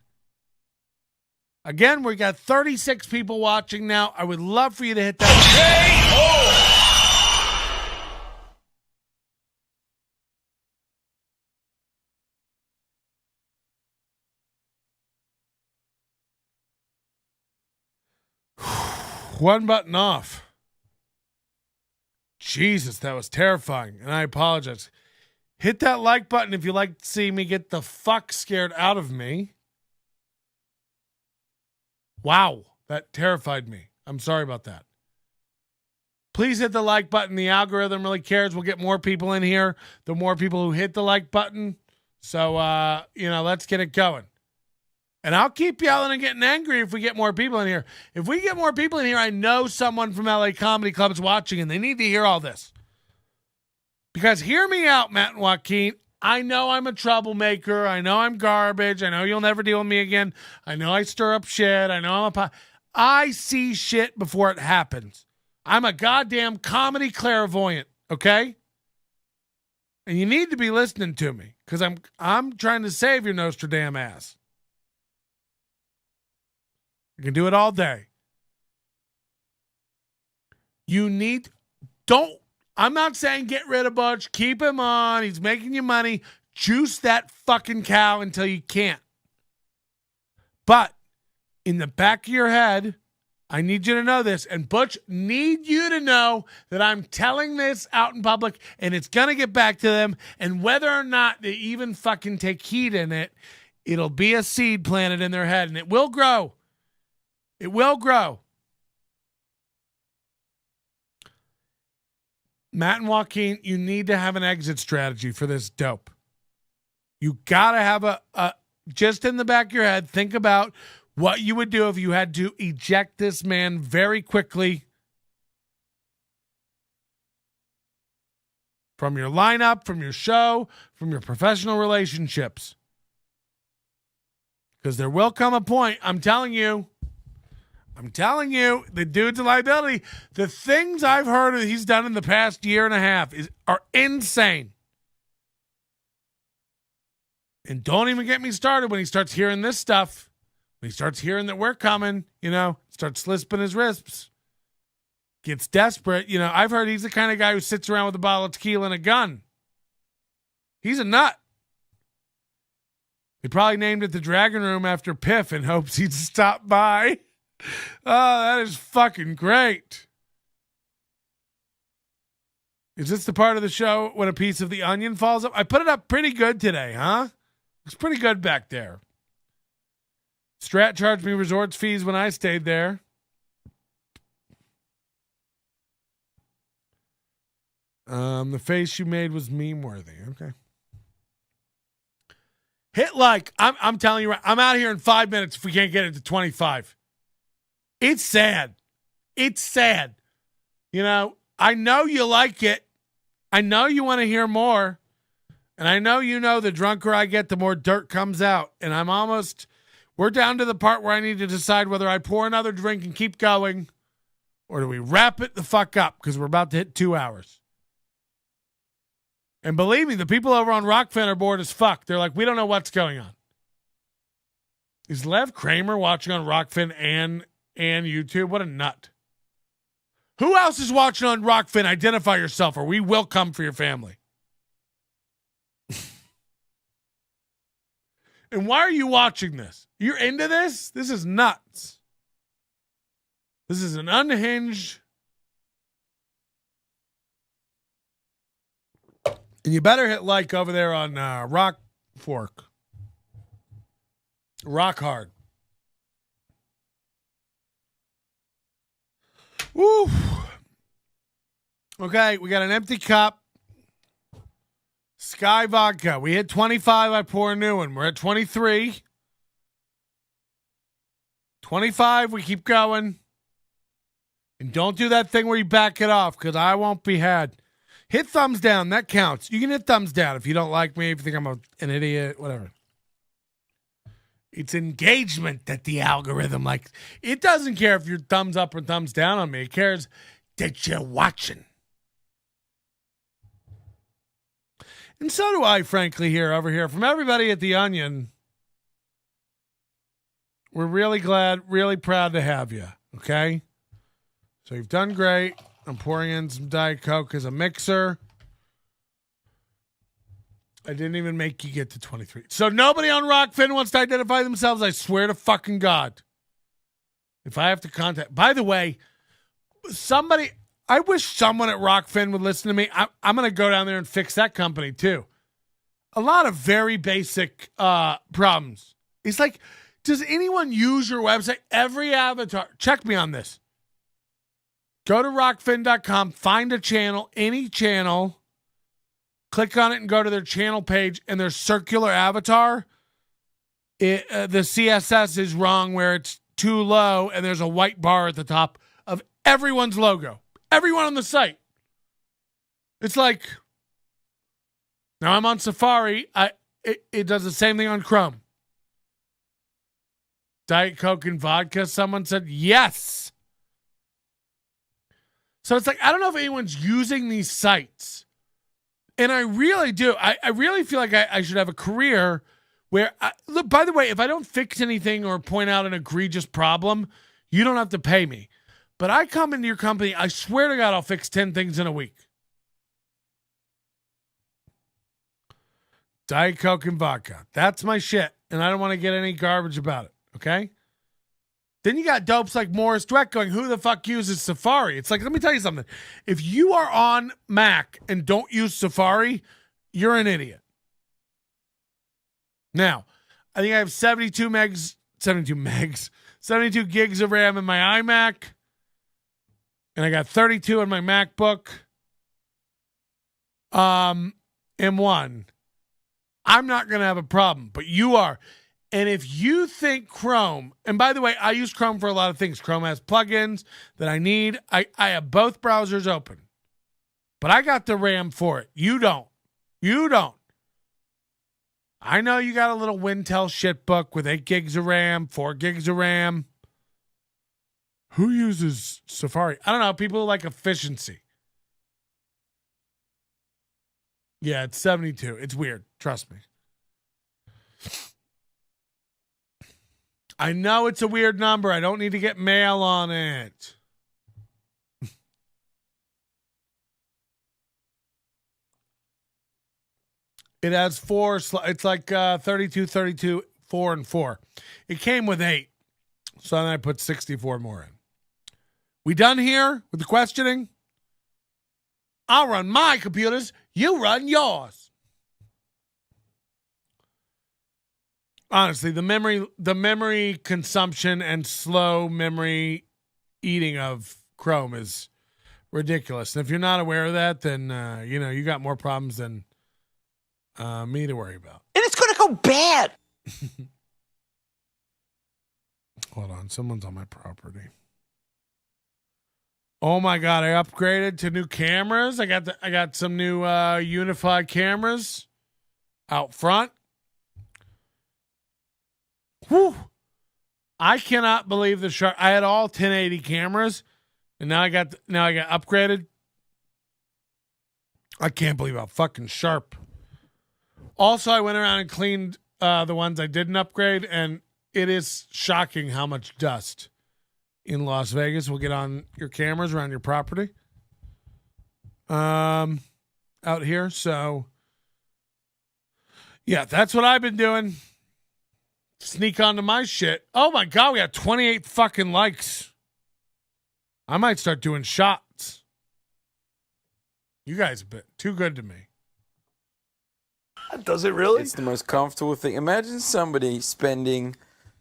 Again, we got 36 people watching now. I would love for you to hit that. One button off. Jesus, that was terrifying, and I apologize. Hit that like button if you'd like to see me get the fuck scared out of me. Wow, that terrified me. I'm sorry about that. Please hit the like button. The algorithm really cares. We'll get more people in here, the more people who hit the like button. So, let's get it going. And I'll keep yelling and getting angry if we get more people in here. If we get more people in here, I know someone from LA Comedy Club is watching, and they need to hear all this. Because hear me out, Matt and Joaquin. I know I'm a troublemaker. I know I'm garbage. I know you'll never deal with me again. I know I stir up shit. I know I see shit before it happens. I'm a goddamn comedy clairvoyant, okay? And you need to be listening to me because I'm trying to save your Nostradam ass. I can do it all day. I'm not saying get rid of Butch. Keep him on. He's making you money. Juice that fucking cow until you can't. But in the back of your head, I need you to know this, and Butch need you to know that I'm telling this out in public, and it's going to get back to them, and whether or not they even fucking take heed in it, it'll be a seed planted in their head, and it will grow. It will grow. Matt and Joaquin, you need to have an exit strategy for this dope. You got to have a just in the back of your head, think about what you would do if you had to eject this man very quickly from your lineup, from your show, from your professional relationships. Because there will come a point, I'm telling you, the dude's a liability. The things I've heard he's done in the past year and a half are insane. And don't even get me started when he starts hearing this stuff. When he starts hearing that we're coming, starts lisping his wrists. Gets desperate. I've heard he's the kind of guy who sits around with a bottle of tequila and a gun. He's a nut. He probably named it the Dragon Room after Piff in hopes he'd stop by. Oh, that is fucking great. Is this the part of the show when a piece of the onion falls up? I put it up pretty good today, huh? It's pretty good back there. Strat charged me resorts fees when I stayed there. The face you made was meme worthy. Okay. Hit like. I'm telling you, I'm out of here in 5 minutes if we can't get it to 25. It's sad. It's sad. I know you like it. I know you want to hear more. And I know the drunker I get, the more dirt comes out. And we're down to the part where I need to decide whether I pour another drink and keep going or do we wrap it the fuck up because we're about to hit 2 hours. And believe me, the people over on Rockfin are bored as fuck. They're like, we don't know what's going on. Is Lev Kramer watching on Rockfin and YouTube? What a nut. Who else is watching on Rockfin? Identify yourself or we will come for your family. And why are you watching this? You're into this? This is nuts. This is an unhinged. And you better hit like over there on Rock Fork. Rock hard. Woo. Okay, we got an empty cup. Sky vodka. We hit 25. I pour a new one. We're at 23. 25. We keep going. And don't do that thing where you back it off because I won't be had. Hit thumbs down. That counts. You can hit thumbs down if you don't like me, if you think I'm an idiot, whatever. It's engagement that the algorithm likes. It doesn't care if you're thumbs up or thumbs down on me. It cares that you're watching. And so do I, frankly, over here. From everybody at The Onion, we're really glad, really proud to have you, okay? So you've done great. I'm pouring in some Diet Coke as a mixer. I didn't even make you get to 23. So nobody on Rockfin wants to identify themselves. I swear to fucking God. If I have to contact... By the way, I wish someone at Rockfin would listen to me. I'm going to go down there and fix that company too. A lot of very basic problems. It's like, does anyone use your website? Every avatar. Check me on this. Go to rockfin.com, find a channel, any channel, click on it and go to their channel page and their circular avatar. The CSS is wrong where it's too low and there's a white bar at the top of everyone's logo. Everyone on the site. It's like, now I'm on Safari. It does the same thing on Chrome. Diet Coke and vodka, someone said yes. So it's like, I don't know if anyone's using these sites. And I really do. I really feel like I should have a career where, look, by the way, if I don't fix anything or point out an egregious problem, you don't have to pay me. But I come into your company, I swear to God, I'll fix 10 things in a week. Diet Coke and vodka. That's my shit. And I don't want to get any garbage about it. Okay? Then you got dopes like Morris Dweck going, who the fuck uses Safari? It's like, let me tell you something. If you are on Mac and don't use Safari, you're an idiot. Now, I think I have 72 gigs of RAM in my iMac. And I got 32 in my MacBook. M1. I'm not going to have a problem, but you are. And if you think Chrome, and by the way, I use Chrome for a lot of things. Chrome has plugins that I need. I have both browsers open. But I got the RAM for it. You don't. You don't. I know you got a little Wintel shitbook with 8 gigs of RAM, 4 gigs of RAM. Who uses Safari? I don't know. People like efficiency. Yeah, it's 72. It's weird. Trust me. I know it's a weird number. I don't need to get mail on it. It has 4. It's like 32, 32, 4, and 4. It came with 8. So then I put 64 more in. We done here with the questioning? I'll run my computers. You run yours. Honestly, the memory consumption and slow memory eating of Chrome is ridiculous. And if you're not aware of that, then you got more problems than me to worry about. And it's going to go bad. Hold on, someone's on my property. Oh my God, I upgraded to new cameras. I got some new unified cameras out front. Whew. I cannot believe the sharp. I had all 1080 cameras, and now I got upgraded. I can't believe how fucking sharp. Also, I went around and cleaned the ones I didn't upgrade, and it is shocking how much dust in Las Vegas will get on your cameras around your property. Out here. So, yeah, that's what I've been doing. Sneak onto my shit. Oh my God, we got 28 fucking likes. I might start doing shots. You guys are too good to me. Does it really? It's the most comfortable thing. Imagine somebody spending,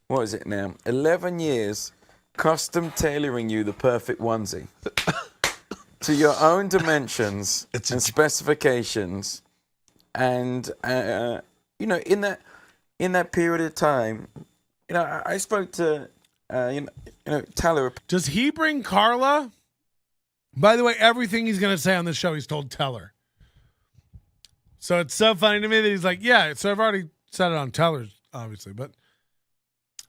11 years custom tailoring you the perfect onesie to your own dimensions and specifications. And, in that period of time, I spoke to, Tyler. Does he bring Carla? By the way, everything he's going to say on this show, he's told Teller. So it's so funny to me that he's like, yeah, so I've already said it on Teller's, obviously, but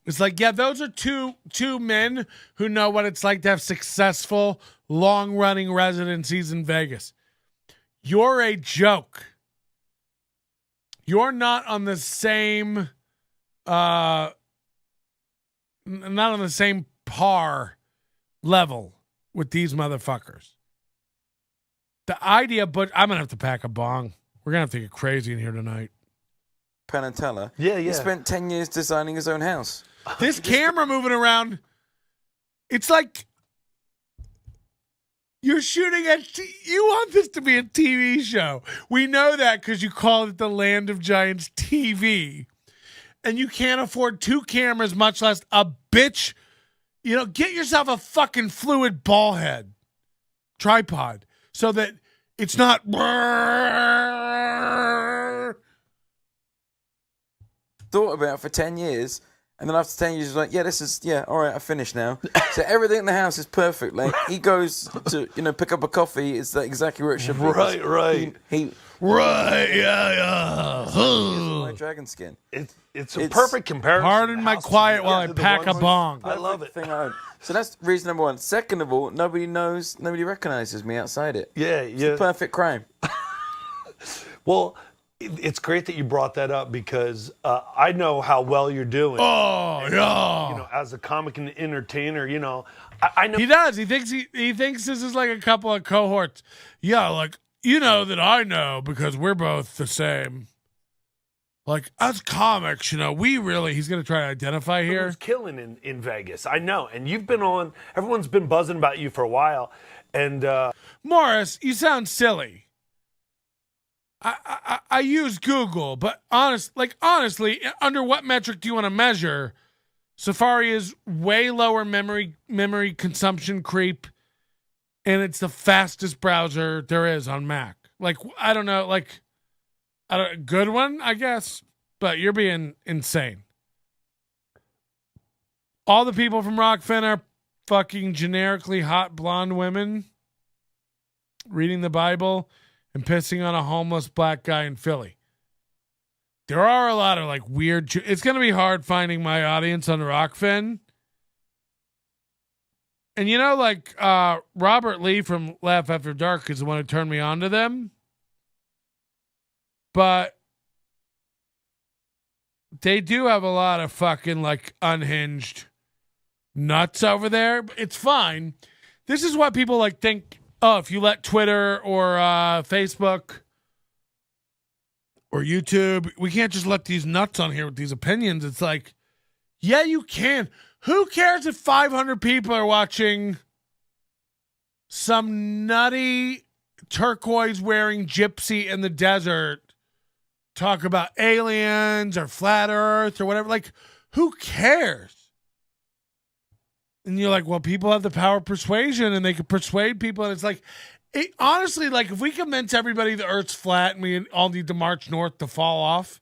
it's like, yeah, those are two men who know what it's like to have successful, long-running residencies in Vegas. You're a joke. You're not on the same, not on the same par level with these motherfuckers. The idea, but I'm going to have to pack a bong. We're going to have to get crazy in here tonight. Penatella. Yeah. He spent 10 years designing his own house. This camera moving around, it's like you're shooting you want this to be a TV show. We know that because you call it the Land of Giants TV. And you can't afford 2 cameras, much less a bitch. Get yourself a fucking fluid ball head tripod so that it's not. Thought about it for 10 years, and then after 10 years, he's like, all right, I finished now. So everything in the house is perfect. Like, he goes to, pick up a coffee, it's like exactly where it should be. Right. My dragon skin. It's a perfect comparison. Pardon my quiet while I pack a bong. I love it. So that's reason number one. Second of all, nobody recognizes me outside it. Yeah. It's the perfect crime. Well, it's great that you brought that up because I know how well you're doing. Oh, yeah. As a comic and entertainer, I know he does. He thinks this is like a couple of cohorts. Yeah, like you know that I know because we're both the same. Like us comics, you know, he's gonna try to identify here. Everyone's killing in Vegas. I know, and you've been on. Everyone's been buzzing about you for a while, and Morris, you sound silly. I use Google, but honestly, under what metric do you want to measure? Safari is way lower memory consumption creep, and it's the fastest browser there is on Mac. Like I don't know, good one, I guess, but you're being insane. All the people from Rockfin are fucking generically hot blonde women reading the Bible and pissing on a homeless black guy in Philly. There are a lot of like weird. It's going to be hard finding my audience on Rockfin. And you know, like Robert Lee from Laugh After Dark is the one who turned me on to them. But they do have a lot of fucking like unhinged nuts over there. It's fine. This is what people like think. Oh, if you let Twitter or Facebook or YouTube, we can't just let these nuts on here with these opinions. It's like, yeah, you can. Who cares if 500 people are watching some nutty turquoise wearing gypsy in the desert talk about aliens or flat earth or whatever? Like, who cares? And you're like, well, people have the power of persuasion and they can persuade people. And it's like, honestly, like if we convince everybody the earth's flat and we all need to march north to fall off,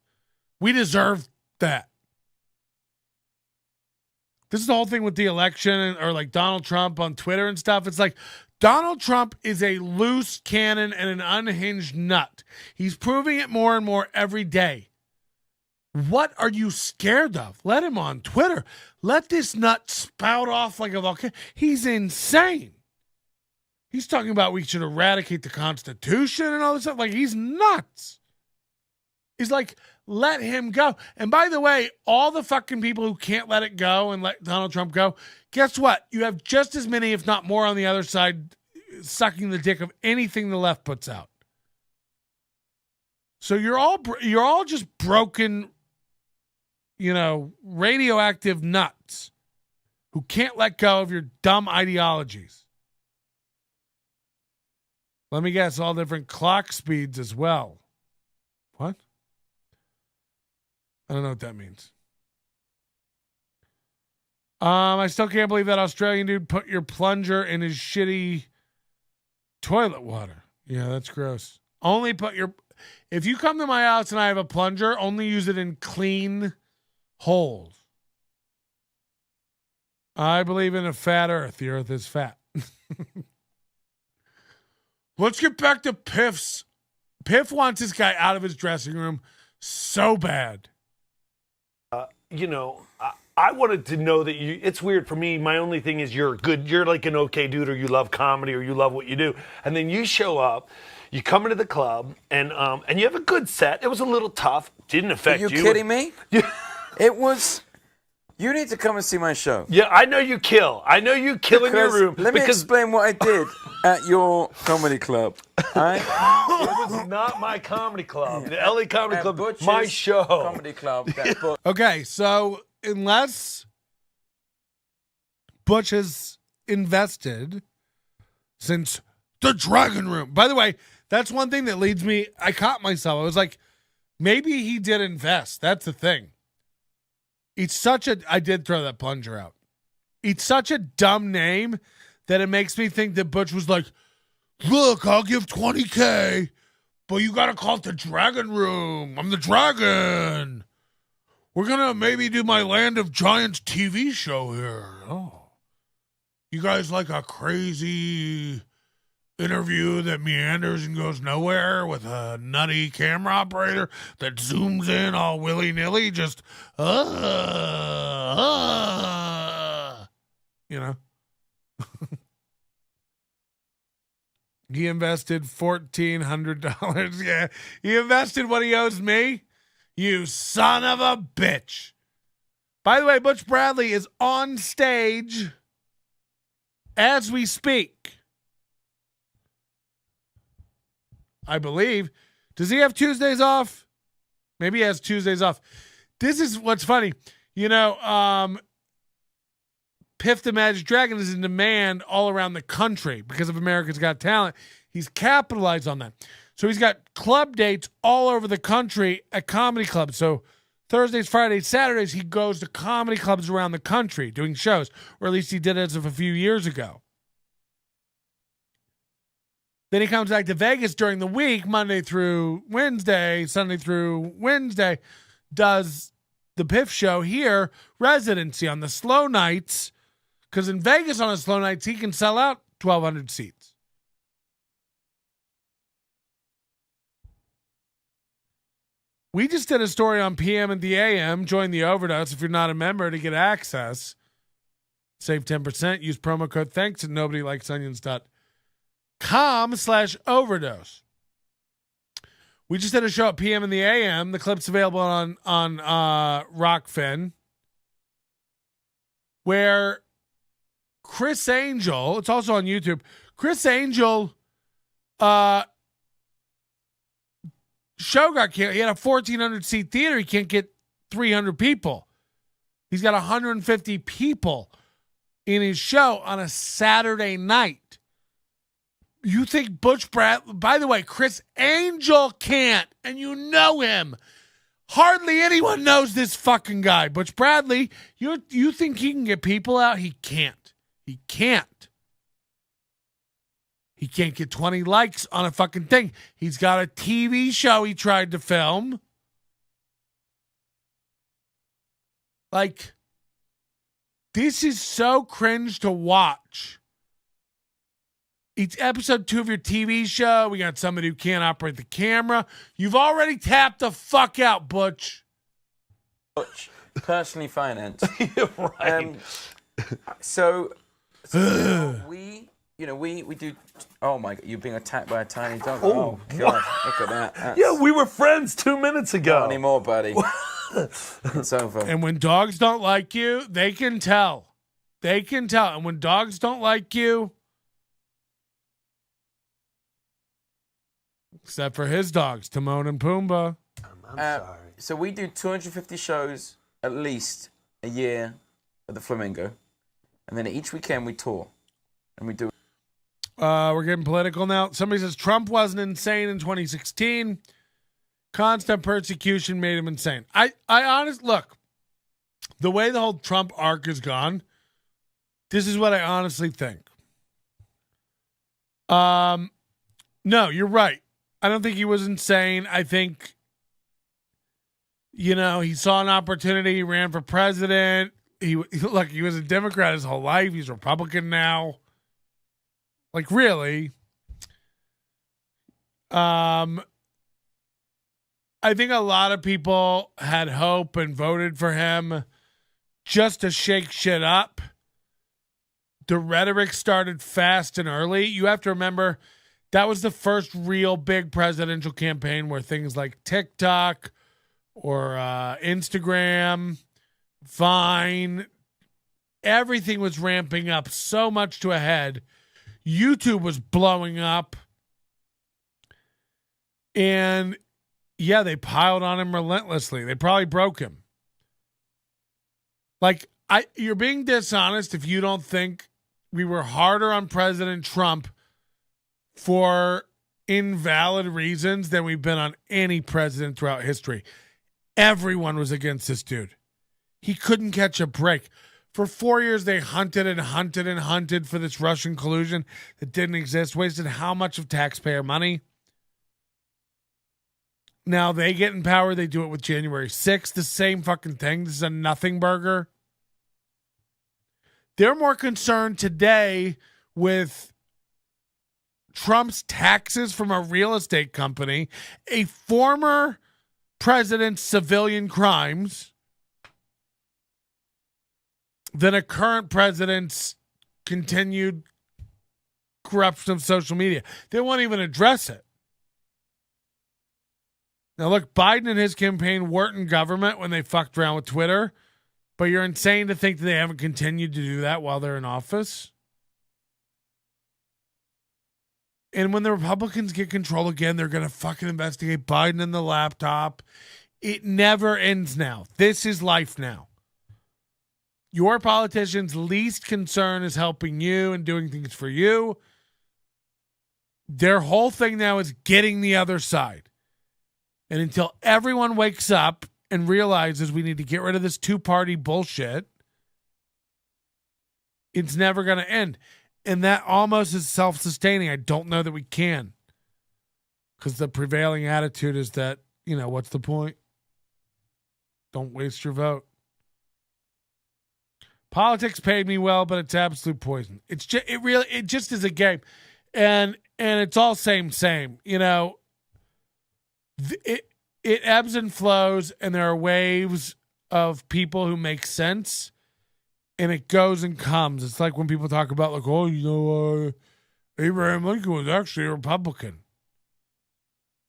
we deserve that. This is the whole thing with the election or like Donald Trump on Twitter and stuff. It's like Donald Trump is a loose cannon and an unhinged nut. He's proving it more and more every day. What are you scared of? Let him on Twitter. Let this nut spout off like a volcano. He's insane. He's talking about we should eradicate the Constitution and all this stuff. Like, he's nuts. He's like, let him go. And by the way, all the fucking people who can't let it go and let Donald Trump go, guess what? You have just as many, if not more, on the other side sucking the dick of anything the left puts out. So you're all just broken, radioactive nuts who can't let go of your dumb ideologies. Let me guess, all different clock speeds as well. What? I don't know what that means. I still can't believe that Australian dude put your plunger in his shitty toilet water. Yeah, that's gross. If you come to my house and I have a plunger, only use it in clean holes. I believe in a fat earth. The earth is fat. Let's get back to Piff's. Piff wants this guy out of his dressing room so bad. I wanted to know that it's weird for me. My only thing is you're like an okay dude, or you love comedy, or you love what you do. And then you show up, you come into the club, and you have a good set. It was a little tough. Didn't affect you. Are you kidding me? It was. You need to come and see my show. Yeah, I know you kill. I know you kill in your room. Let me explain what I did at your comedy club. It was not my comedy club. The LA Comedy Club, Butch's my show. Comedy club. Okay, so unless Butch has invested since the Dragon Room. By the way, that's one thing that leads me. I caught myself. I was like, maybe he did invest. That's the thing. I did throw that plunger out. It's such a dumb name that it makes me think that Butch was like, look, I'll give $20K, but you got to call it the Dragon Room. I'm the dragon. We're going to maybe do my Land of Giants TV show here. Oh. You guys like a crazy interview that meanders and goes nowhere with a nutty camera operator that zooms in all willy-nilly, just, He invested $1,400. Yeah, he invested what he owes me. You son of a bitch. By the way, Butch Bradley is on stage as we speak. I believe. Does he have Tuesdays off? Maybe he has Tuesdays off. This is what's funny. You know, Piff the Magic Dragon is in demand all around the country because of America's Got Talent. He's capitalized on that. So he's got club dates all over the country at comedy clubs. So Thursdays, Fridays, Saturdays, he goes to comedy clubs around the country doing shows, or at least he did as of a few years ago. Then he comes back to Vegas during the week, Monday through Wednesday, Sunday through Wednesday, does the Piff show here, residency on the slow nights, because in Vegas on the slow nights, he can sell out 1,200 seats. We just did a story on PM and the AM. Join the Overdose if you're not a member to get access. Save 10%. Use promo code THANKS at nobodylikesonions.com/overdose. We just did a show at PM and the AM. The clip's available on Rockfin, where Chris Angel, it's also on YouTube, Chris Angel show got canceled. He had a 1,400 seat theater. He can't get 300 people. He's got 150 people in his show on a Saturday night. You think Butch Bradley, by the way, Chris Angel can't, and you know him. Hardly anyone knows this fucking guy. Butch Bradley, you think he can get people out? He can't. He can't. He can't get 20 likes on a fucking thing. He's got a TV show he tried to film. Like, this is so cringe to watch. It's episode 2 of your TV show. We got somebody who can't operate the camera. You've already tapped the fuck out, Butch. Butch, personally financed. Right. So we do. Oh my God! You're being attacked by a tiny dog. Oh God! Look at that. Yeah, we were friends 2 minutes ago. Not anymore, buddy. It's over. And when dogs don't like you, they can tell. They can tell. And when dogs don't like you, except for his dogs, Timon and Pumbaa. I'm sorry. So we do 250 shows at least a year at the Flamingo, and then each weekend we tour, and we do. We're getting political now. Somebody says Trump wasn't insane in 2016. Constant persecution made him insane. I honestly, look, the way the whole Trump arc is gone, this is what I honestly think. No, you're right. I don't think he was insane. I think, he saw an opportunity. He ran for president. He was a Democrat his whole life. He's Republican now. Like, really. I think a lot of people had hope and voted for him just to shake shit up. The rhetoric started fast and early. You have to remember, that was the first real big presidential campaign where things like TikTok or Instagram, Vine, everything was ramping up so much to a head. YouTube was blowing up. And yeah, they piled on him relentlessly. They probably broke him. Like, you're being dishonest if you don't think we were harder on President Trump for invalid reasons than we've been on any president throughout history. Everyone was against this dude. He couldn't catch a break. For 4 years, they hunted and hunted and hunted for this Russian collusion that didn't exist, wasted how much of taxpayer money? Now they get in power. They do it with January 6th. The same fucking thing. This is a nothing burger. They're more concerned today with Trump's taxes from a real estate company, a former president's civilian crimes, than a current president's continued corruption of social media. They won't even address it. Now, look, Biden and his campaign weren't in government when they fucked around with Twitter, but you're insane to think that they haven't continued to do that while they're in office. And when the Republicans get control again, they're going to fucking investigate Biden and the laptop. It never ends now. This is life now. Your politician's least concern is helping you and doing things for you. Their whole thing now is getting the other side. And until everyone wakes up and realizes we need to get rid of this two-party bullshit, it's never going to end. And that almost is self-sustaining. I don't know that we can. Because the prevailing attitude is that, what's the point? Don't waste your vote. Politics paid me well, but it's absolute poison. It just is a game. And it's all same. It ebbs and flows, and there are waves of people who make sense, and it goes and comes. It's like when people talk about, Abraham Lincoln was actually a Republican.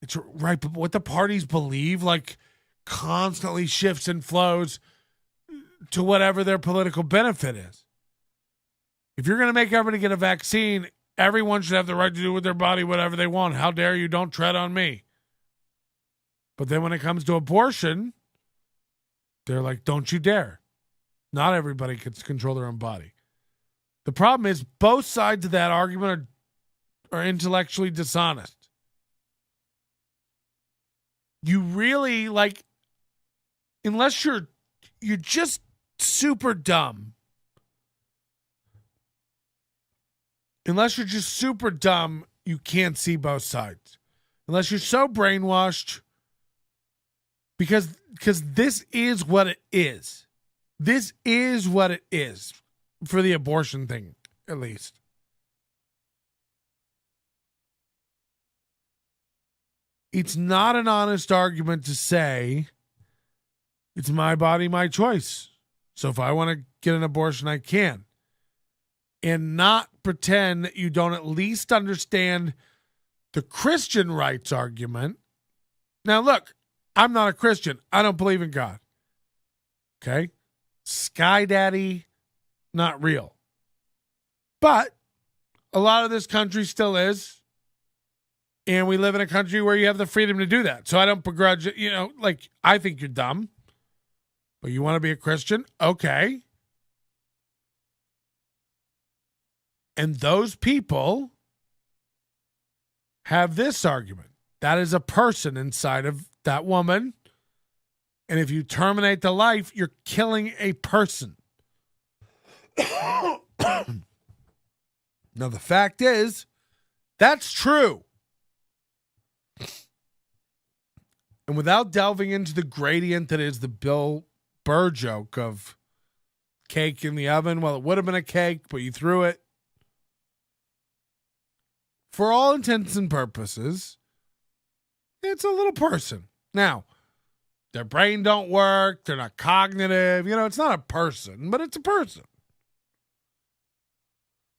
It's right, but what the parties believe, constantly shifts and flows to whatever their political benefit is. If you're going to make everybody get a vaccine, everyone should have the right to do with their body whatever they want. How dare you? Don't tread on me. But then when it comes to abortion, they're like, don't you dare. Not everybody can control their own body. The problem is both sides of that argument are intellectually dishonest. You really, unless you're just super dumb. Unless you're just super dumb, you can't see both sides. Unless you're so brainwashed, because this is what it is. This is what it is for the abortion thing, at least. It's not an honest argument to say it's my body, my choice. So if I want to get an abortion, I can. And not pretend that you don't at least understand the Christian rights argument. Now, look, I'm not a Christian. I don't believe in God. Okay? Sky Daddy, not real. But a lot of this country still is. And we live in a country where you have the freedom to do that. So I don't begrudge it. I think you're dumb. But you want to be a Christian? Okay. And those people have this argument. That is a person inside of that woman. And if you terminate the life, you're killing a person. Now, the fact is, that's true. And without delving into the gradient that is the Bill Burr joke of cake in the oven, well, it would have been a cake, but you threw it. For all intents and purposes, it's a little person. Now, their brain don't work. They're not cognitive. It's not a person, but it's a person.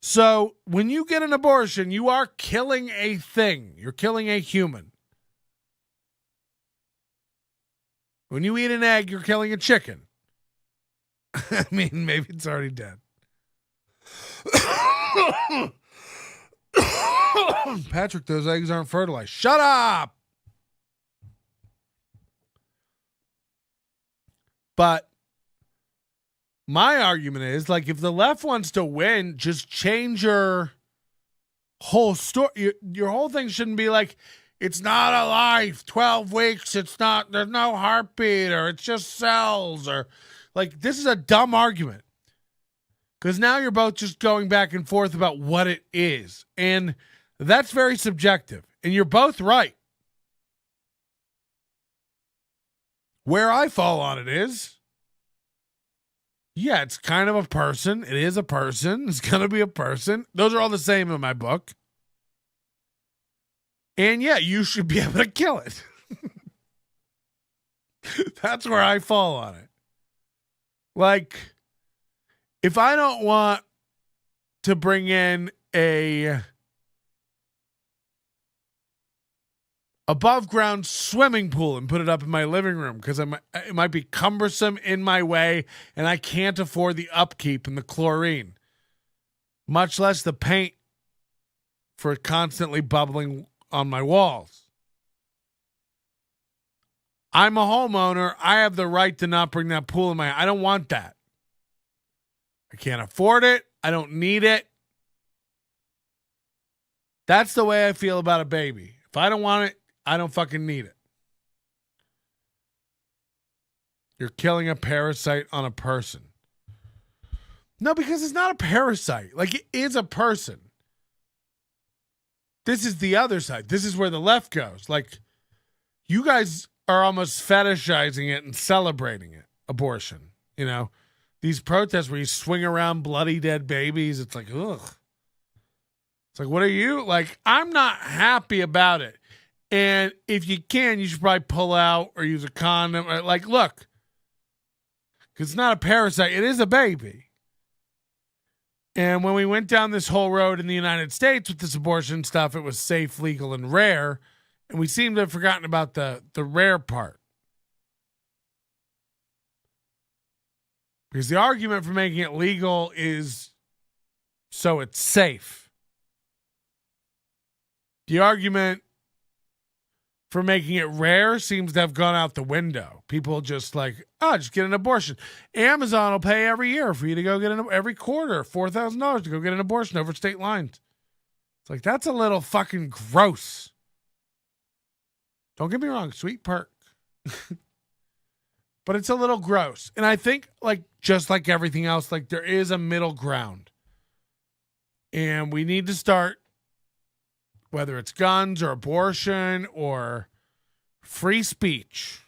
So when you get an abortion, you are killing a thing. You're killing a human. When you eat an egg, you're killing a chicken. I mean, maybe it's already dead. Patrick, those eggs aren't fertilized. Shut up! But my argument is, if the left wants to win, just change your whole story. Your whole thing shouldn't be it's not a life, 12 weeks, there's no heartbeat, or it's just cells, or this is a dumb argument. Because now you're both just going back and forth about what it is. And that's very subjective. And you're both right. Where I fall on it is, yeah, it's kind of a person. It is a person. It's going to be a person. Those are all the same in my book. And yeah, you should be able to kill it. That's where I fall on it. If I don't want to bring in a above ground swimming pool and put it up in my living room because it might be cumbersome in my way and I can't afford the upkeep and the chlorine, much less the paint for constantly bubbling on my walls. I'm a homeowner. I have the right to not bring that pool in my. I don't want that. I can't afford it. I don't need it. That's the way I feel about a baby. If I don't want it, I don't fucking need it. You're killing a parasite on a person. No, because it's not a parasite. Like, it is a person. This is the other side. This is where the left goes. Like, you guys are almost fetishizing it and celebrating it. Abortion. You know? These protests where you swing around bloody dead babies. It's like, ugh. It's like, what are you? Like, I'm not happy about it. And if you can, you should probably pull out or use a condom. Like, look. Because it's not a parasite. It is a baby. And when we went down this whole road in the United States with this abortion stuff, it was safe, legal, and rare. And we seem to have forgotten about the rare part. Because the argument for making it legal is so it's safe. The argument for making it rare seems to have gone out the window. People just like, oh, just get an abortion. Amazon will pay every year for you to go get every quarter, $4,000 to go get an abortion over state lines. It's like, that's a little fucking gross. Don't get me wrong, sweet perk. But it's a little gross. And I think, like, just like everything else, like, there is a middle ground. And we need to start, whether it's guns or abortion or free speech,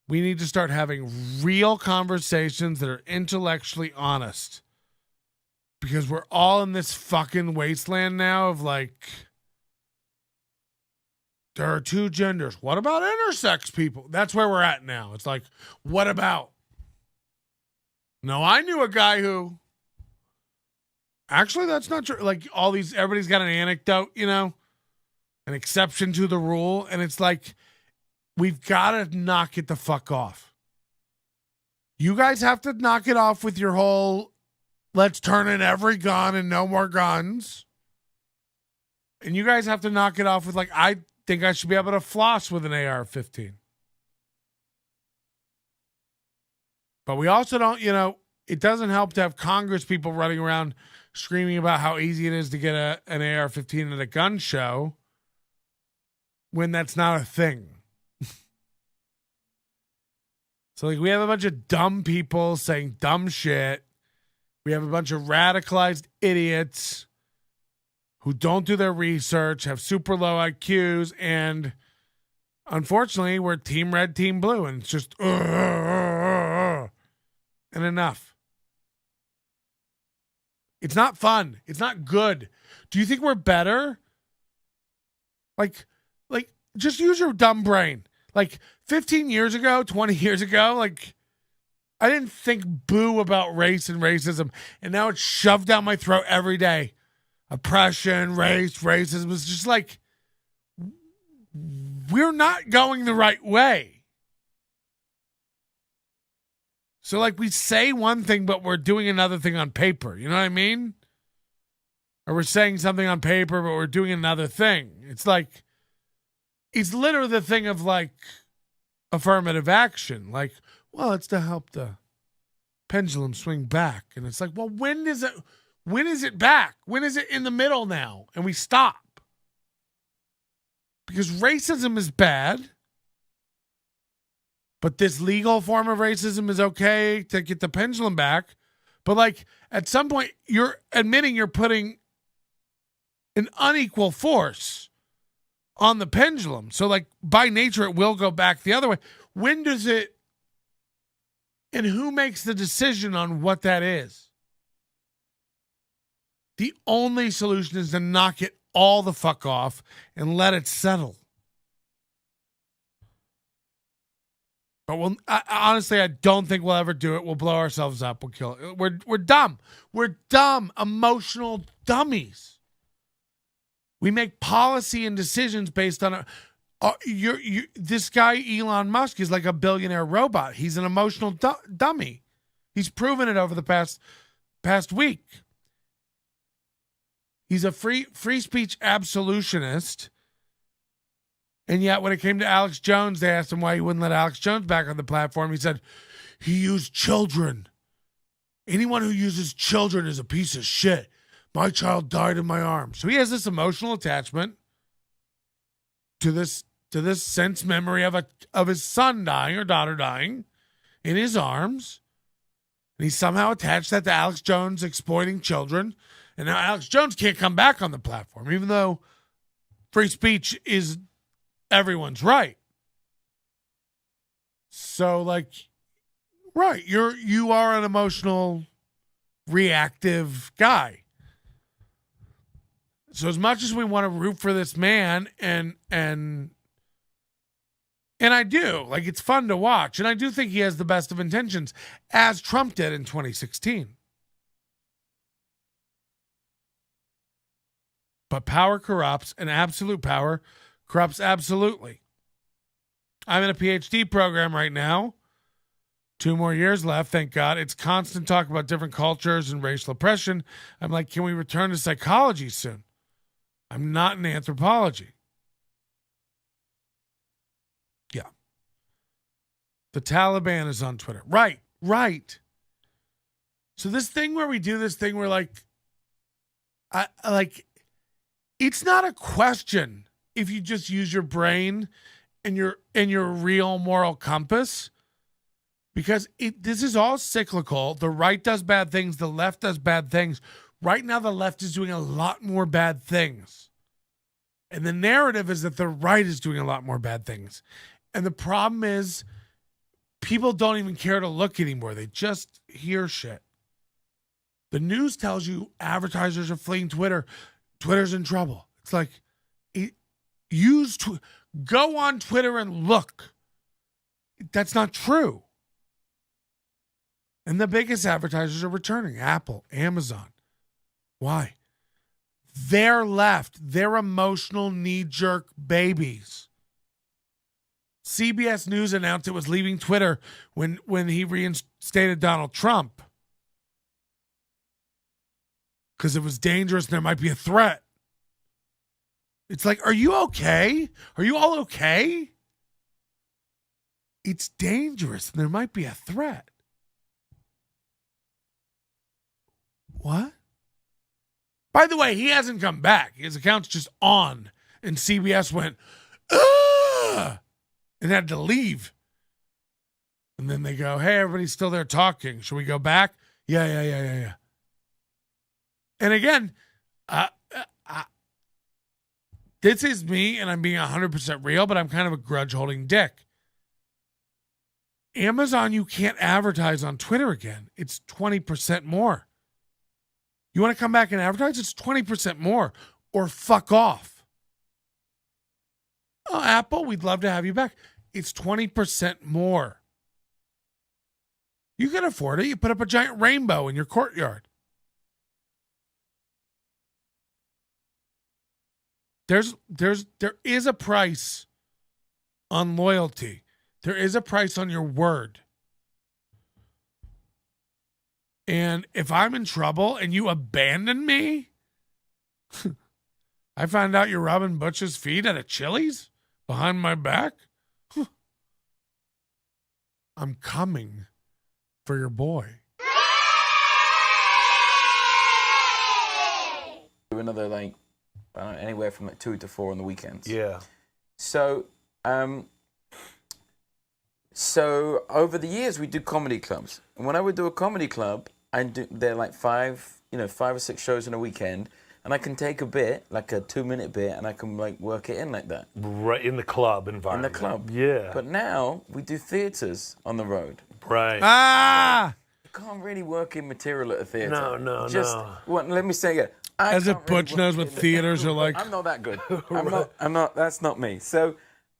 we need to start having real conversations that are intellectually honest. Because we're all in this fucking wasteland now of like, there are two genders. What about intersex people? That's where we're at now. It's like, what about? No, I knew a guy who, actually, that's not true. Like, all these, everybody's got an anecdote, you know, an exception to the rule. And it's like, we've got to knock it the fuck off. You guys have to knock it off with your whole, let's turn in every gun and no more guns. And you guys have to knock it off with, like, I think I should be able to floss with an AR-15. But we also don't, you know, it doesn't help to have Congress people running around screaming about how easy it is to get an AR-15 at a gun show when that's not a thing. So, like, we have a bunch of dumb people saying dumb shit. We have a bunch of radicalized idiots who don't do their research, have super low IQs, and unfortunately, we're team red, team blue, and it's just, and enough. It's not fun. It's not good. Do you think we're better? Like, just use your dumb brain. Like, 15 years ago, 20 years ago, like, I didn't think boo about race and racism, and now it's shoved down my throat every day. Oppression, race, racism. It's just like, we're not going the right way. So, like, we say one thing, but we're doing another thing on paper. You know what I mean? Or we're saying something on paper, but we're doing another thing. It's like, it's literally the thing of, like, affirmative action. Like, well, it's to help the pendulum swing back. And it's like, well, when is it back? When is it in the middle now? And we stop. Because racism is bad. But this legal form of racism is okay to get the pendulum back. But, like, at some point, you're admitting you're putting an unequal force on the pendulum. So, like, by nature, it will go back the other way. When does it, and who makes the decision on what that is? The only solution is to knock it all the fuck off and let it settle. But honestly, I don't think we'll ever do it. We'll blow ourselves up. We'll kill it. We're dumb. We're dumb, emotional dummies. We make policy and decisions based on this guy, Elon Musk, is like a billionaire robot. He's an emotional dummy. He's proven it over the past week. He's a free speech absolutionist. And yet when it came to Alex Jones, they asked him why he wouldn't let Alex Jones back on the platform. He said, he used children. Anyone who uses children is a piece of shit. My child died in my arms. So he has this emotional attachment to this sense memory of his son dying or daughter dying in his arms. And he somehow attached that to Alex Jones exploiting children. And now Alex Jones can't come back on the platform, even though free speech is everyone's right. So, like, right, you are an emotional, reactive guy. So as much as we want to root for this man, and I do, like, it's fun to watch, and I do think he has the best of intentions, as Trump did in 2016. But power corrupts, and absolute power corrupts absolutely. I'm in a PhD program right now. 2 more years left, thank God. It's constant talk about different cultures and racial oppression. I'm like, can we return to psychology soon? I'm not in anthropology. Yeah. The Taliban is on Twitter. Right. So this thing where we do this thing where, like, it's not a question if you just use your brain and your real moral compass, because this is all cyclical. The right does bad things. The left does bad things. Right now, the left is doing a lot more bad things. And the narrative is that the right is doing a lot more bad things. And the problem is people don't even care to look anymore. They just hear shit. The news tells you advertisers are fleeing Twitter. Twitter's in trouble. It's like, go on Twitter and look. That's not true. And the biggest advertisers are returning. Apple, Amazon. Why? They're left. They're emotional knee-jerk babies. CBS News announced it was leaving Twitter when he reinstated Donald Trump, because it was dangerous and there might be a threat. It's like, are you okay? Are you all okay? It's dangerous and there might be a threat. What? By the way, he hasn't come back. His account's just on. And CBS went, ugh, and had to leave. And then they go, hey, everybody's still there talking. Should we go back? Yeah. And again, this is me, and I'm being 100% real, but I'm kind of a grudge-holding dick. Amazon, you can't advertise on Twitter again. It's 20% more. You want to come back and advertise? It's 20% more, or fuck off. Oh, Apple, we'd love to have you back. It's 20% more. You can afford it. You put up a giant rainbow in your courtyard. There is a price on loyalty. There is a price on your word. And if I'm in trouble and you abandon me, I found out you're rubbing Butch's feet at a Chili's behind my back. I'm coming for your boy. Do another, like, I don't know, anywhere from like 2 to 4 on the weekends. Yeah. So, so over the years we do comedy clubs, and when I would do a comedy club, they're like 5 or 6 shows in a weekend, and I can take a bit, like a 2-minute bit, and I can like work it in like that. Right in the club environment. In the club. Yeah. But now we do theaters on the road. Right. You can't really work in material at a theater. No. Well, let me say it. As if Butch knows what theaters are like. I'm not that good. I'm not. That's not me. So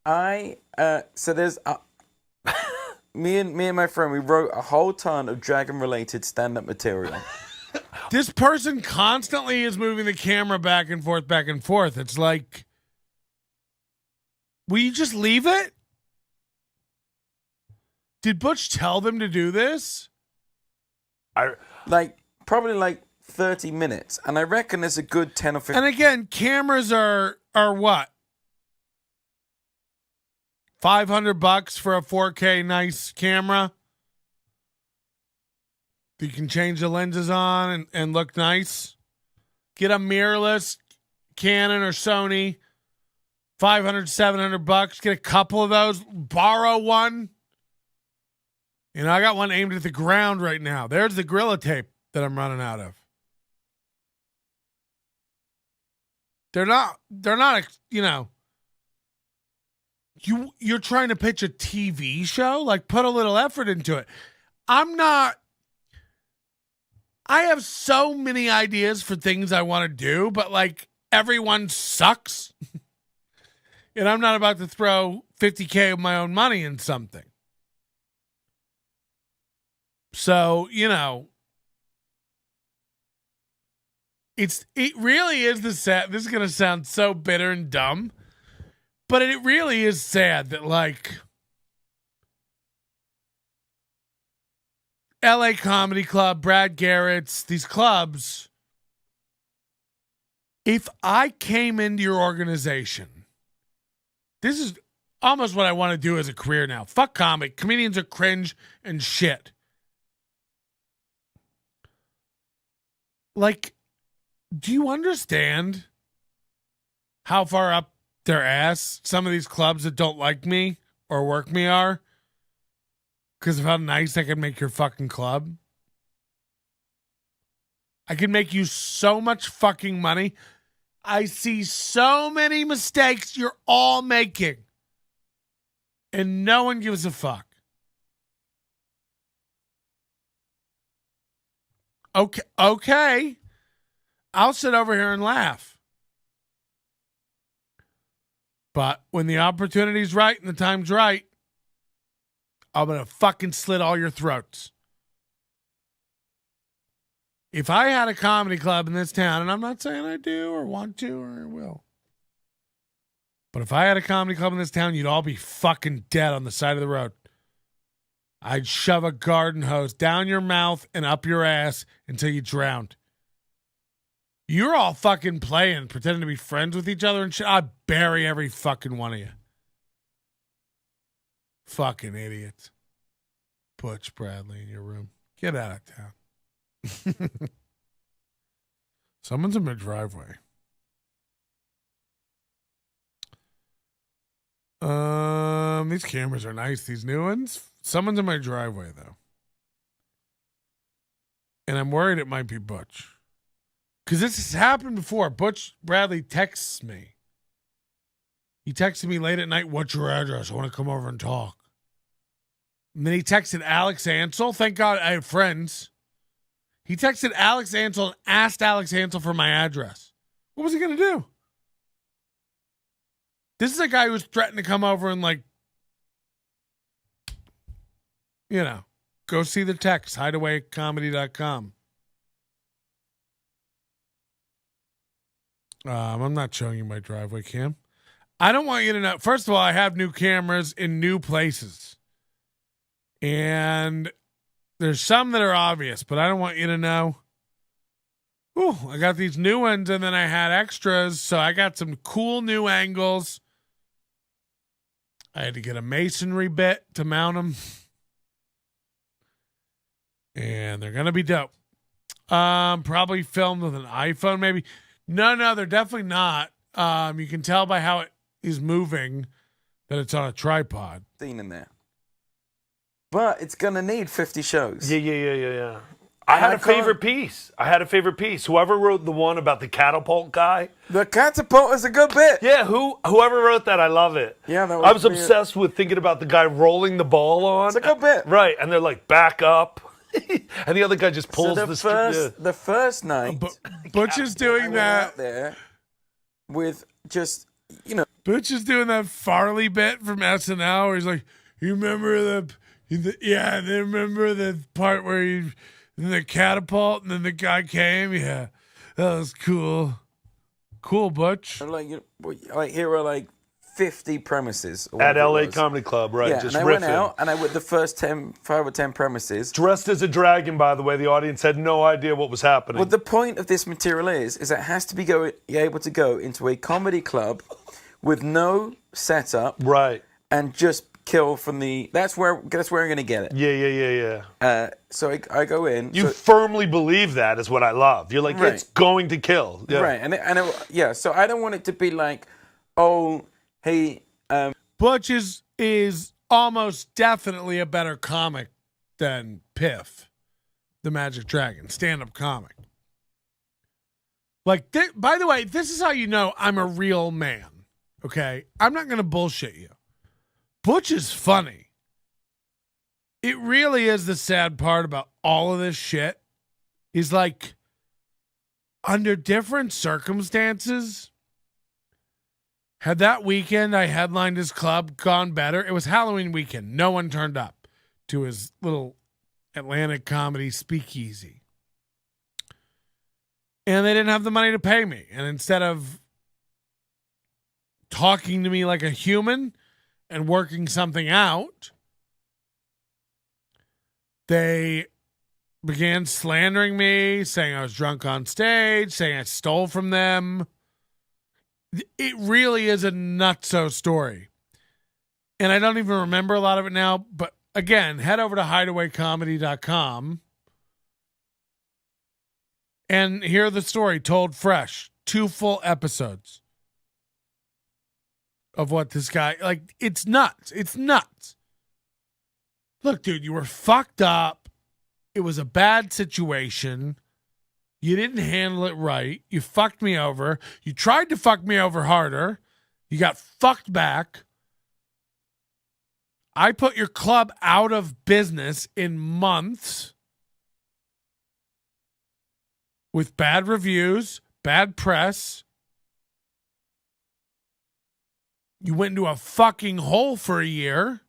there's me and my friend. We wrote a whole ton of dragon-related stand-up material. This person constantly is moving the camera back and forth. It's like, will you just leave it? Did Butch tell them to do this? Probably like 30 minutes, and I reckon there's a good 10 or 15. And again, cameras are what? $500 for a 4K nice camera. You can change the lenses on and look nice. Get a mirrorless Canon or Sony. $500, $700. Get a couple of those. Borrow one. You know, I got one aimed at the ground right now. There's the Gorilla Tape that I'm running out of. They're not, you know, you're trying to pitch a TV show? Like, put a little effort into it. I have so many ideas for things I want to do, but like everyone sucks. And I'm not about to throw $50K of my own money in something. So, you know, it really is the sad. This is going to sound so bitter and dumb, but it really is sad that like LA Comedy Club, Brad Garrett's, these clubs, if I came into your organization, this is almost what I want to do as a career now. Fuck comic. Comedians are cringe and shit. Like, do you understand how far up their ass some of these clubs that don't like me or work me are? Because of how nice I can make your fucking club. I can make you so much fucking money. I see so many mistakes you're all making. And no one gives a fuck. Okay. I'll sit over here and laugh. But when the opportunity's right and the time's right, I'm going to fucking slit all your throats. If I had a comedy club in this town, and I'm not saying I do or want to or will, but if I had a comedy club in this town, you'd all be fucking dead on the side of the road. I'd shove a garden hose down your mouth and up your ass until you drowned. You're all fucking playing, pretending to be friends with each other and shit. I'd bury every fucking one of you. Fucking idiots. Butch Bradley in your room. Get out of town. Someone's in my driveway. These cameras are nice. These new ones. Someone's in my driveway though. And I'm worried it might be Butch. Because this has happened before. Butch Bradley texts me. He texted me late at night, "What's your address? I want to come over and talk." And then he texted Alex Ansel. Thank God I have friends. He texted Alex Ansel and asked Alex Ansel for my address. What was he going to do? This is a guy who was threatening to come over and, like, you know, go see the text, hideawaycomedy.com. I'm not showing you my driveway cam. I don't want you to know. First of all, I have new cameras in new places. And there's some that are obvious, but I don't want you to know. Ooh, I got these new ones, and then I had extras, so I got some cool new angles. I had to get a masonry bit to mount them. And they're going to be dope. Probably filmed with an iPhone, maybe. No, they're definitely not. You can tell by how it is moving that it's on a tripod. Thing in there. But it's going to need 50 shows. Yeah. I had a favorite piece. Whoever wrote the one about the catapult guy. The catapult is a good bit. Yeah, whoever wrote that, I love it. Yeah, that I was obsessed with thinking about the guy rolling the ball on. It's a good bit. Right, and they're like, back up. And the other guy just pulls the first night. Butch is doing that. Out there with just, you know. Butch is doing that Farley bit from SNL where he's like, you remember they remember the part where the catapult and then the guy came? Yeah, that was cool. Cool, Butch. Like here are like 50 premises. or At whatever it LA was. Comedy Club, right? Yeah, just and I riffing. went out, and I went the first 5 or 10 premises. Dressed as a dragon, by the way. The audience had no idea what was happening. Well, the point of this material is it has to be able to go into a comedy club with no setup, right, and just kill from the. That's where I'm going to get it. Yeah. So I go in. You firmly believe that is what I love. You're like, Right. it's going to kill. Yeah. Right, yeah. So I don't want it to be like, oh, hey. Butch is almost definitely a better comic than Piff, the Magic Dragon, stand-up comic. Like, by the way, this is how you know I'm a real man, okay? I'm not going to bullshit you. Butch is funny. It really is the sad part about all of this shit is like, under different circumstances, had that weekend I headlined his club gone better, it was Halloween weekend. No one turned up to his little Atlantic comedy speakeasy. And they didn't have the money to pay me. And instead of talking to me like a human and working something out, they began slandering me, saying I was drunk on stage, saying I stole from them. It really is a nutso story. And I don't even remember a lot of it now. But again, head over to hideawaycomedy.com and hear the story told fresh. 2 full episodes of what this guy, like, it's nuts. It's nuts. Look, dude, you were fucked up. It was a bad situation. You didn't handle it right. You fucked me over. You tried to fuck me over harder. You got fucked back. I put your club out of business in months with bad reviews, bad press. You went into a fucking hole for a year.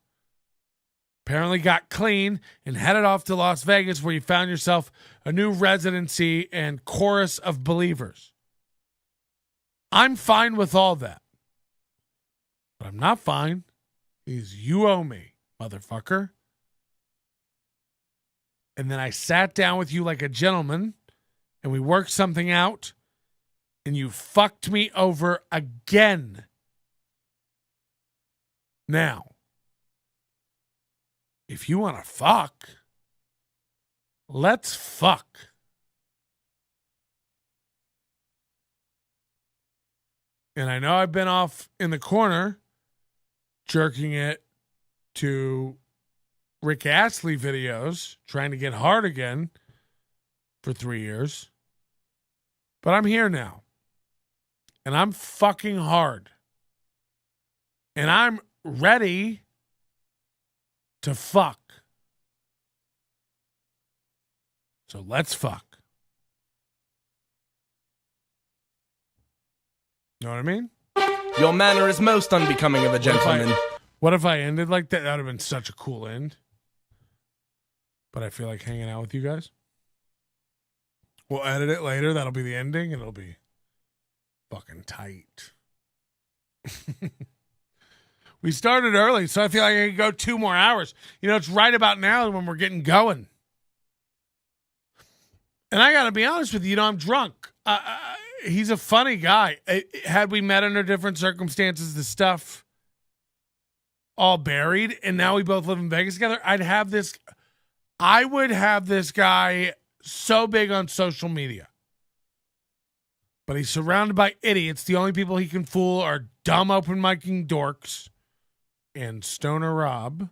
Apparently got clean and headed off to Las Vegas, where you found yourself a new residency and chorus of believers. I'm fine with all that. What I'm not fine is you owe me, motherfucker. And then I sat down with you like a gentleman and we worked something out and you fucked me over again. Now, if you want to fuck, let's fuck. And I know I've been off in the corner jerking it to Rick Astley videos, trying to get hard again for 3 years. But I'm here now. And I'm fucking hard. And I'm ready to fuck. So let's fuck. You know what I mean? Your manner is most unbecoming of a gentleman. What if I ended like that? That would have been such a cool end. But I feel like hanging out with you guys. We'll edit it later. That'll be the ending. And it'll be fucking tight. We started early, so I feel like I could go 2 more hours. You know, it's right about now when we're getting going. And I got to be honest with you, I'm drunk. He's a funny guy. Had we met under different circumstances, the stuff all buried, and now we both live in Vegas together, I would have this guy so big on social media. But he's surrounded by idiots. The only people he can fool are dumb open micing dorks and Stoner Rob.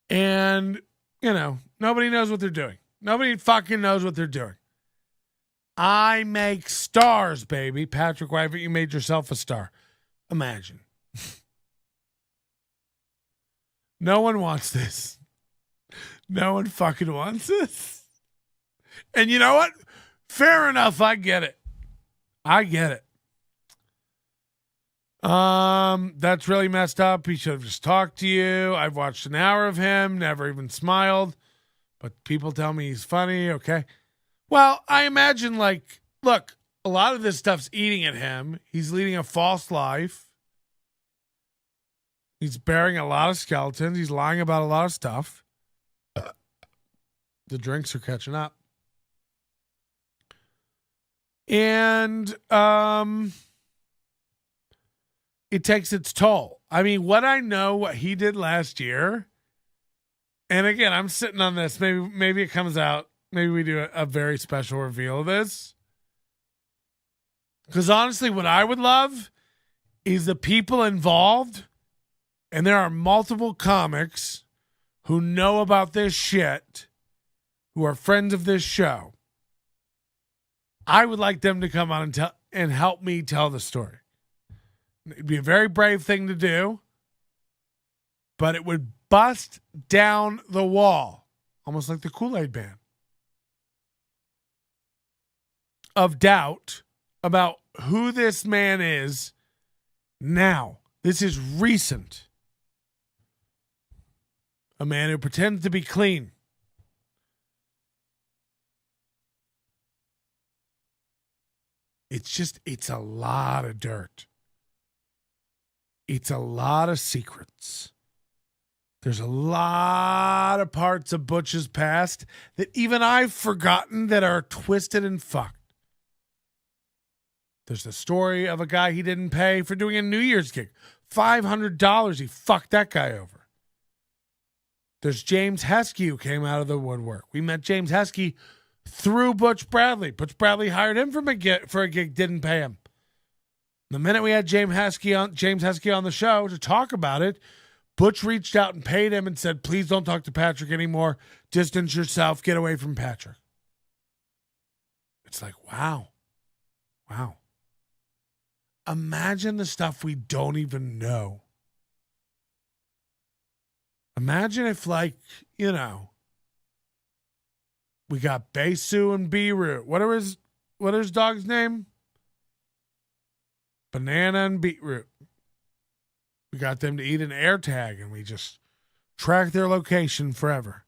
And, you know, nobody knows what they're doing. Nobody fucking knows what they're doing. I make stars, baby. Patrick Wyvert, you made yourself a star. Imagine. No one wants this. No one fucking wants this. And you know what? Fair enough. I get it. I get it. That's really messed up. He should have just talked to you. I've watched an hour of him, never even smiled, but people tell me he's funny. Okay. Well, I imagine, like, look, a lot of this stuff's eating at him. He's leading a false life. He's burying a lot of skeletons. He's lying about a lot of stuff. The drinks are catching up. And it takes its toll. I mean, what I know, what he did last year, and again, I'm sitting on this. Maybe it comes out. Maybe we do a very special reveal of this. Because honestly, what I would love is the people involved, and there are multiple comics who know about this shit, who are friends of this show. I would like them to come on and help me tell the story. It'd be a very brave thing to do, but it would bust down the wall, almost like the Kool-Aid Man, of doubt about who this man is now. This is recent. A man who pretends to be clean. It's a lot of dirt. It's a lot of secrets. There's a lot of parts of Butch's past that even I've forgotten that are twisted and fucked. There's the story of a guy he didn't pay for doing a New Year's gig. $500, he fucked that guy over. There's James Heskey who came out of the woodwork. We met James Heskey through Butch Bradley. Butch Bradley hired him for a gig, didn't pay him. The minute we had James Heskey on the show to talk about it, Butch reached out and paid him and said, please don't talk to Patrick anymore. Distance yourself. Get away from Patrick. It's like, wow. Wow. Imagine the stuff we don't even know. Imagine if, like, you know, we got Besu and Beetroot. What are his dog's name? Banana and Beetroot. We got them to eat an air tag and we just track their location forever.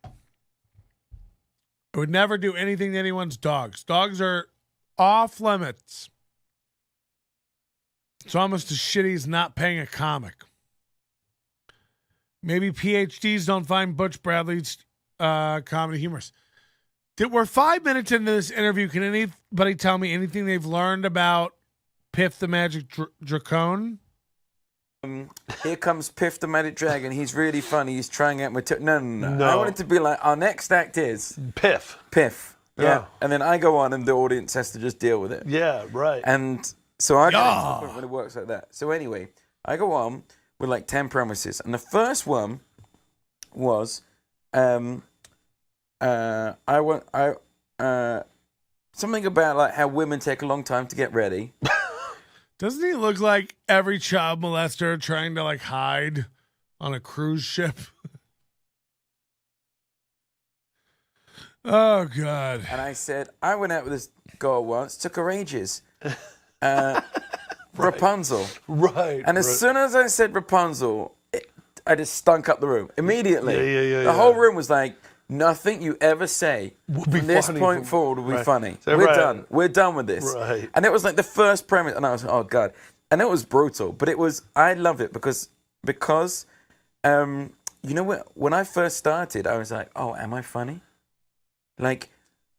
I would never do anything to anyone's dogs. Dogs are off limits. It's almost as shitty as not paying a comic. Maybe PhDs don't find Butch Bradley's comedy humorous. We're 5 minutes into this interview. Can anybody tell me anything they've learned about Piff the Magic Dracone? Here comes Piff the Magic Dragon. He's really funny. He's trying out my... No. I want it to be like, our next act is... Piff. Yeah. And then I go on and the audience has to just deal with it. Yeah, right. And so I don't know when it works like that. So anyway, I go on with like 10 premises. And the first one was... something about like how women take a long time to get ready. Doesn't he look like every child molester trying to like hide on a cruise ship? Oh God. And I said, I went out with this girl once, took her ages. Rapunzel. Right. And as soon as I said Rapunzel, I just stunk up the room immediately. Yeah. The whole room was like, nothing you ever say from this point forward will be funny. So We're done. We're done with this. Right. And it was like the first premise, and I was like, oh God. And it was brutal, but I love it because you know what? When I first started, I was like, oh, am I funny? Like,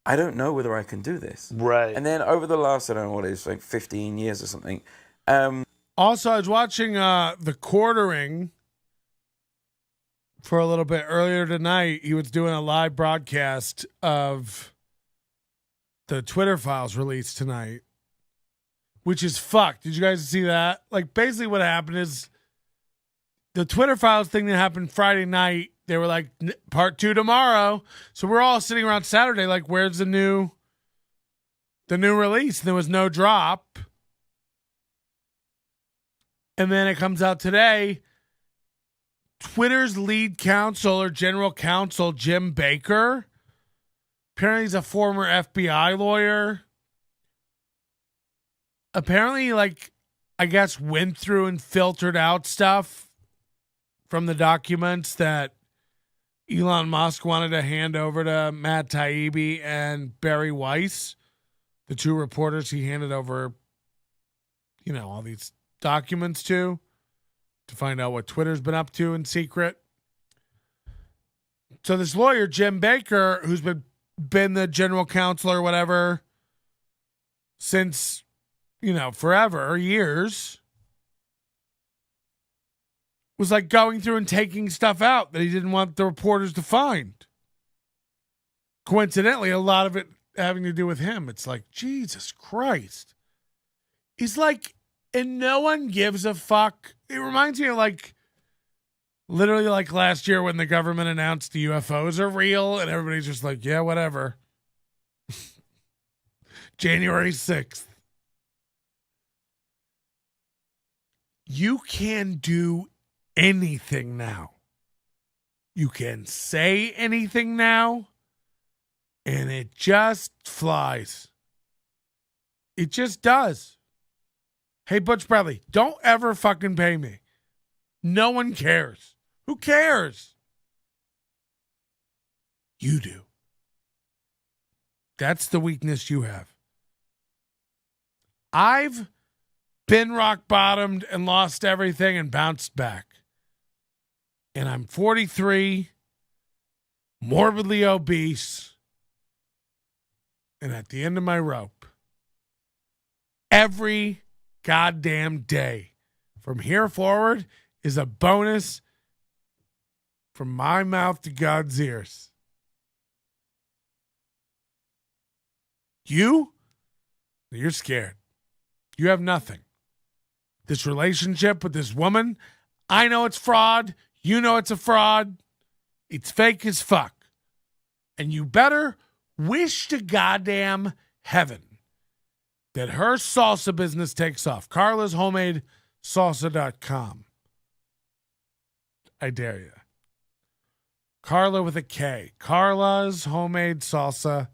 I don't know whether I can do this. Right. And then over the last, I don't know what it is, like 15 years or something. Also, I was watching The Quartering for a little bit earlier tonight. He was doing a live broadcast of the Twitter files released tonight, which is fucked. Did you guys see that? Like, basically what happened is the Twitter files thing that happened Friday night, they were like, part 2 tomorrow. So we're all sitting around Saturday like, where's the new release? And there was no drop. And then it comes out today. Twitter's lead counsel or general counsel, Jim Baker, apparently he's a former FBI lawyer. Apparently, like, I guess went through and filtered out stuff from the documents that Elon Musk wanted to hand over to Matt Taibbi and Barry Weiss, the two reporters he handed over, all these documents to find out what Twitter's been up to in secret. So this lawyer, Jim Baker, who's been the general counsel or whatever since, forever, years, was like going through and taking stuff out that he didn't want the reporters to find. Coincidentally, a lot of it having to do with him. It's like, Jesus Christ. He's like, and no one gives a fuck. It reminds me of literally last year when the government announced the UFOs are real and everybody's just like, yeah, whatever. January 6th. You can do anything now. You can say anything now, and it just flies. It just does. Hey, Butch Bradley, don't ever fucking pay me. No one cares. Who cares? You do. That's the weakness you have. I've been rock bottomed and lost everything and bounced back. And I'm 43, morbidly obese, and at the end of my rope. Every goddamn day from here forward is a bonus from my mouth to God's ears. You're scared. You have nothing. This relationship with this woman, I know it's fraud. You know it's a fraud. It's fake as fuck. And you better wish to goddamn heaven that her salsa business takes off. Carla's homemade salsa.com. I dare you. Carla with a K. Carla's homemade salsa.com.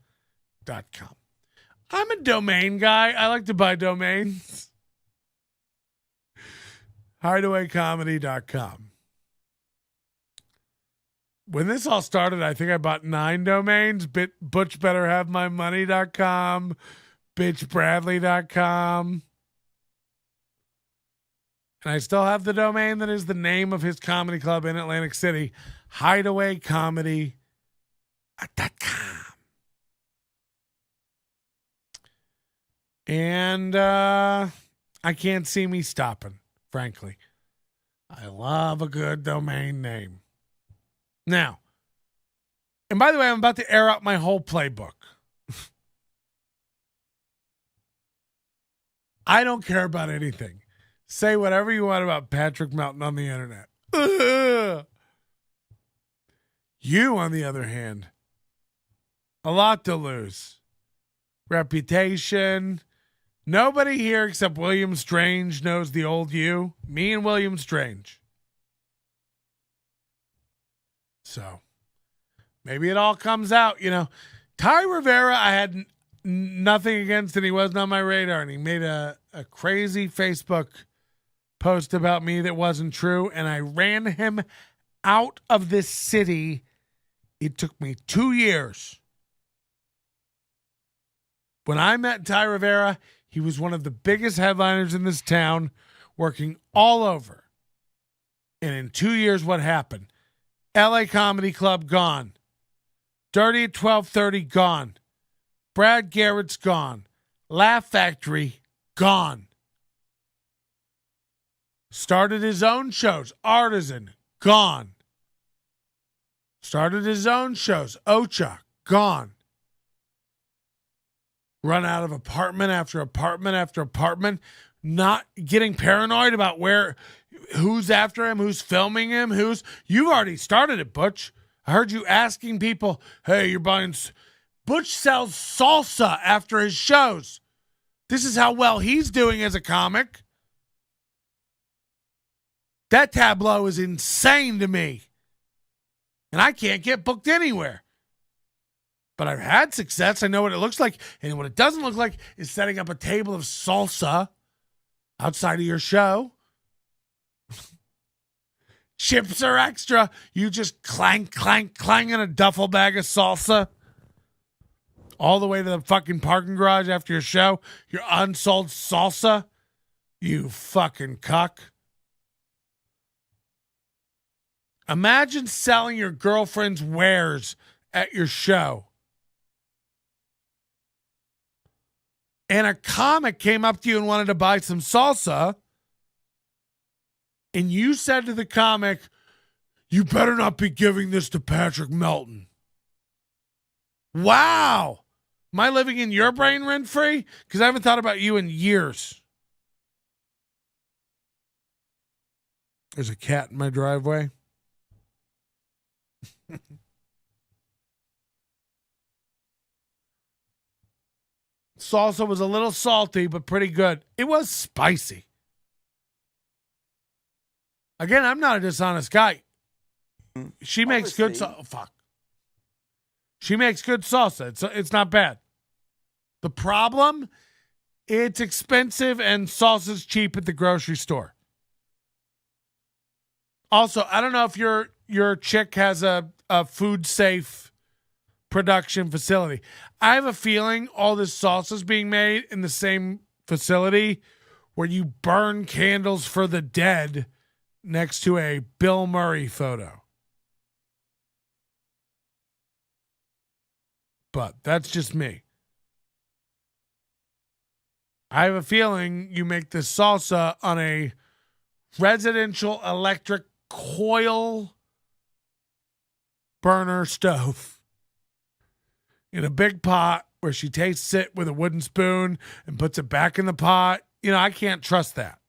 I'm a domain guy. I like to buy domains. hideawaycomedy.com. When this all started, I think I bought 9 domains. ButchBetterHaveMyMoney.com, BitchBradley.com. And I still have the domain that is the name of his comedy club in Atlantic City, hideawaycomedy.com. And I can't see me stopping, frankly. I love a good domain name. Now, and by the way, I'm about to air out my whole playbook. I don't care about anything. Say whatever you want about Patrick Melton on the internet. Ugh. You, on the other hand, a lot to lose. Reputation. Nobody here except William Strange knows the old you. Me and William Strange. So, maybe it all comes out, Ty Rivera, I had nothing against, and he wasn't on my radar, and he made a crazy Facebook post about me that wasn't true, and I ran him out of this city. It took me 2 years. When I met Ty Rivera, he was one of the biggest headliners in this town, working all over. And in 2 years, what happened? LA Comedy Club gone. Dirty at 12:30 gone. Brad Garrett's gone. Laugh Factory gone. Started his own shows. Artisan gone. Started his own shows. Ocha gone. Run out of apartment after apartment after apartment. Not getting paranoid about who's after him, who's filming him, you've already started it, Butch. I heard you asking people, hey, you're buying. Butch sells salsa after his shows. This is how well he's doing as a comic. That tableau is insane to me. And I can't get booked anywhere. But I've had success. I know what it looks like. And what it doesn't look like is setting up a table of salsa outside of your show. Chips are extra. You just clank, clanging a duffel bag of salsa all the way to the fucking parking garage after your show. Your unsold salsa. You fucking cuck. Imagine selling your girlfriend's wares at your show. And a comic came up to you and wanted to buy some salsa. And you said to the comic, "You better not be giving this to Patrick Melton." Wow. Am I living in your brain rent-free? Because I haven't thought about you in years. There's a cat in my driveway. Salsa was a little salty, but pretty good. It was spicy. Again, I'm not a dishonest guy. She makes good salsa. Fuck. She makes good salsa. It's not bad. The problem, it's expensive and salsa's cheap at the grocery store. Also, I don't know if your chick has a food safe production facility. I have a feeling all this salsa's being made in the same facility where you burn candles for the dead next to a Bill Murray photo. But that's just me. I have a feeling you make this salsa on a residential electric coil burner stove in a big pot where she tastes it with a wooden spoon and puts it back in the pot. You know, I can't trust that.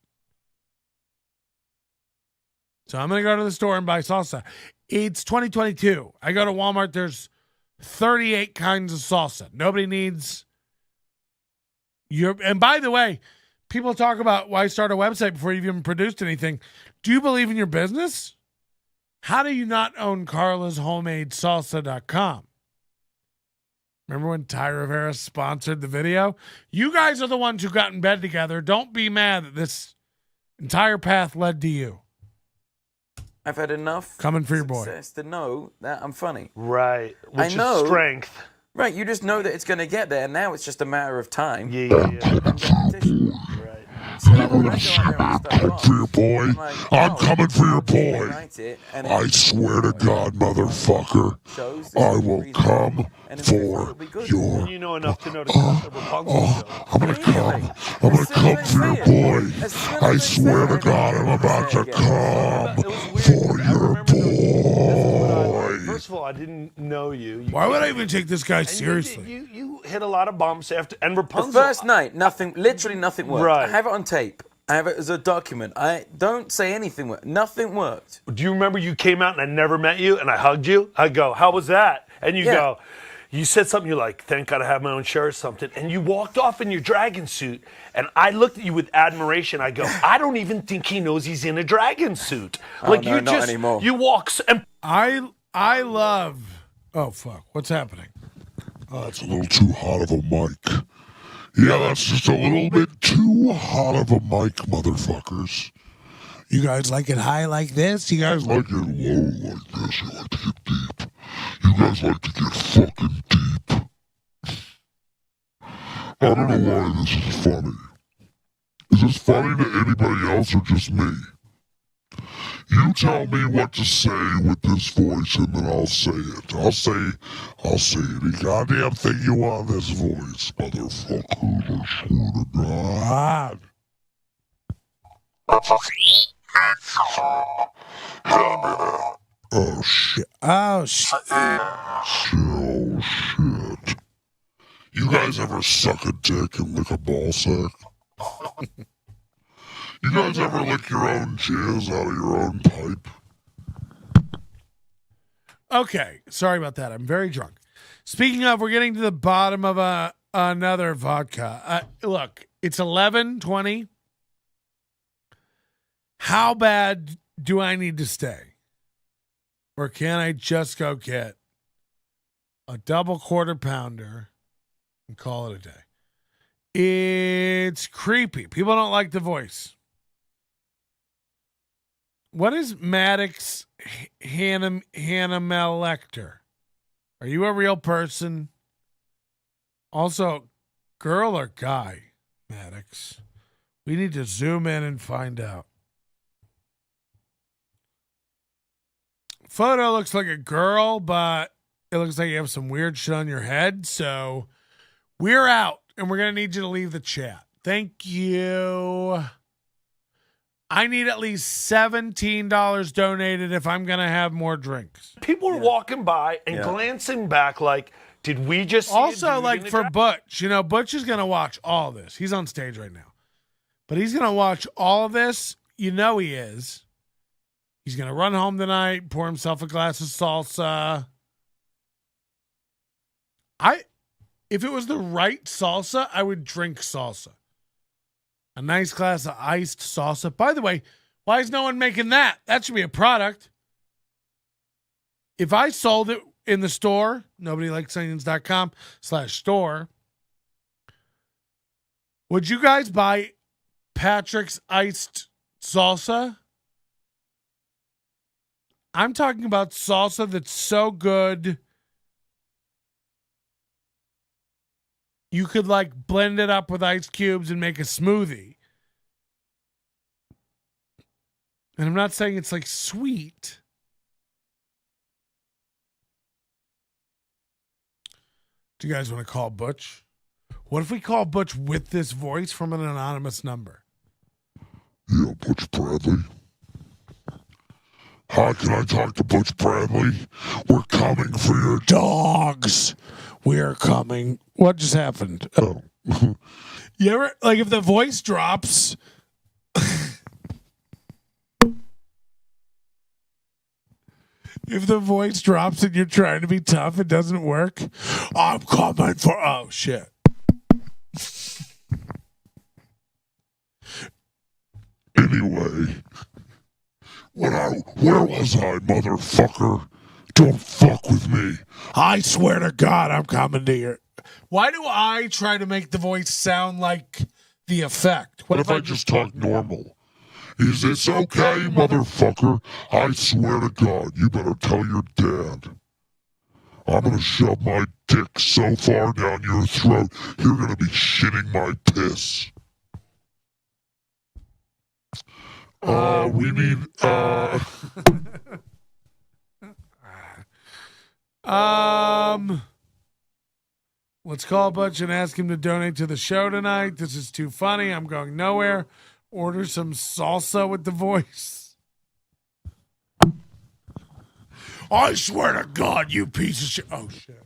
So I'm going to go to the store and buy salsa. It's 2022. I go to Walmart. There's 38 kinds of salsa. Nobody needs your. And by the way, people talk about why start a website before you've even produced anything. Do you believe in your business? How do you not own carlasHomemadeSalsa.com? Remember when Ty Rivera sponsored the video? You guys are the ones who got in bed together. Don't be mad that this entire path led to you. I've had enough coming for your boy to know that I'm funny. Right. Which I know is strength. Right. You just know that it's going to get there. Now it's just a matter of time. Yeah. And repetition. Right. So I'm coming for your boy. I'm coming for your boy. I swear to God, motherfucker, I will come for your. You know enough to know to cross over I'm gonna come. I'm gonna come for your boy. I swear to God, I'm about to come for your boy. First of all, I didn't know you. Why would I even take this guy seriously? You hit a lot of bumps after, and Rapunzel. The first night, literally nothing worked. Right. I have it on tape. I have it as a document. I don't say anything worked. Nothing worked. Do you remember you came out and I never met you and I hugged you? I go, how was that? And you go, you said something, you're like, thank God I have my own show or something. And you walked off in your dragon suit. And I looked at you with admiration. I go, I don't even think he knows he's in a dragon suit. Like no, not anymore. You walk. And I love. Oh, fuck. What's happening? Oh, that's a little too hot of a mic. Yeah, that's just a little bit too hot of a mic, motherfuckers. You guys like it high like this? You guys like it low like this? You like to get deep? You guys like to get fucking deep? I don't know why this is funny. Is this funny to anybody else or just me? You tell me what to say with this voice and then I'll say it. I'll say any goddamn thing you want in this voice, motherfucker. I swear to God. Oh shit. Oh shit. Oh shit. You guys ever suck a dick and lick a ball sack? You guys ever lick your own jizz out of your own pipe? Okay, sorry about that. I'm very drunk. Speaking of, we're getting to the bottom of another vodka. Look, it's 11:20. How bad do I need to stay? Or can I just go get a double quarter pounder and call it a day? It's creepy. People don't like the voice. What is Maddox Hannah Lecter? Are you a real person? Also, girl or guy, Maddox? We need to zoom in and find out. Photo looks like a girl, but it looks like you have some weird shit on your head. So we're out, and we're going to need you to leave the chat. Thank you. I need at least $17 donated if I'm going to have more drinks. People are walking by and glancing back like, did we just see Also, like for Butch, you know, Butch is going to watch all this. He's on stage right now. But he's going to watch all of this. You know he is. He's going to run home tonight, pour himself a glass of salsa. If it was the right salsa, I would drink salsa. A nice glass of iced salsa. By the way, why is no one making that? That should be a product. If I sold it in the store, nobodylikesonions.com/store, would you guys buy Patrick's iced salsa? I'm talking about salsa that's so good you could like blend it up with ice cubes and make a smoothie. And I'm not saying it's like sweet. Do you guys want to call Butch? What if we call Butch with this voice from an anonymous number? Yeah, Butch Bradley. Hi, can I talk to Butch Bradley? We're coming for your dogs. We are coming. What just happened? Oh. You ever, like, if the voice drops... If the voice drops and you're trying to be tough, it doesn't work. I'm coming for... Oh, shit. Anyway, where was I, motherfucker? Don't fuck with me. I swear to God, I'm coming to your... Why do I try to make the voice sound like the effect? What if I just talk normal? Is this okay, motherfucker? I swear to God, you better tell your dad. I'm gonna shove my dick so far down your throat, you're gonna be shitting my piss. We need, Let's call Butch and ask him to donate to the show tonight. This is too funny. I'm going nowhere. Order some salsa with the voice. I swear to God, you piece of shit. Oh, shit.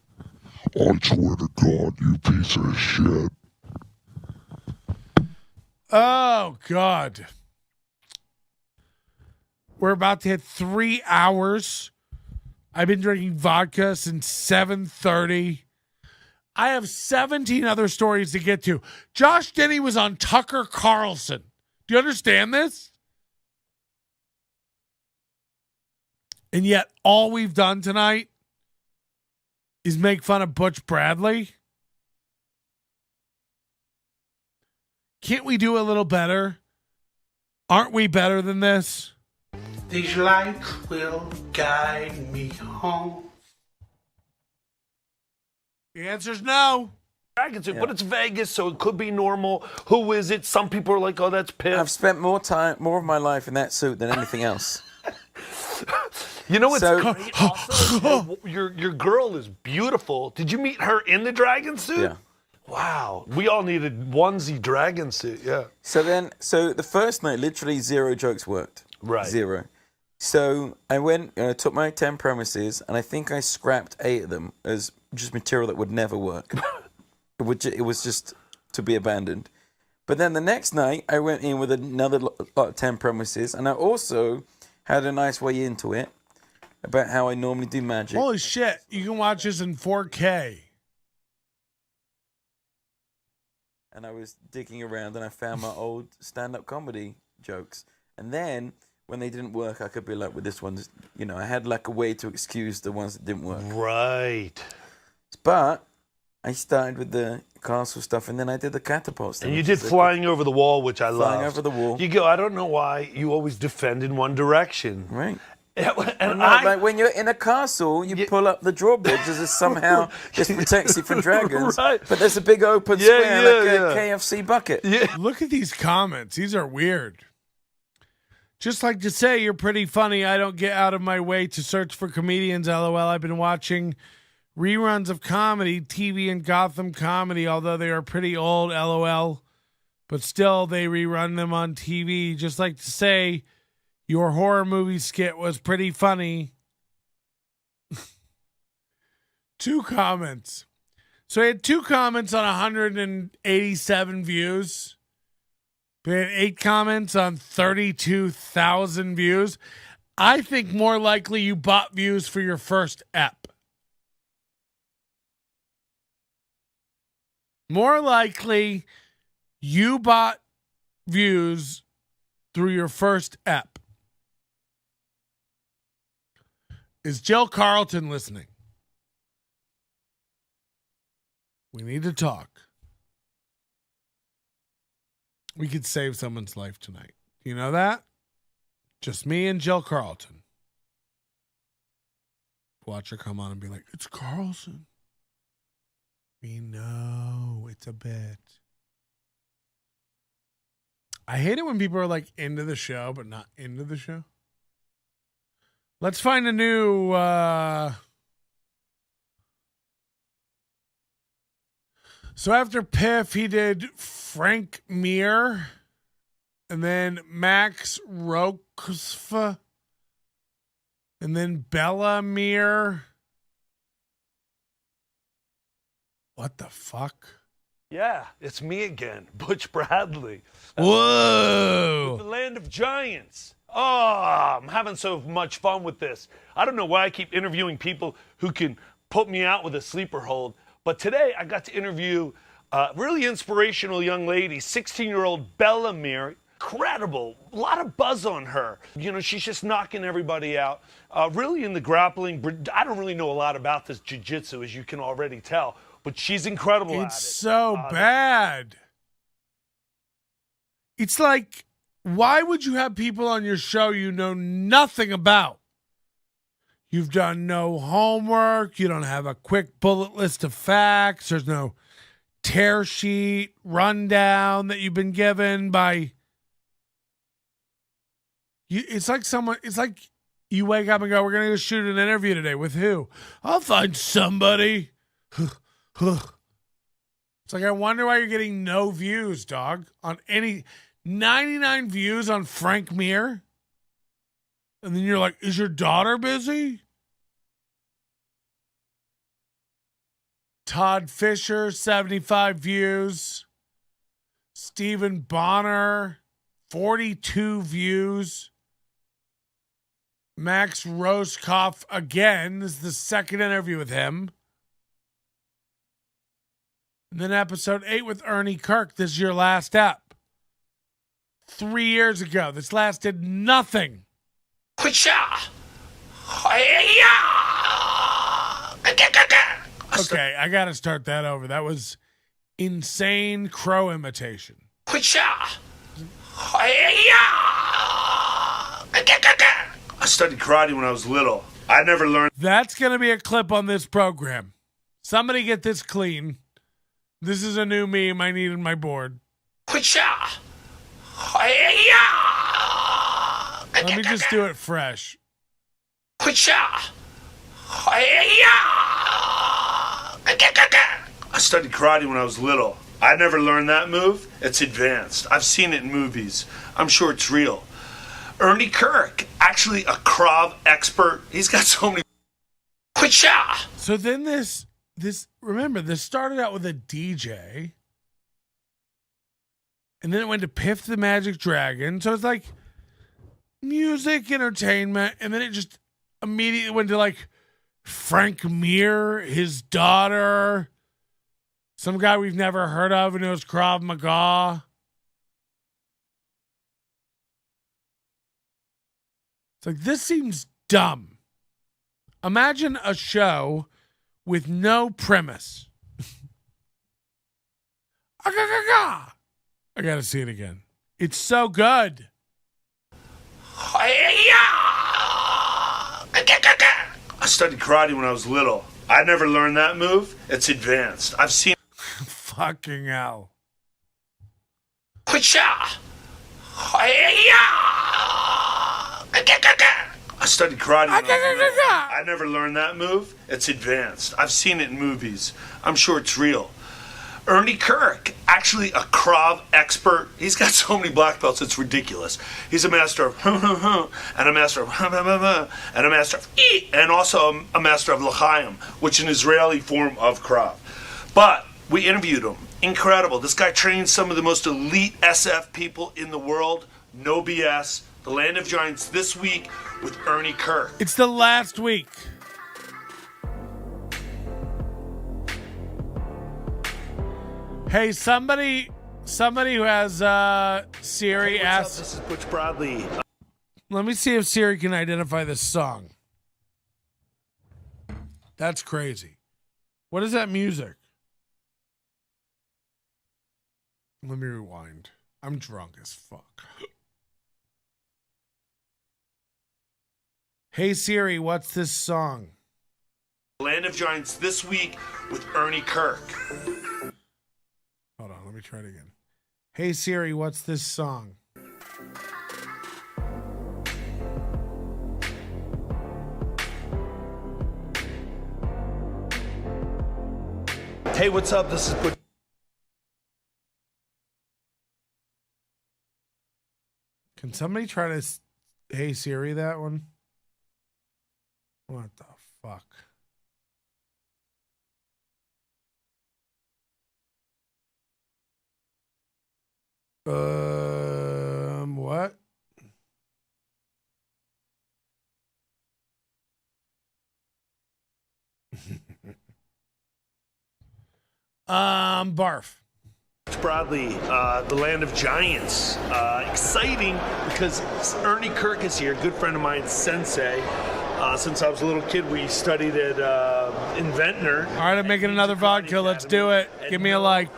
I swear to God, you piece of shit. Oh, God. We're about to hit 3 hours. I've been drinking vodka since 7:30. I have 17 other stories to get to. Josh Denny was on Tucker Carlson. Do you understand this? And yet all we've done tonight is make fun of Butch Bradley. Can't we do a little better? Aren't we better than this? These lights will guide me home. The answer's no. But it's Vegas, so it could be normal. Who is it? Some people are like, oh, that's Piff. I've spent more of my life in that suit than anything else. You know what's great also? Your girl is beautiful. Did you meet her in the dragon suit? Yeah. Wow. We all needed onesie dragon suit, yeah. So the first night, literally 0 jokes worked. Right. 0. So I went, took my 10 premises, and I think I scrapped 8 of them as just material that would never work. It was just to be abandoned. But then the next night, I went in with another lot of 10 premises, and I also had a nice way into it about how I normally do magic. Holy shit. You can watch this in 4K. And I was digging around, and I found my old stand-up comedy jokes. And then, when they didn't work, I could be like, with this one, I had like a way to excuse the ones that didn't work. Right. But I started with the castle stuff, and then I did the catapult stuff. And you did flying over the wall, which I love. Flying over the wall. You go, I don't know why you always defend in one direction. Right. And like when you're in a castle, you pull up the drawbridge as if somehow this protects you from dragons. Right. But there's a big open square like a KFC bucket. Look at these comments. These are weird. Just like to say you're pretty funny. I don't get out of my way to search for comedians. LOL. I've been watching reruns of comedy, TV and Gotham comedy, although they are pretty old. LOL. But still, they rerun them on TV. Just like to say your horror movie skit was pretty funny. 2 comments. So I had 2 comments on 187 views. We had 8 comments on 32,000 views. I think more likely you bought views for your first ep. More likely you bought views through your first ep. Is Jill Carlton listening? We need to talk. We could save someone's life tonight. You know that? Just me and Jill Carlton. Watch her come on and be like, it's Carlson. We know it's a bit. I hate it when people are like into the show, but not into the show. Let's find a new So after Piff, he did Frank Mir, and then Max Roxfa, and then Bella Mir. What the fuck? Yeah, it's me again, Butch Bradley. Whoa! The land of giants. Oh, I'm having so much fun with this. I don't know why I keep interviewing people who can put me out with a sleeper hold, but today I got to interview a really inspirational young lady, 16-year-old Bella Mir. Incredible. A lot of buzz on her. You know, she's just knocking everybody out. Really in the grappling. I don't really know a lot about this jiu-jitsu, as you can already tell, but she's incredible at it. It's so bad. It's like, why would you have people on your show you know nothing about? You've done no homework. You don't have a quick bullet list of facts. There's no tear sheet rundown that you've been given by you. It's like you wake up and go, we're going to go shoot an interview today. With who? I'll find somebody. It's like, I wonder why you're getting no views, dog, on any 99 views on Frank Mir. And then you're like, is your daughter busy? Todd Fisher, 75 views. Stephen Bonner, 42 views. Max Roskoff, again, this is the second interview with him. And then episode 8 with Ernie Kirk. This is your last ep. 3 years ago. This lasted nothing. Okay, I got to start that over. That was insane crow imitation. I studied karate when I was little. I never learned. That's going to be a clip on this program. Somebody get this clean. This is a new meme I need on my board. Let me just do it fresh. I studied karate when I was little. I never learned that move. It's advanced. I've seen it in movies. I'm sure it's real. Ernie Kirk, actually a Krav expert. He's got so many. So then this remember, this started out with a DJ, and then it went to Piff the Magic Dragon. So it's like music, entertainment, and then it just immediately went to like Frank Mir, his daughter, some guy we've never heard of who knows Krav Maga. It's like, this seems dumb. Imagine a show with no premise. I gotta see it again. It's so good. I studied karate when I was little. I never learned that move. It's advanced. I've seen. Fucking hell. I studied karate when I was little. I never learned that move. It's advanced. I've seen it in movies. I'm sure it's real. Ernie Kirk, actually a Krav expert. He's got so many black belts, it's ridiculous. He's a master of and a master of and a master of and also a master of l'chaim, which is an Israeli form of Krav. But we interviewed him. Incredible. This guy trains some of the most elite SF people in the world. No BS. The Land of Giants this week with Ernie Kirk. It's the last week. Hey, somebody who has Siri Hey, asked. This is Butch Bradley. Let me see if Siri can identify this song. That's crazy. What is that music? Let me rewind. I'm drunk as fuck. Hey Siri, what's this song? Land of Giants this week with Ernie Kirk. Hold on, let me try it again. Hey Siri, what's this song? Hey, what's up? This is Butch. Can somebody try to Hey Siri that one? What the fuck? What? Barf. Bradley, the Land of Giants. Exciting because Ernie Kirk is here, good friend of mine, sensei. Since I was a little kid, we studied at Inventner. All right, I'm making another vodka. Let's do it. Give me a like.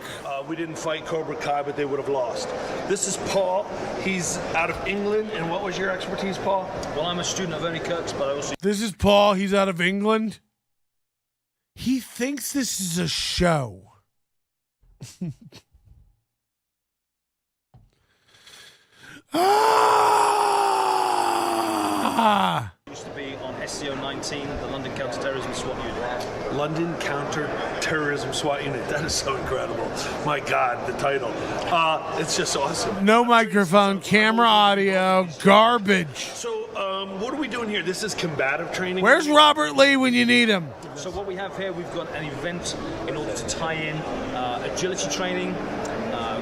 We didn't fight Cobra Kai, but they would have lost. This is Paul. He's out of England. And what was your expertise, Paul? Well, I'm a student of Ernie Kirk's, but I also... This is Paul. He's out of England. He thinks this is a show. Used to be on SCO 19, the London Counter-Terrorism SWAT Unit. London Counter-Terrorism SWAT Unit. That is so incredible. My God, the title. It's just awesome. No microphone, camera, audio, garbage. So, what are we doing here? This is combative training. Where's Robert Lee when you need him? So what we have here, we've got an event in order to tie in agility training,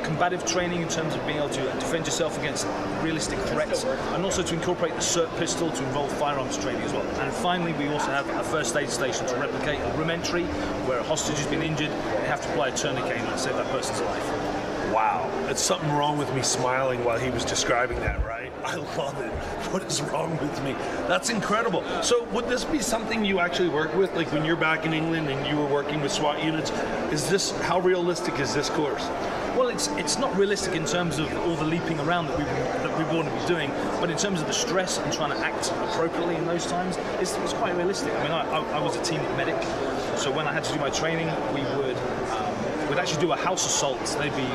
combative training in terms of being able to defend yourself against realistic threats, and also to incorporate the CERT pistol to involve firearms training as well. And finally, we also have a first aid station to replicate a room entry where a hostage has been injured and they have to apply a tourniquet to save that person's life. Wow. It's something wrong with me smiling while he was describing that, right? I love it. What is wrong with me? That's incredible. So would this be something you actually work with? Like when you're back in England and you were working with SWAT units, how realistic is this course? Well, it's not realistic in terms of all the leaping around that we want to be doing, but in terms of the stress and trying to act appropriately in those times, it's quite realistic. I mean, I was a team medic, so when I had to do my training, we'd actually do a house assault. There'd be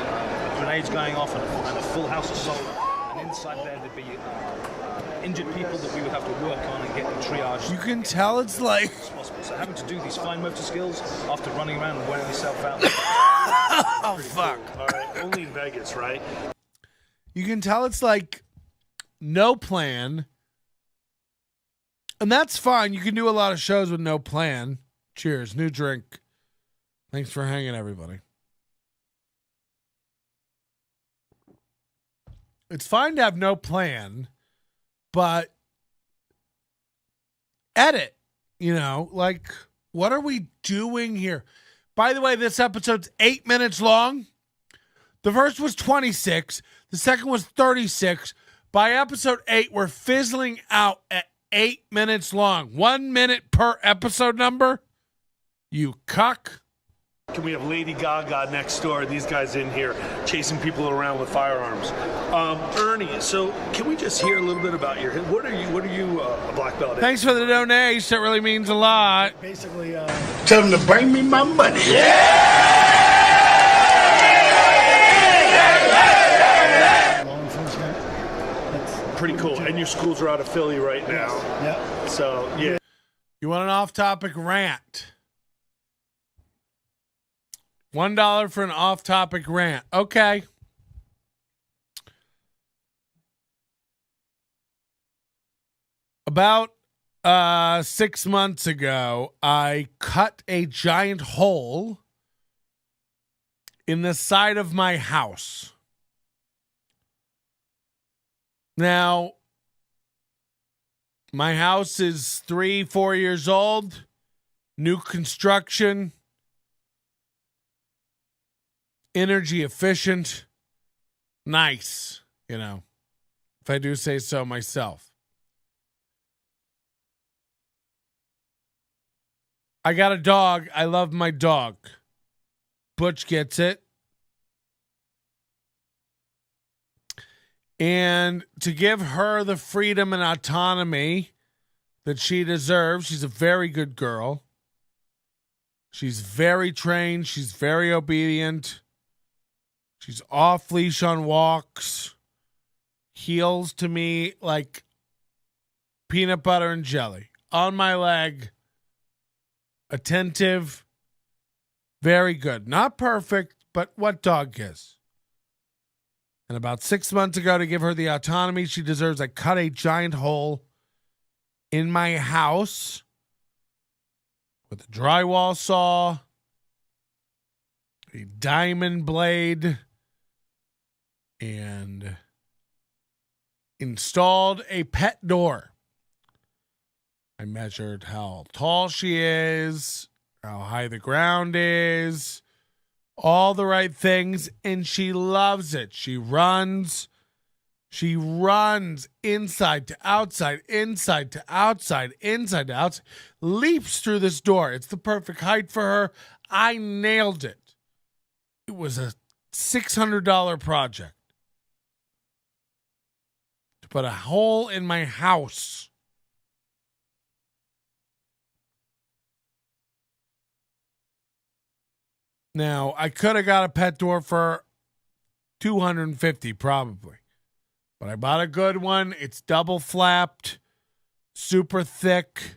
grenades going off and a full house assault, and inside there'd be injured people that we would have to work on and get them triaged. You can tell it's like... So having to do these fine motor skills after running around and wearing yourself out. Oh, fuck. All right, only in Vegas, right? You can tell it's like no plan. And that's fine. You can do a lot of shows with no plan. Cheers. New drink. Thanks for hanging, everybody. It's fine to have no plan, but edit. You know, like, what are we doing here? By the way, this episode's 8 minutes long. The first was 26. The second was 36. By episode 8, we're fizzling out at 8 minutes long. 1 minute per episode number. You cuck. Can we have Lady Gaga next door and these guys in here chasing people around with firearms? Ernie, so can we just hear a little bit about your... What are you a black belt in? Thanks for the donation. That really means a lot. Basically, Tell them to bring me my money. law enforcement. That's pretty cool. And your schools are out of Philly right now. Yeah. So, yeah. You want an off-topic rant? $1 for an off-topic rant. Okay. About 6 months ago, I cut a giant hole in the side of my house. Now, my house is 3-4 years old, new construction, energy efficient, nice, you know, if I do say so myself. I got a dog. I love my dog. Butch gets it. And to give her the freedom and autonomy that she deserves, she's a very good girl. She's very trained. She's very obedient. She's off leash on walks. Heels to me like peanut butter and jelly. On my leg. Attentive. Very good. Not perfect, but what dog is? And about 6 months ago, to give her the autonomy she deserves, I cut a giant hole in my house with a drywall saw, a diamond blade, and installed a pet door. I measured how tall she is, how high the ground is, all the right things, and she loves it. She runs inside to outside, inside to outside, inside to outside, leaps through this door. It's the perfect height for her. I nailed it. It was a $600 project to put a hole in my house. Now, I could have got a pet door for $250 probably. But I bought a good one. It's double flapped, super thick.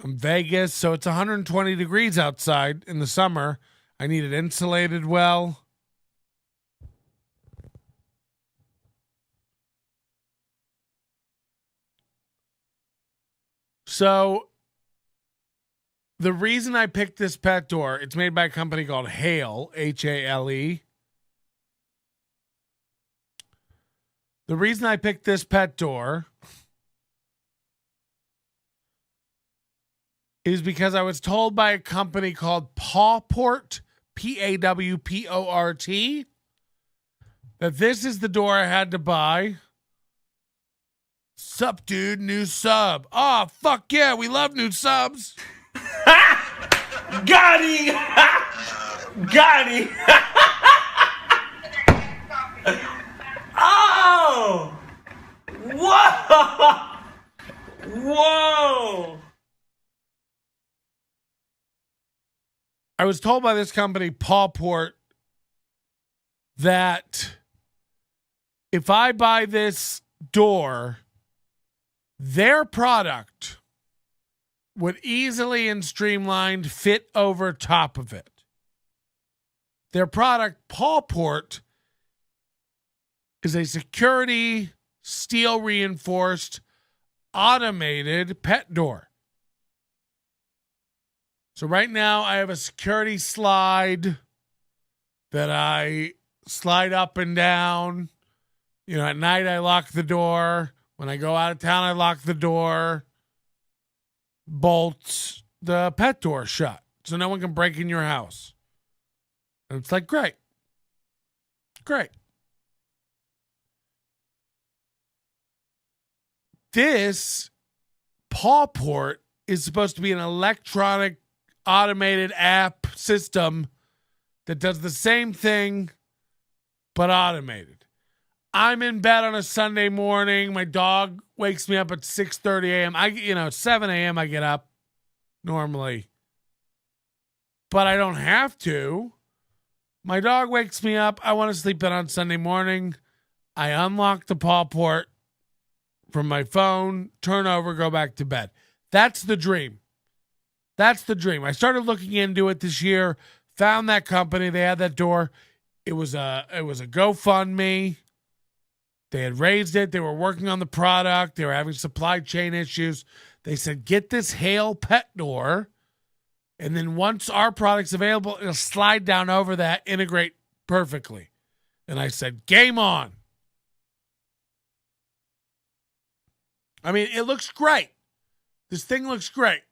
I'm Vegas, so it's 120 degrees outside in the summer. I need it insulated well. So the reason I picked this pet door, it's made by a company called Hale, H-A-L-E. The reason I picked this pet door is because I was told by a company called Pawport, P-A-W-P-O-R-T, that this is the door I had to buy. Sup, dude, new sub. Oh, fuck yeah, we love new subs. Got him! Got him! Oh! Whoa! Whoa! I was told by this company, Pawport, that if I buy this door, their product would easily and streamlined fit over top of it. Their product, Pawport, is a security, steel reinforced, automated pet door. So right now I have a security slide that I slide up and down. You know, at night I lock the door. When I go out of town, I lock the door. Bolts the pet door shut so no one can break in your house. And it's like, great. Great. This Pawport is supposed to be an electronic automated app system that does the same thing but automated. I'm in bed on a Sunday morning. My dog wakes me up at 6:30 a.m. 7 a.m. I get up normally. But I don't have to. My dog wakes me up. I want to sleep in on Sunday morning. I unlock the paw port from my phone, turn over, go back to bed. That's the dream. That's the dream. I started looking into it this year, found that company. They had that door. It was a GoFundMe. They had raised it. They were working on the product. They were having supply chain issues. They said, get this Hale pet door. And then once our product's available, it'll slide down over that, integrate perfectly. And I said, game on. I mean, it looks great. This thing looks great.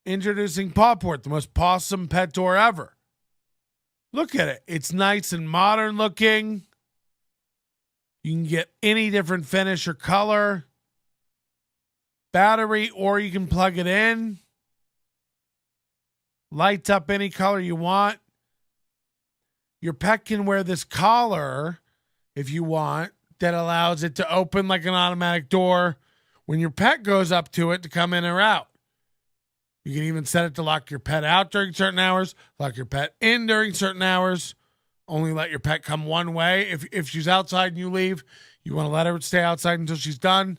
Introducing Pawport, the most pawsome pet door ever. Look at it. It's nice and modern looking. You can get any different finish or color. Battery, or you can plug it in. Lights up any color you want. Your pet can wear this collar if you want that allows it to open like an automatic door when your pet goes up to it to come in or out. You can even set it to lock your pet out during certain hours, lock your pet in during certain hours, only let your pet come one way. If she's outside and you leave, you want to let her stay outside until she's done.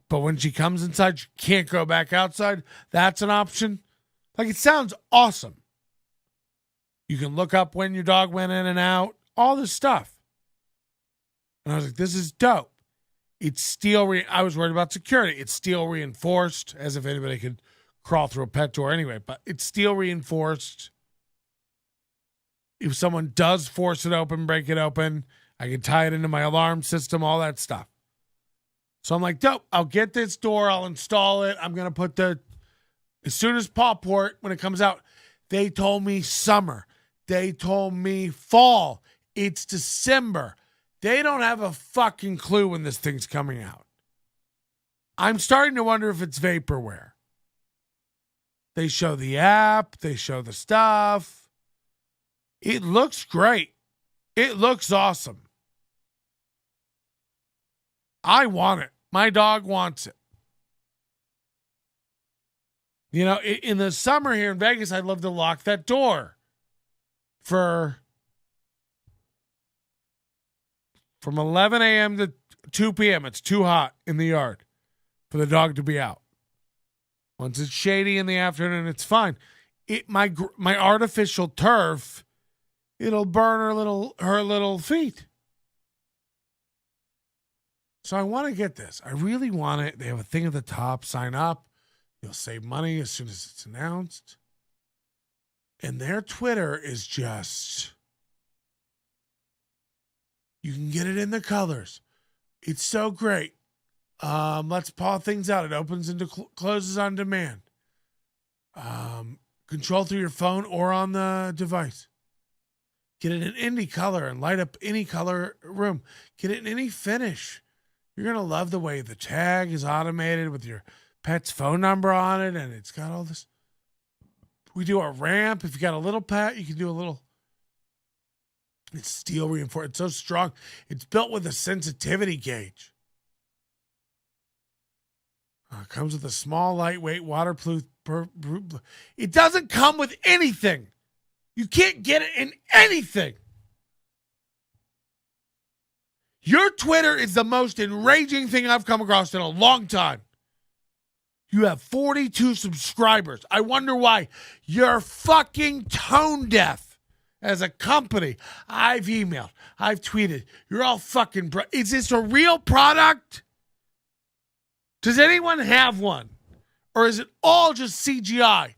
But when she comes inside, she can't go back outside. That's an option. Like, it sounds awesome. You can look up when your dog went in and out, all this stuff. And I was like, this is dope. It's steel. I was worried about security. It's steel reinforced, as if anybody could crawl through a pet door anyway. But it's steel reinforced. If someone does force it open, break it open, I can tie it into my alarm system, all that stuff. So I'm like, dope, I'll get this door. I'll install it. I'm going to put as soon as Pawport, when it comes out, they told me summer. They told me fall. It's December. They don't have a fucking clue when this thing's coming out. I'm starting to wonder if it's vaporware. They show the app. They show the stuff. It looks great. It looks awesome. I want it. My dog wants it. You know, in the summer here in Vegas, I'd love to lock that door from 11 a.m. to 2 p.m. It's too hot in the yard for the dog to be out. Once it's shady in the afternoon, it's fine. My artificial turf, it'll burn her little feet. So I want to get this. I really want it. They have a thing at the top. Sign up. You'll save money as soon as it's announced. And their Twitter is just... You can get it in the colors. It's so great. Let's paw things out. It opens and closes on demand. Control through your phone or on the device. Get it in any color and light up any color room. Get it in any finish. You're going to love the way the tag is automated with your pet's phone number on it, and it's got all this. We do a ramp. If you got a little pet, you can do a little. It's steel reinforced. It's so strong. It's built with a sensitivity gauge. Comes with a small, lightweight, waterproof. It doesn't come with anything. You can't get it in anything. Your Twitter is the most enraging thing I've come across in a long time. You have 42 subscribers. I wonder why. You're fucking tone deaf as a company. I've emailed. I've tweeted. You're all fucking... Is this a real product? Does anyone have one? Or is it all just CGI?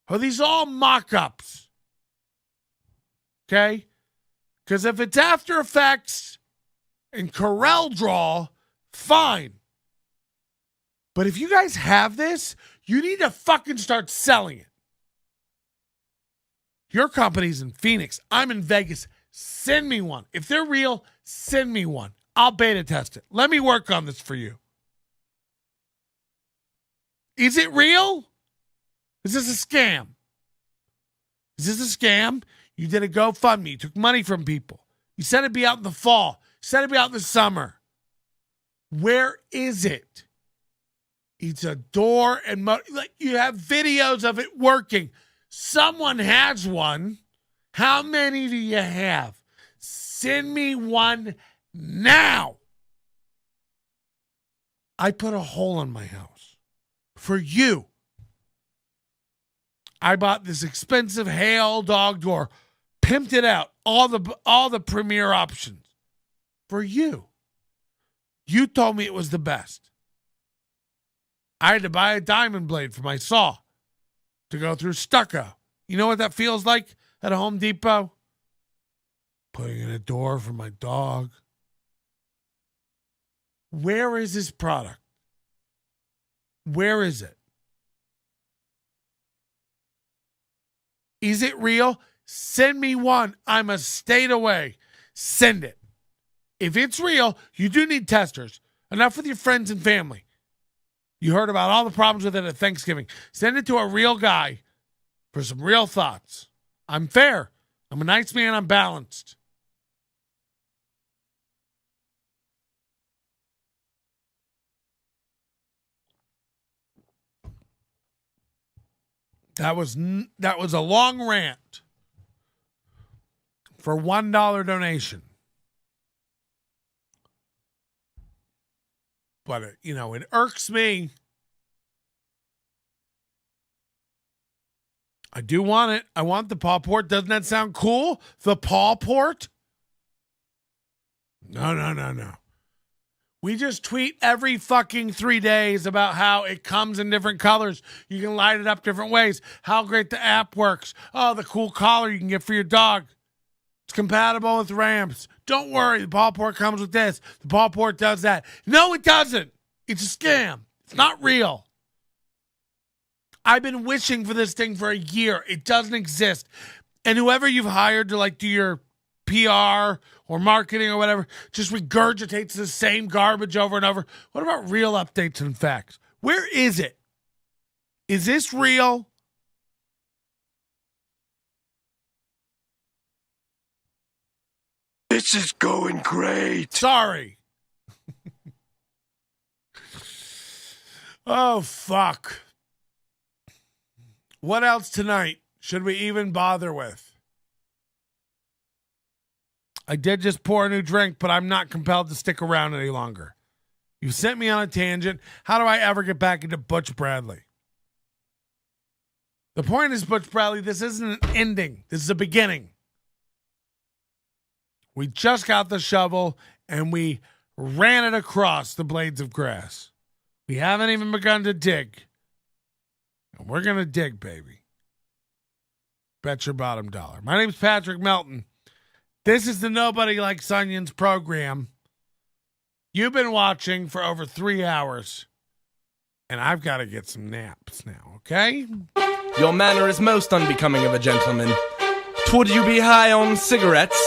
Are these all mock-ups? Okay? Because if it's After Effects and Corel Draw, fine. But if you guys have this, you need to fucking start selling it. Your company's in Phoenix. I'm in Vegas. Send me one. If they're real, send me one. I'll beta test it. Let me work on this for you. Is it real? Is this a scam? Is this a scam? You did a GoFundMe. You took money from people. You said it'd be out in the fall. You said it'd be out in the summer. Where is it? It's a door and like you have videos of it working. Someone has one. How many do you have? Send me one now. I put a hole in my house for you. I bought this expensive Hale dog door, pimped it out, all the premier options for you. You told me it was the best. I had to buy a diamond blade for my saw to go through stucco. You know what that feels like at a Home Depot? Putting in a door for my dog. Where is this product? Where is it? Is it real? Send me one. I'm a state away. Send it. If it's real, you do need testers. Enough with your friends and family. You heard about all the problems with it at Thanksgiving. Send it to a real guy for some real thoughts. I'm fair. I'm a nice man. I'm balanced. That was a long rant for $1 donation. But, it irks me. I do want it. I want the paw port. Doesn't that sound cool? The paw port? No. We just tweet every fucking 3 days about how it comes in different colors. You can light it up different ways. How great the app works. Oh, the cool collar you can get for your dog. It's compatible with ramps. Don't worry, the paw port comes with this. The paw port does that. No, it doesn't. It's a scam. It's not real. I've been wishing for this thing for a year. It doesn't exist. And whoever you've hired to do your PR or marketing or whatever just regurgitates the same garbage over and over. What about real updates and facts? Where is it? Is this real? This is going great. Sorry. Oh, fuck. What else tonight should we even bother with? I did just pour a new drink, but I'm not compelled to stick around any longer. You sent me on a tangent. How do I ever get back into Butch Bradley? The point is, Butch Bradley, this isn't an ending. This is a beginning. We just got the shovel, and we ran it across the blades of grass. We haven't even begun to dig. And we're going to dig, baby. Bet your bottom dollar. My name's Patrick Melton. This is the Nobody Likes Onions program. You've been watching for over 3 hours. And I've got to get some naps now, okay? Your manner is most unbecoming of a gentleman. Would you be high on cigarettes?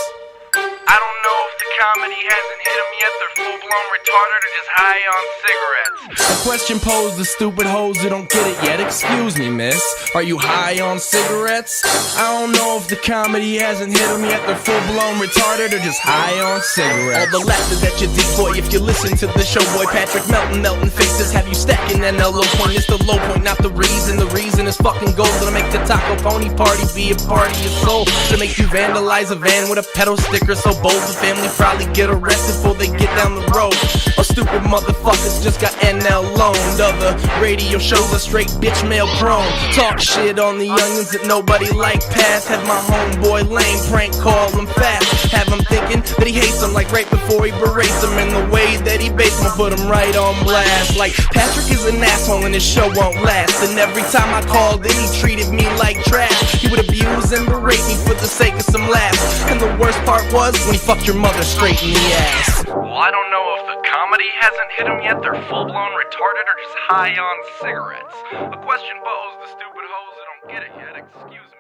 I don't know if the comedy hasn't hit them yet. They're full-blown retarded or just high on cigarettes. A question posed to stupid hoes who don't get it yet. Excuse me, miss. Are you high on cigarettes? I don't know if the comedy hasn't hit them yet. They're full-blown retarded or just high on cigarettes. All the laughter that you dig, boy, if you listen to the show, boy. Patrick Melton faces have you stacking that low point. It's the low point, not the reason. The reason is fucking gold. Gonna make the taco pony party be a party of soul. To make you vandalize a van with a pedal sticker so bold the family probably get arrested before they get down the road. A stupid motherfuckers just got NL loaned. Other radio shows are straight bitch mail prone. Talk shit on the onions that nobody like past. Have my homeboy lame prank call him fast. Have him thinking that he hates him like right before he berates him. And the way that he baits him put him right on blast. Like Patrick is an asshole and his show won't last. And every time I called in he treated me like trash. He would abuse and berate me for the sake of some laughs. And the worst part was when he fucked your mother straight in the ass. Well, I don't know if the comedy hasn't hit them yet. They're full-blown retarded or just high on cigarettes. A question posed to stupid hoes that don't get it yet. Excuse me.